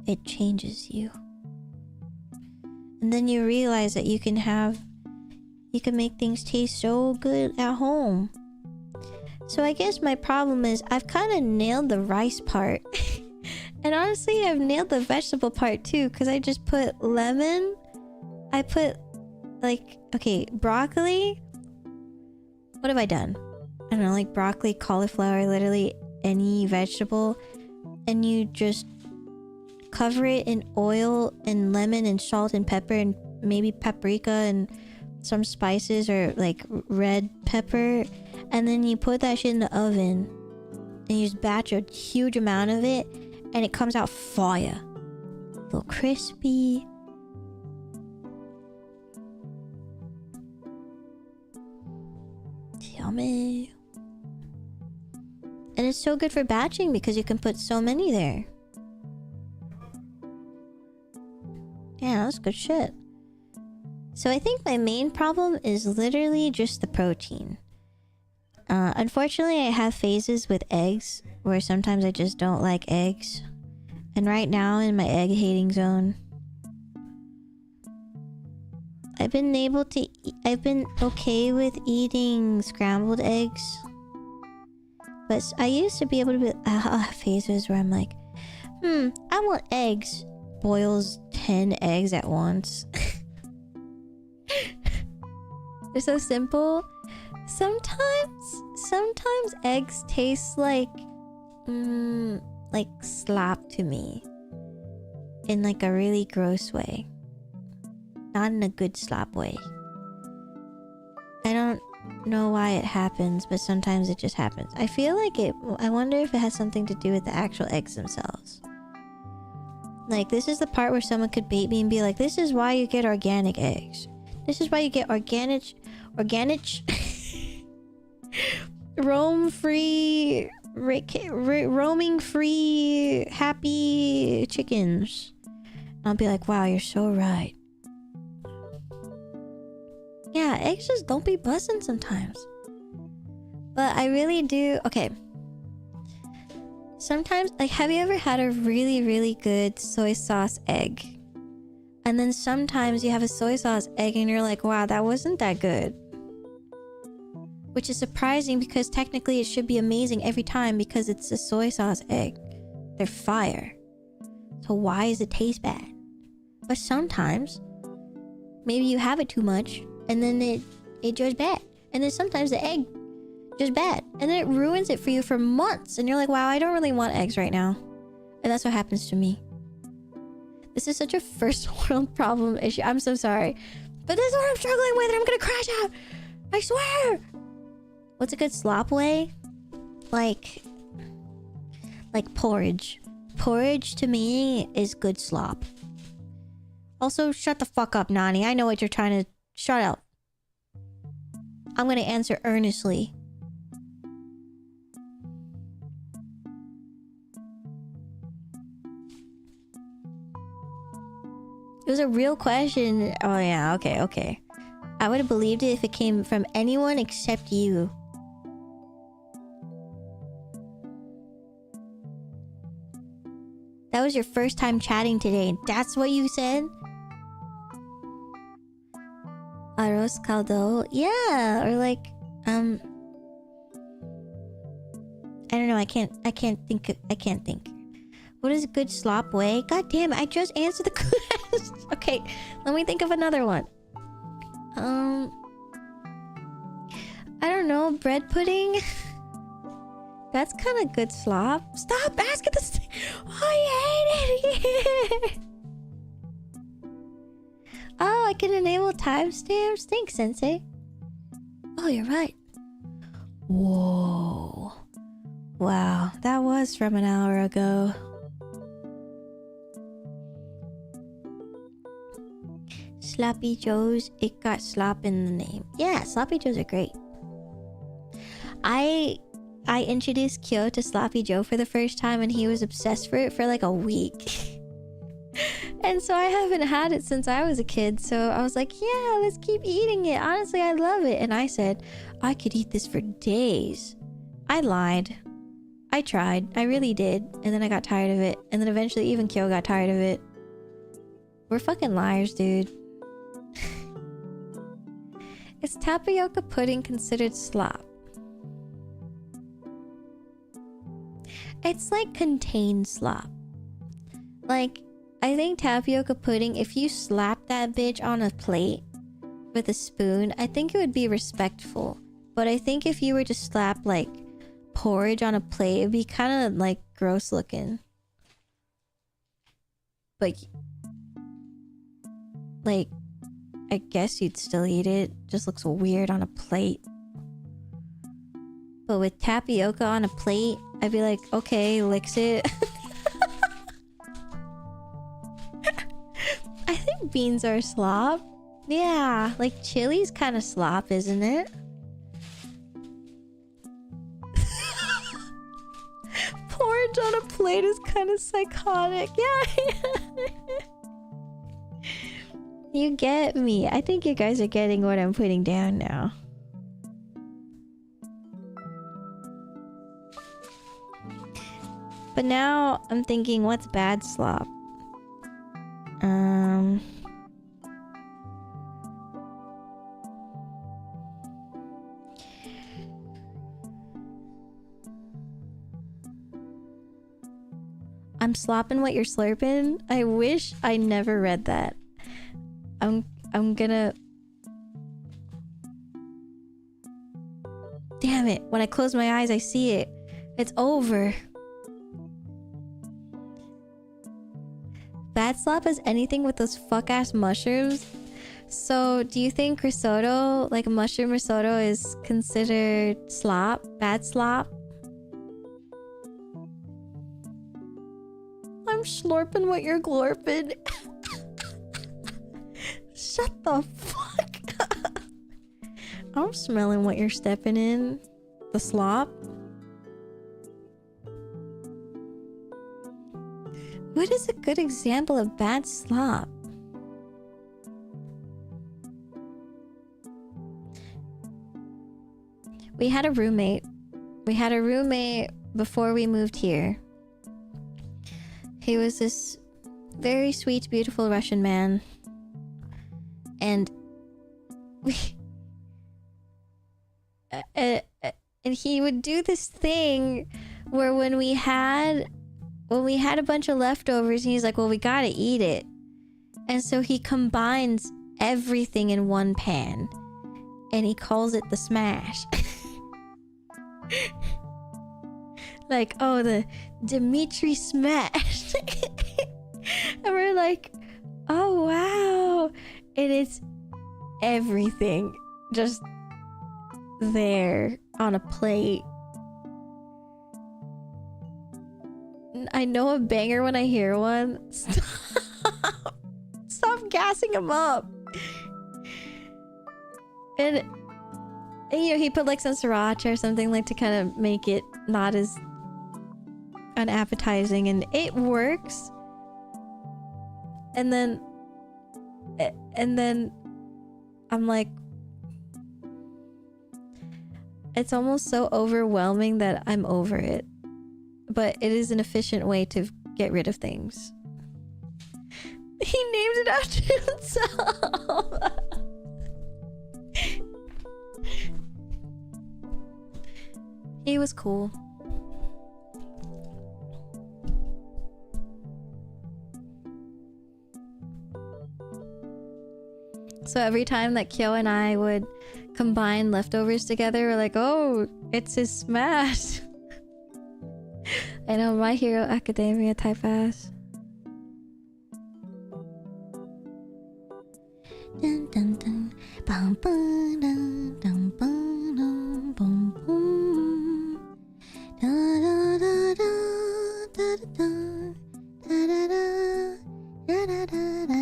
It changes you. And then you realize that you can make things taste so good at home. So I guess my problem is I've kind of nailed the rice part. And honestly, I've nailed the vegetable part too, because I just put lemon. I put, like, okay, broccoli. What have I done? I don't know, like broccoli, cauliflower, literally any vegetable. And you just cover it in oil and lemon and salt and pepper and maybe paprika and some spices or like red pepper, and then you put that shit in the oven and you just batch a huge amount of it and it comes out fire. A little crispy. Yummy. And it's so good for batching because you can put so many there. Yeah, that's good shit. So I think my main problem is literally just the protein. Unfortunately, I have phases with eggs where sometimes I just don't like eggs. And right now in my egg hating zone, I've been okay with eating scrambled eggs. But I used to be able to be phases where I'm like, I want eggs. Boils 10 eggs at once. They're so simple. Sometimes eggs taste like slop to me, in like a really gross way, not in a good slop way. I don't know why it happens, but sometimes it just happens. I feel like I wonder if it has something to do with the actual eggs themselves. Like, this is the part where someone could bait me and be like, this is why you get organic eggs. This is why you get organic roaming free happy chickens. And I'll be like, wow, you're so right. Yeah, eggs just don't be busting sometimes. But I really do. Okay, sometimes, like, have you ever had a really, really good soy sauce egg? And then sometimes you have a soy sauce egg and you're like, wow, that wasn't that good. which is surprising because technically it should be amazing every time because it's a soy sauce egg. They're fire. So why does it taste bad? But sometimes maybe you have it too much and then it just bad. And then sometimes the egg just bad. And then it ruins it for you for months. And you're like, wow, I don't really want eggs right now. And that's what happens to me. This is such a first world problem issue. I'm so sorry. But this is what I'm struggling with and I'm gonna crash out. I swear. What's a good slop way? Like porridge. Porridge to me is good slop. Also, shut the fuck up, Nani. I know what you're trying to... Shut up. I'm gonna answer earnestly. It was a real question. Oh yeah, okay. I would have believed it if it came from anyone except you. That was your first time chatting today, and that's what you said? Arroz caldo? Yeah, or like, I don't know, I can't think. What is a good slop way? God damn it, I just answered the question. Okay, let me think of another one. I don't know, bread pudding? That's kind of good slop. Stop asking this. I hate it. Oh, I can enable timestamps. Thanks, Sensei. Oh, you're right. Whoa. Wow, that was from an hour ago. Sloppy Joe's, it got slop in the name. Yeah, Sloppy Joe's are great. I introduced Kyo to Sloppy Joe for the first time and he was obsessed for it for like a week. And so I haven't had it since I was a kid. So I was like, yeah, let's keep eating it. Honestly, I love it. And I said, I could eat this for days. I lied. I tried. I really did. And then I got tired of it. And then eventually even Kyo got tired of it. We're fucking liars, dude. Is tapioca pudding considered slop? It's like contained slop. Like, I think tapioca pudding, if you slap that bitch on a plate with a spoon, I think it would be respectful. But I think if you were to slap like porridge on a plate, it'd be kind of like gross looking. But like, I guess you'd still eat it. Just looks weird on a plate. But with tapioca on a plate, I'd be like, okay, licks it. I think beans are slop. Yeah, like chili's kind of slop, isn't it? Porridge on a plate is kind of psychotic. Yeah. You get me. I think you guys are getting what I'm putting down now. But now I'm thinking, what's bad slop? I'm slopping what you're slurping? I wish I never read that. I'm gonna... Damn it. When I close my eyes, I see it. It's over. Bad slop is anything with those fuck-ass mushrooms. So, do you think risotto, like mushroom risotto, is considered slop? Bad slop? I'm slurping what you're glorping. Shut the fuck up. I'm smelling what you're stepping in. The slop. What is a good example of bad slop? We had a roommate. Before we moved here. He was this very sweet, beautiful Russian man. And And he would do this thing where when we had a bunch of leftovers, he's like, well, we gotta eat it. And so he combines everything in one pan and he calls it the smash. Like, oh, the Dimitri smash. And we're like, oh wow. And it's everything just there on a plate. I know a banger when I hear one. Stop gassing him up. And you know, he put like some sriracha or something like to kind of make it not as unappetizing, and it works. And then I'm like, it's almost so overwhelming that I'm over it. But it is an efficient way to get rid of things. He named it after himself. He was cool. So every time that Kyo and I would combine leftovers together, we're like, oh, it's his smash. I know, My Hero Academia type ass. Dun, dun, dun. Bum, bum, dun, dun, bum, dun, bum, bum. Da, da, da, da, da, da, da, da, da, da, da, da, da.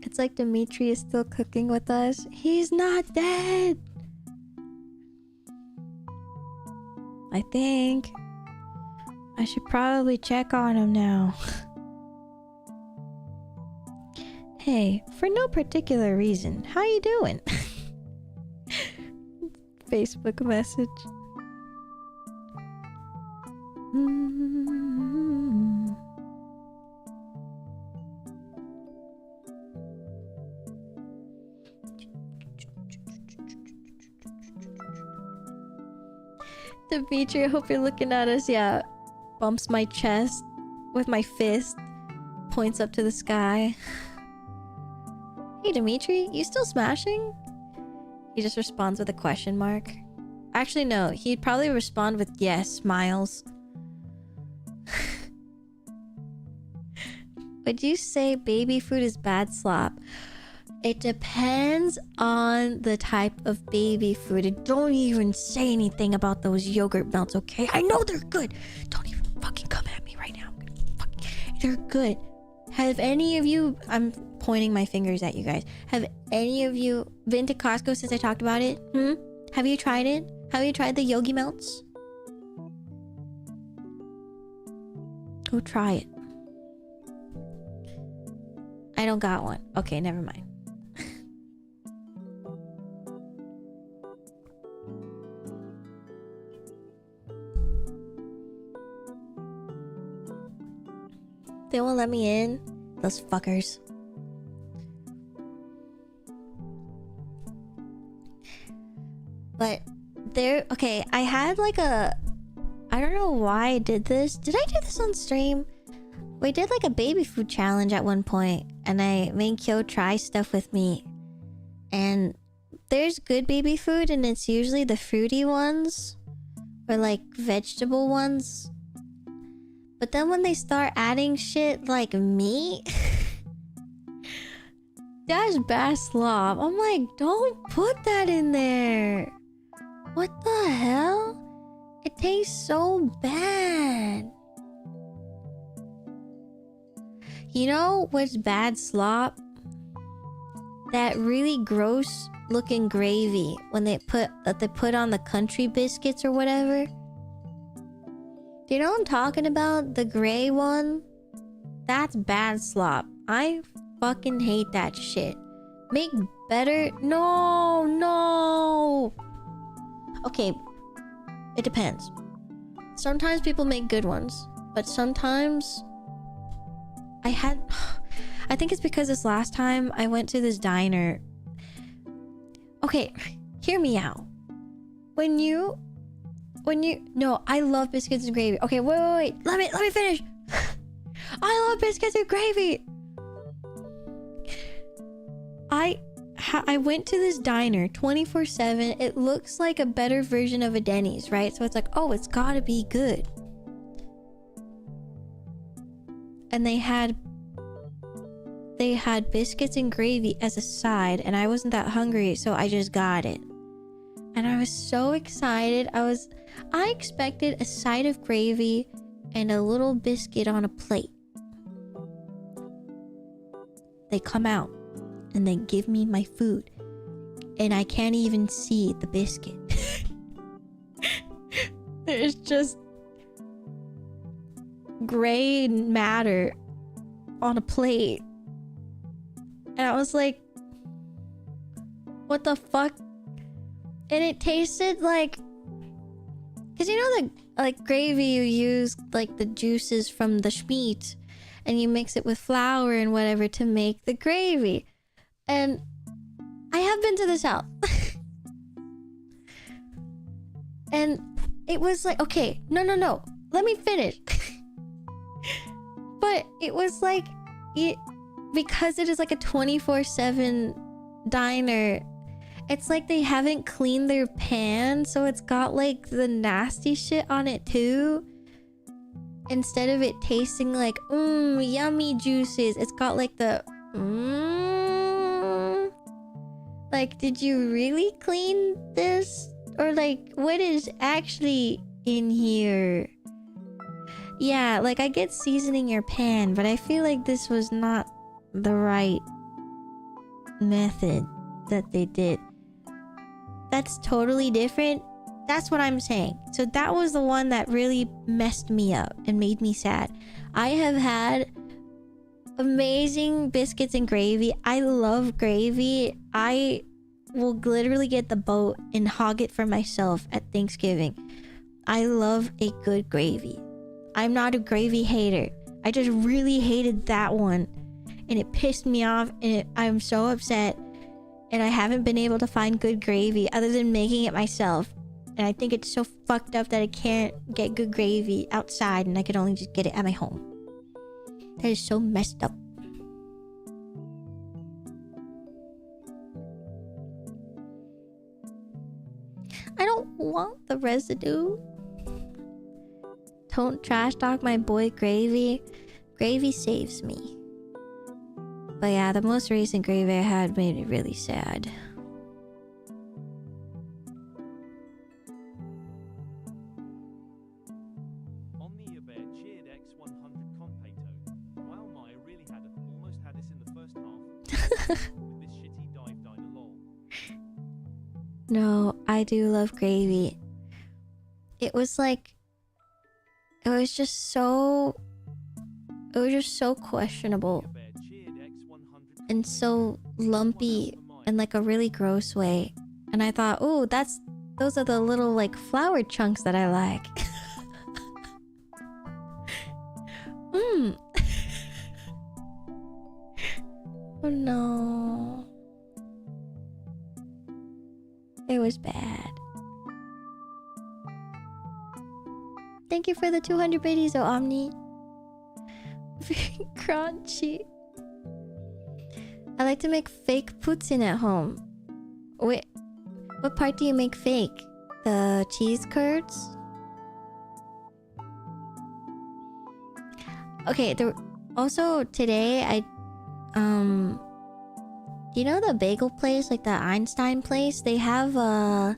It's like Dimitri is still cooking with us. He's not dead. I think I should probably check on him now. Hey, for no particular reason, how you doing? Facebook message. Dimitri, I hope you're looking at us. Yeah, bumps my chest with my fist, points up to the sky. Hey Dimitri, you still smashing? He just responds with a question mark. Actually no, he'd probably respond with yes, smiles. Would you say baby food is bad slop? It depends on the type of baby food. And don't even say anything about those yogurt melts, okay? I know they're good. Don't even fucking come at me right now. They're good. Have any of you... I'm pointing my fingers at you guys. Have any of you been to Costco since I talked about it? Have you tried it? Have you tried the yogi melts? Go try it. I don't got one. Okay, never mind. They won't let me in. Those fuckers. But there, okay, I had like a... I don't know why I did this. Did I do this on stream? We did like a baby food challenge at one point, and I made Kyo try stuff with me. And there's good baby food, and it's usually the fruity ones, or like vegetable ones. But then when they start adding shit like meat, that's bad slop. I'm like, don't put that in there. What the hell? It tastes so bad. You know what's bad slop? That really gross looking gravy when they put on the country biscuits or whatever. Do you know what I'm talking about? The gray one? That's bad slop. I fucking hate that shit. Make better. No. Okay, it depends. Sometimes people make good ones, but sometimes I think it's because this last time I went to this diner. Okay, hear me out. When you no, I love biscuits and gravy. Okay, wait. Let me finish. I love biscuits and gravy. I went to this diner 24/7. It looks like a better version of a Denny's, right? So it's like, oh, it's gotta be good. And they had biscuits and gravy as a side, and I wasn't that hungry, so I just got it. And I was so excited. I expected a side of gravy and a little biscuit on a plate. They come out and they give me my food, and I can't even see the biscuit. There's just gray matter on a plate. And I was like, what the fuck? And it tasted like, because you know the like gravy, you use like the juices from the meat and you mix it with flour and whatever to make the gravy. And I have been to the South. And it was like, okay, no, let me finish. But it was like, because it is like a 24/7 diner, it's like they haven't cleaned their pan, so it's got like the nasty shit on it too. Instead of it tasting like yummy juices, it's got like the like, did you really clean this? Or like, what is actually in here? Yeah, like I get seasoning your pan, but I feel like this was not the right method that they did. That's totally different. That's what I'm saying. So that was the one that really messed me up and made me sad. I have had amazing biscuits and gravy. I love gravy. I will literally get the boat and hog it for myself at Thanksgiving. I love a good gravy. I'm not a gravy hater. I just really hated that one, and it pissed me off, and I'm so upset. And I haven't been able to find good gravy other than making it myself. And I think it's so fucked up that I can't get good gravy outside and I can only just get it at my home. That is so messed up. I don't want the residue. Don't trash talk my boy Gravy. Gravy saves me. But yeah, the most recent gravy I had made me really sad. On the Bear cheered X100 Competo. Wow, Maya really almost had this in the first half. With this shitty dive diner lol. No, I do love gravy. It was just so questionable. And so lumpy in like a really gross way. And I thought, oh, those are the little like flour chunks that I like. Oh no. It was bad. Thank you for the 200 biddies, oh Omni. Very crunchy. I like to make fake poutine at home. Wait, what part do you make fake? The cheese curds? Okay, also today you know the bagel place, like the Einstein place? They have a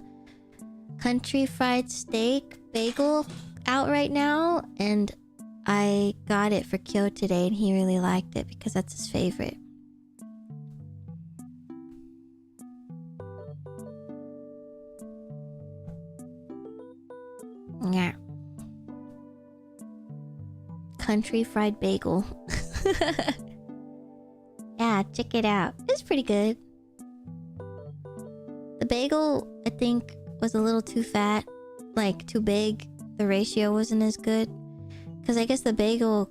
country fried steak bagel out right now, and I got it for Kyo today, and he really liked it because that's his favorite. Yeah. Country fried bagel. Yeah, Yeah, check it out. It's pretty good. The bagel, I think, was a little too fat. Like, too big. The ratio wasn't as good. Because I guess the bagel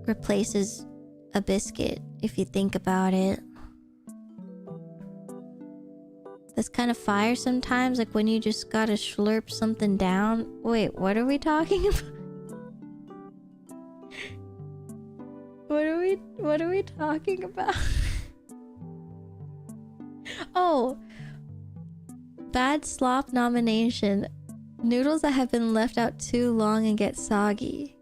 replaces a biscuit, if you think about it. That's kind of fire sometimes, like when you just gotta slurp something down. Wait, what are we talking about? What are we talking about? Oh, bad slop nomination. Noodles that have been left out too long and get soggy.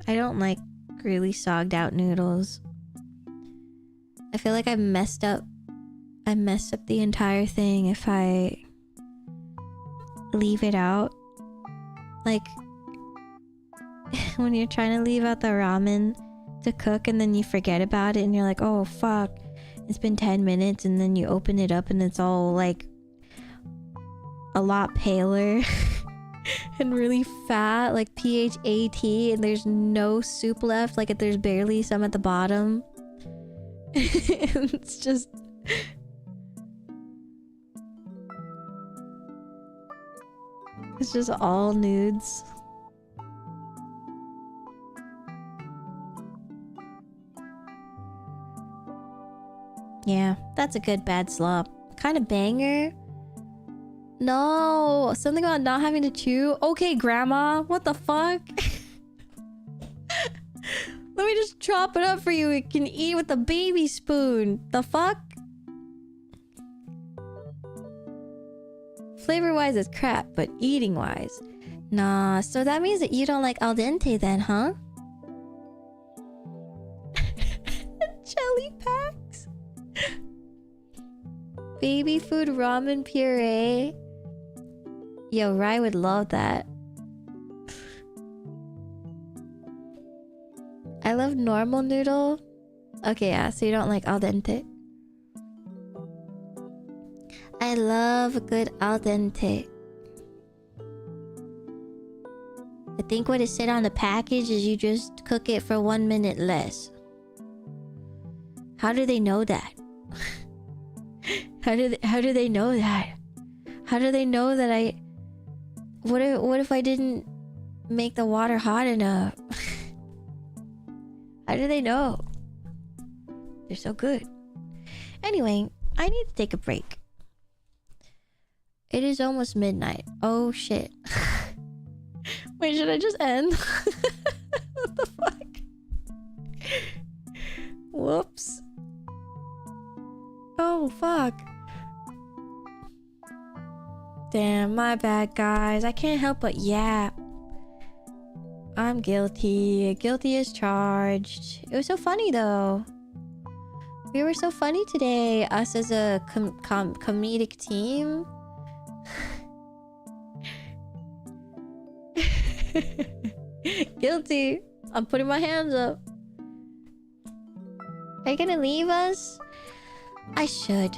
I don't like really sogged out noodles. I feel like I messed up the entire thing if I leave it out. Like when you're trying to leave out the ramen to cook and then you forget about it and you're like, oh fuck, it's been 10 minutes, and then you open it up and it's all like a lot paler and really fat, like PHAT, and there's no soup left, like there's barely some at the bottom. It's just all nudes. Yeah, that's a good bad slop. Kind of banger. No, something about not having to chew. Okay, grandma, what the fuck? Let me just chop it up for you. You can eat with a baby spoon. The fuck? Flavor-wise, it's crap, but eating-wise, nah. So that means that you don't like al dente then, huh? Jelly packs. Baby food ramen puree. Yo, Rai would love that. I love normal noodle. Okay, yeah, so you don't like al dente. I love a good al dente. I think what it said on the package is you just cook it for 1 minute less. How do they know that? How do they know that? How do they know that I... What if I didn't make the water hot enough? How do they know? They're so good. Anyway, I need to take a break. It is almost midnight. Oh shit. Wait, should I just end? What the fuck? Whoops. Oh fuck. Damn, my bad, guys. I can't help but yap. I'm guilty. Guilty as charged. It was so funny though. We were so funny today. Us as a comedic team. Guilty. I'm putting my hands up. Are you gonna leave us? I should.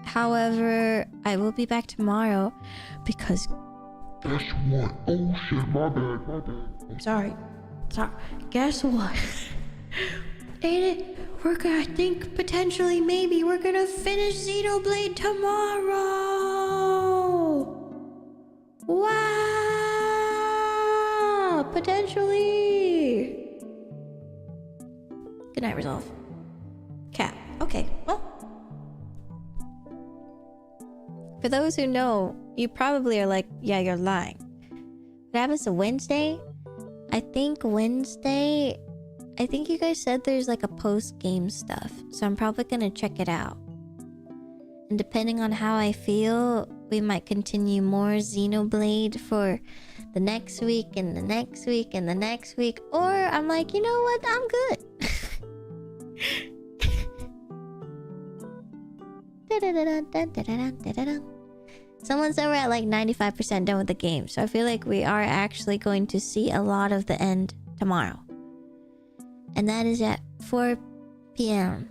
However, I will be back tomorrow because... Guess what? Oh shit, my bad. Sorry. Guess what? Ain't it? We're gonna, I think, potentially, maybe, we're gonna finish Xenoblade tomorrow! Wow! Potentially! Good night, Resolve. Cap. Okay, well. For those who know, you probably are like, yeah, you're lying. What happens to Wednesday? I think you guys said there's like a post-game stuff, so I'm probably gonna check it out. And depending on how I feel, we might continue more Xenoblade for the next week and the next week and the next week. Or I'm like, you know what? I'm good. Someone said we're at like 95% done with the game, so I feel like we are actually going to see a lot of the end tomorrow. And that is at 4 p.m.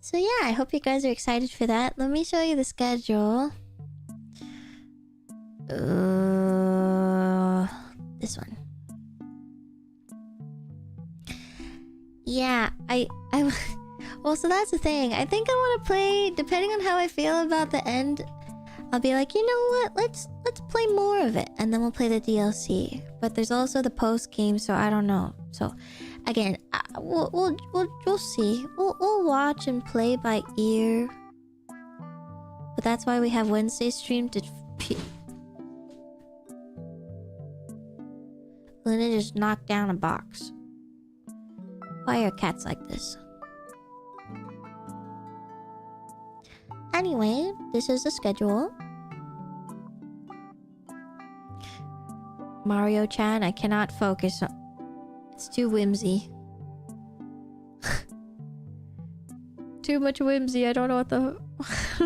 So yeah, I hope you guys are excited for that. Let me show you the schedule. This one. Yeah, well, so that's the thing. I think I want to play, depending on how I feel about the end, I'll be like, you know what? Let's play more of it, and then we'll play the DLC. But there's also the post game, so I don't know. So, again, we'll see. We'll watch and play by ear. But that's why we have Wednesday stream to. Luna just knocked down a box. Why are cats like this? Anyway, this is the schedule. Mario-chan, I cannot focus. It's too whimsy. Too much whimsy. I don't know I don't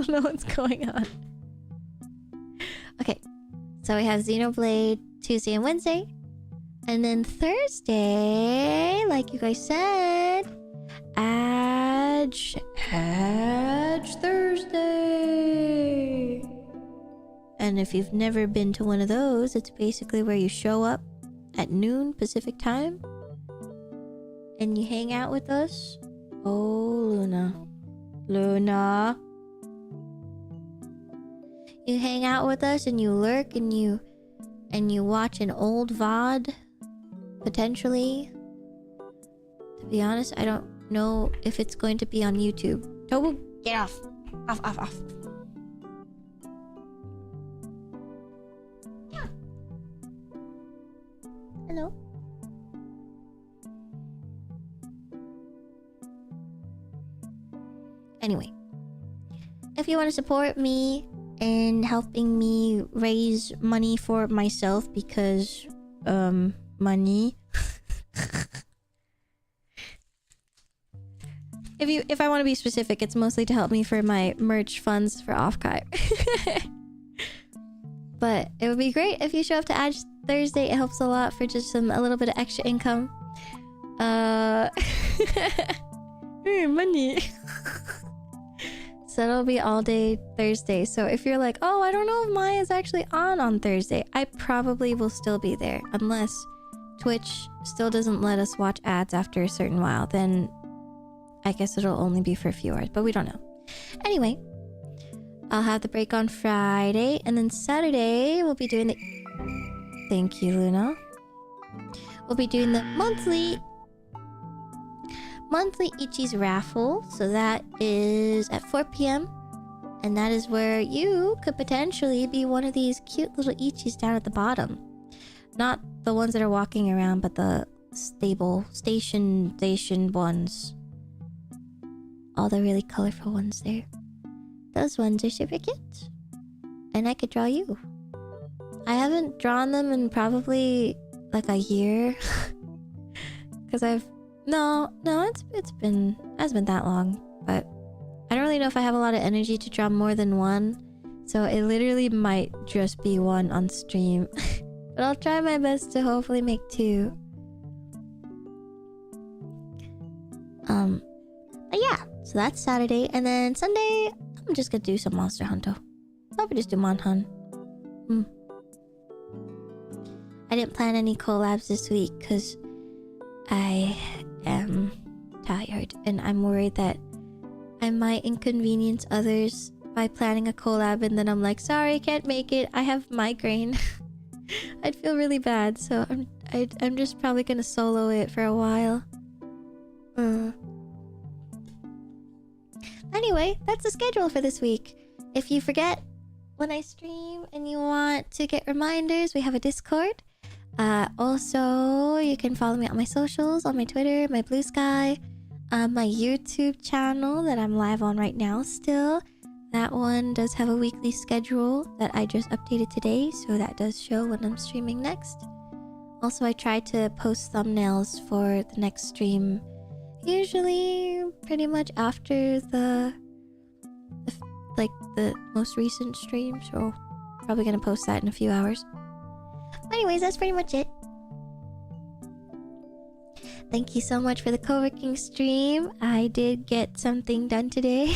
know what's going on. Okay, so we have Xenoblade Tuesday and Wednesday. And then Thursday, like you guys said, Edge Thursday. And if you've never been to one of those, it's basically where you show up at noon Pacific time and you hang out with us. Oh, Luna. You hang out with us and you lurk and you watch an old VOD. Potentially. To be honest, I don't know if it's going to be on YouTube. Tobu, get off. Off. Yeah. Hello. Anyway, if you want to support me in helping me raise money for myself, because money. If I want to be specific, it's mostly to help me for my merch funds for Offkai. But it would be great if you show up to Ash Thursday. It helps a lot for just a little bit of extra income. Money. So it'll be all day Thursday. So if you're like, oh, I don't know if Maya's actually on Thursday, I probably will still be there. Unless Twitch still doesn't let us watch ads after a certain while, then I guess it'll only be for a few hours, but we don't know. Anyway, I'll have the break on Friday, and then Saturday we'll be doing the... Thank you, Luna. We'll be doing the monthly Ichi's raffle. So that is at 4 p.m. And that is where you could potentially be one of these cute little Ichis down at the bottom. Not the ones that are walking around, but the station ones. All the really colorful ones there. Those ones are super cute. And I could draw you. I haven't drawn them in probably like a year. Because it's been that long. But I don't really know if I have a lot of energy to draw more than one. So it literally might just be one on stream. But I'll try my best to hopefully make 2. But yeah, so that's Saturday. And then Sunday, I'm just gonna do some Monster Hunter. Probably just do Mon Hun. I didn't plan any collabs this week because I am tired. And I'm worried that I might inconvenience others by planning a collab. And then I'm like, sorry, I can't make it. I have migraine. I'd feel really bad. So I'm just probably gonna solo it for a while. Anyway, that's the schedule for this week. If you forget when I stream and you want to get reminders, we have a Discord. Also, you can follow me on my socials, on my Twitter, my Blue Sky, my YouTube channel that I'm live on right now still. That one does have a weekly schedule that I just updated today, so that does show when I'm streaming next. Also, I try to post thumbnails for the next stream, usually pretty much after the most recent stream, so probably gonna post that in a few hours. Anyways, that's pretty much it. Thank you so much for the co-working stream. I did get something done today.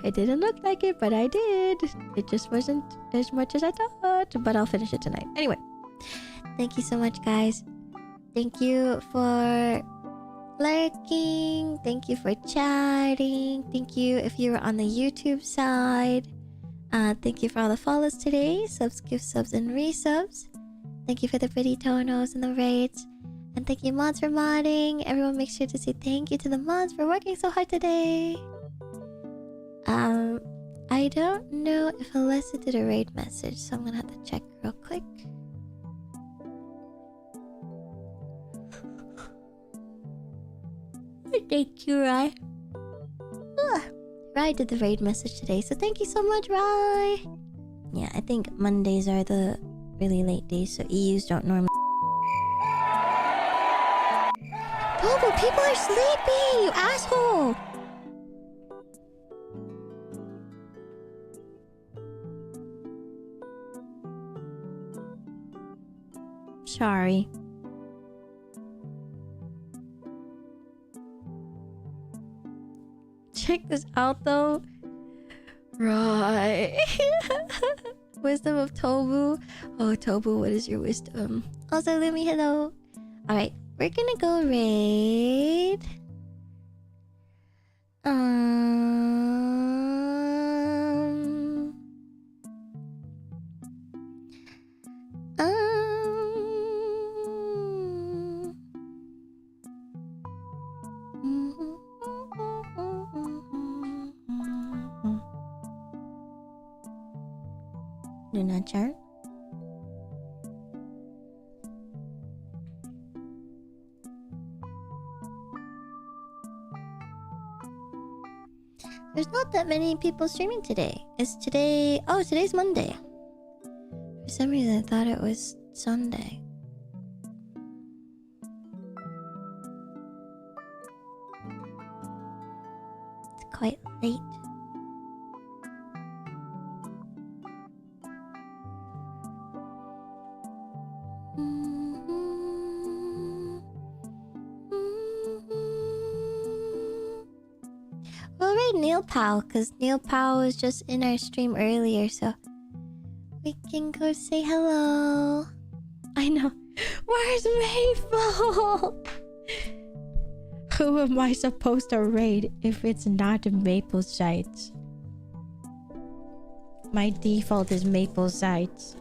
It didn't look like it, but I did. It just wasn't as much as I thought, but I'll finish it tonight. Anyway, thank you so much, guys. Thank you for lurking. Thank you for chatting. Thank you if you were on the YouTube side. Thank you for all the follows today. Subs, gifts, subs, and resubs. Thank you for the pretty tonos and the raids. And thank you, mods, for modding. Everyone make sure to say thank you to the mods for working so hard today. I don't know if Alessa did a raid message, so I'm gonna have to check real quick. Thank you, Rai. Rai did the raid message today, so thank you so much, Rai. Yeah, I think Mondays are the really late days, so EUs don't normally. Tobu, people are sleeping, you asshole! Sorry. Check this out though. Right. Wisdom of Tobu. Oh, Tobu, what is your wisdom? Also, Lumi, hello. Alright, we're gonna go raid. Do not chart. There's not that many people streaming today. Is today... Oh, today's Monday. For some reason I thought it was Sunday. It's quite late. We'll raid Neil Pal, because Neil Pal was just in our stream earlier, so we can go say hello. I know. Where's Maple? Who am I supposed to raid if it's not Maple sites? My default is Maple sites.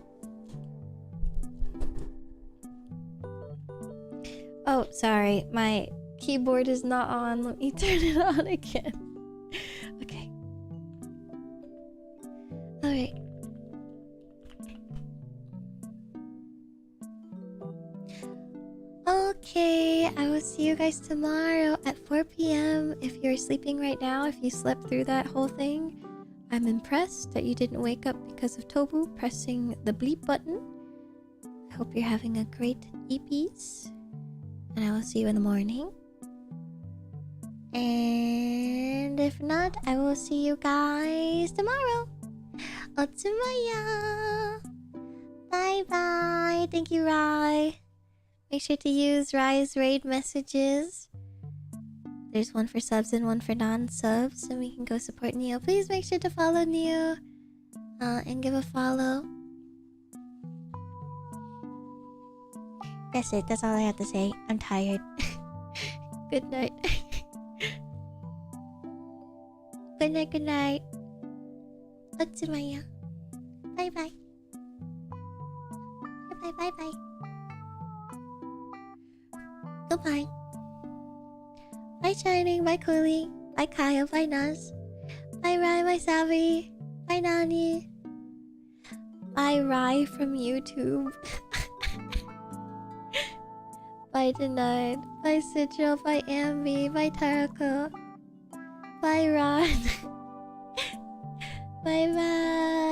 Oh, sorry. My keyboard is not on. Let me turn it on again. Okay. Alright. Okay, I will see you guys tomorrow at 4 p.m. If you're sleeping right now, if you slept through that whole thing, I'm impressed that you didn't wake up because of Tobu pressing the bleep button. I hope you're having a great EPs. And I will see you in the morning. And if not, I will see you guys tomorrow. Otsumaya. Bye bye. Thank you, Rai. Make sure to use Rai's raid messages. There's one for subs and one for non-subs, so we can go support Neo. Please make sure to follow Neo and give a follow. That's it. That's all I have to say. I'm tired. Good night. Good night, good night. Otsumaya. Bye bye. Bye bye bye bye. Goodbye. Bye Shining, bye Cooley, bye Kyle, bye Naz. Bye Rai, bye Savvy. Bye Nani. Bye Rai from YouTube. Bye Denied. Bye Sigil, bye Ambi, bye Tarako. Bye Ron. Bye bye.